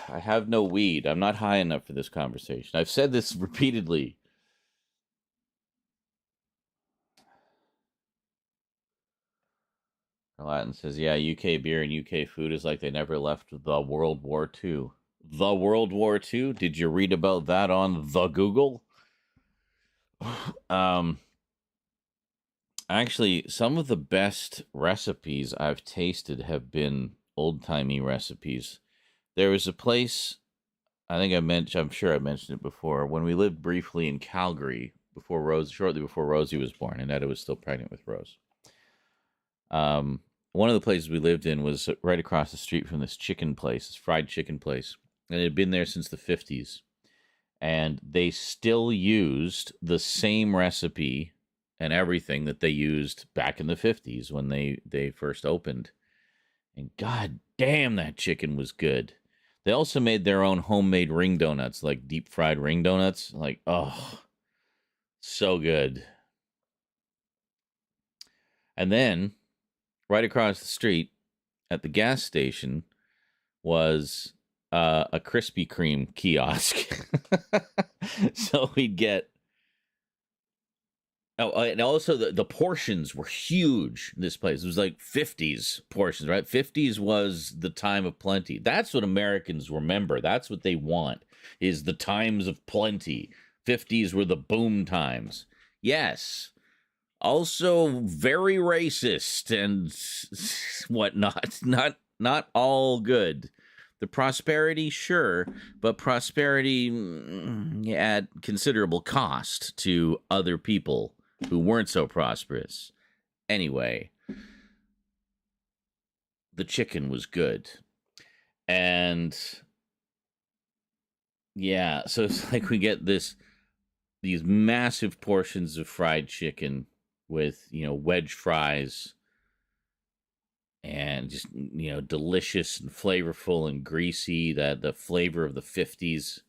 I have no weed. I'm not high enough for this conversation. I've said this repeatedly. Latin says, yeah, UK beer and UK food is like they never left the World War II. The World War II? Did you read about that on the Google? Actually, some of the best recipes I've tasted have been old-timey recipes. There was a place, I'm sure I mentioned it before, when we lived briefly in Calgary shortly before Rosie was born, and Etta was still pregnant with Rose. One of the places we lived in was right across the street from this chicken place, this fried chicken place. And it had been there since the 50s. And they still used the same recipe and everything that they used back in the 50s when they first opened. And god damn, that chicken was good. They also made their own homemade ring donuts, like deep fried ring donuts. Like, oh, so good. And then, right across the street at the gas station was a Krispy Kreme kiosk. So we'd get... Oh, and also the portions were huge in this place. It was like 50s portions, right? 50s was the time of plenty. That's what Americans remember. That's what they want, is the times of plenty. 50s were the boom times. Yes. Also very racist and whatnot. Not all good. The prosperity, sure, but prosperity at considerable cost to other people who weren't so prosperous. Anyway, the chicken was good. And yeah, so it's like we get these massive portions of fried chicken with, wedge fries and just, delicious and flavorful and greasy, the flavor of the 50s,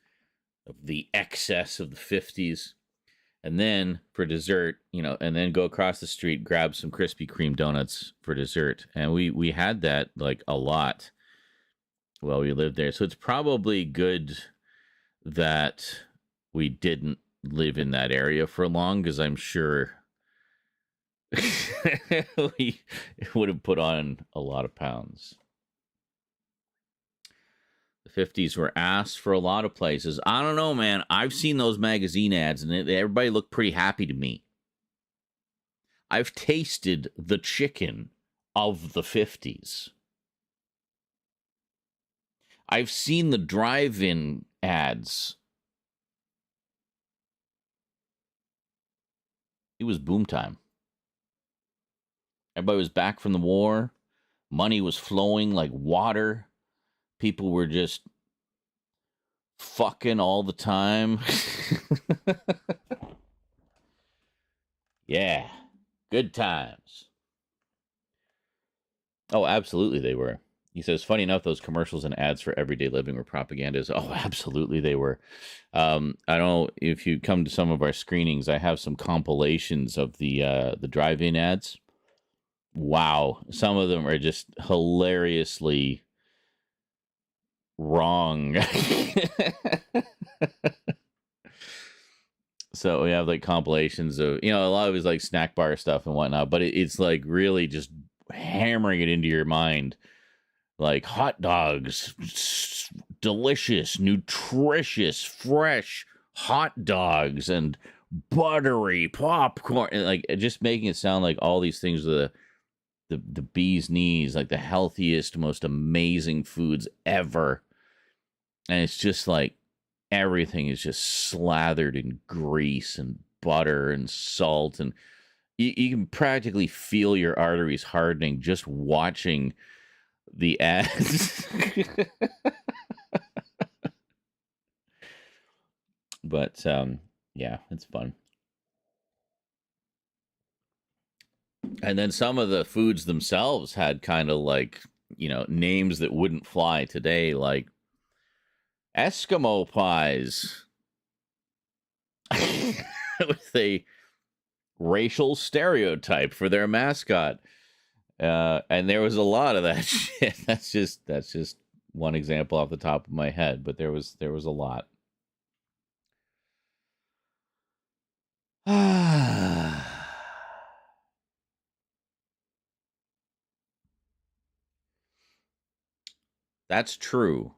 of the excess of the 50s. And then for dessert, and then go across the street, grab some Krispy Kreme donuts for dessert. And we had that like a lot while we lived there. So it's probably good that we didn't live in that area for long, because I'm sure we would have put on a lot of pounds. The 50s were ass for a lot of places. I don't know, man. I've seen those magazine ads, and everybody looked pretty happy to me. I've tasted the chicken of the 50s. I've seen the drive-in ads. It was boom time. Everybody was back from the war. Money was flowing like water. People were just fucking all the time. Yeah. Good times. Oh, absolutely they were. He says, funny enough, those commercials and ads for everyday living were propagandas. Oh, absolutely they were. I don't know if you come to some of our screenings, I have some compilations of the drive-in ads. Wow. Some of them are just hilariously wrong. So we have like compilations of, a lot of it is like snack bar stuff and whatnot, but it's like really just hammering it into your mind. Like hot dogs, delicious, nutritious, fresh hot dogs and buttery popcorn, and like just making it sound like all these things are the bee's knees, like the healthiest, most amazing foods ever. And it's just like everything is just slathered in grease and butter and salt, and you can practically feel your arteries hardening just watching the ads. But yeah, it's fun. And then some of the foods themselves had kind of like, names that wouldn't fly today, like Eskimo pies with a racial stereotype for their mascot. And there was a lot of that shit. That's just one example off the top of my head, but there was a lot. That's true.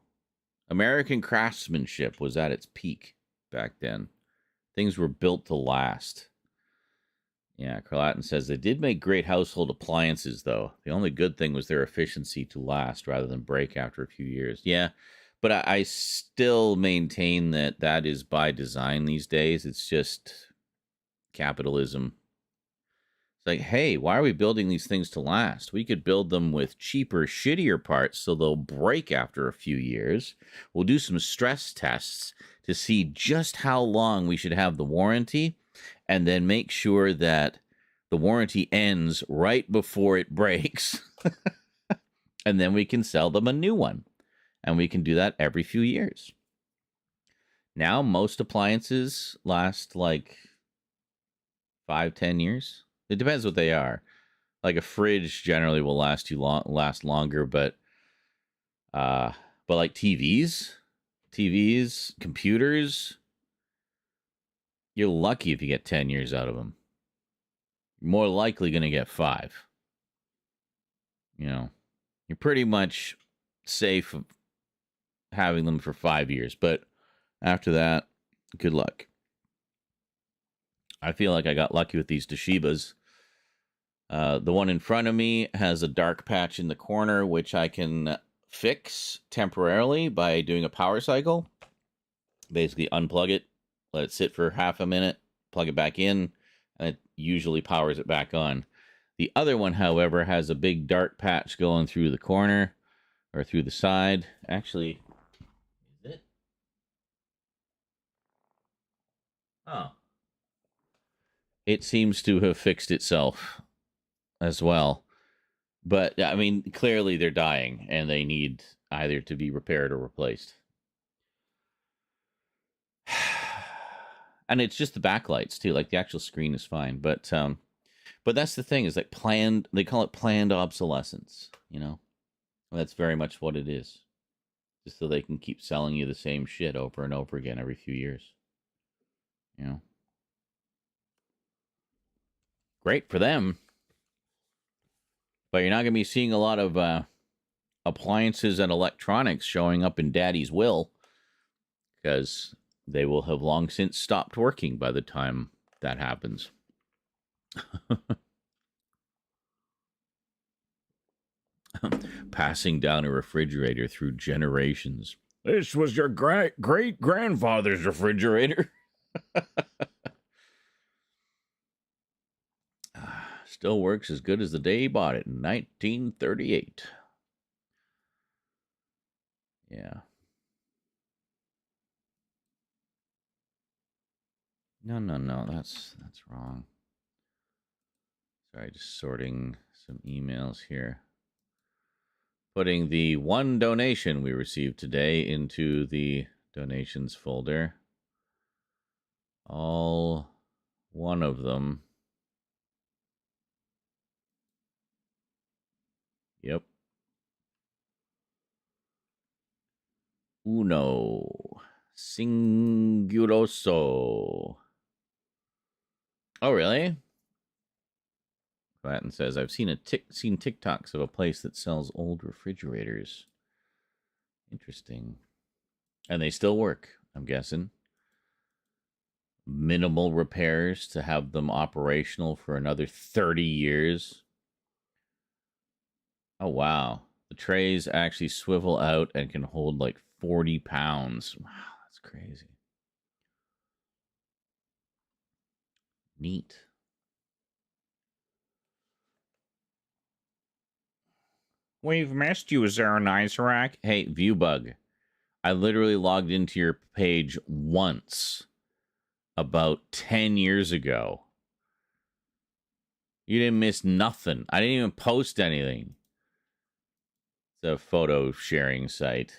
American craftsmanship was at its peak back then. Things were built to last. Yeah, Carlatin says they did make great household appliances, though. The only good thing was their efficiency to last rather than break after a few years. Yeah, but I still maintain that is by design these days. It's just capitalism. It's like, hey, why are we building these things to last? We could build them with cheaper, shittier parts so they'll break after a few years. We'll do some stress tests to see just how long we should have the warranty, and then make sure that the warranty ends right before it breaks. And then we can sell them a new one. And we can do that every few years. Now, most appliances last like 5-10 years. It depends what they are. Like a fridge generally will last longer, but like TVs, computers, you're lucky if you get 10 years out of them. You're more likely going to get 5. You're pretty much safe having them for 5 years, but after that, good luck. I feel like I got lucky with these Toshibas. The one in front of me has a dark patch in the corner, which I can fix temporarily by doing a power cycle. Basically unplug it, let it sit for half a minute, plug it back in, and it usually powers it back on. The other one, however, has a big dark patch going through the corner or through the side. Actually, is it? Oh. It seems to have fixed itself as well. But, I mean, clearly they're dying, and they need either to be repaired or replaced. And it's just the backlights too. Like the actual screen is fine, but that's the thing is like planned. They call it planned obsolescence. You know, that's very much what it is. Just so they can keep selling you the same shit over and over again every few years. You know, great for them, but you're not going to be seeing a lot of appliances and electronics showing up in Daddy's will, because they will have long since stopped working by the time that happens. Passing down a refrigerator through generations. This was your great-grandfather's refrigerator. Still works as good as the day he bought it in 1938. Yeah. No, that's wrong. Sorry, just sorting some emails here. Putting the one donation we received today into the donations folder. All one of them. Yep. Uno. Singuloso. Oh, really? Batten says, I've seen seen TikToks of a place that sells old refrigerators. Interesting. And they still work, I'm guessing. Minimal repairs to have them operational for another 30 years. Oh, wow. The trays actually swivel out and can hold like 40 pounds. Wow, that's crazy. Neat. We've missed you, Zaranizarak. Hey, Viewbug. I literally logged into your page once about 10 years ago. You didn't miss nothing. I didn't even post anything. It's a photo sharing site.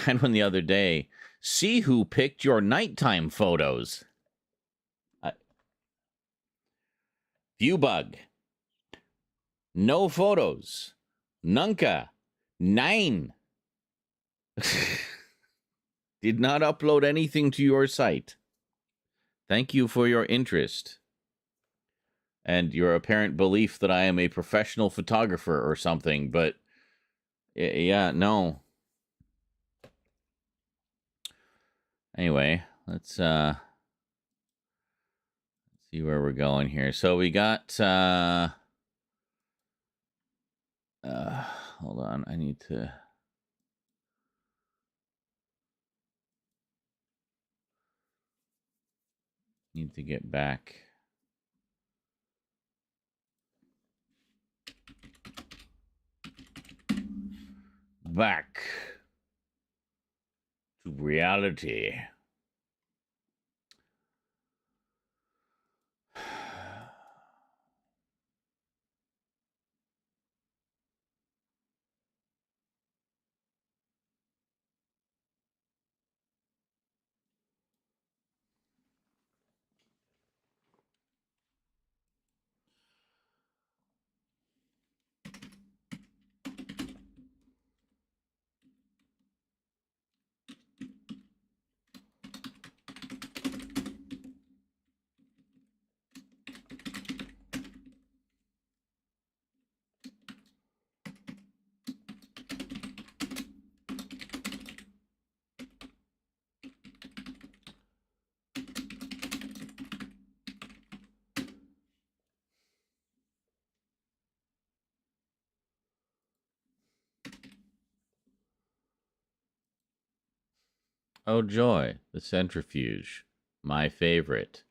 And when the other day, see who picked your nighttime photos. Viewbug. No photos. Nunca. 9. Did not upload anything to your site. Thank you for your interest. And your apparent belief that I am a professional photographer or something, but yeah, no. Anyway, let's see where we're going here. So we got hold on, I need to get back. Back to reality. Oh, joy, the centrifuge. My favorite.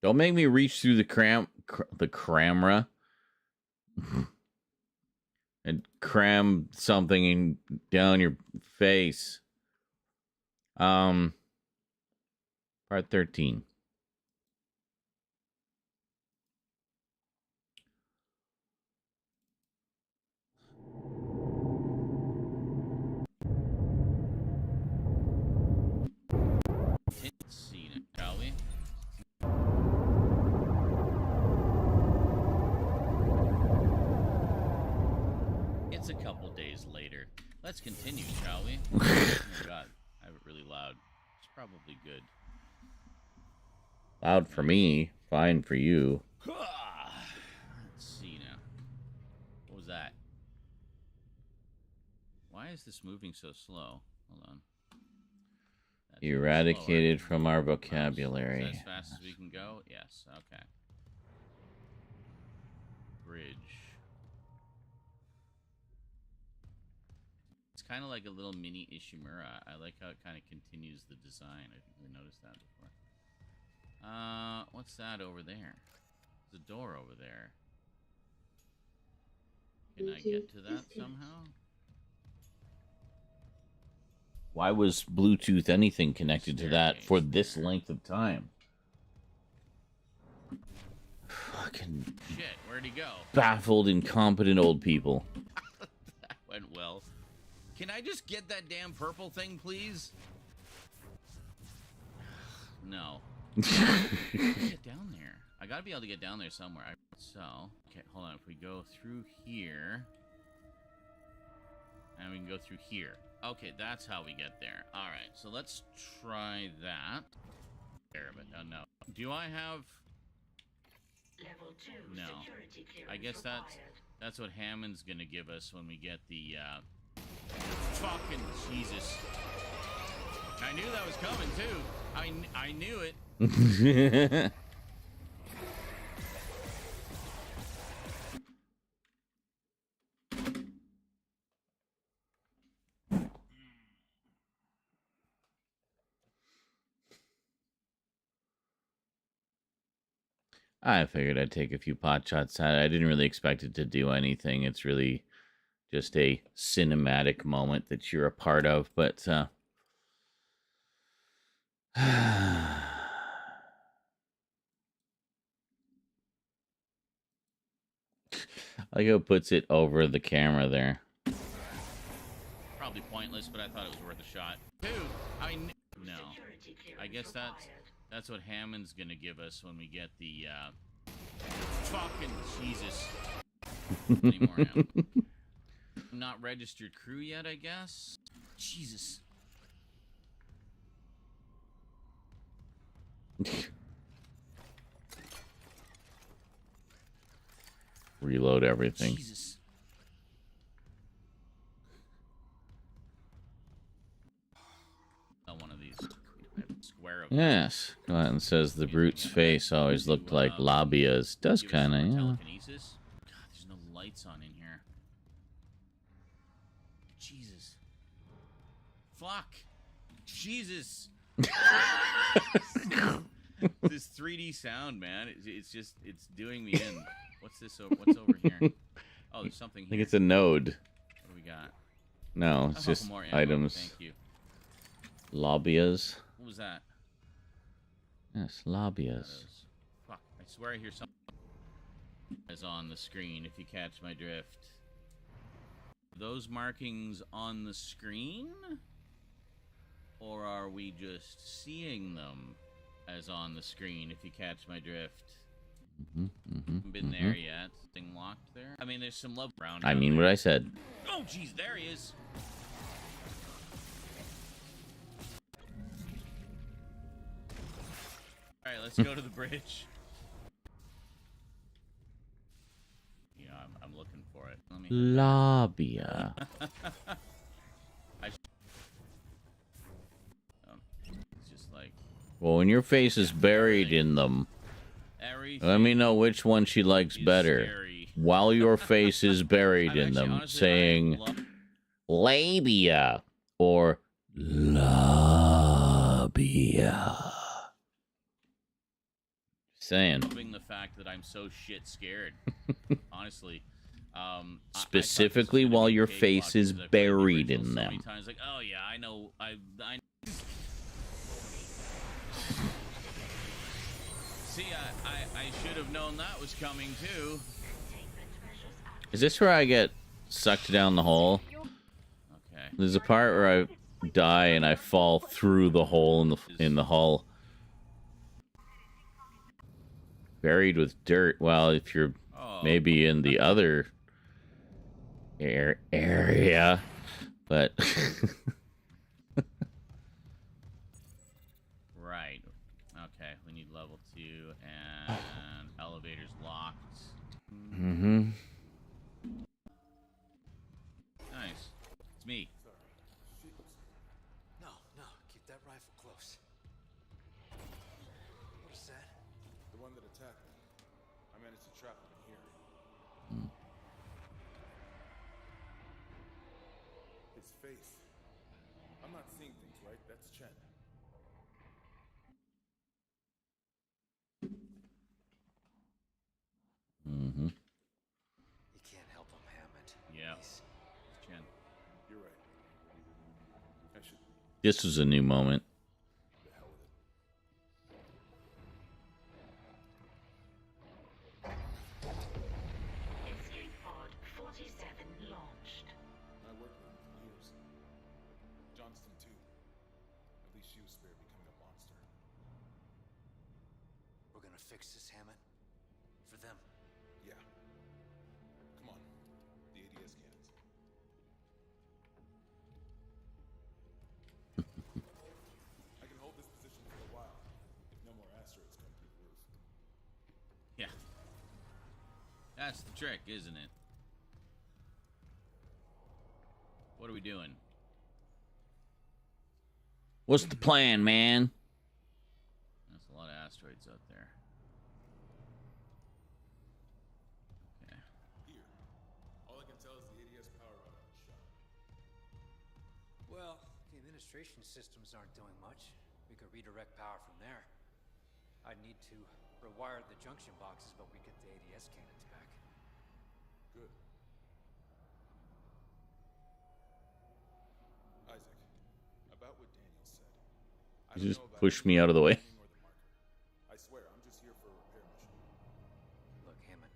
Don't make me reach through the camera and cram something down your face. Part 13. Let's see now, shall we? It's a couple days later. Let's continue, shall we? Oh my god, I have it really loud. It's probably good. Loud for me, fine for you. Let's see now. What was that? Why is this moving so slow? Hold on. That's Eradicated slower. from our Is that vocabulary. as fast as we can go? Yes, okay. Bridge. It's kind of like a little mini Ishimura. I like how it kind of continues the design. I didn't really notice that before. What's that over there? There's a door over there. Can I get to that somehow? Why was Bluetooth anything connected to that for this length of time? Fucking Shit, where'd he go? baffled, incompetent old people. That went well. Can I just get that damn purple thing, please? No. Get down there. I gotta be able to get down there somewhere. So, okay, hold on. If we go through here, and we can go through here. Okay, that's how we get there. All right, so let's try that. There, but no. Do I have? Level 2 No. security clearance I guess required. that's what Hammond's gonna give us when we get the. Fucking Jesus! I knew that was coming too. I knew it. I figured I'd take a few pot shots at it. I didn't really expect it to do anything. It's really just a cinematic moment that you're a part of, but I like how it puts it over the camera there. Probably pointless, but I thought it was worth a shot. Dude, no. I guess that's what Hammond's gonna give us when we get the fucking Jesus. Anymore now. Not registered crew yet, I guess. Jesus. Reload everything. Jesus. One of these square of Yes. Go out and says the brute's face always looked like Labia's. Does kind of, yeah. telekinesis. God, there's no lights on in here. Jesus. Fuck. Jesus. This 3D sound, man. It's just, it's doing me in. What's this? What's over here? Oh, there's something I here. think it's a node. What do we got? No, it's just more ammo. items. Thank you. Labias. What was that? Yes, Labias. Fuck. I swear I hear something is on the screen, if you catch my drift. Those markings on the screen? Or are we just seeing them as on the screen, if you catch my drift? Haven't been there yet. Thing locked there. I mean, there's some love around. I mean what I said. Oh, jeez, there he is. All right, let's go to the bridge. Yeah, I'm looking for it. Let me. Labia. It's just like. Well, when your face is buried in them, let me know which one she likes better. Scary. While your face is buried in them, saying labia or labia. Saying. Loving the fact that I'm so shit scared. Honestly. Specifically while your face is buried in them. Times like, oh yeah, I know. See, I should have known that was coming too. Is this where I get sucked down the hole? Okay. There's a part where I die and I fall through the hole in the hull. Buried with dirt. Well, if you're maybe in the other area, but Right. Okay, we need level 2 and elevators locked. mm-hmm. Nice. It's me. No, keep that rifle close. What is that? The one that attacked me. I managed to trap him in here. His face. I'm not seeing things, right? That's Chen. Mm-hmm. You can't help him, Hammond. Yeah. He's... Chen. You're right. I should... This was a new moment. The hell with it. Escape pod 47 launched. I worked with him for years. Johnston, too. At least she was spared becoming a monster. We're gonna fix this, Hammond. For them. Yeah. Come on. The ADS cannons. I can hold this position for a while, if no more asteroids come through the roof. Yeah. That's the trick, isn't it? What are we doing? What's the plan, man? There's a lot of asteroids out there. Okay. Here. All I can tell is the ADS power outlet is shut. Well, the administration systems aren't doing much. We could redirect power from there. I'd need to rewire the junction boxes, but we get the ADS cannons back. Good. Isaac, about what Daniel said. I You don't just know about pushed me out of the way. anything or the marker. I swear, I'm just here for a repair mission. Look, Hammond,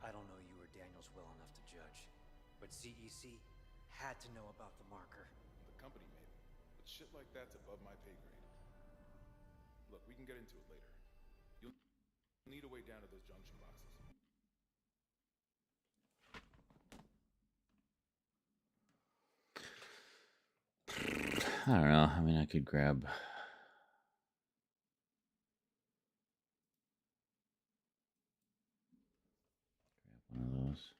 I don't know you or Daniels well enough to judge, but CEC had to know about the marker. The company maybe, but shit like that's above my pay grade. Look, we can get into it later. You'll need a way down to those junction boxes. I don't know. I mean, I could grab... one of those.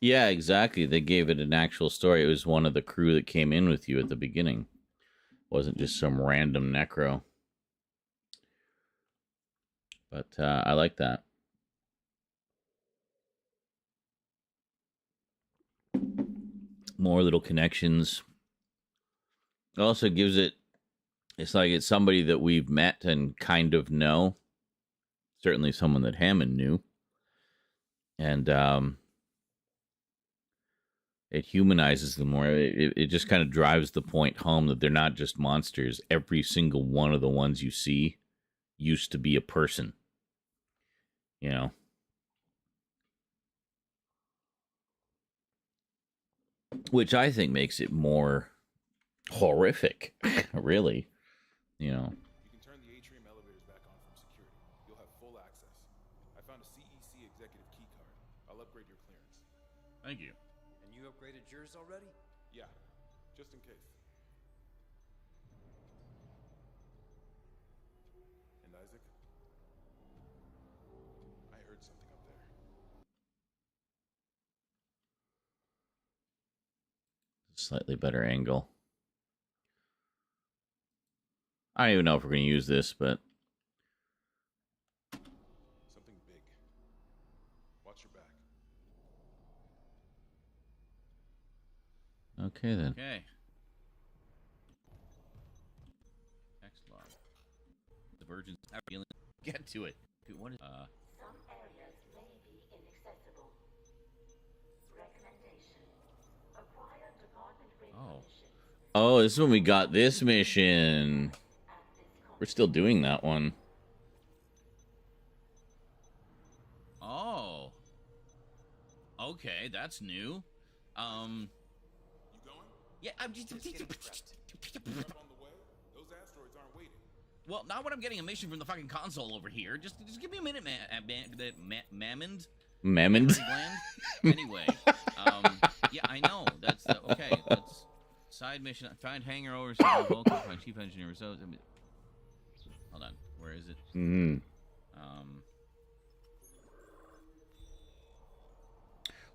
Yeah, exactly. They gave it an actual story. It was one of the crew that came in with you at the beginning. It wasn't just some random necro. But I like that. More little connections. It also gives it... It's like it's somebody that we've met and kind of know. Certainly someone that Hammond knew. And it humanizes them more. It just kind of drives the point home that they're not just monsters. Every single one of the ones you see used to be a person. You know? Which I think makes it more horrific, really. You know? You can turn the atrium elevators back on from security. You'll have full access. I found a CEC executive key card. I'll upgrade your clearance. Thank you. And you upgraded yours already? Yeah, just in case. And Isaac? I heard something up there. Slightly better angle. I don't even know if we're going to use this, but... Something big. Watch your back. Okay, then. Okay. Text log. The virgins are dealing. Get to it. Dude, what is... Some areas may be inaccessible. Recommendation. Acquire department ring permission. Oh, this is when we got this mission. At this We're still doing that one. Oh. Okay, that's new. You going? Yeah, I'm just Up on the way? Those asteroids aren't waiting. well, not when I'm getting a mission from the fucking console over here. Just give me a minute, Mammond. Mammond? Anyway, yeah, I know. That's the okay. That's side mission. Find hangar overseas. Vulcan, my chief engineer. So, hold on. Where is it?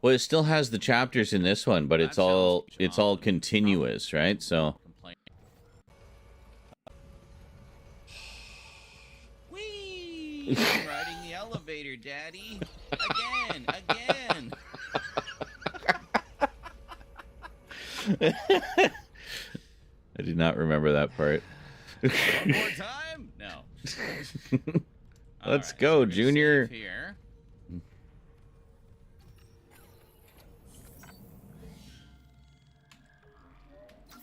Well, it still has the chapters in this one, but it's all continuous, right? So. Whee! I'm riding the elevator, Daddy. Again. I did not remember that part. One more time? No. Let's go, Junior. Here.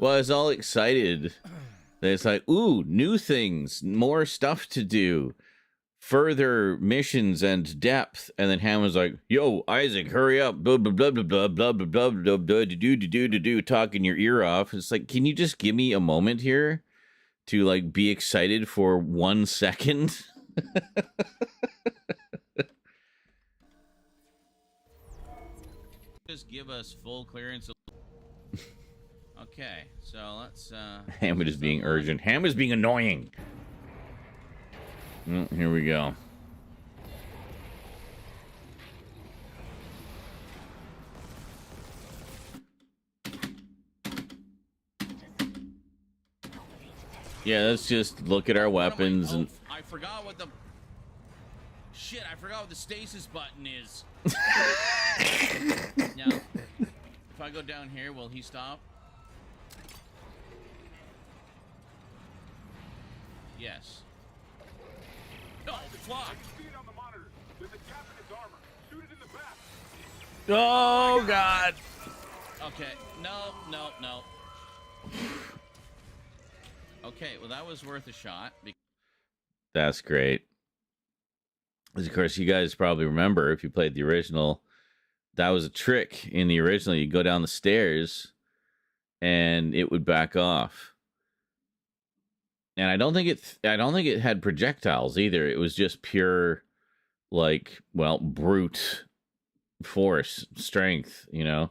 Well, I was all excited. It's like, ooh, new things, more stuff to do, further missions and depth. And then Ham was like, yo, Isaac, hurry up, blah, blah, blah, blah, blah, blah, blah, blah, blah, blah, do, talking your ear off. It's like, can you just give me a moment here to, like, be excited for 1 second? Just give us full clearance. Okay, so let's Ham is being urgent. Ham is being annoying. Well, here we go. Yeah, let's just look at our weapons and I forgot what the shit, I forgot what the stasis button is. Now, if I go down here, will he stop? Yes. No, fuck. oh god. Okay. No. Okay, well that was worth a shot. That's great. As of course, you guys probably remember if you played the original, that was a trick in the original. You go down the stairs, and it would back off. And I don't think it had projectiles either. It was just pure, like, well, brute force, strength, you know.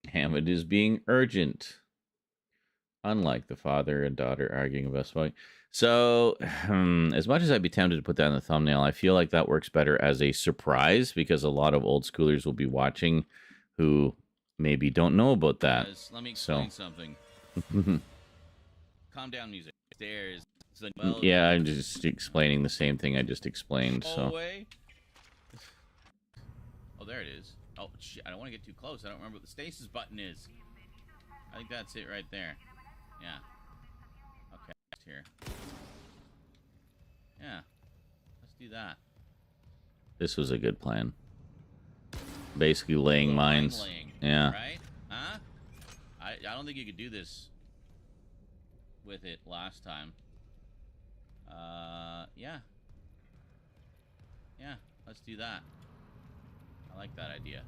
Hammond is being urgent. Unlike the father and daughter arguing about smoking. So, as much as I'd be tempted to put that in the thumbnail, I feel like that works better as a surprise because a lot of old schoolers will be watching who maybe don't know about that. Let me explain something. Calm down, music. Stairs. Yeah, I'm just explaining the same thing I just explained. So. Away. Oh, there it is. Oh, shit. I don't want to get too close. I don't remember what the stasis button is. I think that's it right there. Yeah. Okay, it's here. Yeah. Let's do that. This was a good plan. Basically laying mines. Yeah. Right? Huh? I don't think you could do this with it last time. Yeah. Yeah, let's do that. I like that idea.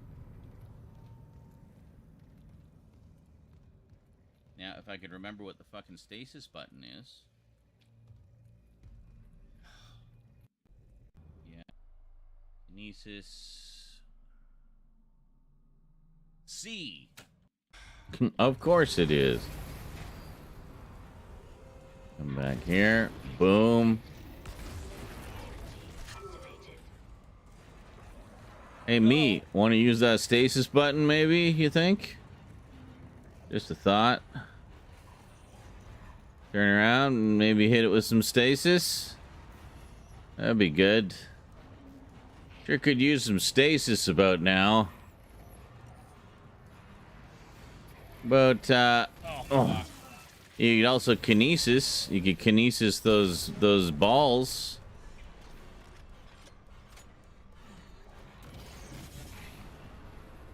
Now, if I could remember what the fucking stasis button is. Yeah. Kinesis. C. Of course it is. Come back here. Boom. Hey, me, want to use that stasis button, maybe, you think? Just a thought. Turn around and maybe hit it with some stasis. That'd be good. Sure could use some stasis about now. But, you could also kinesis. You could kinesis those balls.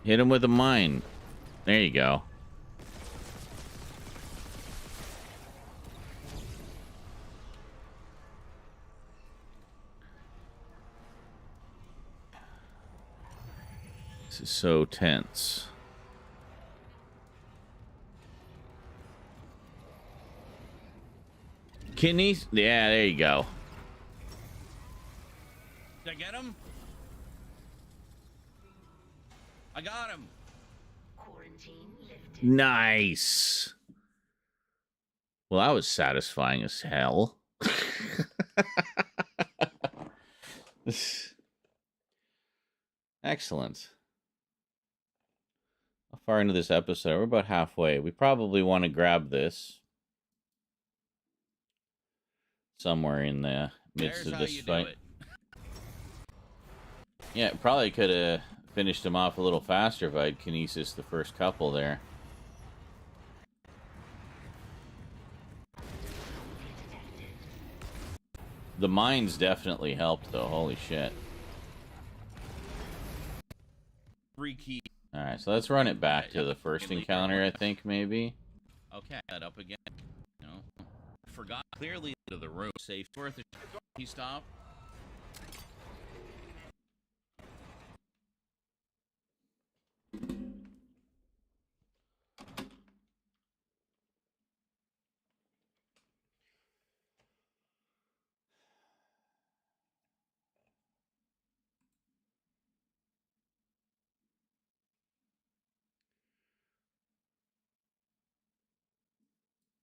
Hit him with a mine. There you go. This is so tense. Kidneys? Yeah, there you go. Did I get him? I got him. Nice. Well, that was satisfying as hell. Excellent. How far into this episode? We're about halfway. We probably want to grab this somewhere in the midst of this fight. Yeah, probably could have finished him off a little faster if I'd kinesis the first couple there. The mines definitely helped, though. Holy shit. Free key. Alright, so let's run it back to the first encounter, I think, maybe. Okay, that up again. No, I forgot clearly to the room. Safe. Worth it. He stopped.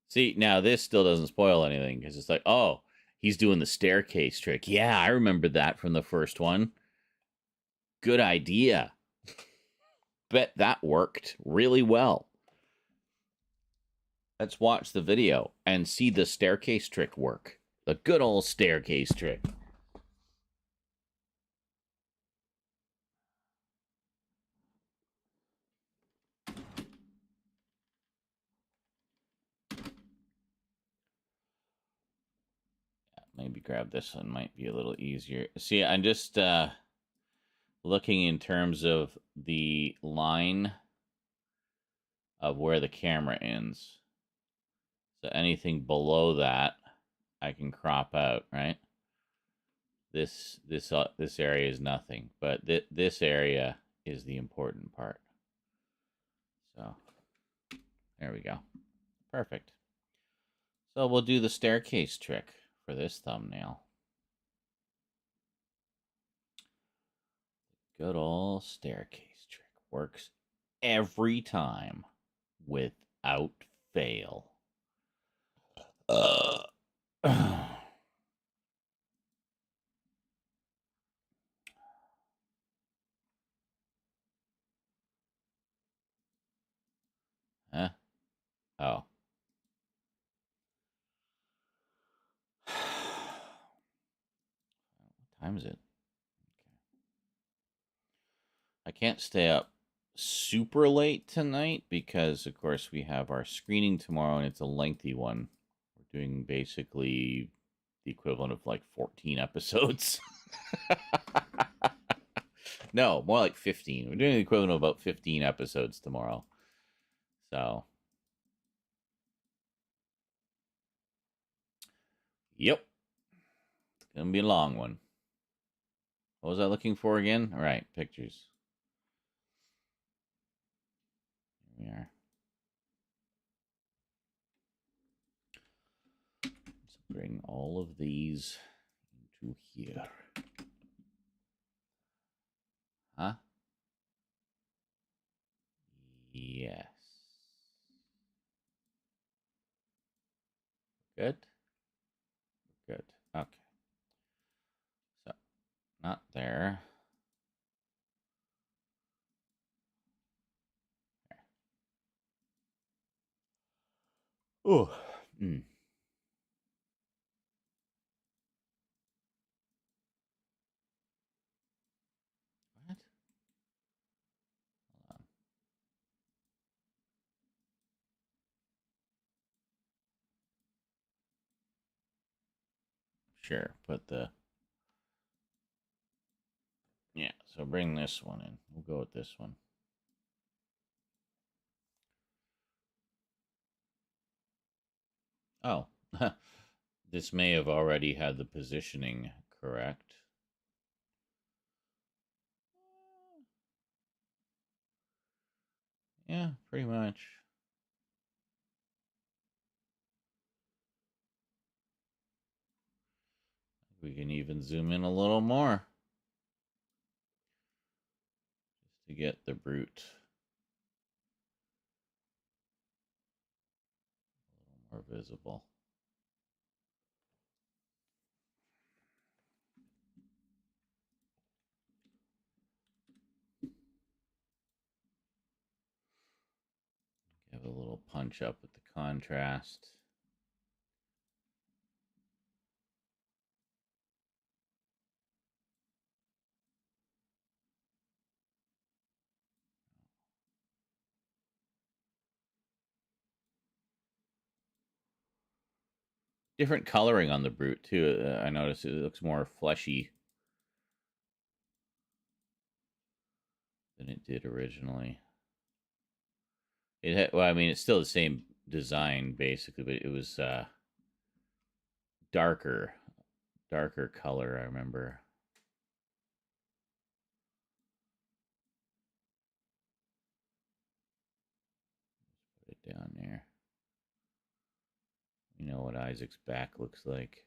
See, now this still doesn't spoil anything, because it's like, oh, he's doing the staircase trick. Yeah, I remember that from the first one. Good idea. Bet that worked really well. Let's watch the video and see the staircase trick work. The good old staircase trick. Maybe grab this one, might be a little easier. See, I'm just looking in terms of the line of where the camera ends. So anything below that, I can crop out, right? This area is nothing, but this area is the important part. So there we go. Perfect. So we'll do the staircase trick for this thumbnail. Good old staircase trick. Works every time without fail. Huh? Oh. What time is it? Okay. I can't stay up super late tonight because, of course, we have our screening tomorrow, and it's a lengthy one. We're doing basically the equivalent of like 14 episodes. No, more like 15. We're doing the equivalent of about 15 episodes tomorrow. So, yep. It's going to be a long one. What was I looking for again? All right, pictures. Here we are. Let's bring all of these into here. Huh? Yes. Good? Good. Okay. So, not there. There. Oh. Mm. What? Hold on. Sure, put the... Yeah, so bring this one in. We'll go with this one. Oh, this may have already had the positioning correct. Yeah, pretty much. We can even zoom in a little more just to get the brute a little more visible. Give a little punch up with the contrast. Different coloring on the brute too. I noticed it looks more fleshy than it did originally. It had, well, I mean, it's still the same design basically, but it was darker color. I remember. Put it down there. You know what Isaac's back looks like.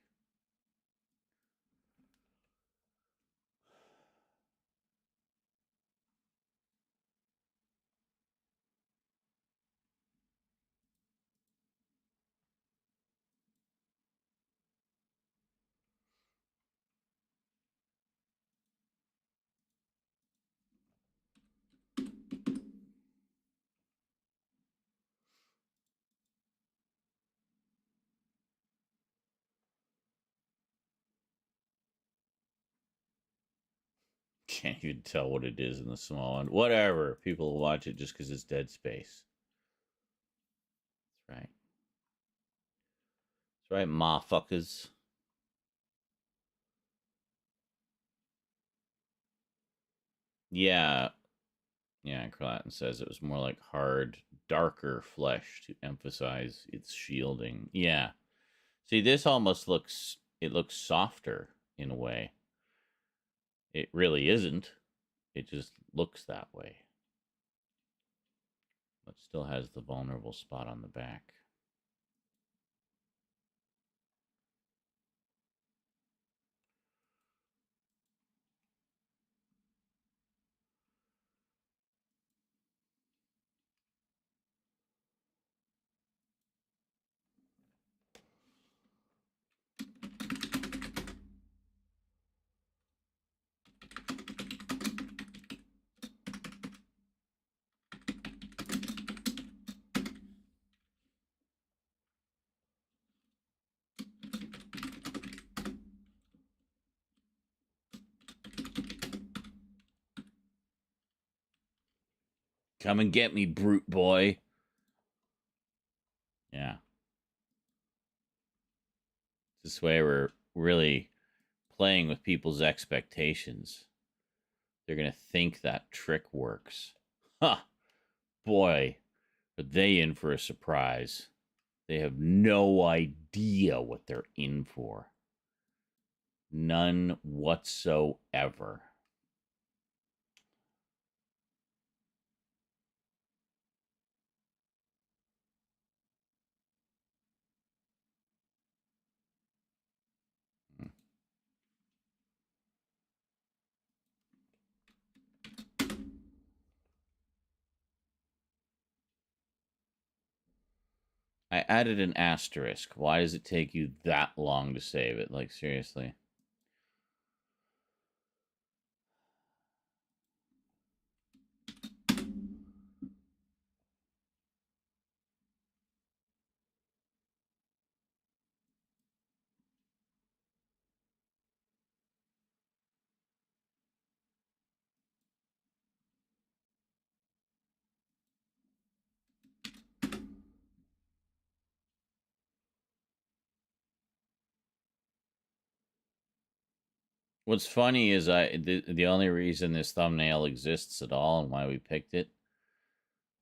Can't even tell what it is in the small one. Whatever. People will watch it just because it's dead space. That's right. That's right, motherfuckers. Yeah. Yeah, Cralatin says it was more like hard, darker flesh to emphasize its shielding. Yeah. See, this almost looks, it looks softer in a way. It really isn't. It just looks that way. But still has the vulnerable spot on the back. Come and get me, brute boy. Yeah. This way we're really playing with people's expectations. They're going to think that trick works. Huh. Boy, are they in for a surprise. They have no idea what they're in for. None whatsoever. I added an asterisk. Why does it take you that long to save it? Like, seriously. What's funny is the only reason this thumbnail exists at all and why we picked it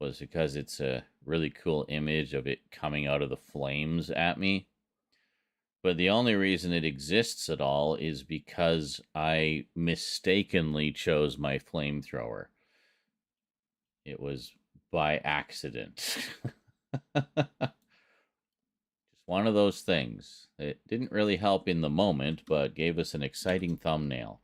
was because it's a really cool image of it coming out of the flames at me. But the only reason it exists at all is because I mistakenly chose my flamethrower. It was by accident. Just one of those things. It didn't really help in the moment, but gave us an exciting thumbnail.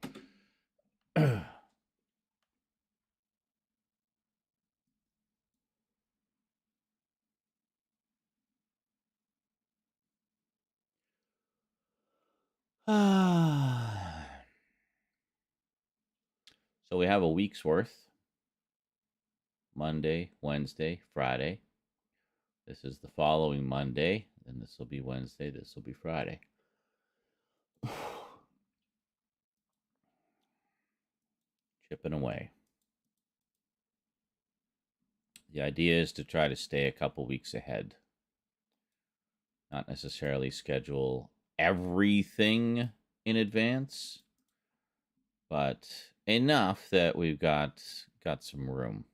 So we have a week's worth. Monday, Wednesday, Friday. This is the following Monday. Then this will be Wednesday. This will be Friday. Chipping away. The idea is to try to stay a couple weeks ahead. Not necessarily schedule everything in advance, but enough that we've got some room.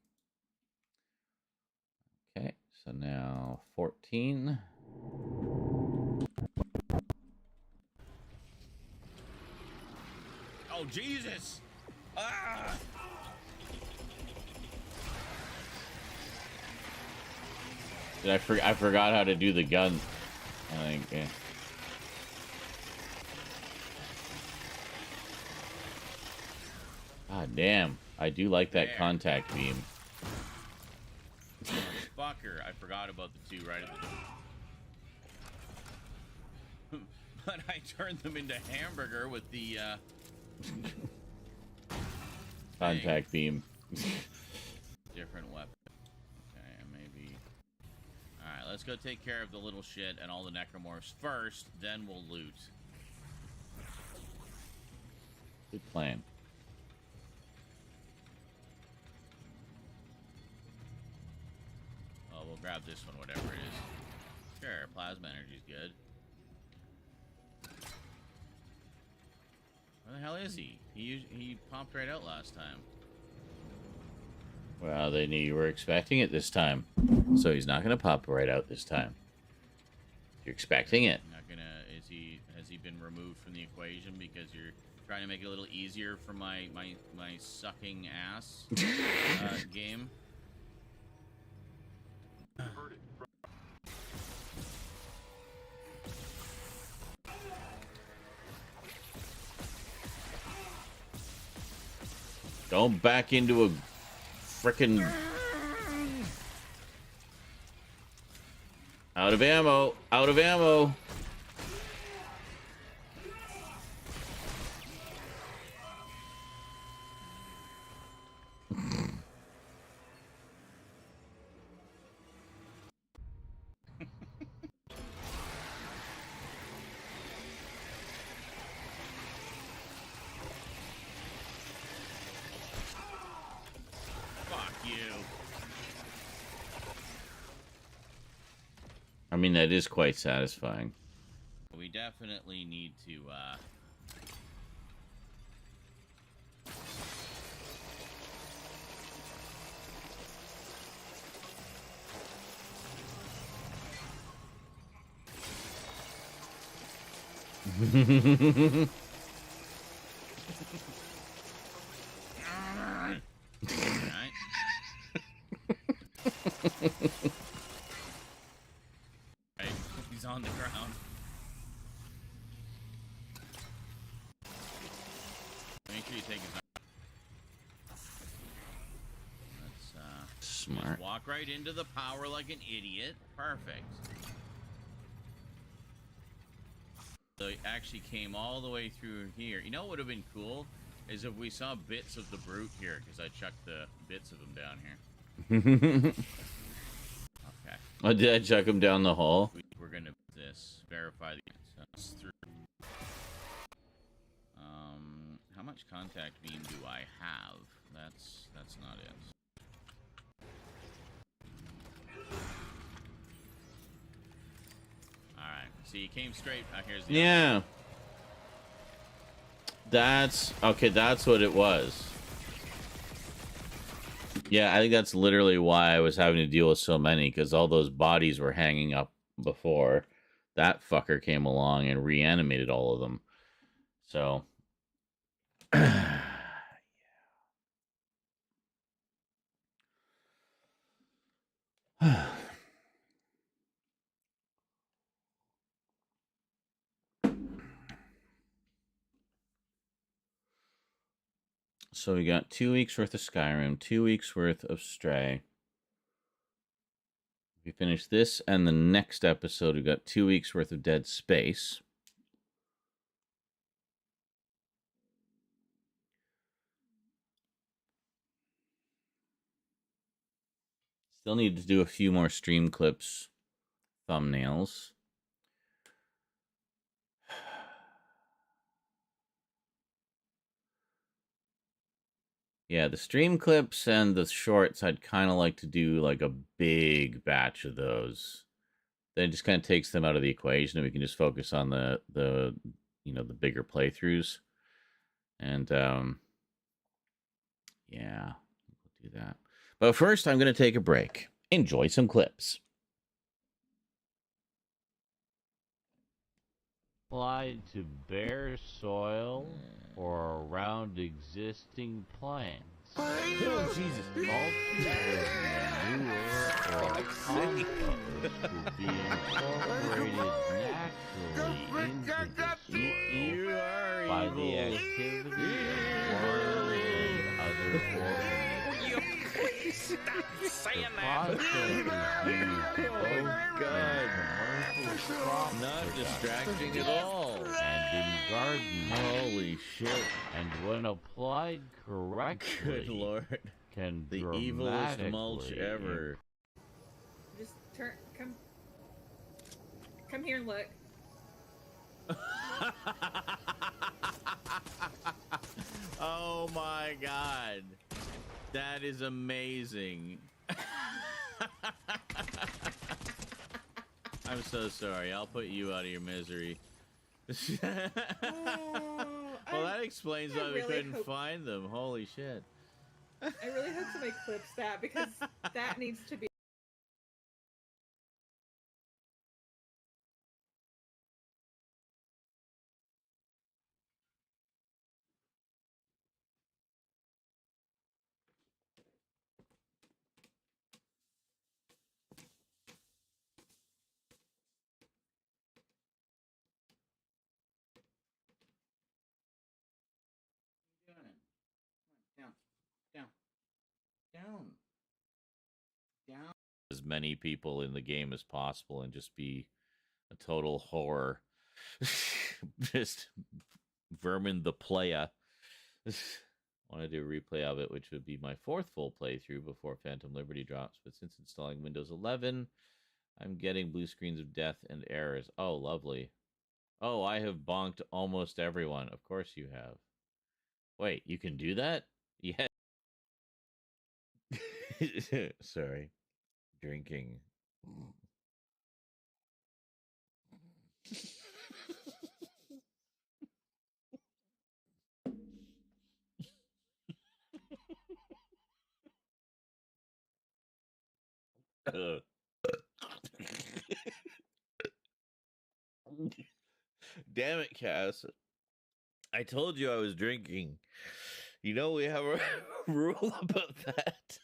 Okay, so now 14. Oh, Jesus! Ah! I forgot how to do the gun. I think, yeah. God damn. I do like that contact beam. Fucker, I forgot about the two right at the but I turned them into hamburger with the contact beam. Different weapon. Okay, maybe. Alright, let's go take care of the little shit and all the necromorphs first, then we'll loot. Good plan. Oh, we'll grab this one, whatever it is. Sure, plasma energy's good. Where the hell is he? He popped right out last time. Well, they knew you were expecting it this time, so he's not going to pop right out this time. You're expecting it. Not gonna. Has he been removed from the equation because you're trying to make it a little easier for my sucking ass game? Don't back into a frickin' out of ammo. Out of ammo. I mean, that is quite satisfying. We definitely need to, Alright. Right, he's on the ground. Make sure you take his. Let's smart. Just walk right into the power like an idiot. Perfect. So he actually came all the way through here. You know what would have been cool is if we saw bits of the brute here, because I chucked the bits of him down here. Okay. Oh, did I chuck him down the hall? We're gonna verify the through. How much contact beam do I have? That's not it. Alright, see, you came straight. Here's the Yeah. That's okay. That's what it was. Yeah, I think that's literally why I was having to deal with so many, because all those bodies were hanging up before. That fucker came along and reanimated all of them. So, yeah. So we got 2 weeks worth of Skyrim, 2 weeks worth of Stray. We finish this and the next episode, we've got 2 weeks worth of Dead Space. Still need to do a few more stream clips, thumbnails. Yeah, the stream clips and the shorts, I'd kind of like to do like a big batch of those. Then it just kind of takes them out of the equation, and we can just focus on the bigger playthroughs. And yeah, we'll do that. But first, I'm going to take a break. Enjoy some clips. Applied to bare soil or around existing plants. Oh, Jesus. Multi manure or compost will be incorporated naturally into the soil by the activity of worms and other organisms. Stop saying The process is used both in commercial crop Not production distracting at all. and in gardening. Holy shit. And when applied correctly, Good lord. can The evilest mulch ever. Just come here and look. Oh my god. That is amazing. I'm so sorry. I'll put you out of your misery. Well, that explains why we couldn't find them. Holy shit. I really hope somebody clips that because that needs to be. Down. As many people in the game as possible and just be a total horror. Just vermin the playa. Want to do a replay of it, which would be my 4th full playthrough before Phantom Liberty drops. But since installing Windows 11, I'm getting blue screens of death and errors. Oh, lovely. Oh, I have bonked almost everyone. Of course you have. Wait, you can do that? Yeah. Sorry. Drinking. Damn it, Cass. I told you I was drinking. You know we have a rule about that.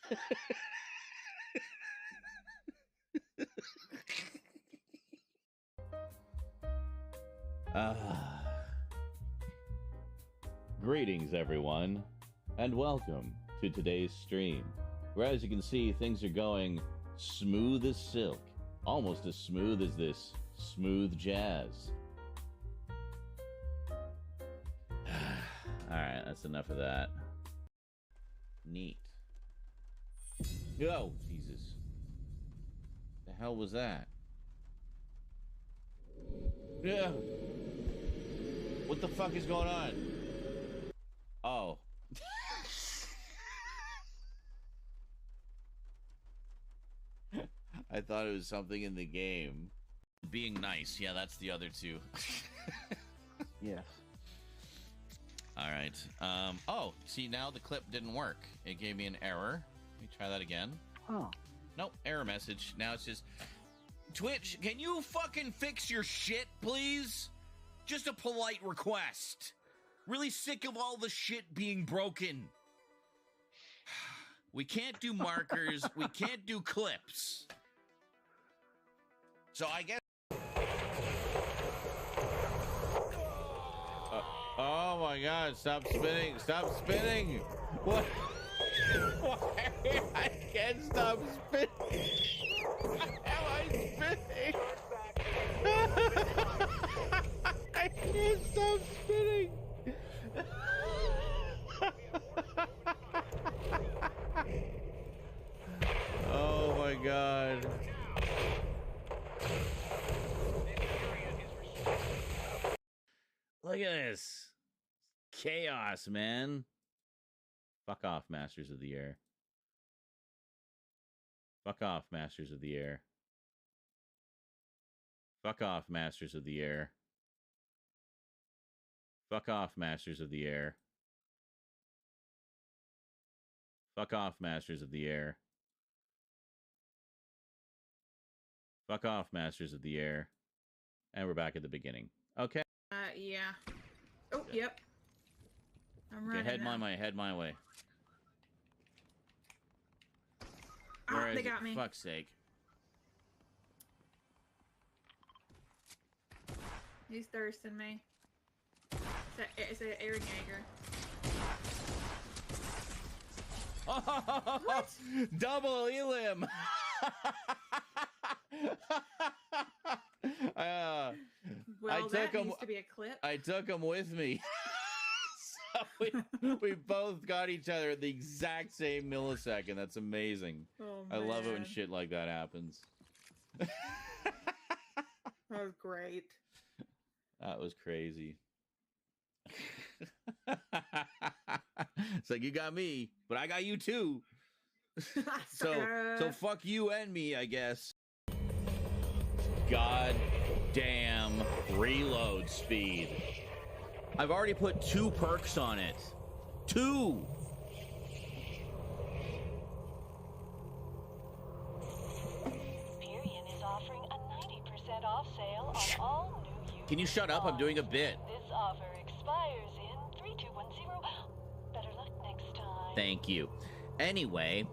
Greetings, everyone, and welcome to today's stream, where, as you can see, things are going smooth as silk, almost as smooth as this smooth jazz. Alright, that's enough of that. Neat. Oh, Jesus. The hell was that? Yeah. What the fuck is going on? Oh. I thought it was something in the game. Being nice, yeah, that's the other two. Yes. All right. Oh, see, now the clip didn't work. It gave me an error. Let me try that again. Oh. Nope, error message. Now it's just... Twitch, can you fucking fix your shit, please? Just a polite request. Really sick of all the shit being broken. We can't do markers. We can't do clips. So I guess... oh. Oh my god, stop spinning. Stop spinning. What? Why? I can't stop spinning. Why am I spinning? I can't stop spinning. Oh my god. Look at this. Chaos, man. Fuck off, Masters of the Air. Fuck off, Masters of the Air. Fuck off, Masters of the Air. Fuck off, Masters of the Air. Fuck off, Masters of the Air. Fuck off, Masters of the Air. And we're back at the beginning. Okay. Yeah. Oh, yep. I'm Okay, running head now. my way. Ah, Where is they it? got me. Fuck's sake. He's thirsting me. It's a Aaron Yeager. What? Double elim. Well, that needs to be a clip. I took him with me. So we both got each other at the exact same millisecond. That's amazing. Oh, I love it when man. shit like that happens. That was great. That was crazy. It's like, you got me, but I got you too. So fuck you and me, I guess. God damn reload speed. I've already put 2 perks on it. 2. Period is offering a 90% off sale on all new. Can you shut up? I'm doing a bit. This offer expires in 3210. Better luck next time. Thank you. Anyway.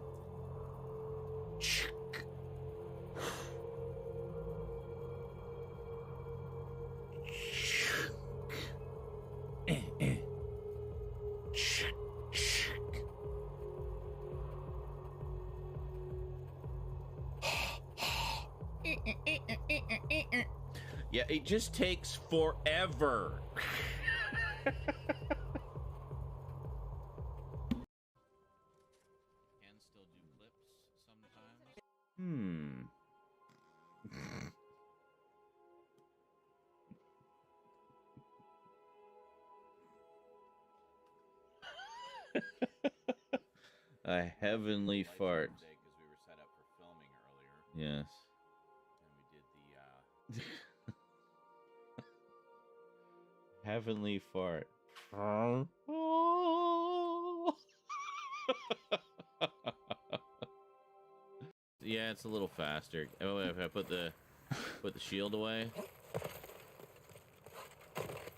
Yeah, it just takes forever. Can still do clips sometimes. A heavenly fart. Because we were set up for filming earlier. Yes. And we did the heavenly fart. Yeah, it's a little faster. Oh, if I put the shield away.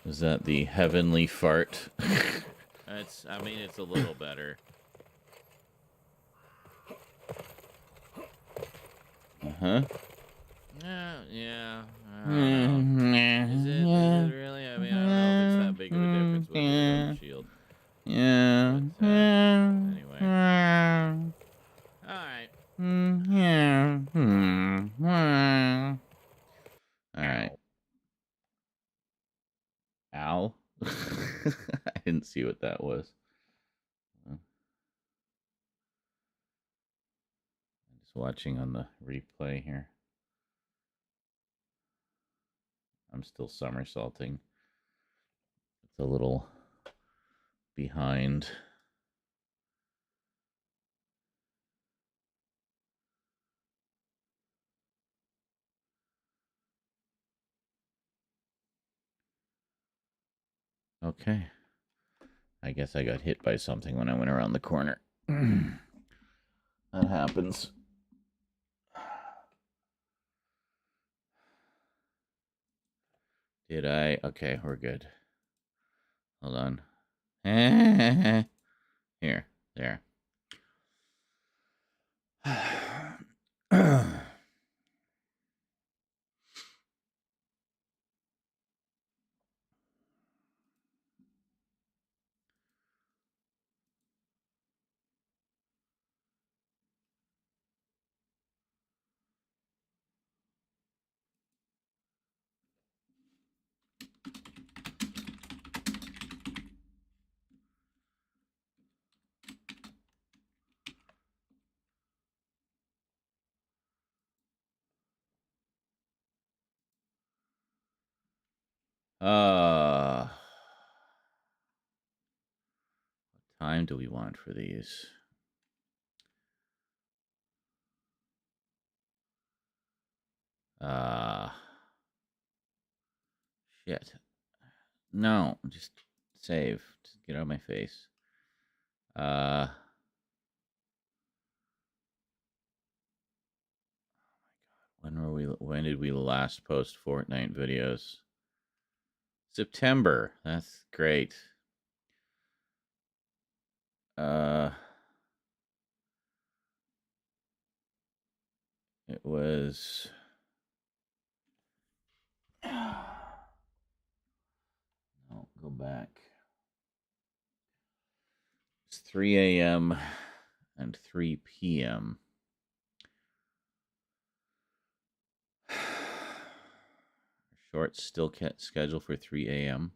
Is that the heavenly fart? I mean, it's a little better. Uh-huh. Yeah. I don't know. Is it really? I mean, I don't know if it's that big of a difference with the shield. Yeah. But, anyway. Alright. Alright. Ow. I didn't see what that was. I'm just watching on the replay here. I'm still somersaulting. It's a little behind. Okay. I guess I got hit by something when I went around the corner. That happens. Did I? Okay, we're good. Hold on. Here. There. What time do we want for these? Shit. No, just save. Just get out of my face. When did we last post Fortnite videos? September. That's great. It was no, go back. It's 3 a.m. and 3 p.m. Shorts still scheduled for 3 a.m.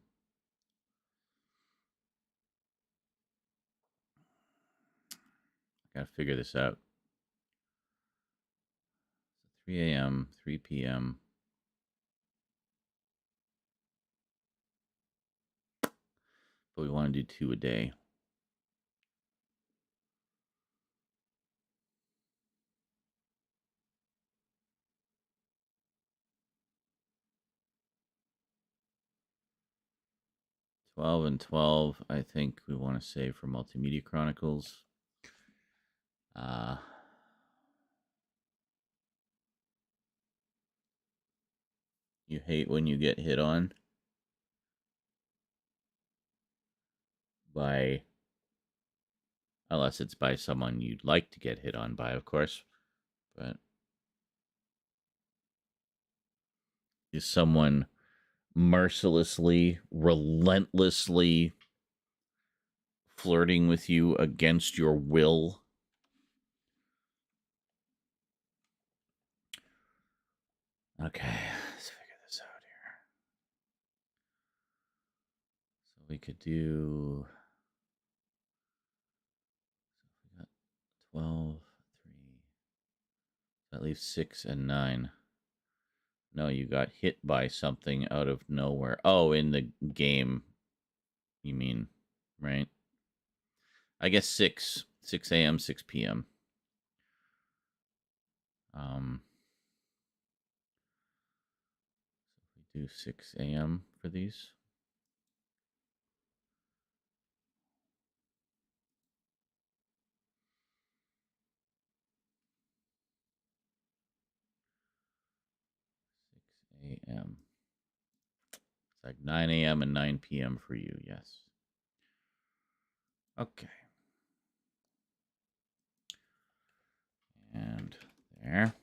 Gotta figure this out. 3 a.m., 3 p.m. But we want to do 2 a day. $12 and $12, I think we want to save for Multimedia Chronicles. You hate when you get hit on by, unless it's by someone you'd like to get hit on by, of course, but is someone mercilessly, relentlessly flirting with you against your will? Okay, let's figure this out here. So we could do, so we got 12, 3, that leaves 6 and 9. No, you got hit by something out of nowhere. Oh, in the game, you mean, right? I guess 6 a.m., 6 p.m. So if we do 6 a.m. for these. a.m. It's like 9 a.m. and 9 p.m. for you, yes. Okay. And there.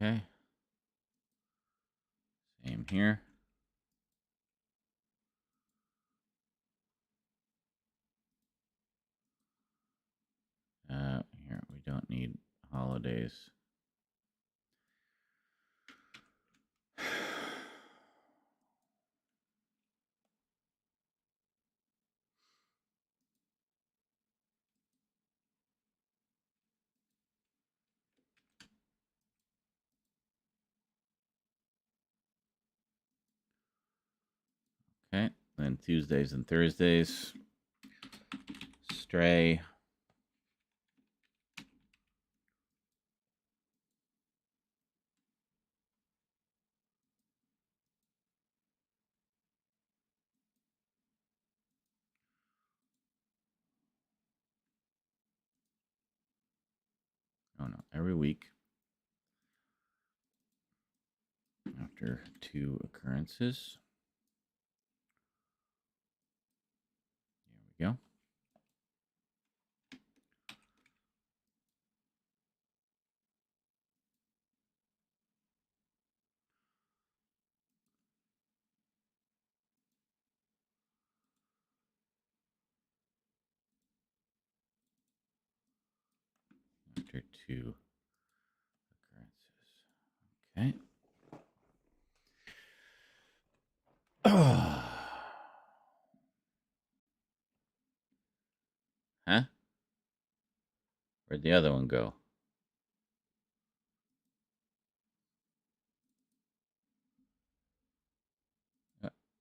Okay. Same here. Here, we don't need holidays. Okay, then Tuesdays and Thursdays. Stray. Oh no, every week. After 2 occurrences. There we go. After 2 occurrences. Huh? Where'd the other one go?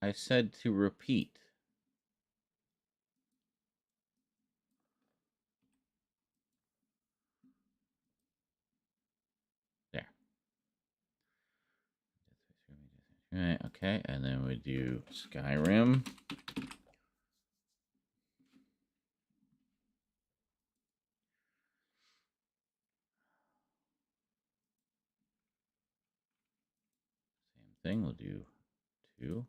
I said to repeat. There. Right, okay, and then we do SkyRim. Same thing, we'll do 2.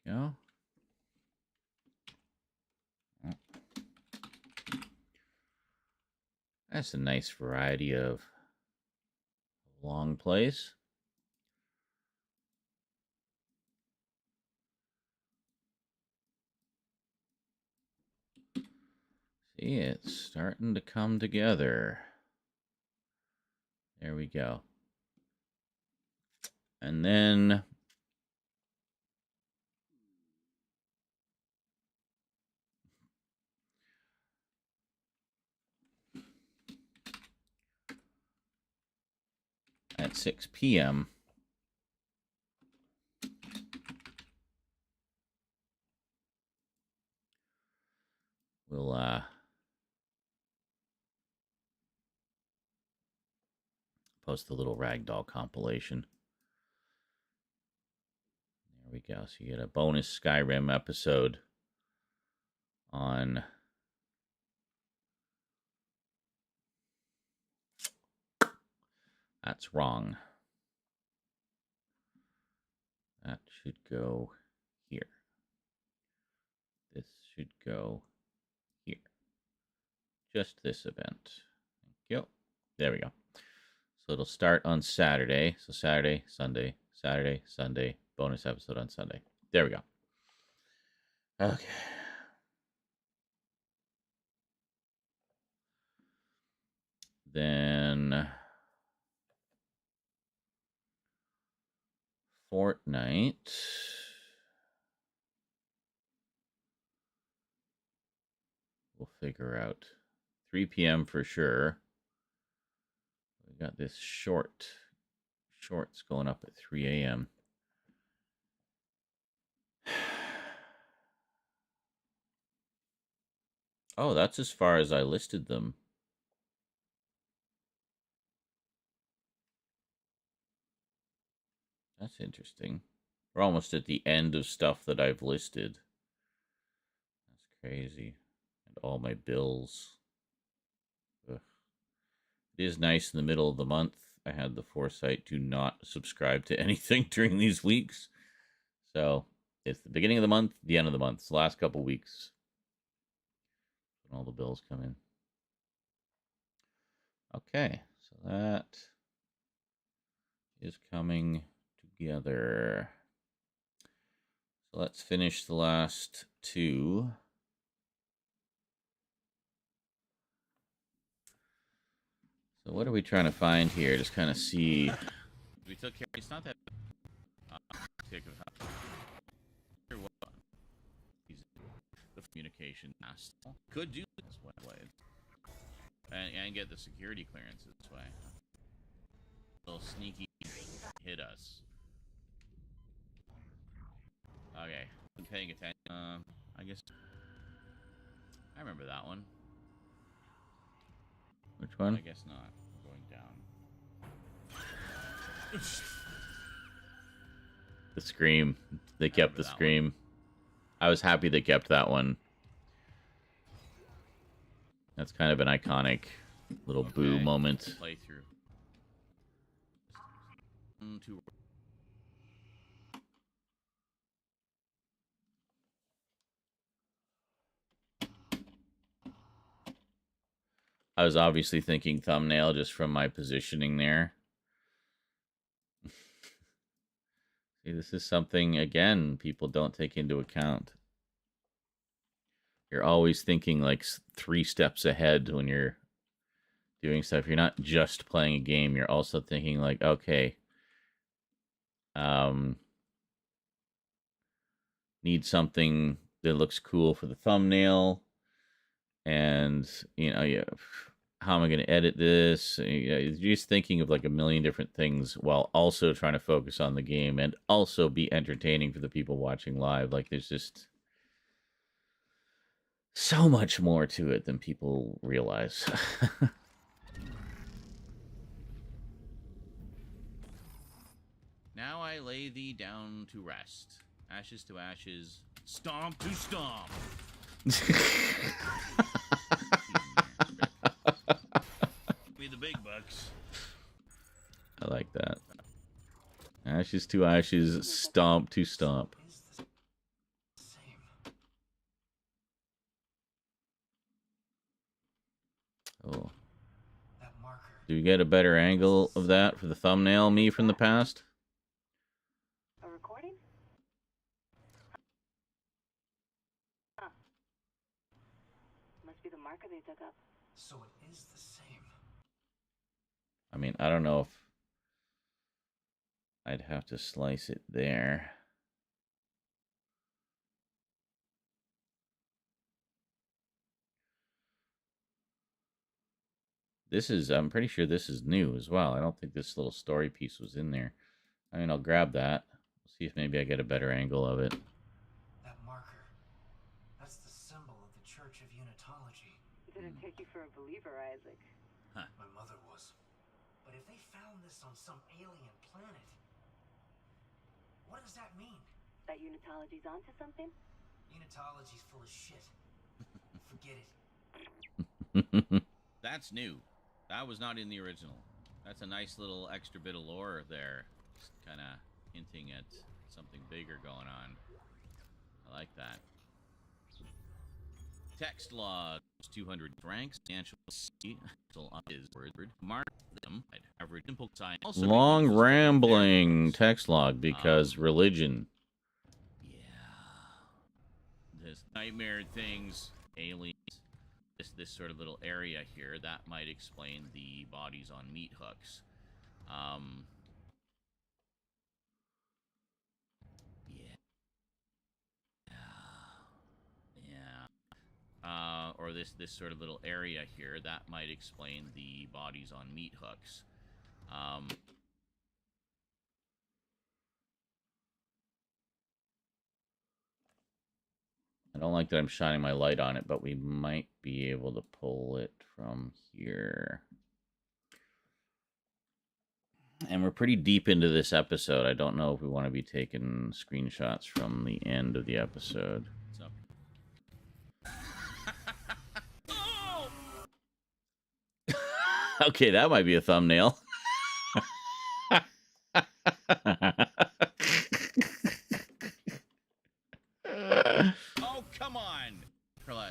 There we go. That's a nice variety of long plays. See, it's starting to come together. There we go. And then at 6 p.m. we'll post the little ragdoll compilation. There we go. So you get a bonus SkyRim episode on that's wrong. That should go here. This should go here. Just this event. Thank you. There we go. So it'll start on Saturday. So Saturday, Sunday, Saturday, Sunday, bonus episode on Sunday. There we go. Okay. Then Fortnite. We'll figure out 3 p.m. for sure. We got this shorts going up at 3 a.m. Oh, that's as far as I listed them. That's interesting. We're almost at the end of stuff that I've listed. That's crazy. And all my bills. Ugh. It is nice in the middle of the month. I had the foresight to not subscribe to anything during these weeks. So it's the beginning of the month, the end of the month. It's the last couple weeks when all the bills come in. Okay, so that is coming together. So let's finish the last 2. So what are we trying to find here? Just kind of see. We took care. It's not that. The communication master could do this way, and get the security clearance this way. A little sneaky hit us. Okay, I'm paying attention. I guess I remember that one. Which one? I guess not. We're going down. The scream. They kept the scream. One. I was happy they kept that one. That's kind of an iconic little boo moment. Playthrough. I was obviously thinking thumbnail just from my positioning there. See, this is something, again, people don't take into account. you're always thinking like 3 steps ahead when you're doing stuff. You're not just playing a game. You're also thinking like, okay, need something that looks cool for the thumbnail, and how am I going to edit this? You're just thinking of like a million different things while also trying to focus on the game and also be entertaining for the people watching live. Like there's just so much more to it than people realize. Now I lay thee down to rest. Ashes to ashes, stomp to stomp. Me the big bucks. I like that. Ashes to ashes, stomp to stomp. Oh. Do we get a better angle of that for the thumbnail, me from the past? A recording? Huh. Must be the marker they dug up. So it is the same. I mean, I don't know if I'd have to slice it there. This is, I'm pretty sure this is new as well. I don't think this little story piece was in there. I mean, I'll grab that. See if maybe I get a better angle of it. That marker. That's the symbol of the Church of Unitology. Didn't take you for a believer, Isaac. Huh. My mother was. But if they found this on some alien planet, what does that mean? That Unitology's onto something? Unitology's full of shit. Forget it. That's new. That was not in the original. That's a nice little extra bit of lore there. Just kind of hinting at something bigger going on. I like that. Text log 200 francs. Financial is word. Mark them. Average simple sign. Long rambling text log because religion. Yeah. This nightmare things, aliens. This sort of little area here that might explain the bodies on meat hooks. Or this sort of little area here that might explain the bodies on meat hooks. I don't like that I'm shining my light on it, but we might be able to pull it from here. And we're pretty deep into this episode. I don't know if we want to be taking screenshots from the end of the episode. So. Okay, that might be a thumbnail. Oh, come on!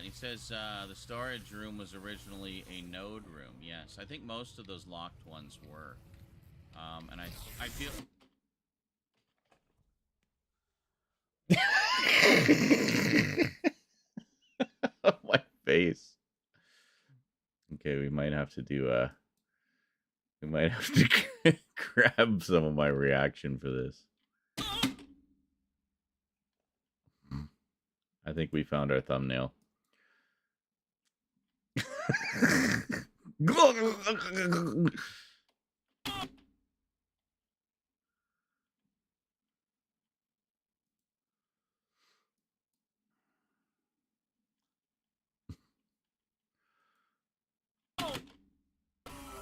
He says the storage room was originally a node room. Yes, I think most of those locked ones were. And I feel... My face. Okay, we might have to do we might have to grab some of my reaction for this. I think we found our thumbnail.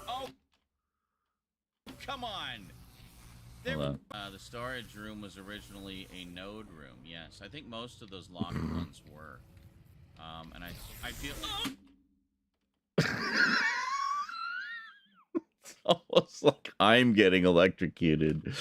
Oh, come on! Hold on. The storage room was originally a node room. Yes, I think most of those locked ones were. And I feel... It's almost like I'm getting electrocuted.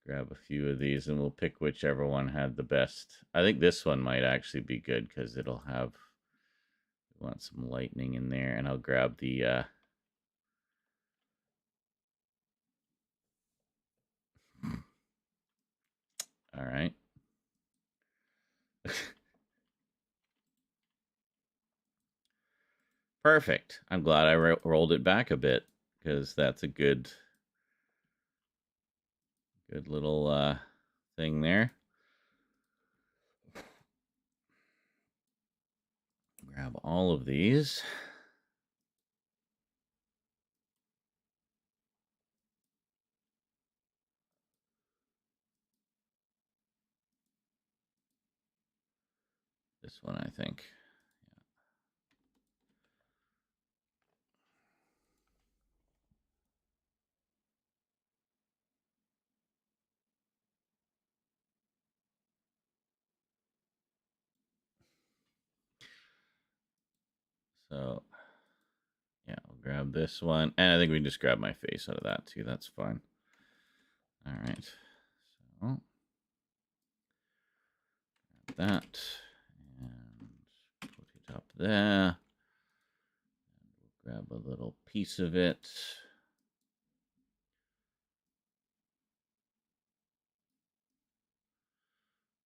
Grab a few of these and we'll pick whichever one had the best. I think this one might actually be good because it'll have We want some lightning in there, and I'll grab the all right. Perfect. I'm glad I rolled it back a bit, because that's a good little thing there. Grab all of these. This one, I think. So, yeah, I'll grab this one. And I think we can just grab my face out of that, too. That's fine. All right. So, grab that. And put it up there. And we'll grab a little piece of it.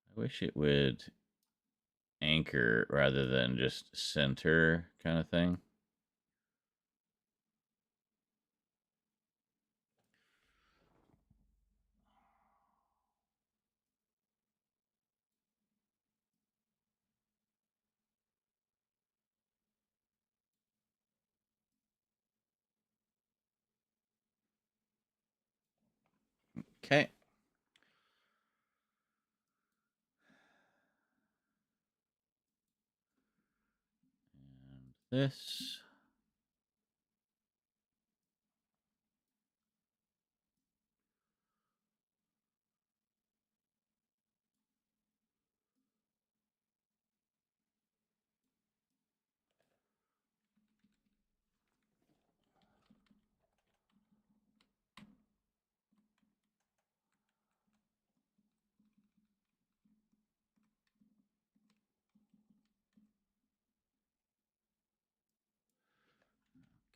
I wish it would anchor rather than just center kind of thing. Okay. And this.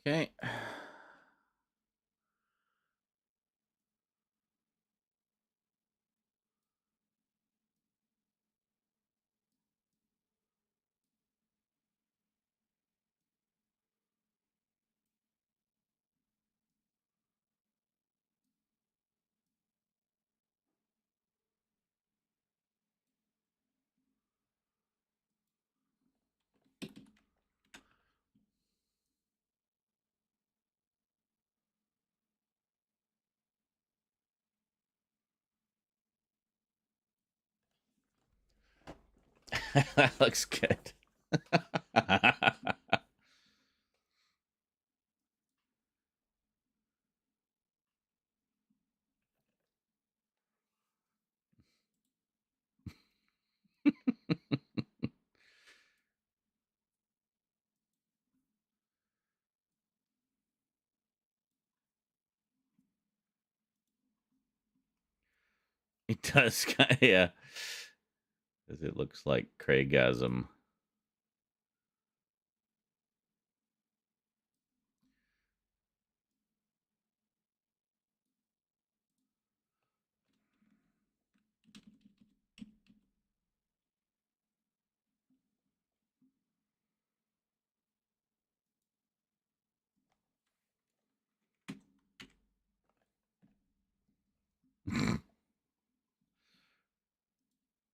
Okay. That looks good. It does, yeah. Because it looks like Craigasm.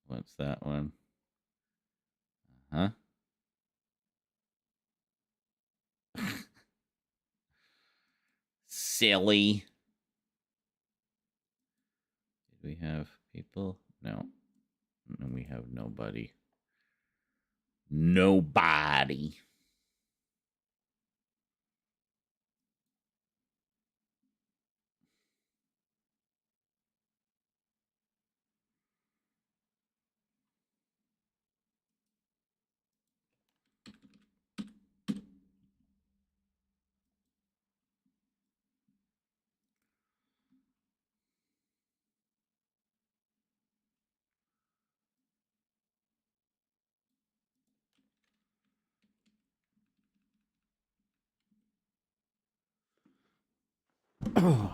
What's that one? Huh? Silly. Did we have people? No. No, we have nobody. Nobody. All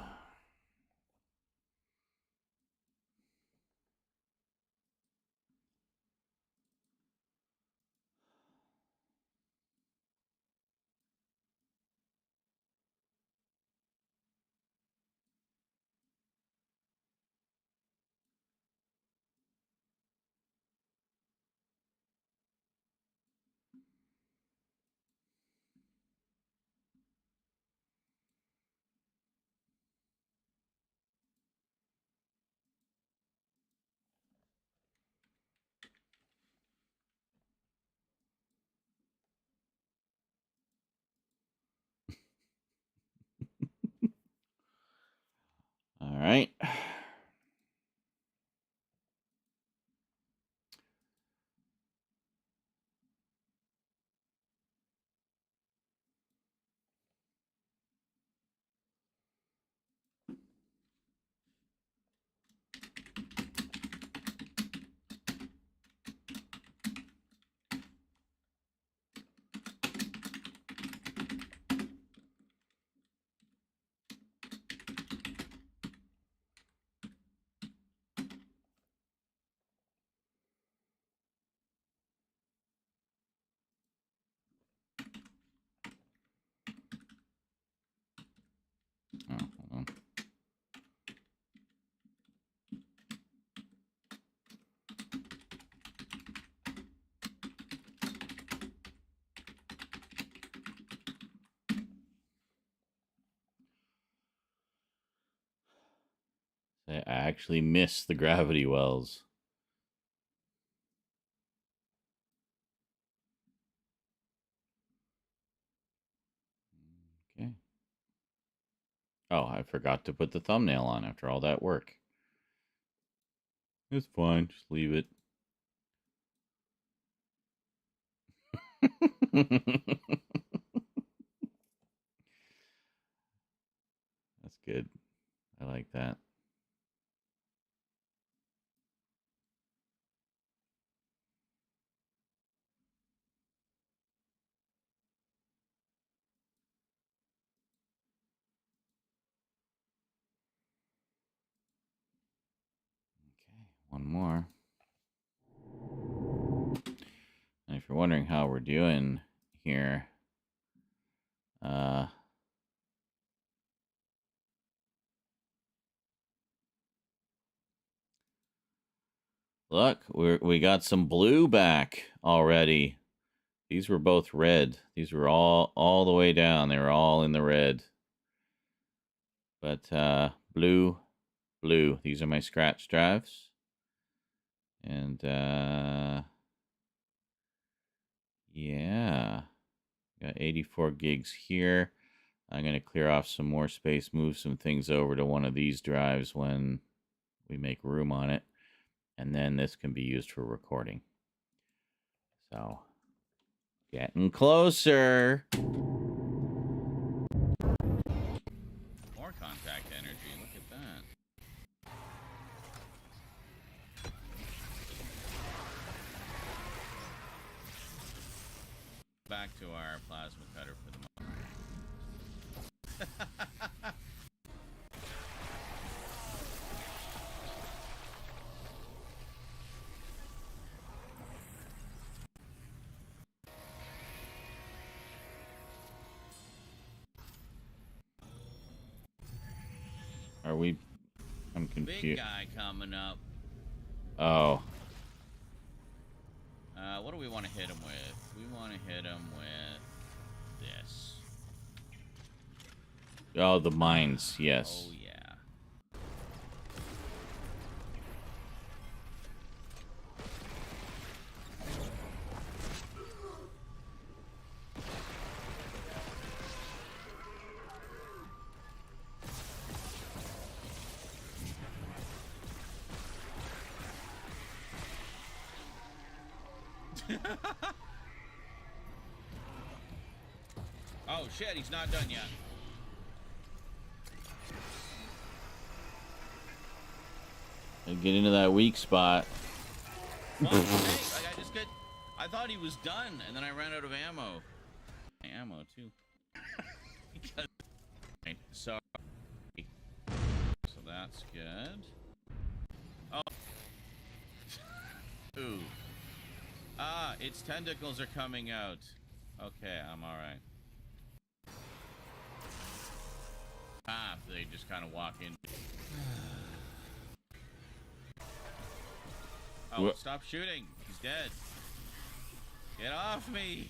right. Oh, hold on. I actually missed the gravity wells. Okay. Oh, I forgot to put the thumbnail on after all that work. It's fine. Just leave it. That's good. I like that. Okay, one more. And if you're wondering how we're doing here, look, we got some blue back already. These were both red. These were all the way down. They were all in the red. But blue. These are my scratch drives. And yeah. Got 84 gigs here. I'm going to clear off some more space, move some things over to one of these drives when we make room on it. And then this can be used for recording. So, getting closer. More contact energy. Look at that. Back to our plasma cutter for the moment. Are we? I'm confused. Big guy coming up. Oh. What do we want to hit him with? We want to hit him with this. Oh, the mines. Yes. Oh, yeah. Oh shit, he's not done yet. Get into that weak spot. Well, like I thought he was done, and then I ran out of ammo. Ammo too. Because sorry. that's good. Oh. Ooh. Ah, its tentacles are coming out. Okay, I'm alright. Ah, they just kind of walk in. Oh, What? stop shooting. He's dead. Get off me.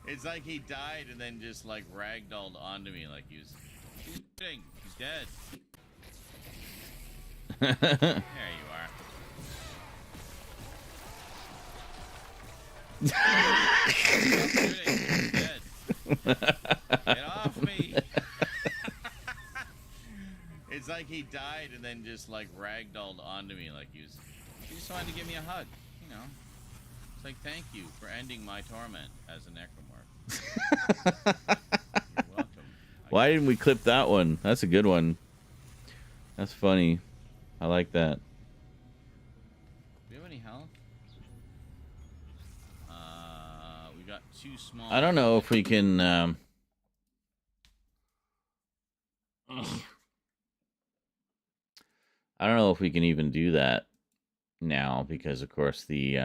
It's like he died and then just like ragdolled onto me like he was shooting. He's dead. There you are. Stop shooting. He's dead. Get off me. It's like he died and then just like ragdolled onto me like he just wanted to give me a hug, you know. It's like, thank you for ending my torment as a necromorph. You're welcome. Why didn't we clip that one? That's a good one. That's funny. I like that. Do we have any health? We got 2 small. I don't know if we can. I don't know if we can even do that now because, of course, the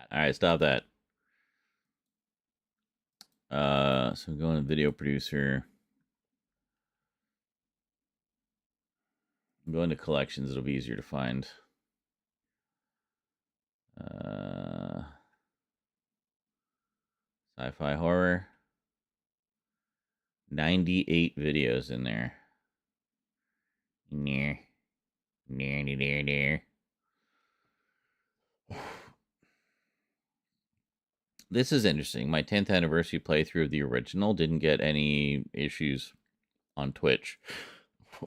All right, stop that. So I'm going to video producer. I'm going to collections. It'll be easier to find. Sci-fi horror. 98 videos in there. Near. This is interesting. My 10th anniversary playthrough of the original didn't get any issues on Twitch,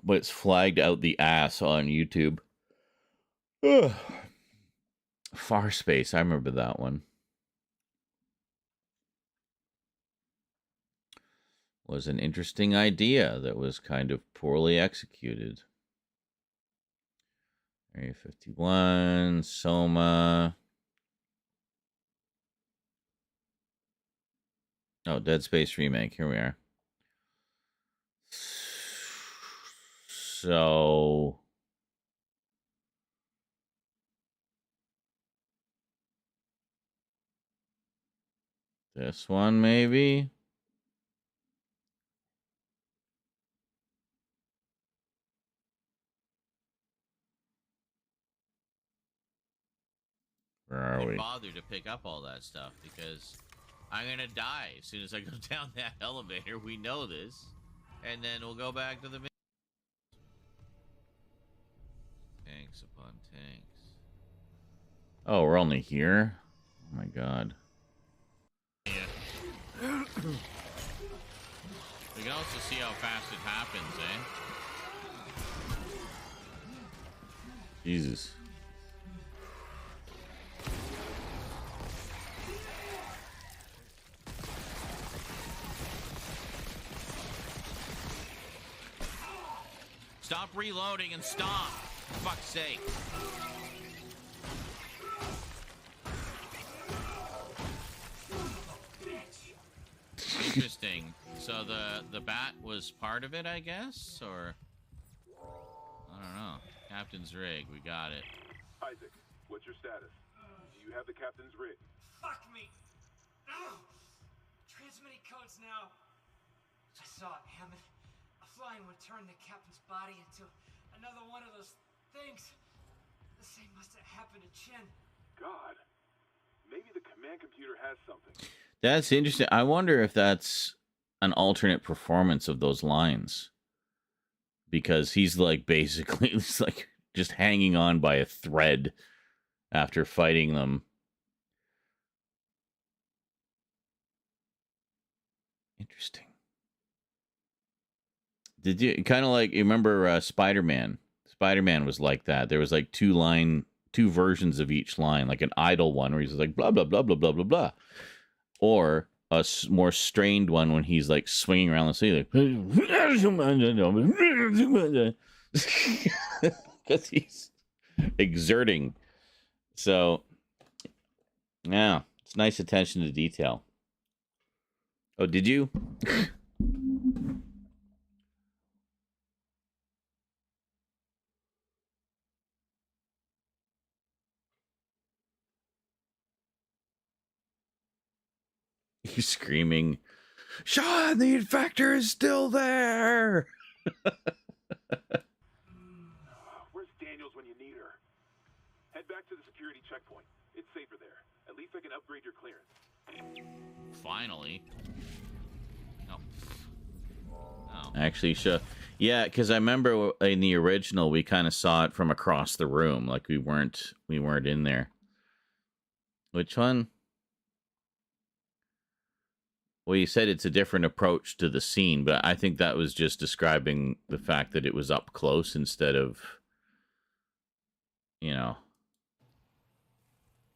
but it's flagged out the ass on YouTube. Ugh. Far Space, I remember that one. Was an interesting idea that was kind of poorly executed. Area 51, Soma. Oh, Dead Space Remake. Here we are. So... this one, maybe? Where are we? Bother to pick up all that stuff because I'm gonna die as soon as I go down that elevator. We know this, and then we'll go back to the tanks upon tanks. Oh, we're only here? Oh my god. Yeah. We can also see how fast it happens, eh? Jesus. Stop reloading and stop! For fuck's sake. Interesting. So the bat was part of it, I guess, or I don't know. Captain's rig, we got it. Isaac, what's your status? Do you have the captain's rig? Fuck me! No! Transmitting codes now. I saw it, Hammond. A flying one turned the captain's body into another one of those things. The same must have happened to Chen. God. Maybe the command computer has something. That's interesting. I wonder if that's an alternate performance of those lines. Because he's like basically it's like just hanging on by a thread after fighting them. Interesting. Did you kind of like, you remember Spider-Man? Spider-Man was like that. There was like 2 line two versions of each line, like an idle one where he's like blah blah blah blah blah blah blah, or a more strained one when he's like swinging around the ceiling, because he's exerting. So, yeah, it's nice attention to detail. Oh, did you? He's screaming, Sean, the infector is still there! Where's Daniels when you need her? Head back to the security checkpoint. It's safer there. At least I can upgrade your clearance. Finally. No. Oh. Actually, yeah, because I remember in the original we kind of saw it from across the room, like we weren't in there. Which one? Well, you said it's a different approach to the scene, but I think that was just describing the fact that it was up close instead of, you know,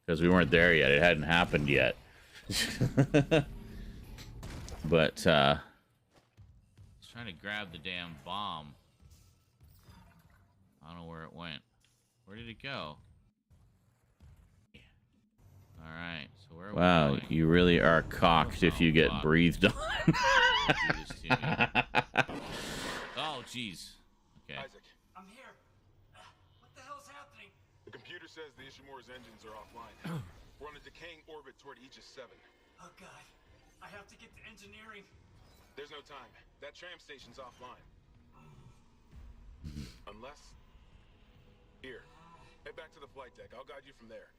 because we weren't there yet. It hadn't happened yet. But I was trying to grab the damn bomb. I don't know where it went. Where did it go? All right, so where are we wow, going? you really are cocked if you get breathed on. Oh, jeez. Okay. Isaac, I'm here. What the hell's happening? the computer says the Ishimura's engines are offline. We're on a decaying orbit toward Aegis 7. Oh god. I have to get to engineering. There's no time. That tram station's offline. Unless... Here. Head back to the flight deck. I'll guide you from there.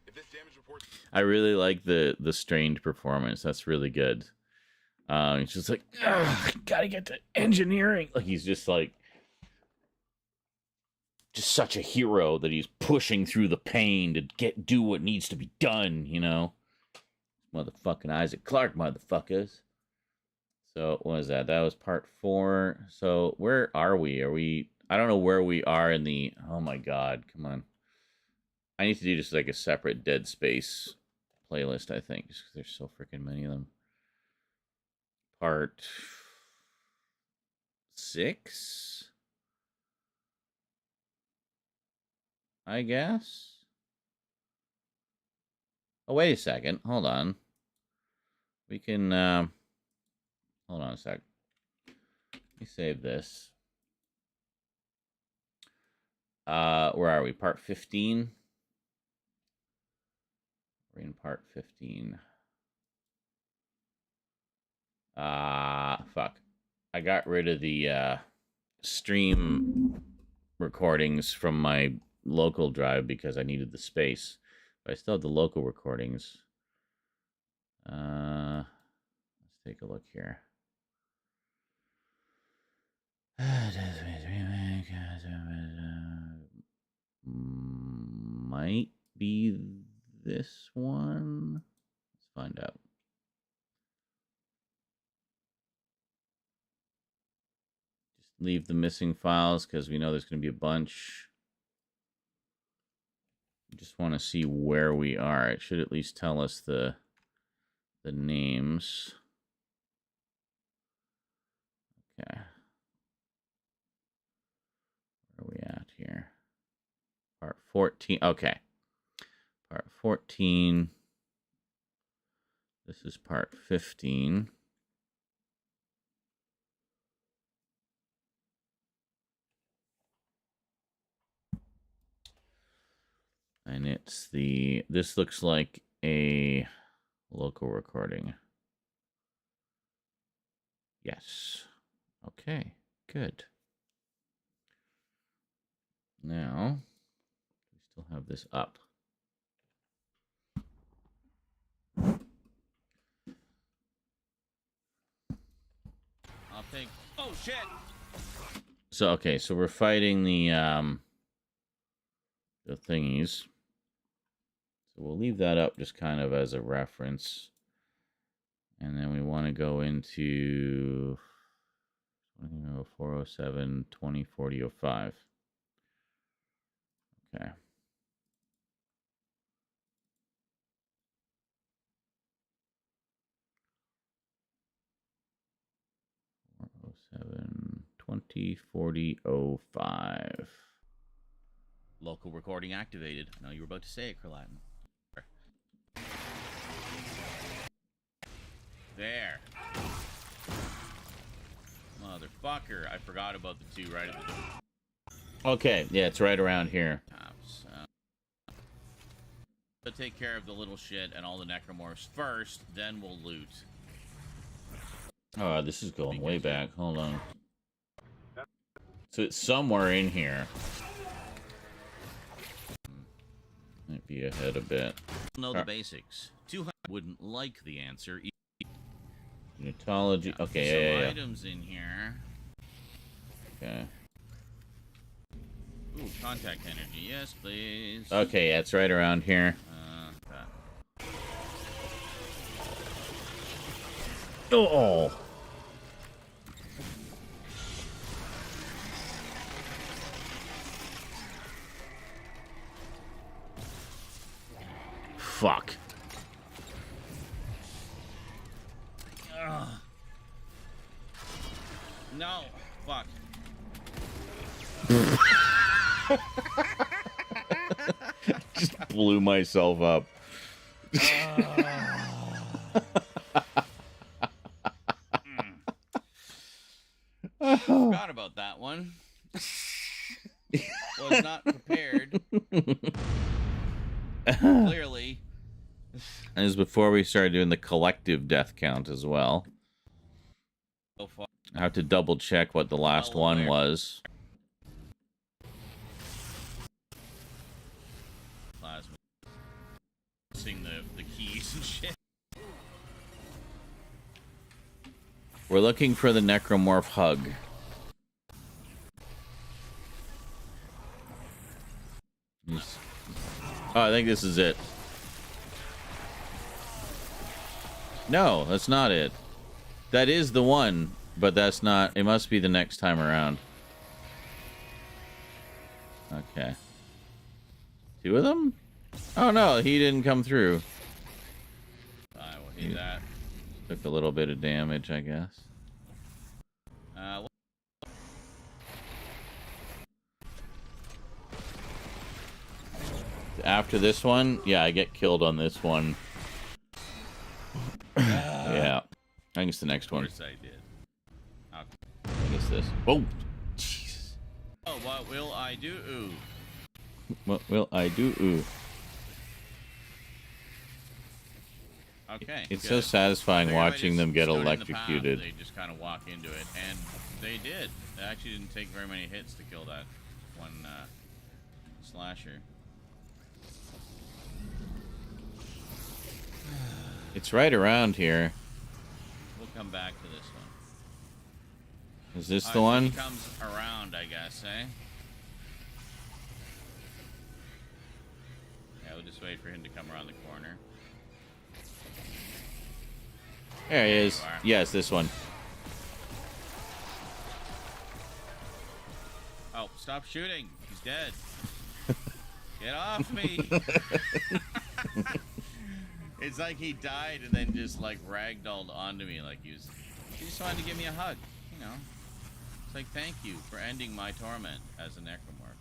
If this damage report... I really like the strained performance. That's really good. He's just like, gotta get to engineering. Like he's just like, just such a hero that he's pushing through the pain to do what needs to be done. You know, motherfucking Isaac Clarke, motherfuckers. So what was that? That was part 4. So where are we? Are we? I don't know where we are in the. Oh my god! Come on. I need to do just like a separate Dead Space playlist, I think, just because there's so freaking many of them. Part 6, I guess. Oh, wait a second. Hold on. We can, hold on a sec. Let me save this. Where are we? Part 15? We're in part 15. Fuck. I got rid of the stream recordings from my local drive because I needed the space. But I still have the local recordings. Let's take a look here. Might be this one. Let's find out. Just leave the missing files because we know there's going to be a bunch. Just want to see where we are. It should at least tell us the names. Okay. Where are we at here? Part 14. Okay. Part 14. This is part 15. And it's this looks like a local recording. Yes. Okay, good. Now, we still have this up. I'll take. Oh shit! So okay, so we're fighting the thingies. So we'll leave that up just kind of as a reference. And then we want to go into 407 2040 05. Okay. 7/20/40/05. Local recording activated. I know you were about to say it, Kerlatin. There. Motherfucker. I forgot about the two right at the door. Okay, yeah, it's right around here. So take care of the little shit and all the necromorphs first, then we'll loot. Oh, this is going way back. Hold on. So it's somewhere in here. Might be ahead a bit. Know the basics. 200 wouldn't like the answer. Unitology. Okay, Some yeah. items in here. Okay. Ooh, contact energy. Yes, please. Okay, yeah, it's right around here. Oh. Fuck. Ugh. No. Fuck. Just blew myself up. Forgot about that one. Was not prepared. Clearly. And this is before we started doing the collective death count as well. So far. I have to double check what the last one was. Plasma. Seeing the keys and shit. We're looking for the necromorph hug. Oh, I think this is it. No, that's not it. That is the one, but that's not. It must be the next time around. Okay. Two of them? Oh no, he didn't come through. I will hit that. Took a little bit of damage, I guess. After this one, yeah, I get killed on this one. Yeah. I think it's the next one. Of course I did. I think it's this. Whoa! Jesus. Oh, what will I do? Ooh. What will I do? Ooh. Okay. It's good. so satisfying Everybody watching just them get stood in the path. electrocuted. They just kind of walk into it, and they did. They actually didn't take very many hits to kill that one slasher. It's right around here. We'll come back to this one. Is this All the right, so one? he comes around, I guess, eh? Yeah, we'll just wait for him to come around the corner. There he is. Yes, this one. Oh, stop shooting. He's dead. Get off me. It's like he died and then just like ragdolled onto me like he just wanted to give me a hug, you know. It's like, thank you for ending my torment as a necromorph.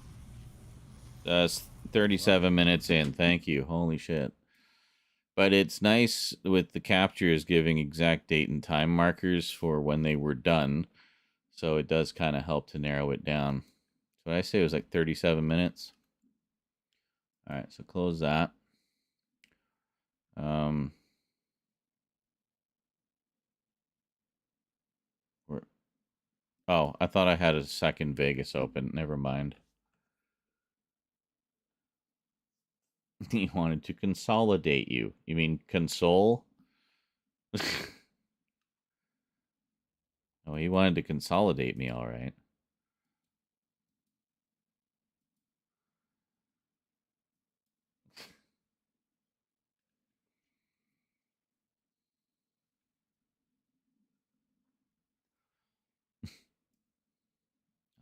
That's 37 minutes in. Thank you. Holy shit. But it's nice with the captures giving exact date and time markers for when they were done. So it does kind of help to narrow it down. So I say it was like 37 minutes. All right, so close that. Oh, I thought I had a second Vegas open. Never mind. He wanted to consolidate you. You mean console? Oh, he wanted to consolidate me, all right.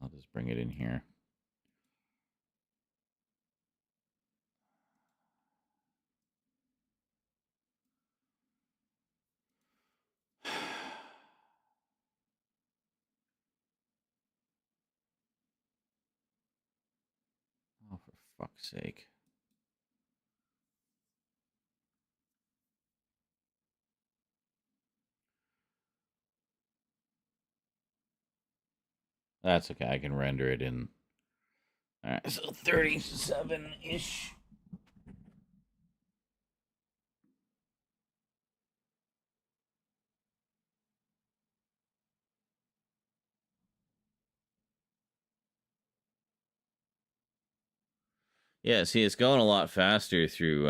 I'll just bring it in here. fuck's sake. That's okay. I can render it in. All right, so 37-ish. Yeah, see, it's going a lot faster through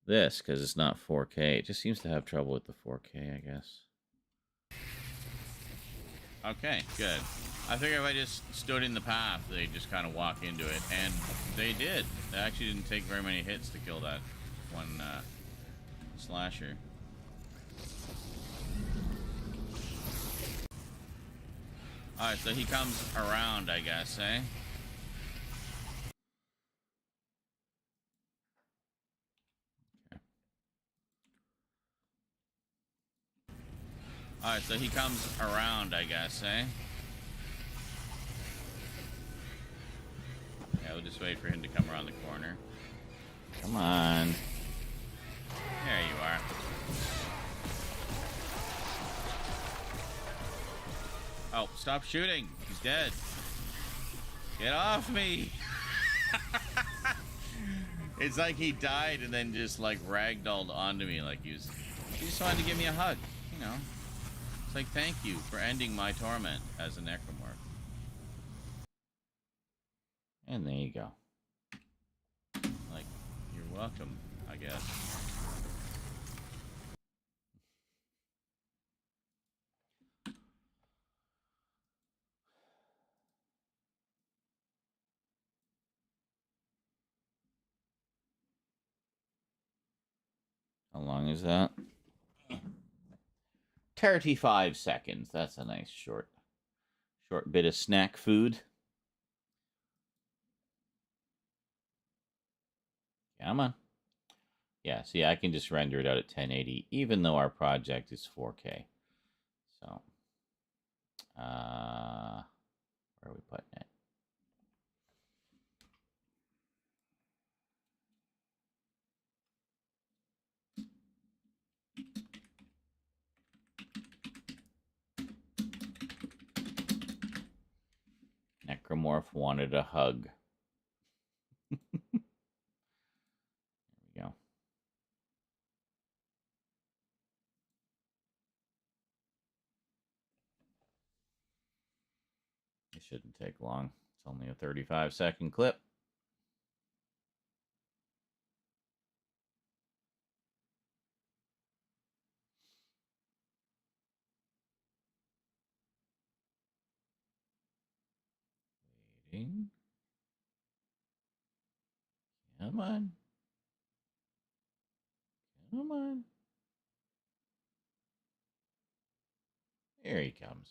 this because it's not 4K. It just seems to have trouble with the 4K, I guess. Okay, good. I figured if I just stood in the path, they'd just kind of walk into it, and they did. They actually didn't take very many hits to kill that one slasher. Alright, so he comes around, I guess, eh? Alright, so he comes around, I guess, eh? Yeah, we'll just wait for him to come around the corner. Come on. There you are. Oh, stop shooting. He's dead. Get off me. It's like he died and then just like ragdolled onto me like he just wanted to give me a hug, you know. It's like, thank you for ending my torment as a necromorph. And there you go. Like, you're welcome, I guess. How long is that? 35 seconds. That's a nice short bit of snack food. Come on. Yeah, see, I can just render it out at 1080, even though our project is 4K. So, where are we putting it? Necromorph wanted a hug. There we go. It shouldn't take long. It's only a 35-second clip. Waiting. Come on. Come on. Here he comes.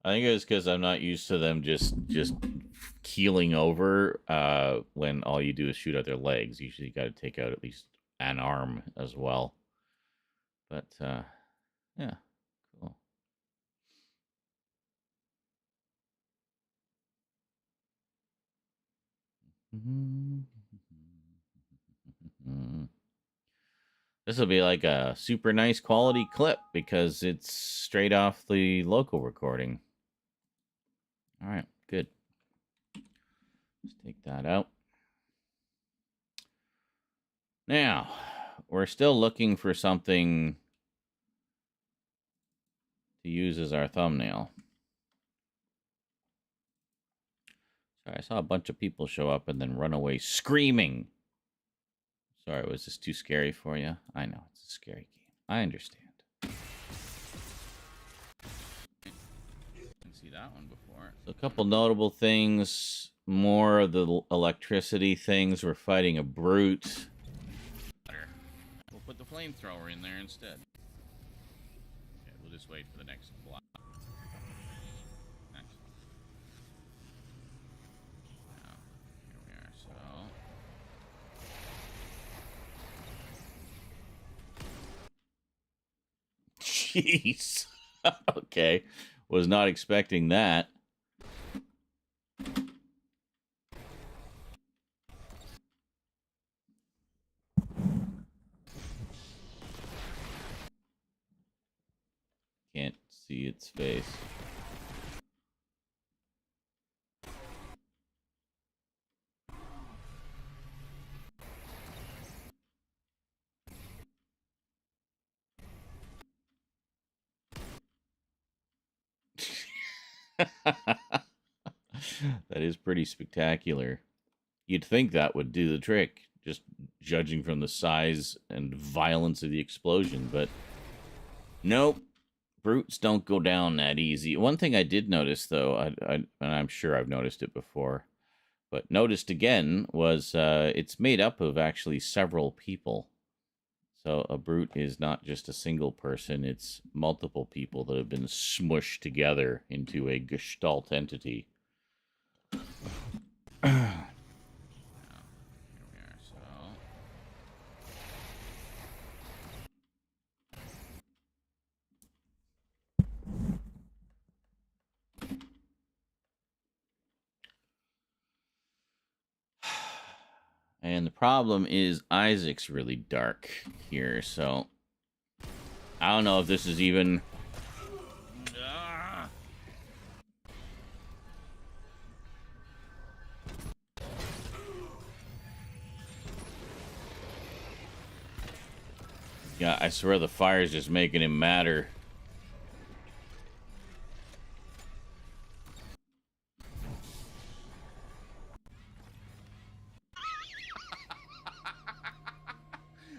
I think it's because I'm not used to them just keeling over when all you do is shoot out their legs. Usually you got to take out at least an arm as well. But, yeah, cool. This will be like a super nice quality clip because it's straight off the local recording. All right, good. Let's take that out. Now, we're still looking for something to use as our thumbnail. Sorry, I saw a bunch of people show up and then run away screaming. Sorry, was this too scary for you? I know, it's a scary game. I understand. Didn't see that one before. So a couple notable things. More of the electricity things. We're fighting a brute. We'll put the flamethrower in there instead. Okay, we'll just wait for the next block. Next. Now, here we are, so... Jeez. Okay. Was not expecting that. Can't see its face. That is pretty spectacular. You'd think that would do the trick, just judging from the size and violence of the explosion, but nope. Brutes don't go down that easy. One thing I did notice, though, and I'm sure I've noticed it before, but noticed again, was it's made up of actually several people. So a brute is not just a single person, it's multiple people that have been smushed together into a gestalt entity. And the problem is Isaac's really dark here, so I don't know if this is even... Yeah, I swear the fire's just making him madder.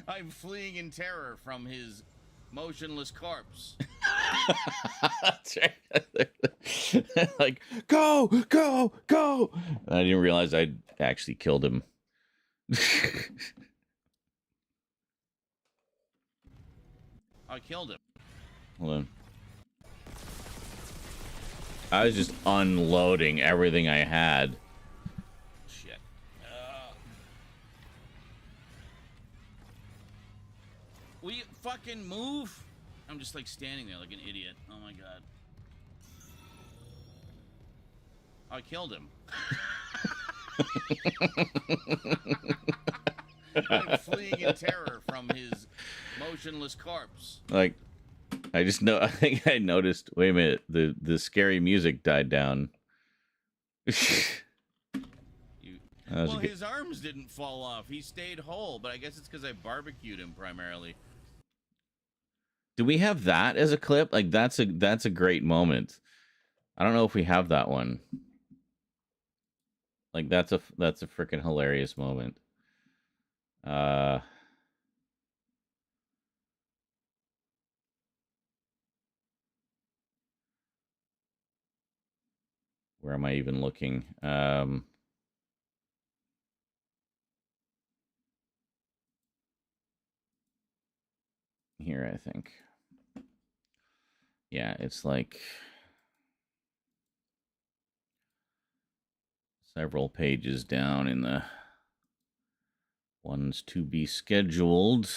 I'm fleeing in terror from his motionless corpse. That's right. Like, go, go, go! I didn't realize I'd actually killed him. I killed him. Hold on. I was just unloading everything I had. Shit. Will you fucking move? I'm just like standing there like an idiot. Oh my god. I killed him. I'm fleeing in terror from his motionless corpse. Like, I just know. I think I noticed. Wait a minute. The scary music died down. Well, his arms didn't fall off. He stayed whole. But I guess it's because I barbecued him primarily. Do we have that as a clip? Like, that's a great moment. I don't know if we have that one. Like, that's a freaking hilarious moment. Where am I even looking? Here, I think. Yeah, it's like several pages down in the ones to be scheduled.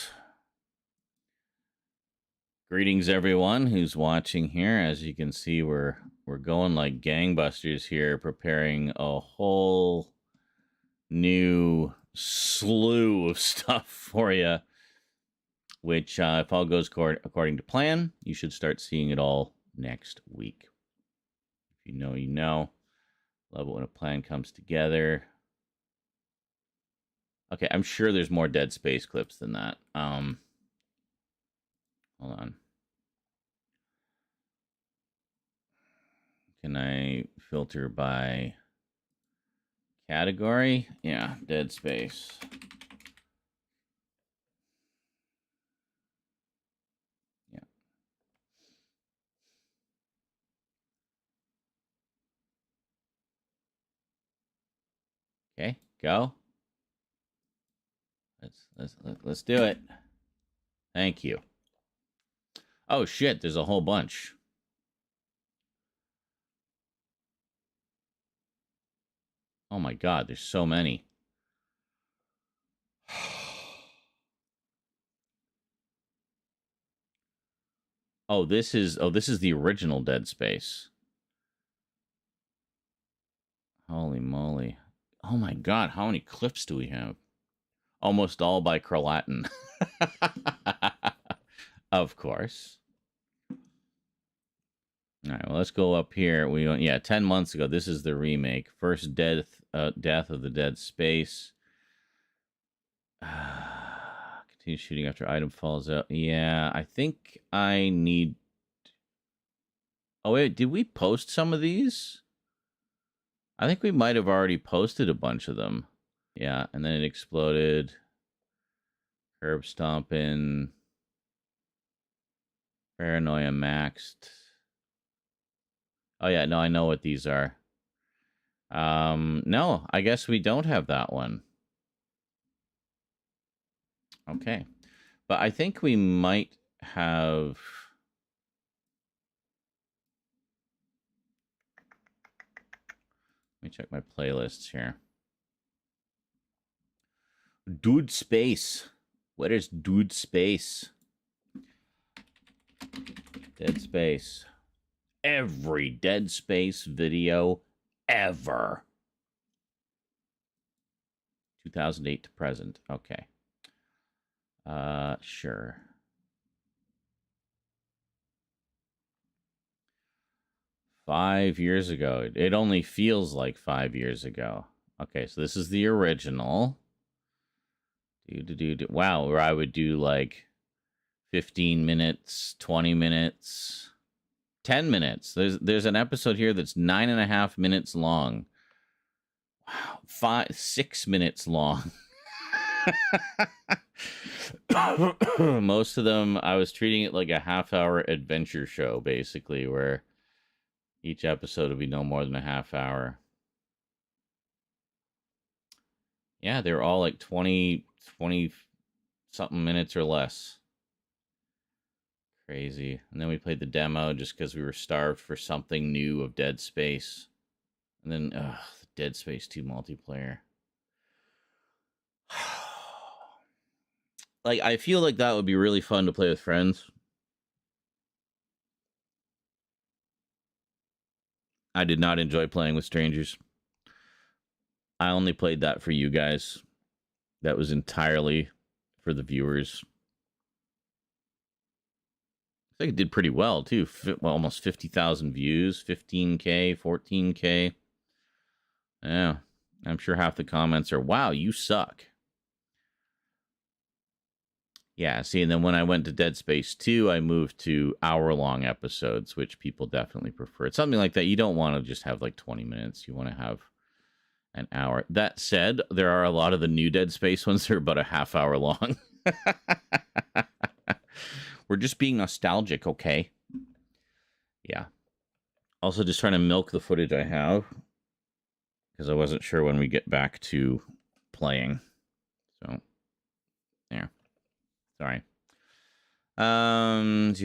Greetings, everyone who's watching here. As you can see, we're going like gangbusters here, preparing a whole new slew of stuff for you. Which, if all goes according to plan, you should start seeing it all next week. If you know, you know. Love it when a plan comes together. Okay, I'm sure there's more Dead Space clips than that. Hold on. Can I filter by category? Yeah, Dead Space. Yeah. Okay, go. Let's do it. Thank you. Oh, shit, there's a whole bunch. Oh, my God, there's so many. this is the original Dead Space. Holy moly. Oh, my God, how many clips do we have? Almost all by Carlatin. Of course. All right, well, let's go up here. 10 months ago. This is the remake. First death of the Dead Space. Continue shooting after item falls out. Yeah, I think I need... Oh, wait, did we post some of these? I think we might have already posted a bunch of them. Yeah, and then it exploded. Curb stomping. Paranoia maxed. Oh, yeah, no, I know what these are. No, I guess we don't have that one. Okay. But I think we might have... Let me check my playlists here. Dude Space. What is Dude Space? Dead Space. Every Dead Space video ever. 2008 to present. Okay. Sure. $5 years ago. It only feels like 5 years ago. Okay, so this is the original. Wow, where I would do like 15 minutes, 20 minutes, 10 minutes. There's an episode here that's 9.5 minutes long. Wow, 6 minutes long. Most of them, I was treating it like a half-hour adventure show, basically, where each episode would be no more than a half hour. Yeah, they're all like 20 something minutes or less. Crazy. And then we played the demo just because we were starved for something new of Dead Space. And then, the Dead Space 2 multiplayer. Like, I feel like that would be really fun to play with friends. I did not enjoy playing with strangers. I only played that for you guys. That was entirely for the viewers. I think it did pretty well, too. Almost 50,000 views, 15K, 14K. Yeah, I'm sure half the comments are, wow, you suck. Yeah, see, and then when I went to Dead Space 2, I moved to hour-long episodes, which people definitely prefer. It's something like that. You don't want to just have like 20 minutes. You want to have an hour. That said, there are a lot of the new Dead Space ones that are about a half hour long. We're just being nostalgic, okay? Yeah. Also, just trying to milk the footage I have, because I wasn't sure when we get back to playing. So, there. Sorry. And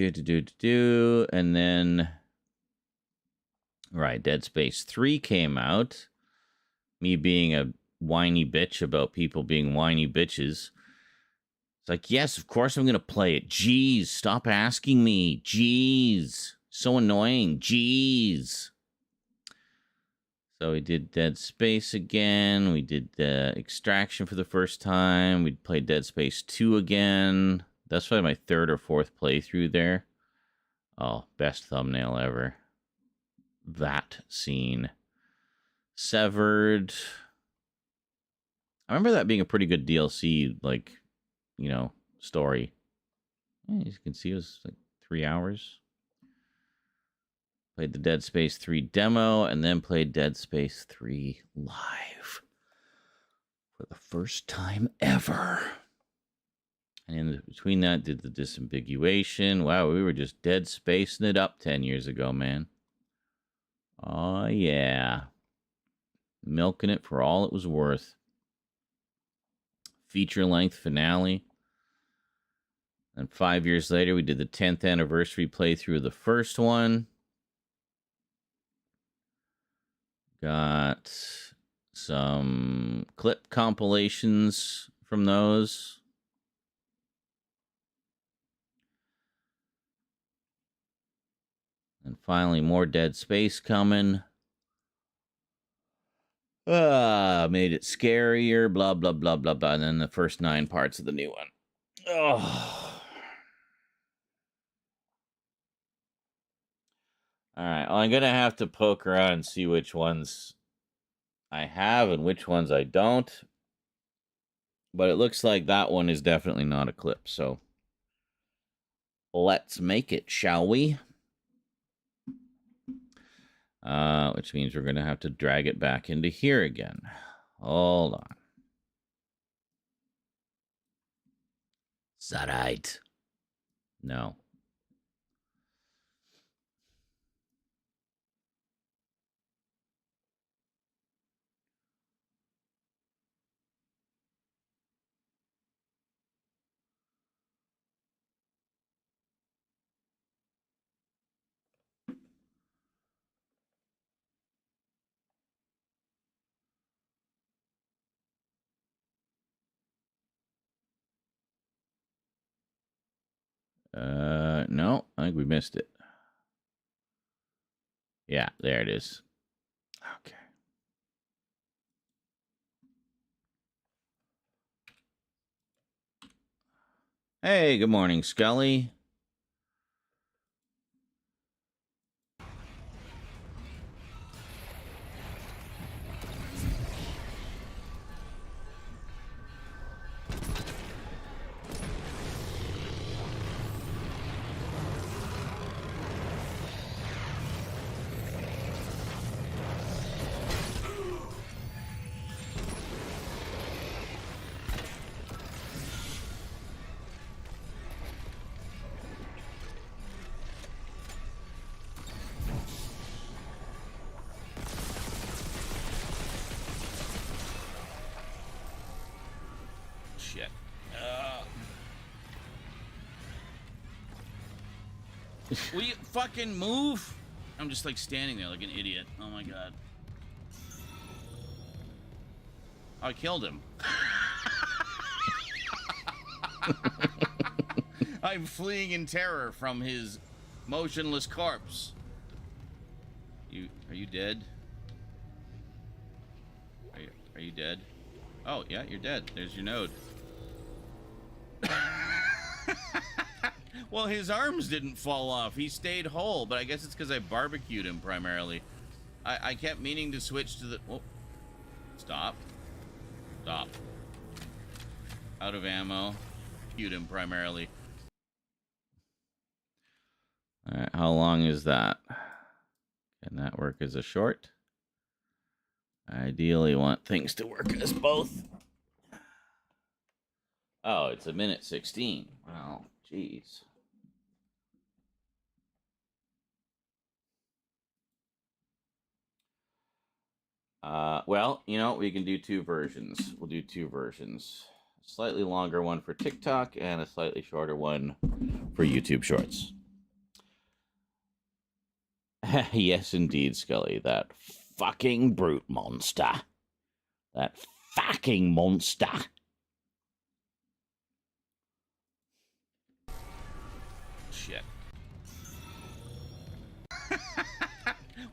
then, right, Dead Space 3 came out. Me being a whiny bitch about people being whiny bitches. It's like, yes, of course I'm going to play it. Jeez, stop asking me. Jeez. So annoying. Jeez. So we did Dead Space again. We did Extraction for the first time. We played Dead Space 2 again. That's probably my third or fourth playthrough there. Oh, best thumbnail ever. That scene. Severed. I remember that being a pretty good DLC, like, you know, story. As you can see, it was like 3 hours. Played the Dead Space 3 demo, and then played Dead Space 3 live. For the first time ever. And in between that, did the disambiguation. Wow, we were just Dead Spacing it up 10 years ago, man. Oh, yeah. Milking it for all it was worth. Feature-length finale. And 5 years later, we did the 10th anniversary playthrough of the first one. Got some clip compilations from those. And finally, more Dead Space coming. Made it scarier, blah, blah, blah, blah, blah. And then the first 9 parts of the new one. Oh. All right. Well, I'm going to have to poke around and see which ones I have and which ones I don't. But it looks like that one is definitely not a clip. So let's make it, shall we? Which means we're going to have to drag it back into here again. Hold on. Is that right? No. No, I think we missed it. Yeah, there it is. Okay. Hey, good morning, Scully. Shit. Will you fucking move? I'm just like standing there like an idiot. Oh my god. Oh, I killed him. I'm fleeing in terror from his motionless corpse. Are you dead? Are you dead? Oh, yeah, you're dead. There's your node. Well, his arms didn't fall off. He stayed whole, but I guess it's because I barbecued him primarily. I kept meaning to switch to the... Oh. Stop. Stop. Out of ammo. Queued him primarily. All right, how long is that? Can that work as a short? I ideally want things to work as both. Oh, it's 1:16. Wow, jeez. Well, you know, we can do 2 versions. We'll do 2 versions. A slightly longer one for TikTok and a slightly shorter one for YouTube Shorts. Yes, indeed, Scully. That fucking brute monster. That fucking monster. Shit.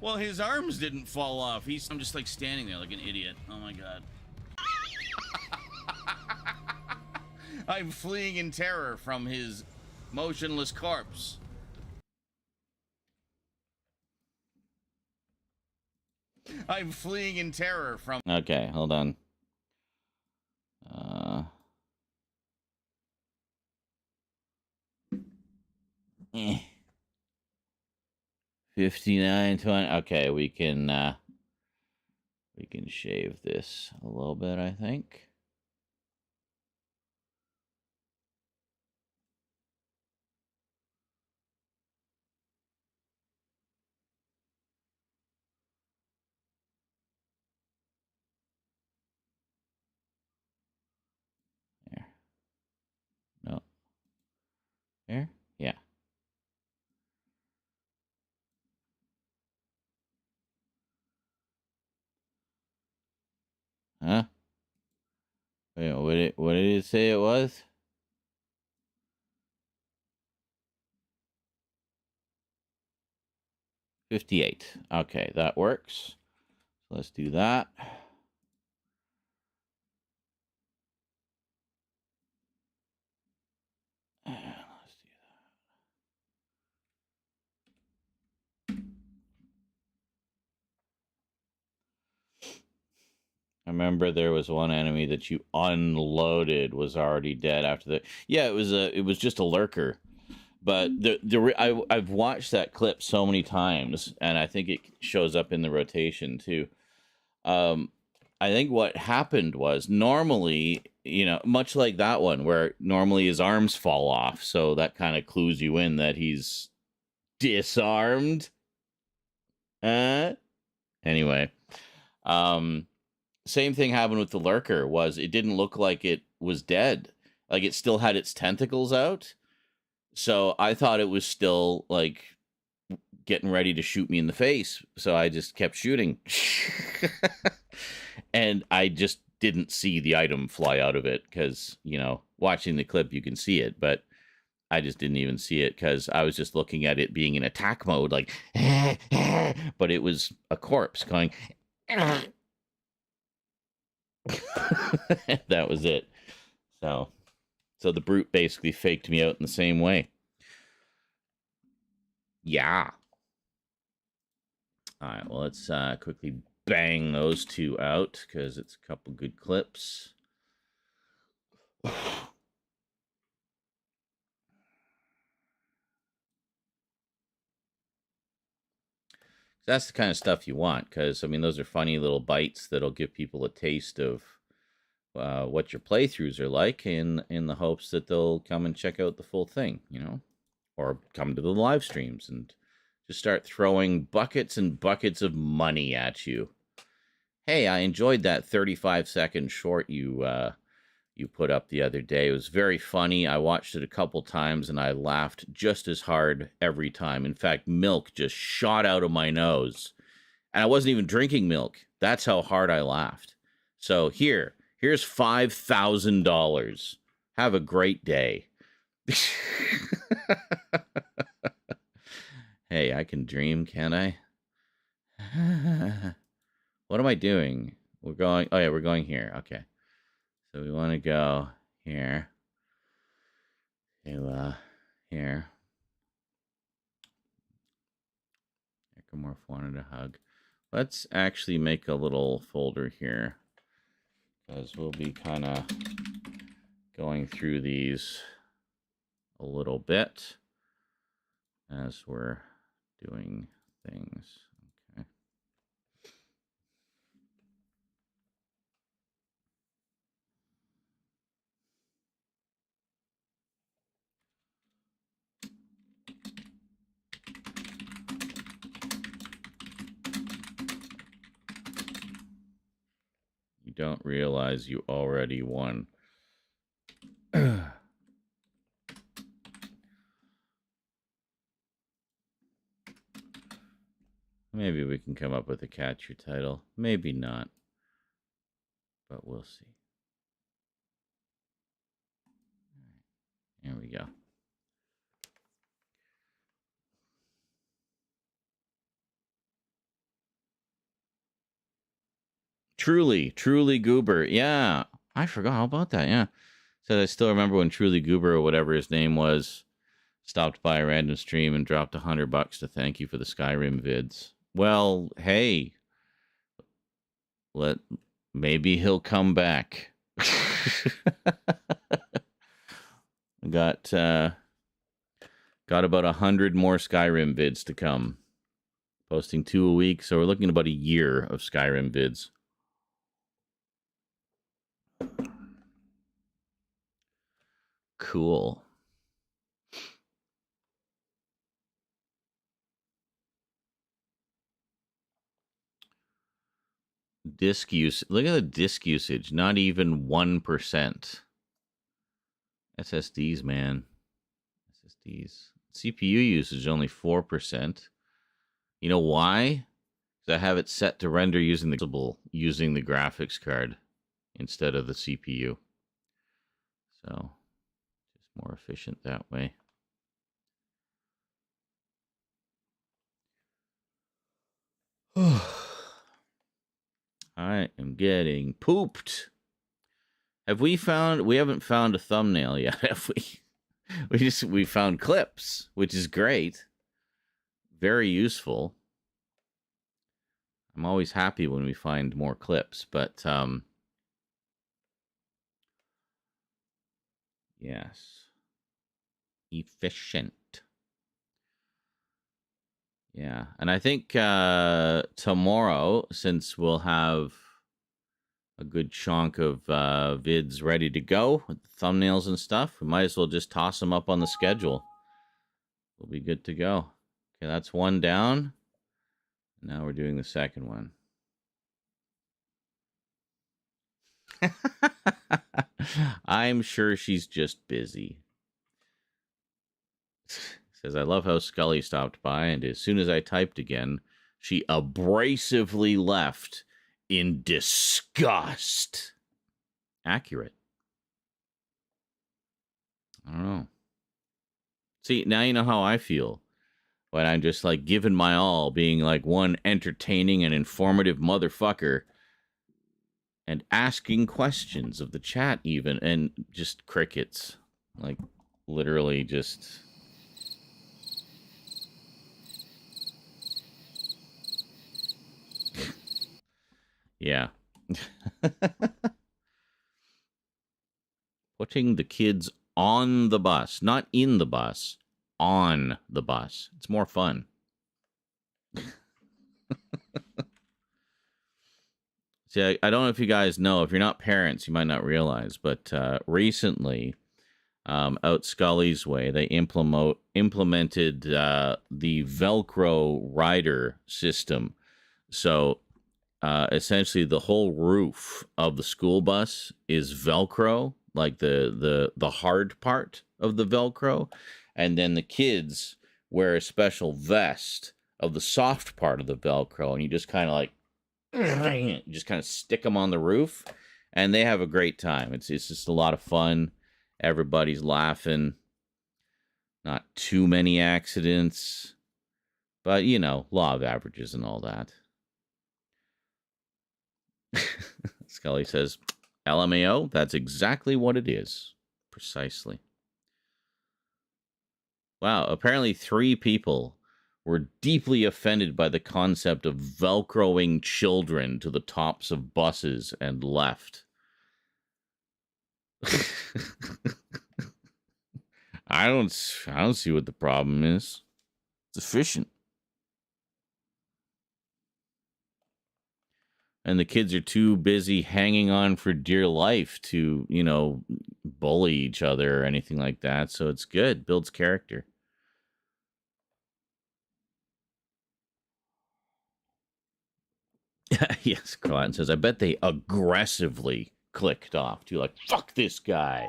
Well, his arms didn't fall off. I'm just like standing there like an idiot. Oh my god. I'm fleeing in terror from his motionless corpse. I'm fleeing in terror from... Okay, hold on. 59:20. Okay, we can shave this a little bit, I think. There. No. There? Yeah. Huh? Wait, what did it say it was? $58. Okay, that works. So let's do that. I remember there was one enemy that you unloaded was already dead after the. Yeah, it was just a lurker, but I've watched that clip so many times, and I think it shows up in the rotation too. I think what happened was normally, much like that one, where normally his arms fall off, so that kind of clues you in that he's disarmed. Anyway, same thing happened with the lurker. Was it didn't look like it was dead, like it still had its tentacles out. So I thought it was still like getting ready to shoot me in the face. So I just kept shooting. And I just didn't see the item fly out of it because, watching the clip, you can see it. But I just didn't even see it because I was just looking at it being in attack mode, like, but it was a corpse going. That was it. So the brute basically faked me out in the same way. Yeah. All right, well, let's quickly bang those two out because it's a couple good clips. That's the kind of stuff you want because, those are funny little bites that'll give people a taste of what your playthroughs are like in the hopes that they'll come and check out the full thing, or come to the live streams and just start throwing buckets and buckets of money at you. Hey, I enjoyed that 35-second short you put up the other day. It was very funny. I watched it a couple times and I laughed just as hard every time. In fact, milk just shot out of my nose. And I wasn't even drinking milk. That's how hard I laughed. So here's $5,000. Have a great day. Hey, I can dream, can't I? What am I doing? We're going here. Okay. So we want to go here to here. Ecomorph wanted a hug. Let's actually make a little folder here because we'll be kind of going through these a little bit as we're doing things. Okay. You don't realize you already won. Maybe we can come up with a catchy title. Maybe not. But we'll see. Here we go. Truly Goober. Yeah. I forgot all about that. Yeah. Said I still remember when Truly Goober or whatever his name was stopped by a random stream and dropped $100 to thank you for the Skyrim vids. Well, hey. Maybe he'll come back. Got about 100 more Skyrim vids to come. Posting 2 a week, so we're looking at about a year of Skyrim vids. Cool. Disk use. Look at the disk usage. Not even 1%. SSDs, man. SSDs. CPU usage only 4%. You know why? Because I have it set to render using the graphics card instead of the CPU. So, just more efficient that way. I am getting pooped. We haven't found a thumbnail yet, have we? We found clips, which is great. Very useful. I'm always happy when we find more clips, but yes. Efficient. Yeah, and I think tomorrow, since we'll have a good chunk of vids ready to go with the thumbnails and stuff, we might as well just toss them up on the schedule. We'll be good to go. Okay, that's one down. Now we're doing the second one. I'm sure she's just busy. Says, I love how Scully stopped by, and as soon as I typed again, she abrasively left in disgust. Accurate. I don't know. See, now you know how I feel. When I'm just like giving my all, being like one entertaining and informative motherfucker, and asking questions of the chat even, and just crickets. Like, literally just... Yeah. Putting the kids on the bus, not in the bus, on the bus. It's more fun. See, I don't know if you guys know, if you're not parents, you might not realize, but recently, out Scully's way, they implemented the Velcro rider system. So, essentially, the whole roof of the school bus is Velcro, like the hard part of the Velcro, and then the kids wear a special vest of the soft part of the Velcro, and you just kind of like, you just kind of stick them on the roof, and they have a great time. It's just a lot of fun. Everybody's laughing. Not too many accidents, but you know, law of averages and all that. Scully says, LMAO, that's exactly what it is. Precisely. Wow, apparently 3 people were deeply offended by the concept of Velcroing children to the tops of buses and left. I don't see what the problem is. It's efficient. And the kids are too busy hanging on for dear life to, you know, bully each other or anything like that. So it's good. Builds character. Yes, Cotton says, I bet they aggressively clicked off too. Like, fuck this guy.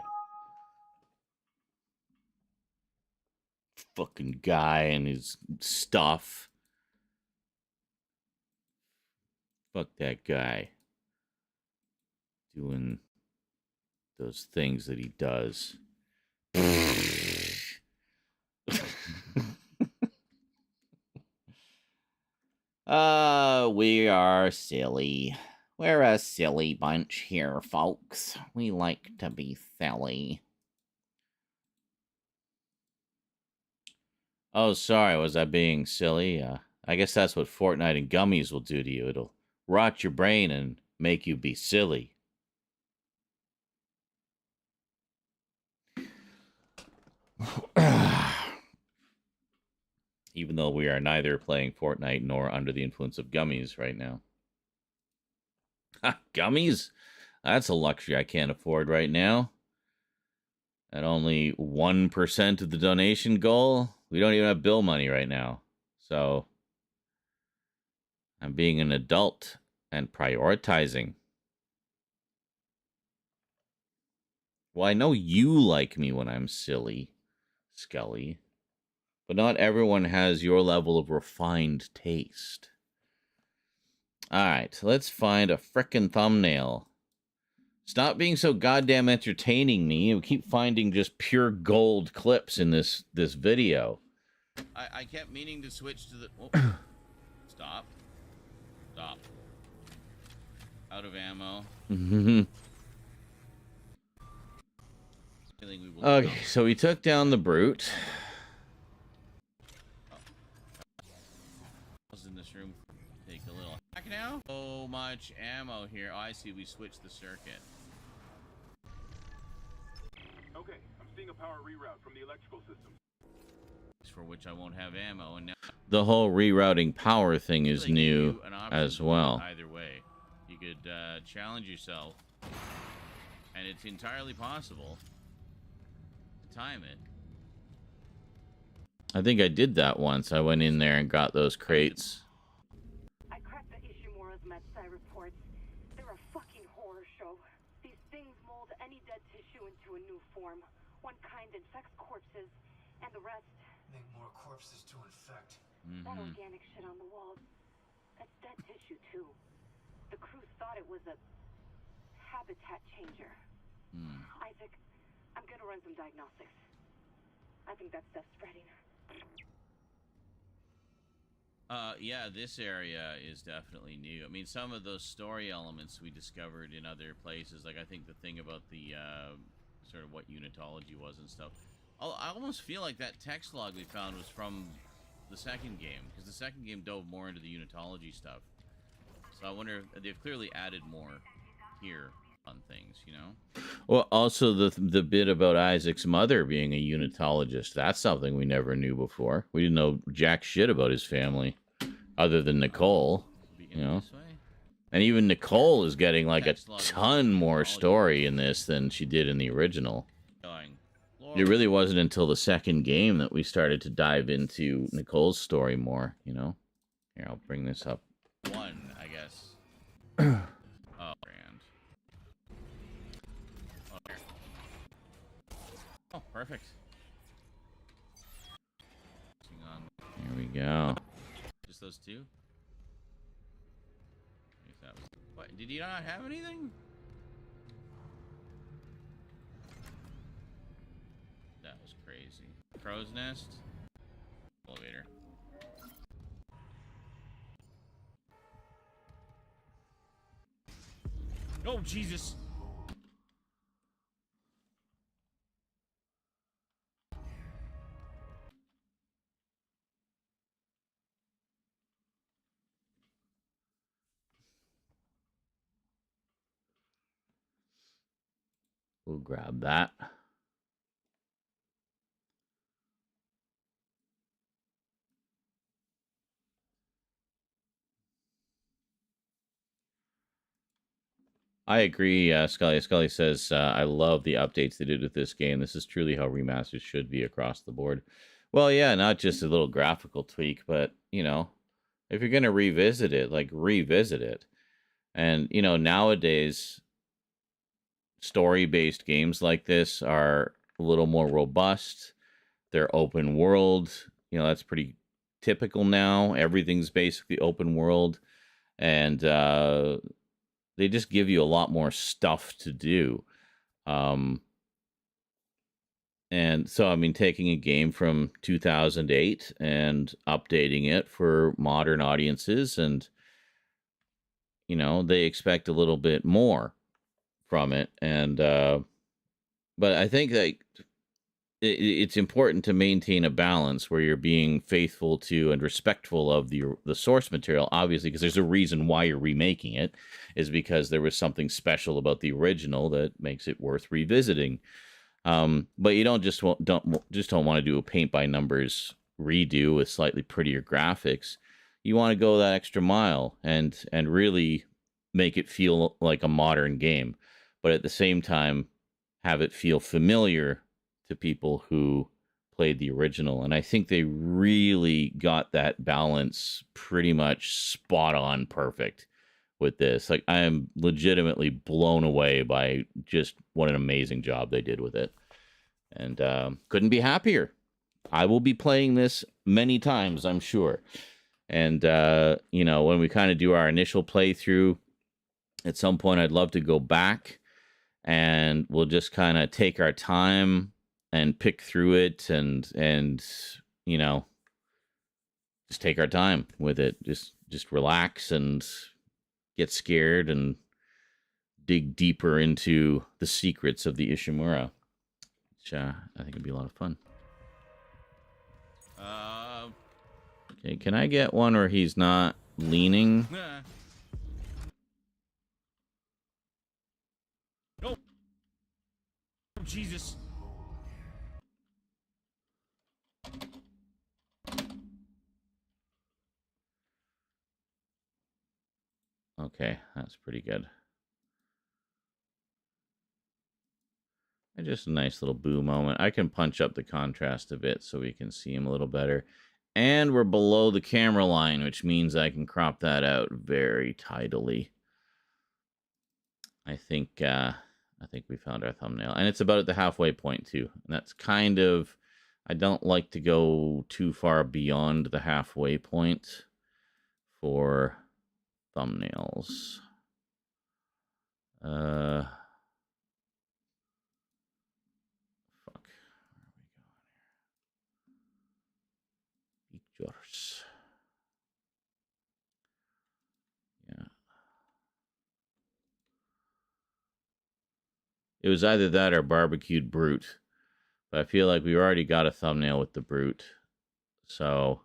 Fucking guy and his stuff. Fuck that guy. Doing those things that he does. We are silly. We're a silly bunch here, folks. We like to be silly. Oh, sorry, was I being silly? I guess that's what Fortnite and gummies will do to you. It'll rot your brain and make you be silly. Even though we are neither playing Fortnite nor under the influence of gummies right now. Gummies? That's a luxury I can't afford right now. At only 1% of the donation goal, we don't even have bill money right now. So, I'm being an adult and prioritizing. Well, I know you like me when I'm silly. Skelly. But not everyone has your level of refined taste. Alright, let's find a frickin' thumbnail. Stop being so goddamn entertaining me. You keep finding just pure gold clips in this video. I kept meaning to switch to the... Oh. Stop. Stop. Out of ammo. Okay, so we took down the brute. I was in this room. Take a little hack now. So much ammo here. Oh, I see. We switched the circuit. Okay, I'm seeing a power reroute from the electrical system. For which I won't have ammo, and now The whole rerouting power thing is they give new you an option as to well. Either way, you could challenge yourself, and it's entirely possible to time it. I think I did that once. I went in there and got those crates. I cracked the Ishimura's MedSci reports. They're a fucking horror show. These things mold any dead tissue into a new form. One kind infects corpses, and the rest... Make more corpses to infect. That organic shit on the walls. That's dead tissue, too. The crew thought it was a habitat changer. Isaac, I'm gonna run some diagnostics. I think that stuff's spreading. Yeah, this area is definitely new. I mean, some of those story elements we discovered in other places, like I think the thing about the sort of what unitology was and stuff. I almost feel like that text log we found was from the second game, because the second game dove more into the unitology stuff. So I wonder if they've clearly added more here on things, you know? Well, also the bit about Isaac's mother being a unitologist. That's something we never knew before. We didn't know jack shit about his family, other than Nicole, you know? And even Nicole is getting like a ton more story in this than she did in the original. It really wasn't until the second game that we started to dive into Nicole's story more, you know? Here, I'll bring this up. One, I guess. Oh, grand. Oh, there. Oh, perfect. Hang on. Here we go. Just those two? That was... What? Did you not have anything? That was crazy. Crow's nest. Elevator. Oh, Jesus! We'll grab that. I agree, Scully. Scully says, I love the updates they did with this game. This is truly how remasters should be across the board. Well, yeah, not just a little graphical tweak, but, you know, if you're going to revisit it, like, revisit it. And, you know, nowadays, story-based games like this are a little more robust. They're open world. You know, that's pretty typical now. Everything's basically open world. And they just give you a lot more stuff to do. And so, I mean, taking a game from 2008 and updating it for modern audiences, and, you know, they expect a little bit more from it. And, but I think that it's important to maintain a balance where you're being faithful to and respectful of the source material, obviously, because there's a reason why you're remaking it, is because there was something special about the original that makes it worth revisiting. But you don't want to do a paint by numbers redo with slightly prettier graphics. You want to go that extra mile and really make it feel like a modern game, but at the same time have it feel familiar to people who played the original. And I think they really got that balance pretty much spot on perfect with this. Like, I am legitimately blown away by just what an amazing job they did with it. And couldn't be happier. I will be playing this many times, I'm sure. And, you know, when we kind of do our initial playthrough, at some point I'd love to go back and we'll just kind of take our time and pick through it and, you know, just take our time with it. Just relax and get scared and dig deeper into the secrets of the Ishimura, which I think would be a lot of fun. Okay, can I get one where he's not leaning? No. Oh, Jesus. Okay, that's pretty good. And just a nice little boo moment. I can punch up the contrast a bit so we can see him a little better. And we're below the camera line, which means I can crop that out very tidily. I think we found our thumbnail. And it's about at the halfway point, too. And that's kind of... I don't like to go too far beyond the halfway point for thumbnails. Fuck. Where are we going here? Pictures. Yeah. It was either that or barbecued brute. But I feel like we already got a thumbnail with the brute. So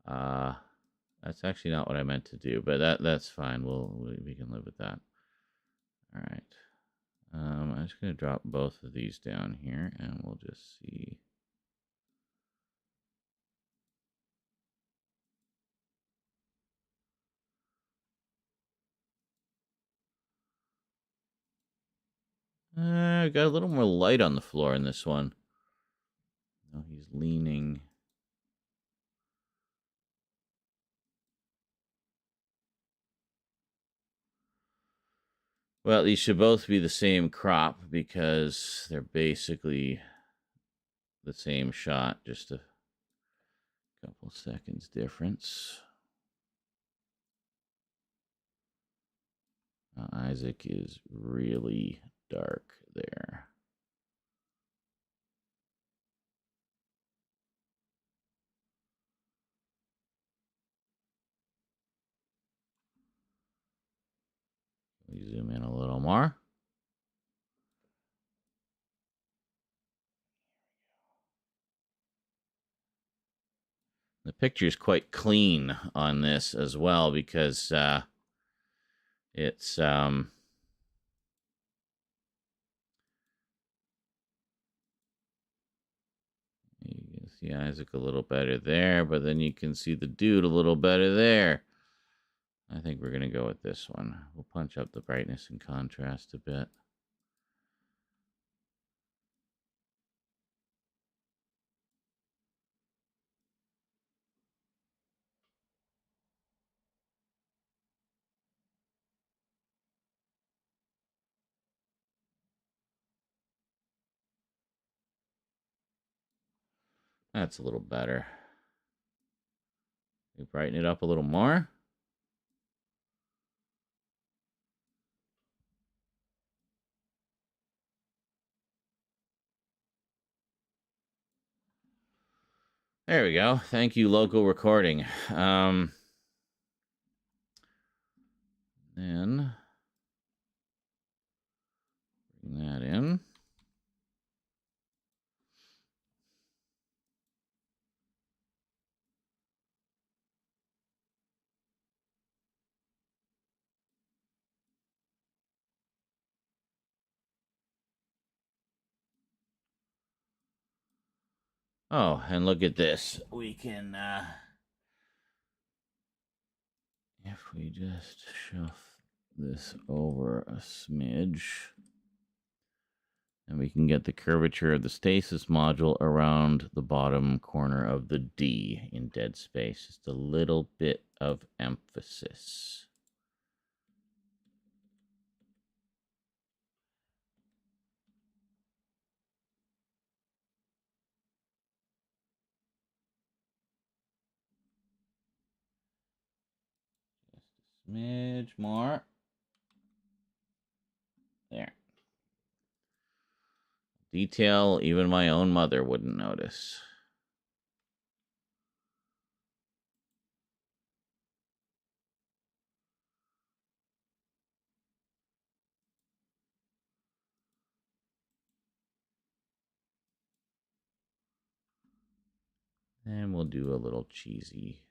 that's actually not what I meant to do, but that's fine. We can live with that. All right. I'm just going to drop both of these down here and we'll just see. Got a little more light on the floor in this one. Oh, he's leaning. Well, these should both be the same crop because they're basically the same shot, just a couple seconds difference. Isaac is really dark there. We zoom in a little more. The picture is quite clean on this as well because it's you can see Isaac a little better there, but then you can see the dude a little better there. I think we're going to go with this one. We'll punch up the brightness and contrast a bit. That's a little better. We brighten it up a little more. There we go. Thank you, local recording. Then bring that in. Oh, and look at this. We can, if we just shuffle this over a smidge, and we can get the curvature of the stasis module around the bottom corner of the D in dead space. Just a little bit of emphasis. Smidge more. There. Detail even my own mother wouldn't notice. And we'll do a little cheesy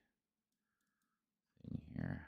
thing here.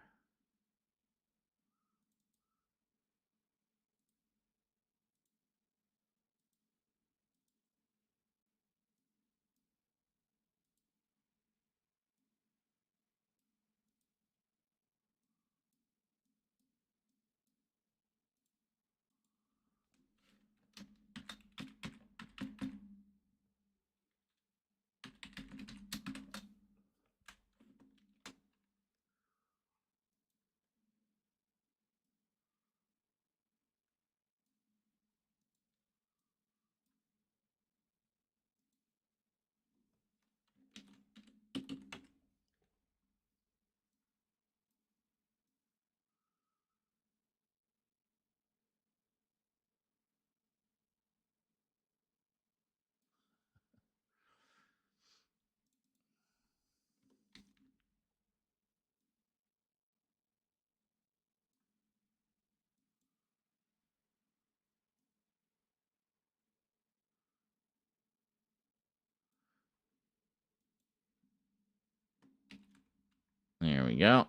There we go.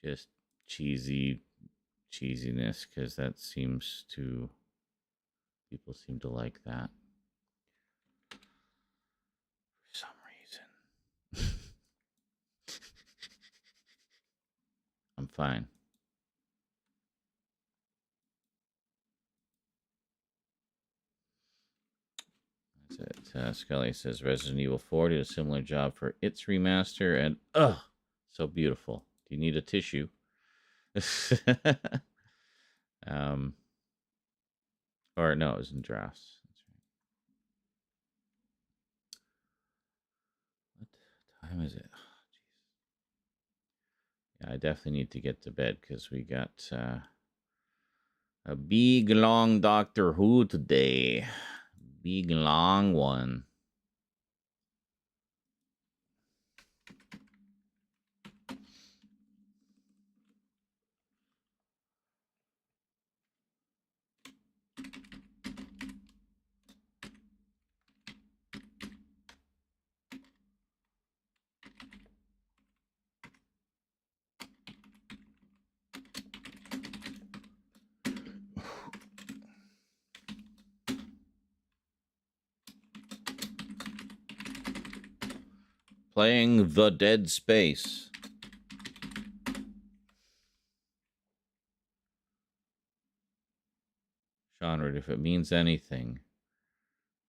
Just cheesiness, because that seems to, people seem to like that for some reason. I'm fine. That's it. Scully says Resident Evil 4 did a similar job for its remaster, and so beautiful. Do you need a tissue? Or no, it was in drafts. That's right. What time is it? Oh, yeah, I definitely need to get to bed because we got a big long Doctor Who today. Big long one. Playing the Dead Space. Genre, if it means anything,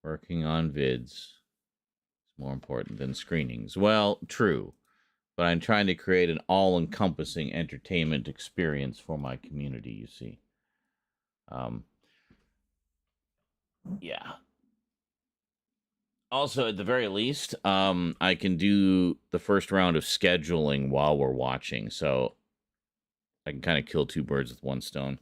working on vids is more important than screenings. Well, true. But I'm trying to create an all-encompassing entertainment experience for my community, you see. Yeah. Also, at the very least, I can do the first round of scheduling while we're watching, so I can kind of kill two birds with one stone.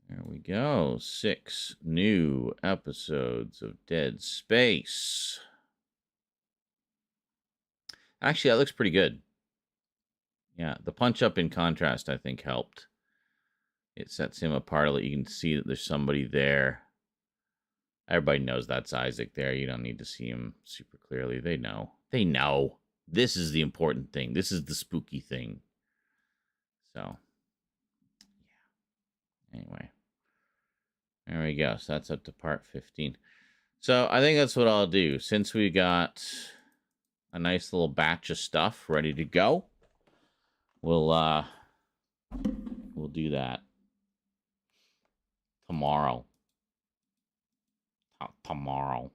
There we go. 6 new episodes of Dead Space. Actually, that looks pretty good. Yeah, the punch up in contrast, I think, helped. It sets him apart. You can see that there's somebody there. Everybody knows that's Isaac there. You don't need to see him super clearly. They know. They know. This is the important thing. This is the spooky thing. So, yeah. Anyway. There we go. So that's up to part 15. So I think that's what I'll do. Since we got a nice little batch of stuff ready to go, we'll do that tomorrow. Tomorrow.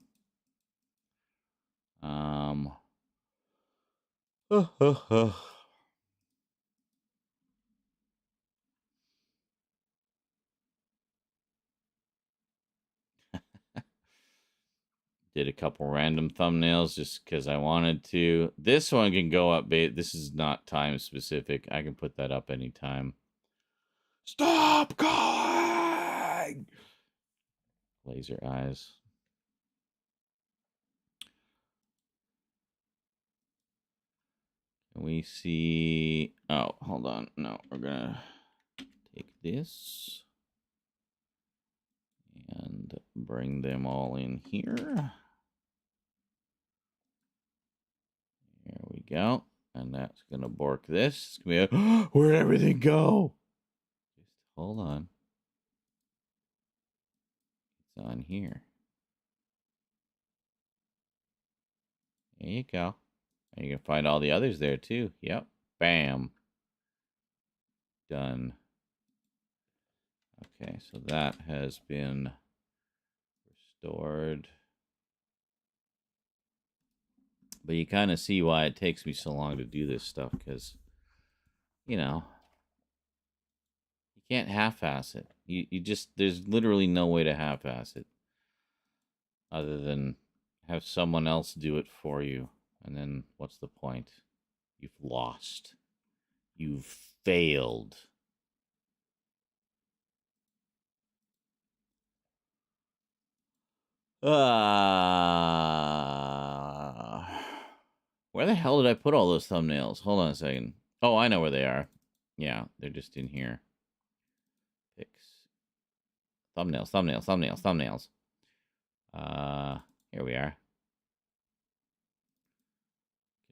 Did a couple random thumbnails just because I wanted to. This one can go up. This is not time specific. I can put that up anytime. Stop calling! Laser eyes. Can we see? Oh, hold on. No, we're gonna take this and bring them all in here. There we go. And that's gonna bork this. It's gonna be a, where'd everything go? Just hold on. It's on here. There you go. And you can find all the others there too. Yep. Bam. Done. Okay, so that has been restored. But you kind of see why it takes me so long to do this stuff, because, you know, you can't half-ass it. You just, there's literally no way to half-ass it other than have someone else do it for you. And then what's the point? You've lost. You've failed. Where the hell did I put all those thumbnails? Hold on a second. Oh, I know where they are. Yeah, they're just in here. Picks. Thumbnails, thumbnails, thumbnails, thumbnails. Here we are.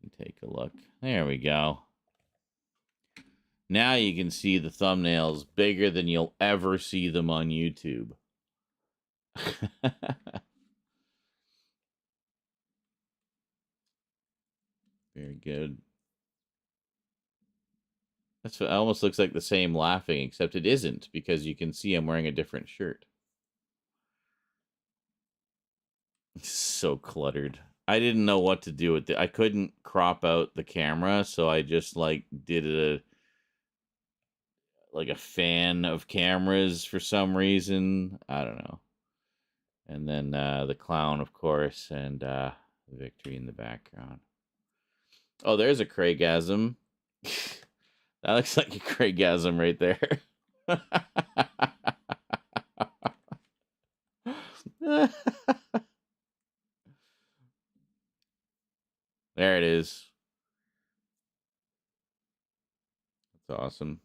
Can take a look. There we go. Now you can see the thumbnails bigger than you'll ever see them on YouTube. Very good. That's what almost looks like the same laughing, except it isn't, because you can see I'm wearing a different shirt. It's so cluttered. I didn't know what to do with it. I couldn't crop out the camera, so I just like did a fan of cameras for some reason. I don't know. And then the clown, of course, and Victory in the background. Oh, there's a Craigasm. That looks like a Craigasm right there. There it is. That's awesome.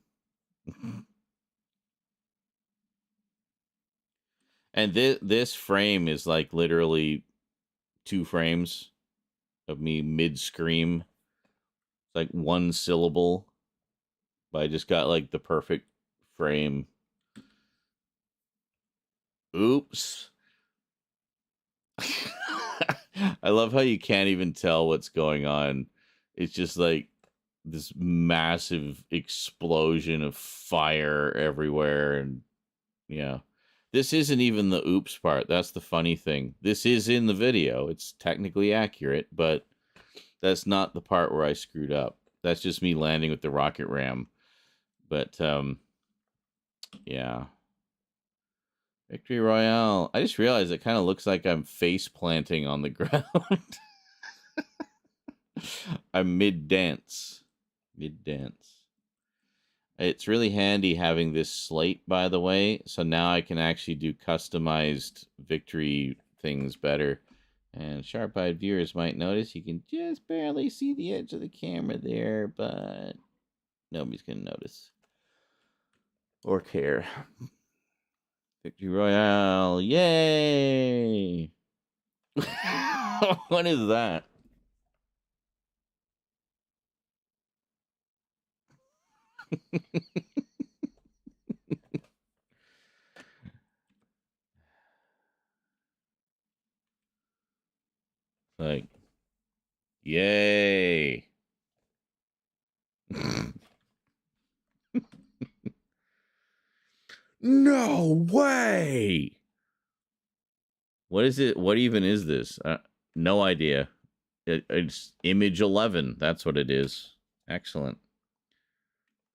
And this frame is like literally 2 frames of me mid-scream. It's like 1 syllable. But I just got like the perfect frame. Oops. I love how you can't even tell what's going on. It's just like this massive explosion of fire everywhere. And yeah, this isn't even the oops part. That's the funny thing. This is in the video. It's technically accurate, but that's not the part where I screwed up. That's just me landing with the rocket ram. But yeah. Victory Royale. I just realized it kind of looks like I'm face planting on the ground. I'm mid-dance. Mid-dance. It's really handy having this slate, by the way. So now I can actually do customized victory things better. And sharp-eyed viewers might notice you can just barely see the edge of the camera there, but nobody's going to notice. Or care. Victory Royale. Yay! What is that? Like, yay. No way. What is it? What even is this? No idea. It's image 11. That's what it is. Excellent.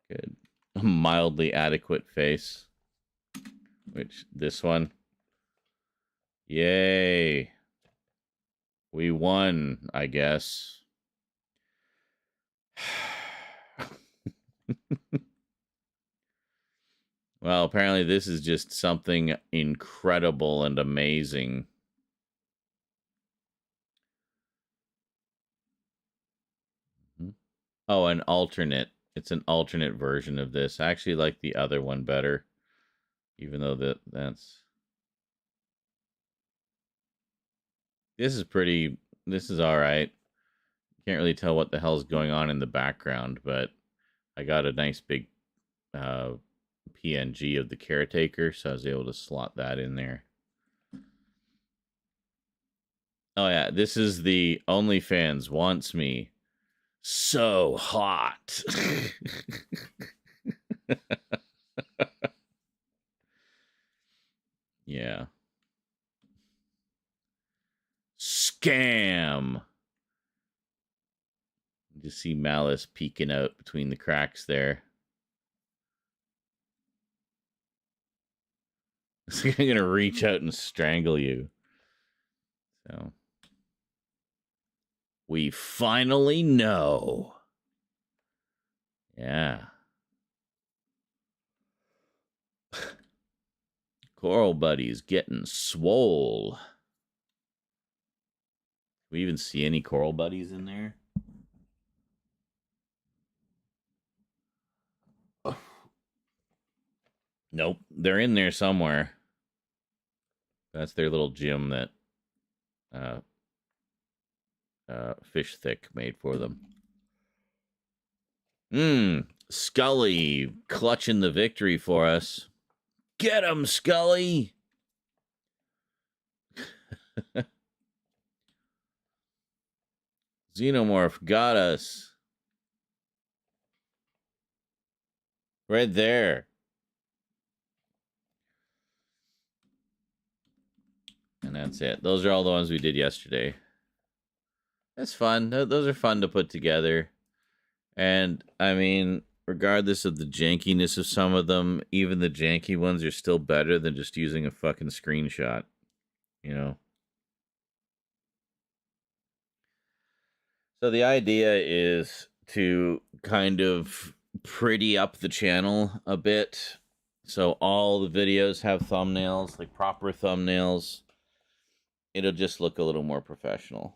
Good. A mildly adequate face. Which, this one. Yay. We won, I guess. Well, apparently this is just something incredible and amazing. Oh, an alternate. It's an alternate version of this. I actually like the other one better. Even though that's... This is pretty... This is alright. Can't really tell what the hell's going on in the background, but I got a nice big PNG of the caretaker, so I was able to slot that in there. Oh yeah, this is the OnlyFans wants me so hot. Yeah. Scam. You see Malice peeking out between the cracks there. I'm gonna reach out and strangle you. So we finally know. Yeah. Coral Buddy's getting swole. We even see any Coral Buddies in there? Nope. They're in there somewhere. That's their little gym that Fish Thick made for them. Scully clutching the victory for us. Get him, Scully! Xenomorph got us. Right there. And that's it. Those are all the ones we did yesterday. That's fun. Those are fun to put together. And, I mean, regardless of the jankiness of some of them, even the janky ones are still better than just using a fucking screenshot. You know? So the idea is to kind of pretty up the channel a bit. So all the videos have thumbnails, like proper thumbnails. It'll just look a little more professional.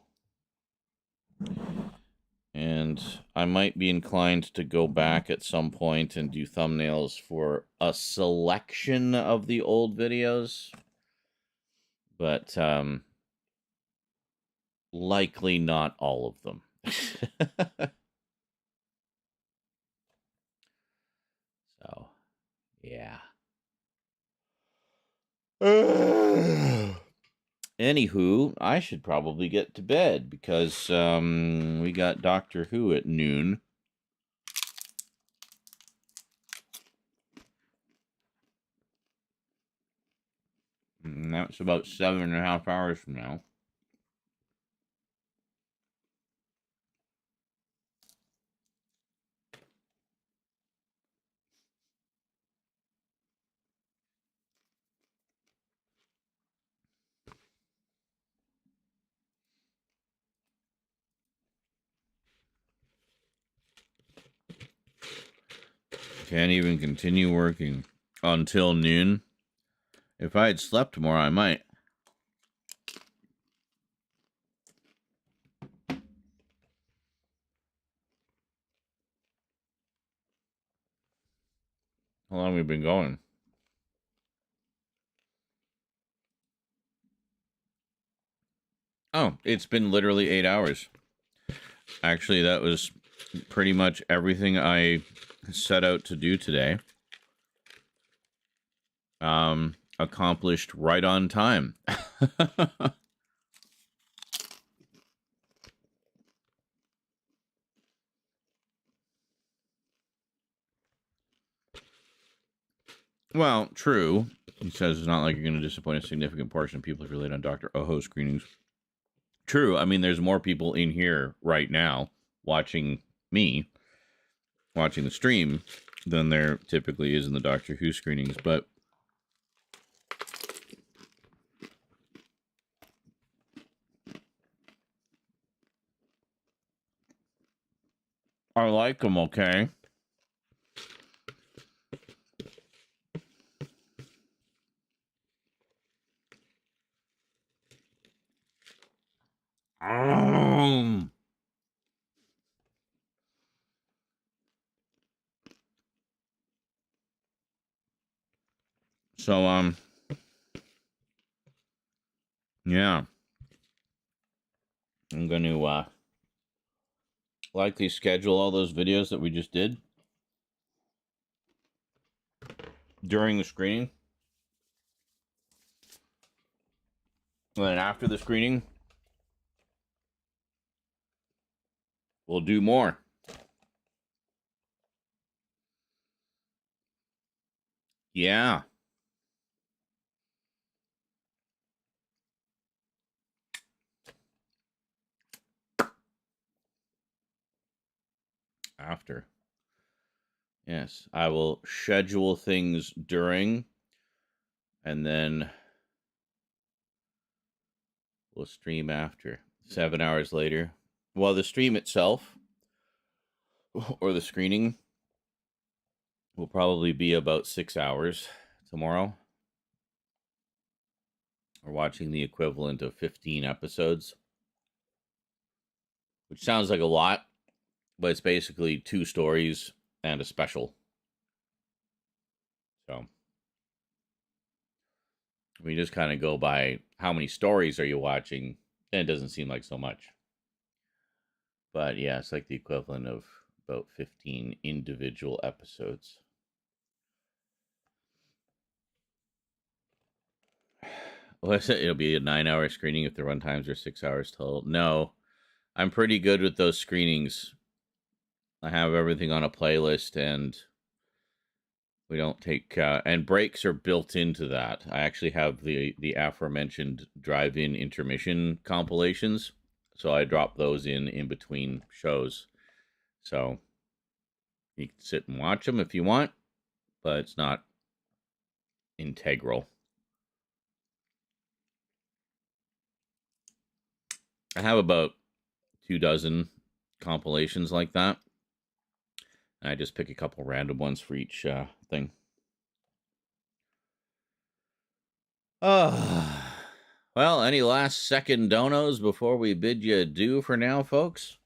And I might be inclined to go back at some point and do thumbnails for a selection of the old videos. But likely not all of them. So, yeah. Anywho, I should probably get to bed because we got Doctor Who at noon. And that's about 7.5 hours from now. Can't even continue working until noon. If I had slept more, I might. How long have we been going? Oh, it's been literally 8 hours. Actually, that was pretty much everything I set out to do today. Accomplished right on time. Well, true. He says it's not like you're going to disappoint a significant portion of people if you're late on Dr. Oho screenings. True. I mean, there's more people in here right now watching me, watching the stream, than there typically is in the Doctor Who screenings, but I like them, okay? So, yeah. I'm going to likely schedule all those videos that we just did during the screening. And then after the screening, we'll do more. Yeah. After. Yes, I will schedule things during, and then we'll stream after. 7 hours later. Well, the stream itself, or the screening, will probably be about 6 hours tomorrow. We're watching the equivalent of 15 episodes, which sounds like a lot, but it's basically 2 stories and a special. So we just kind of go by how many stories are you watching, and it doesn't seem like so much. But yeah, it's like the equivalent of about 15 individual episodes. What's it? It'll be a 9-hour screening if the run times are 6 hours total. No, I'm pretty good with those screenings. I have everything on a playlist, and we don't take and breaks are built into that. I actually have the aforementioned drive-in intermission compilations, so I drop those in between shows. So you can sit and watch them if you want, but it's not integral. I have about 24 compilations like that. And I just pick a couple random ones for each thing. Well, any last second donos before we bid you adieu for now, folks?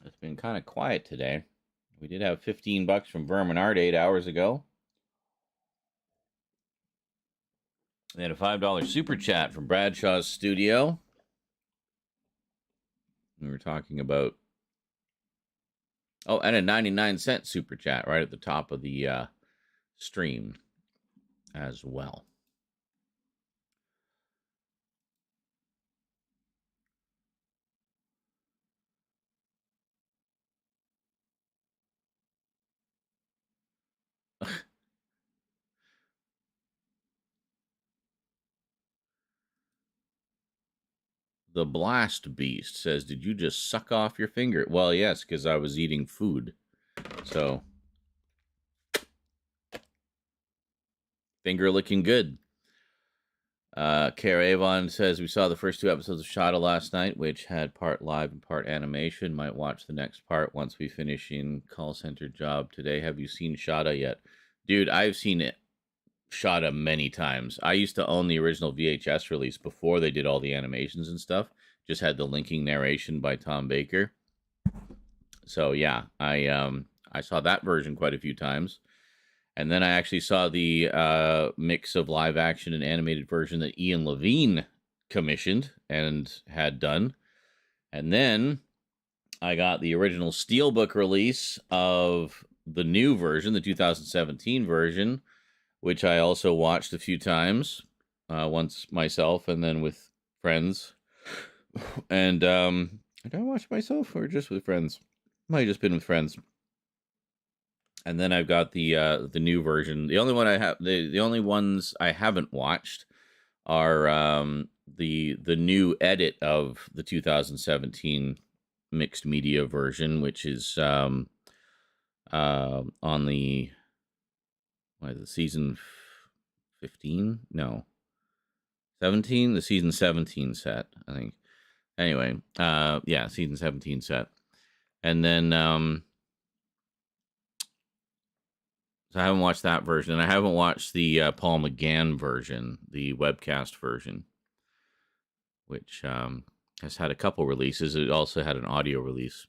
It's been kind of quiet today. We did have $15 from Vermin Art 8 hours ago. We had a $5 super chat from Bradshaw's Studio. We were talking about... Oh, and a 99-cent super chat right at the top of the stream as well. The Blast Beast says, did you just suck off your finger? Well, yes, because I was eating food. So, finger looking good. Care Avon says, we saw the first 2 episodes of Shada last night, which had part live and part animation. Might watch the next part once we finish in call center job today. Have you seen Shada yet? Dude, I've seen it. Shada many times. I used to own the original VHS release before they did all the animations and stuff. Just had the linking narration by Tom Baker. So yeah, I saw that version quite a few times. And then I actually saw the mix of live action and animated version that Ian Levine commissioned and had done. And then I got the original Steelbook release of the new version, the 2017 version, which I also watched a few times, once myself and then with friends. And did I watch myself or just with friends? Might have just been with friends. And then I've got the new version. The only one I have, the only ones I haven't watched are the new edit of the 2017 mixed media version, which is on the season 15? No, 17. The season 17 set, I think. Anyway, yeah, season 17 set, and then so I haven't watched that version, and I haven't watched the Paul McGann version, the webcast version, which has had a couple releases. It also had an audio release.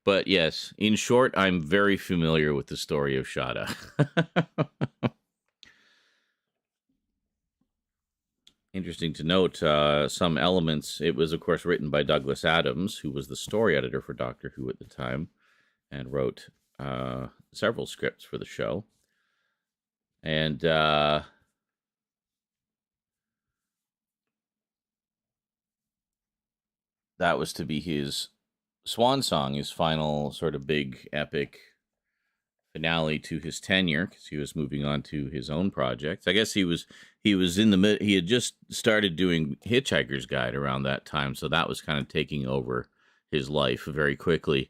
But yes, in short, I'm very familiar with the story of Shada. Interesting to note, some elements, it was, of course, written by Douglas Adams, who was the story editor for Doctor Who at the time, and wrote several scripts for the show. And that was to be his swan song, his final sort of big epic finale to his tenure, because he was moving on to his own projects. I guess he was in the mid. He had just started doing Hitchhiker's Guide around that time, so that was kind of taking over his life very quickly.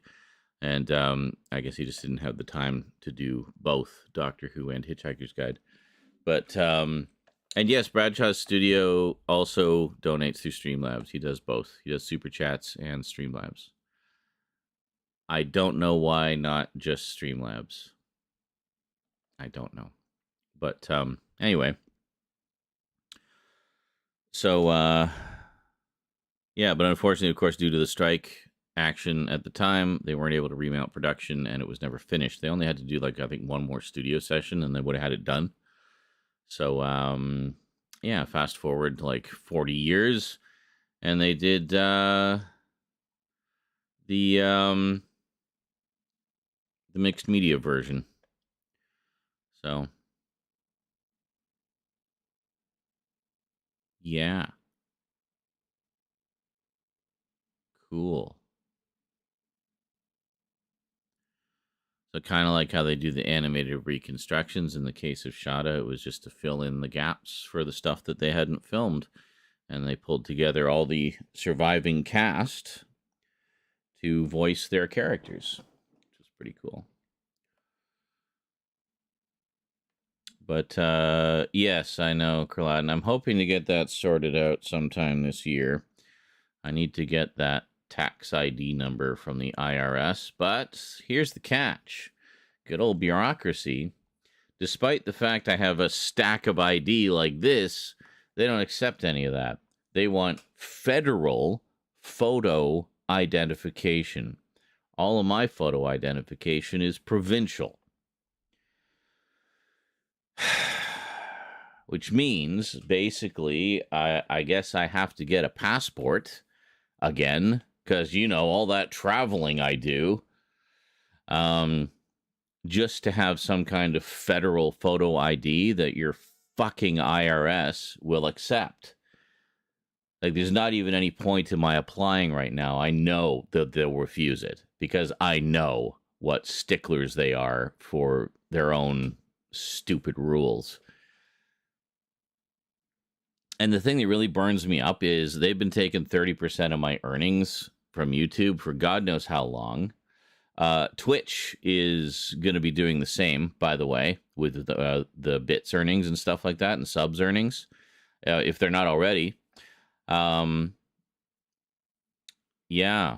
And I guess he just didn't have the time to do both Doctor Who and Hitchhiker's Guide. But and yes, Bradshaw's Studio also donates through Streamlabs. He does both. He does Super Chats and Streamlabs. I don't know why not just Streamlabs. I don't know. But anyway. So, yeah, but unfortunately, of course, due to the strike action at the time, they weren't able to remount production, and it was never finished. They only had to do, like, I think one more studio session, and they would have had it done. So, yeah, fast forward, like, 40 years, and they did the mixed media version. So, yeah. Cool. So kind of like how they do the animated reconstructions in the case of Shada, it was just to fill in the gaps for the stuff that they hadn't filmed. And they pulled together all the surviving cast to voice their characters, which is pretty cool. But yes, I know, Kralad, and I'm hoping to get that sorted out sometime this year. I need to get that tax ID number from the IRS, but here's the catch. Good old bureaucracy. Despite the fact I have a stack of ID like this, they don't accept any of that. They want federal photo identification. All of my photo identification is provincial. Which means, basically, I guess I have to get a passport again, because, you know, all that traveling I do, just to have some kind of federal photo ID that your fucking IRS will accept. Like, there's not even any point in my applying right now. I know that they'll refuse it, because I know what sticklers they are for their own stupid rules. And the thing that really burns me up is they've been taking 30% of my earnings from YouTube for God knows how long. Twitch is going to be doing the same, by the way, with the bits earnings and stuff like that, and subs earnings, if they're not already. Yeah.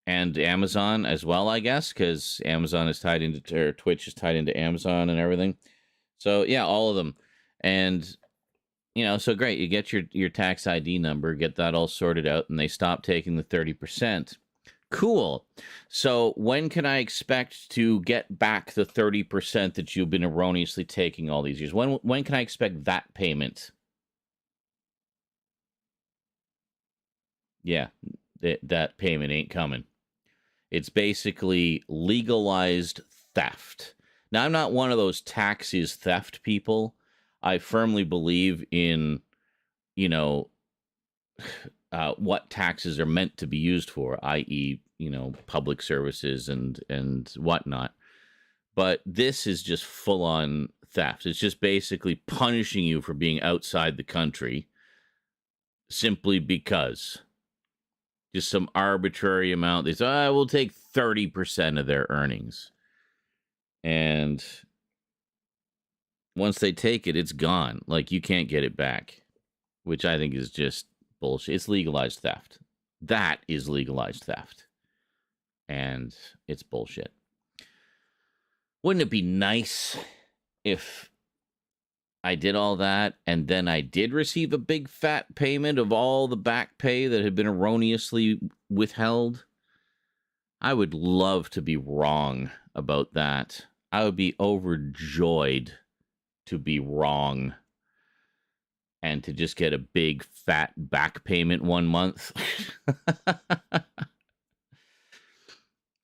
And Amazon as well, I guess, because Amazon is tied into, or Twitch is tied into Amazon and everything. So, yeah, all of them. And, you know, so great. You get your tax ID number, get that all sorted out, and they stop taking the 30%. Cool. So when can I expect to get back the 30% that you've been erroneously taking all these years? When can I expect that payment? Yeah, that payment ain't coming. It's basically legalized theft. Now, I'm not one of those tax is theft people. I firmly believe in, you know, what taxes are meant to be used for, i.e., you know, public services and whatnot. But this is just full-on theft. It's just basically punishing you for being outside the country simply because. Just some arbitrary amount. They say, we'll take 30% of their earnings. And once they take it, it's gone. Like, you can't get it back, which I think is just bullshit. It's legalized theft. That is legalized theft. And it's bullshit. Wouldn't it be nice if I did all that and then I did receive a big fat payment of all the back pay that had been erroneously withheld? I would love to be wrong about that. I would be overjoyed to be wrong and to just get a big fat back payment 1 month.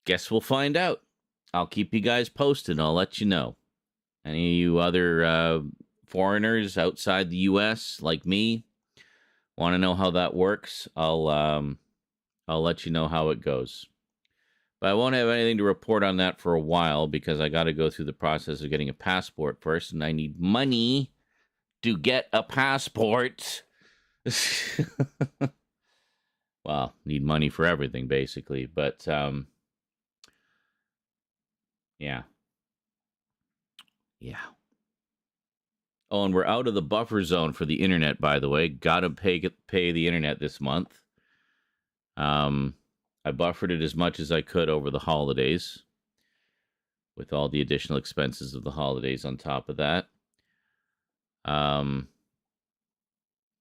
Guess we'll find out. I'll keep you guys posted. I'll let you know. Any of you other foreigners outside the U.S. like me want to know how that works? I'll let you know how it goes. But I won't have anything to report on that for a while because I got to go through the process of getting a passport first, and I need money to get a passport. Well, need money for everything, basically. But, yeah. Yeah. Oh, and we're out of the buffer zone for the internet, by the way. Gotta pay the internet this month. I buffered it as much as I could over the holidays, with all the additional expenses of the holidays on top of that. And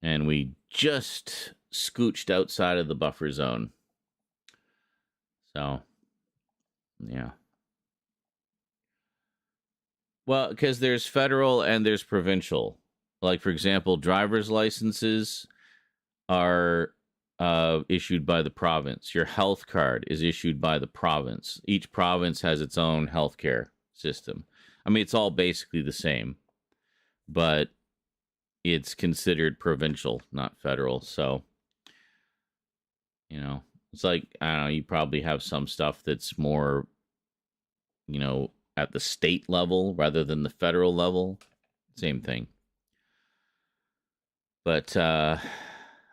we just scooched outside of the buffer zone. So, yeah. Well, because there's federal and there's provincial. Like, for example, driver's licenses are issued by the province. Your health card is issued by the province. Each province has its own healthcare system. I mean, it's all basically the same, but it's considered provincial, not federal. So, you know, it's like, I don't know, you probably have some stuff that's more, you know, at the state level rather than the federal level. Same thing. But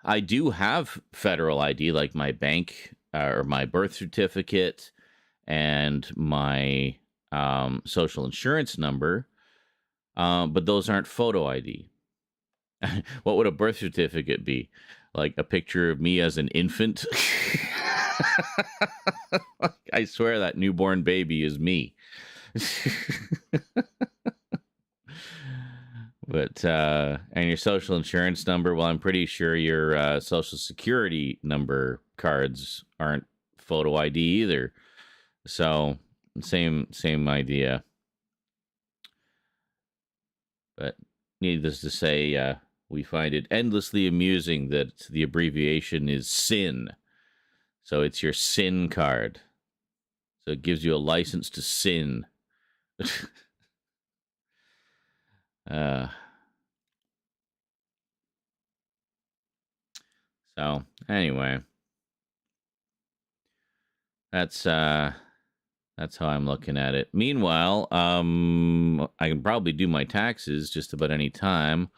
I do have federal ID, like my bank or my birth certificate and my social insurance number, but those aren't photo ID. What would a birth certificate be? Like a picture of me as an infant? I swear that newborn baby is me. But, and your social insurance number, well, I'm pretty sure your social security number cards aren't photo ID either. So, same idea. But needless to say, we find it endlessly amusing that the abbreviation is SIN. So it's your SIN card. So it gives you a license to sin. So anyway, that's how I'm looking at it. Meanwhile, I can probably do my taxes just about any time.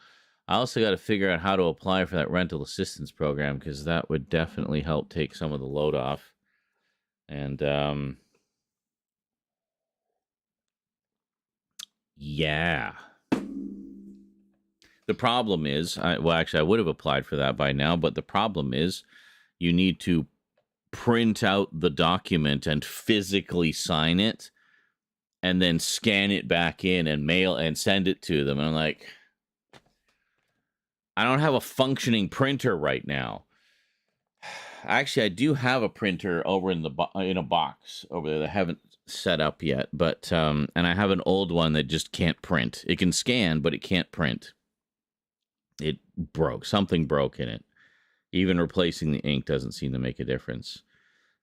I also got to figure out how to apply for that rental assistance program, because that would definitely help take some of the load off. And yeah. The problem is, I would have applied for that by now, but the problem is you need to print out the document and physically sign it and then scan it back in and mail and send it to them. And I'm like, I don't have a functioning printer right now. Actually, I do have a printer over in a box over there that I haven't set up yet, but and I have an old one that just can't print. It can scan, but it can't print. It broke. Something broke in it. Even replacing the ink doesn't seem to make a difference.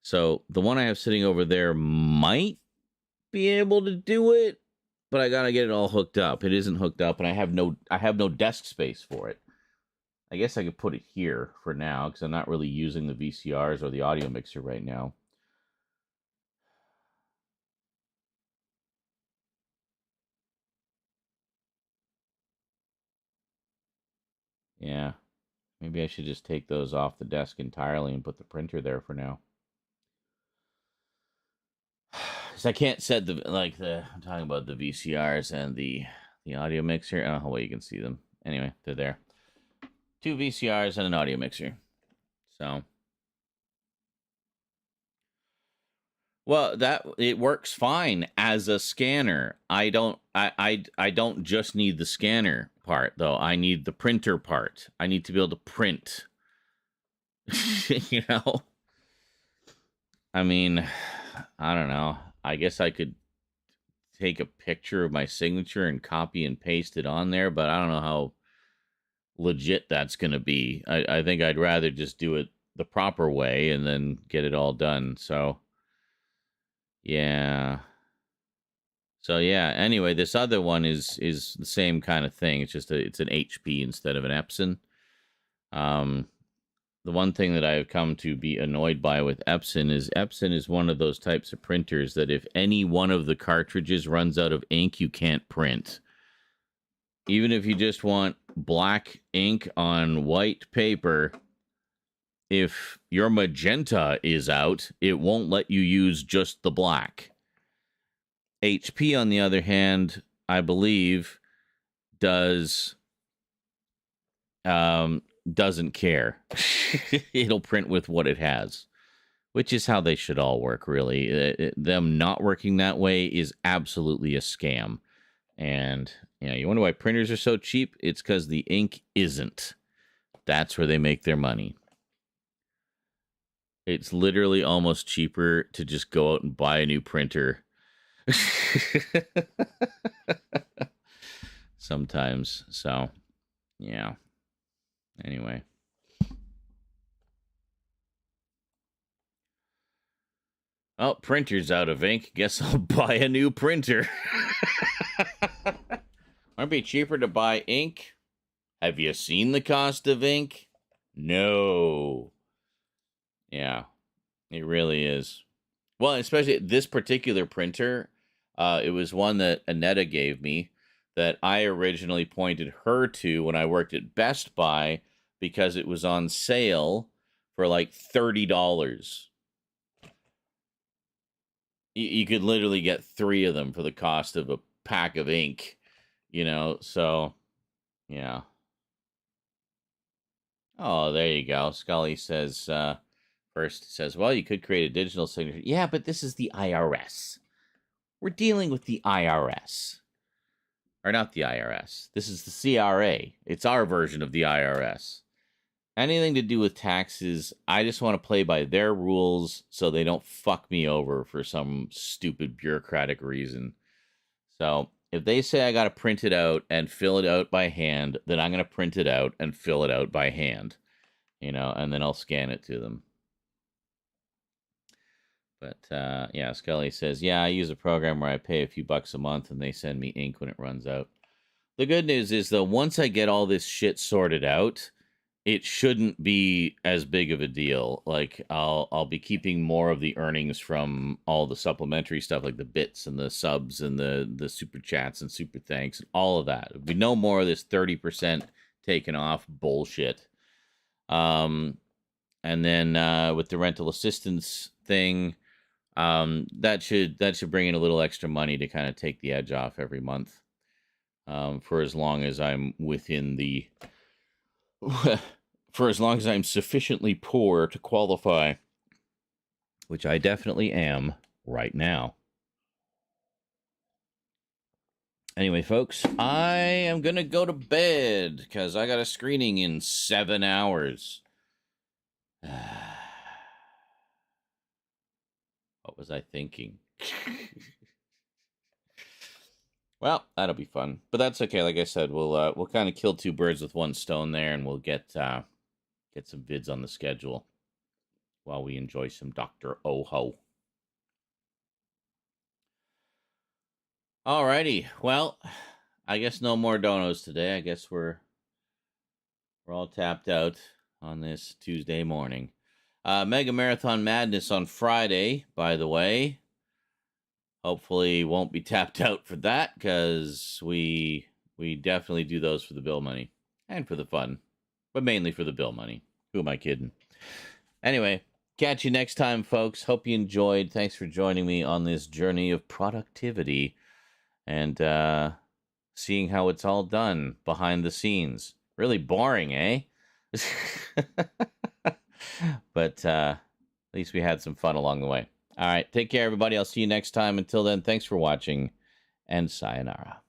So the one I have sitting over there might be able to do it, but I gotta get it all hooked up. It isn't hooked up, and I have no desk space for it. I guess I could put it here for now, because I'm not really using the VCRs or the audio mixer right now. Yeah. Maybe I should just take those off the desk entirely and put the printer there for now. Because I can't set I'm talking about the VCRs and the audio mixer. I don't know how you can see them. Anyway, they're there. 2 VCRs and an audio mixer. So, well, it works fine as a scanner. I don't just need the scanner part though. I need the printer part. I need to be able to print. You know? I mean, I don't know. I guess I could take a picture of my signature and copy and paste it on there, but I don't know how legit that's going to be. I think I'd rather just do it the proper way and then get it all done. So, yeah. Anyway, this other one is the same kind of thing. It's just it's an HP instead of an Epson. The one thing that I've come to be annoyed by with Epson is one of those types of printers that if any one of the cartridges runs out of ink, you can't print. Even if you just want black ink on white paper, if your magenta is out, it won't let you use just the black. HP, on the other hand, I believe, doesn't care. It'll print with what it has, which is how they should all work, really. Them not working that way is absolutely a scam. And, you wonder why printers are so cheap? It's because the ink isn't. That's where they make their money. It's literally almost cheaper to just go out and buy a new printer. Sometimes. So, yeah. Anyway. Oh, printer's out of ink. Guess I'll buy a new printer. Might be cheaper to buy ink. Have you seen the cost of ink? No. Yeah, it really is. Well, especially this particular printer, it was one that Annetta gave me that I originally pointed her to when I worked at Best Buy because it was on sale for like $30. You could literally get 3 of them for the cost of a pack of ink, so, yeah. Oh, there you go. Scully says, first says, well, you could create a digital signature. Yeah, but this is the IRS. We're dealing with the IRS. Or not the IRS. This is the CRA. It's our version of the IRS. Anything to do with taxes, I just want to play by their rules so they don't fuck me over for some stupid bureaucratic reason. So if they say I got to print it out and fill it out by hand, then I'm going to print it out and fill it out by hand, and then I'll scan it to them. But, yeah, Scully says, yeah, I use a program where I pay a few bucks a month and they send me ink when it runs out. The good news is, though, once I get all this shit sorted out, it shouldn't be as big of a deal. Like, I'll be keeping more of the earnings from all the supplementary stuff, like the bits and the subs and the super chats and super thanks, and all of that. There'll be no more of this 30% taken off bullshit. And then with the rental assistance thing, that should bring in a little extra money to kind of take the edge off every month, for as long as I'm within the for as long as I'm sufficiently poor to qualify, which I definitely am right now. Anyway, folks, I am gonna go to bed because I got a screening in 7 hours. What was I thinking? Well, that'll be fun, but that's okay. Like I said, we'll kind of kill 2 birds with 1 stone there, and we'll get some vids on the schedule while we enjoy some Dr. Oho. Alrighty, well, I guess no more donos today. I guess we're all tapped out on this Tuesday morning. Mega Marathon Madness on Friday, by the way. Hopefully won't be tapped out for that, because we definitely do those for the bill money and for the fun. But but mainly for the bill money. Who am I kidding? Anyway, catch you next time, folks. Hope you enjoyed. Thanks for joining me on this journey of productivity and seeing how it's all done behind the scenes. Really boring, eh? But at least we had some fun along the way. All right, take care, everybody. I'll see you next time. Until then, thanks for watching, and sayonara.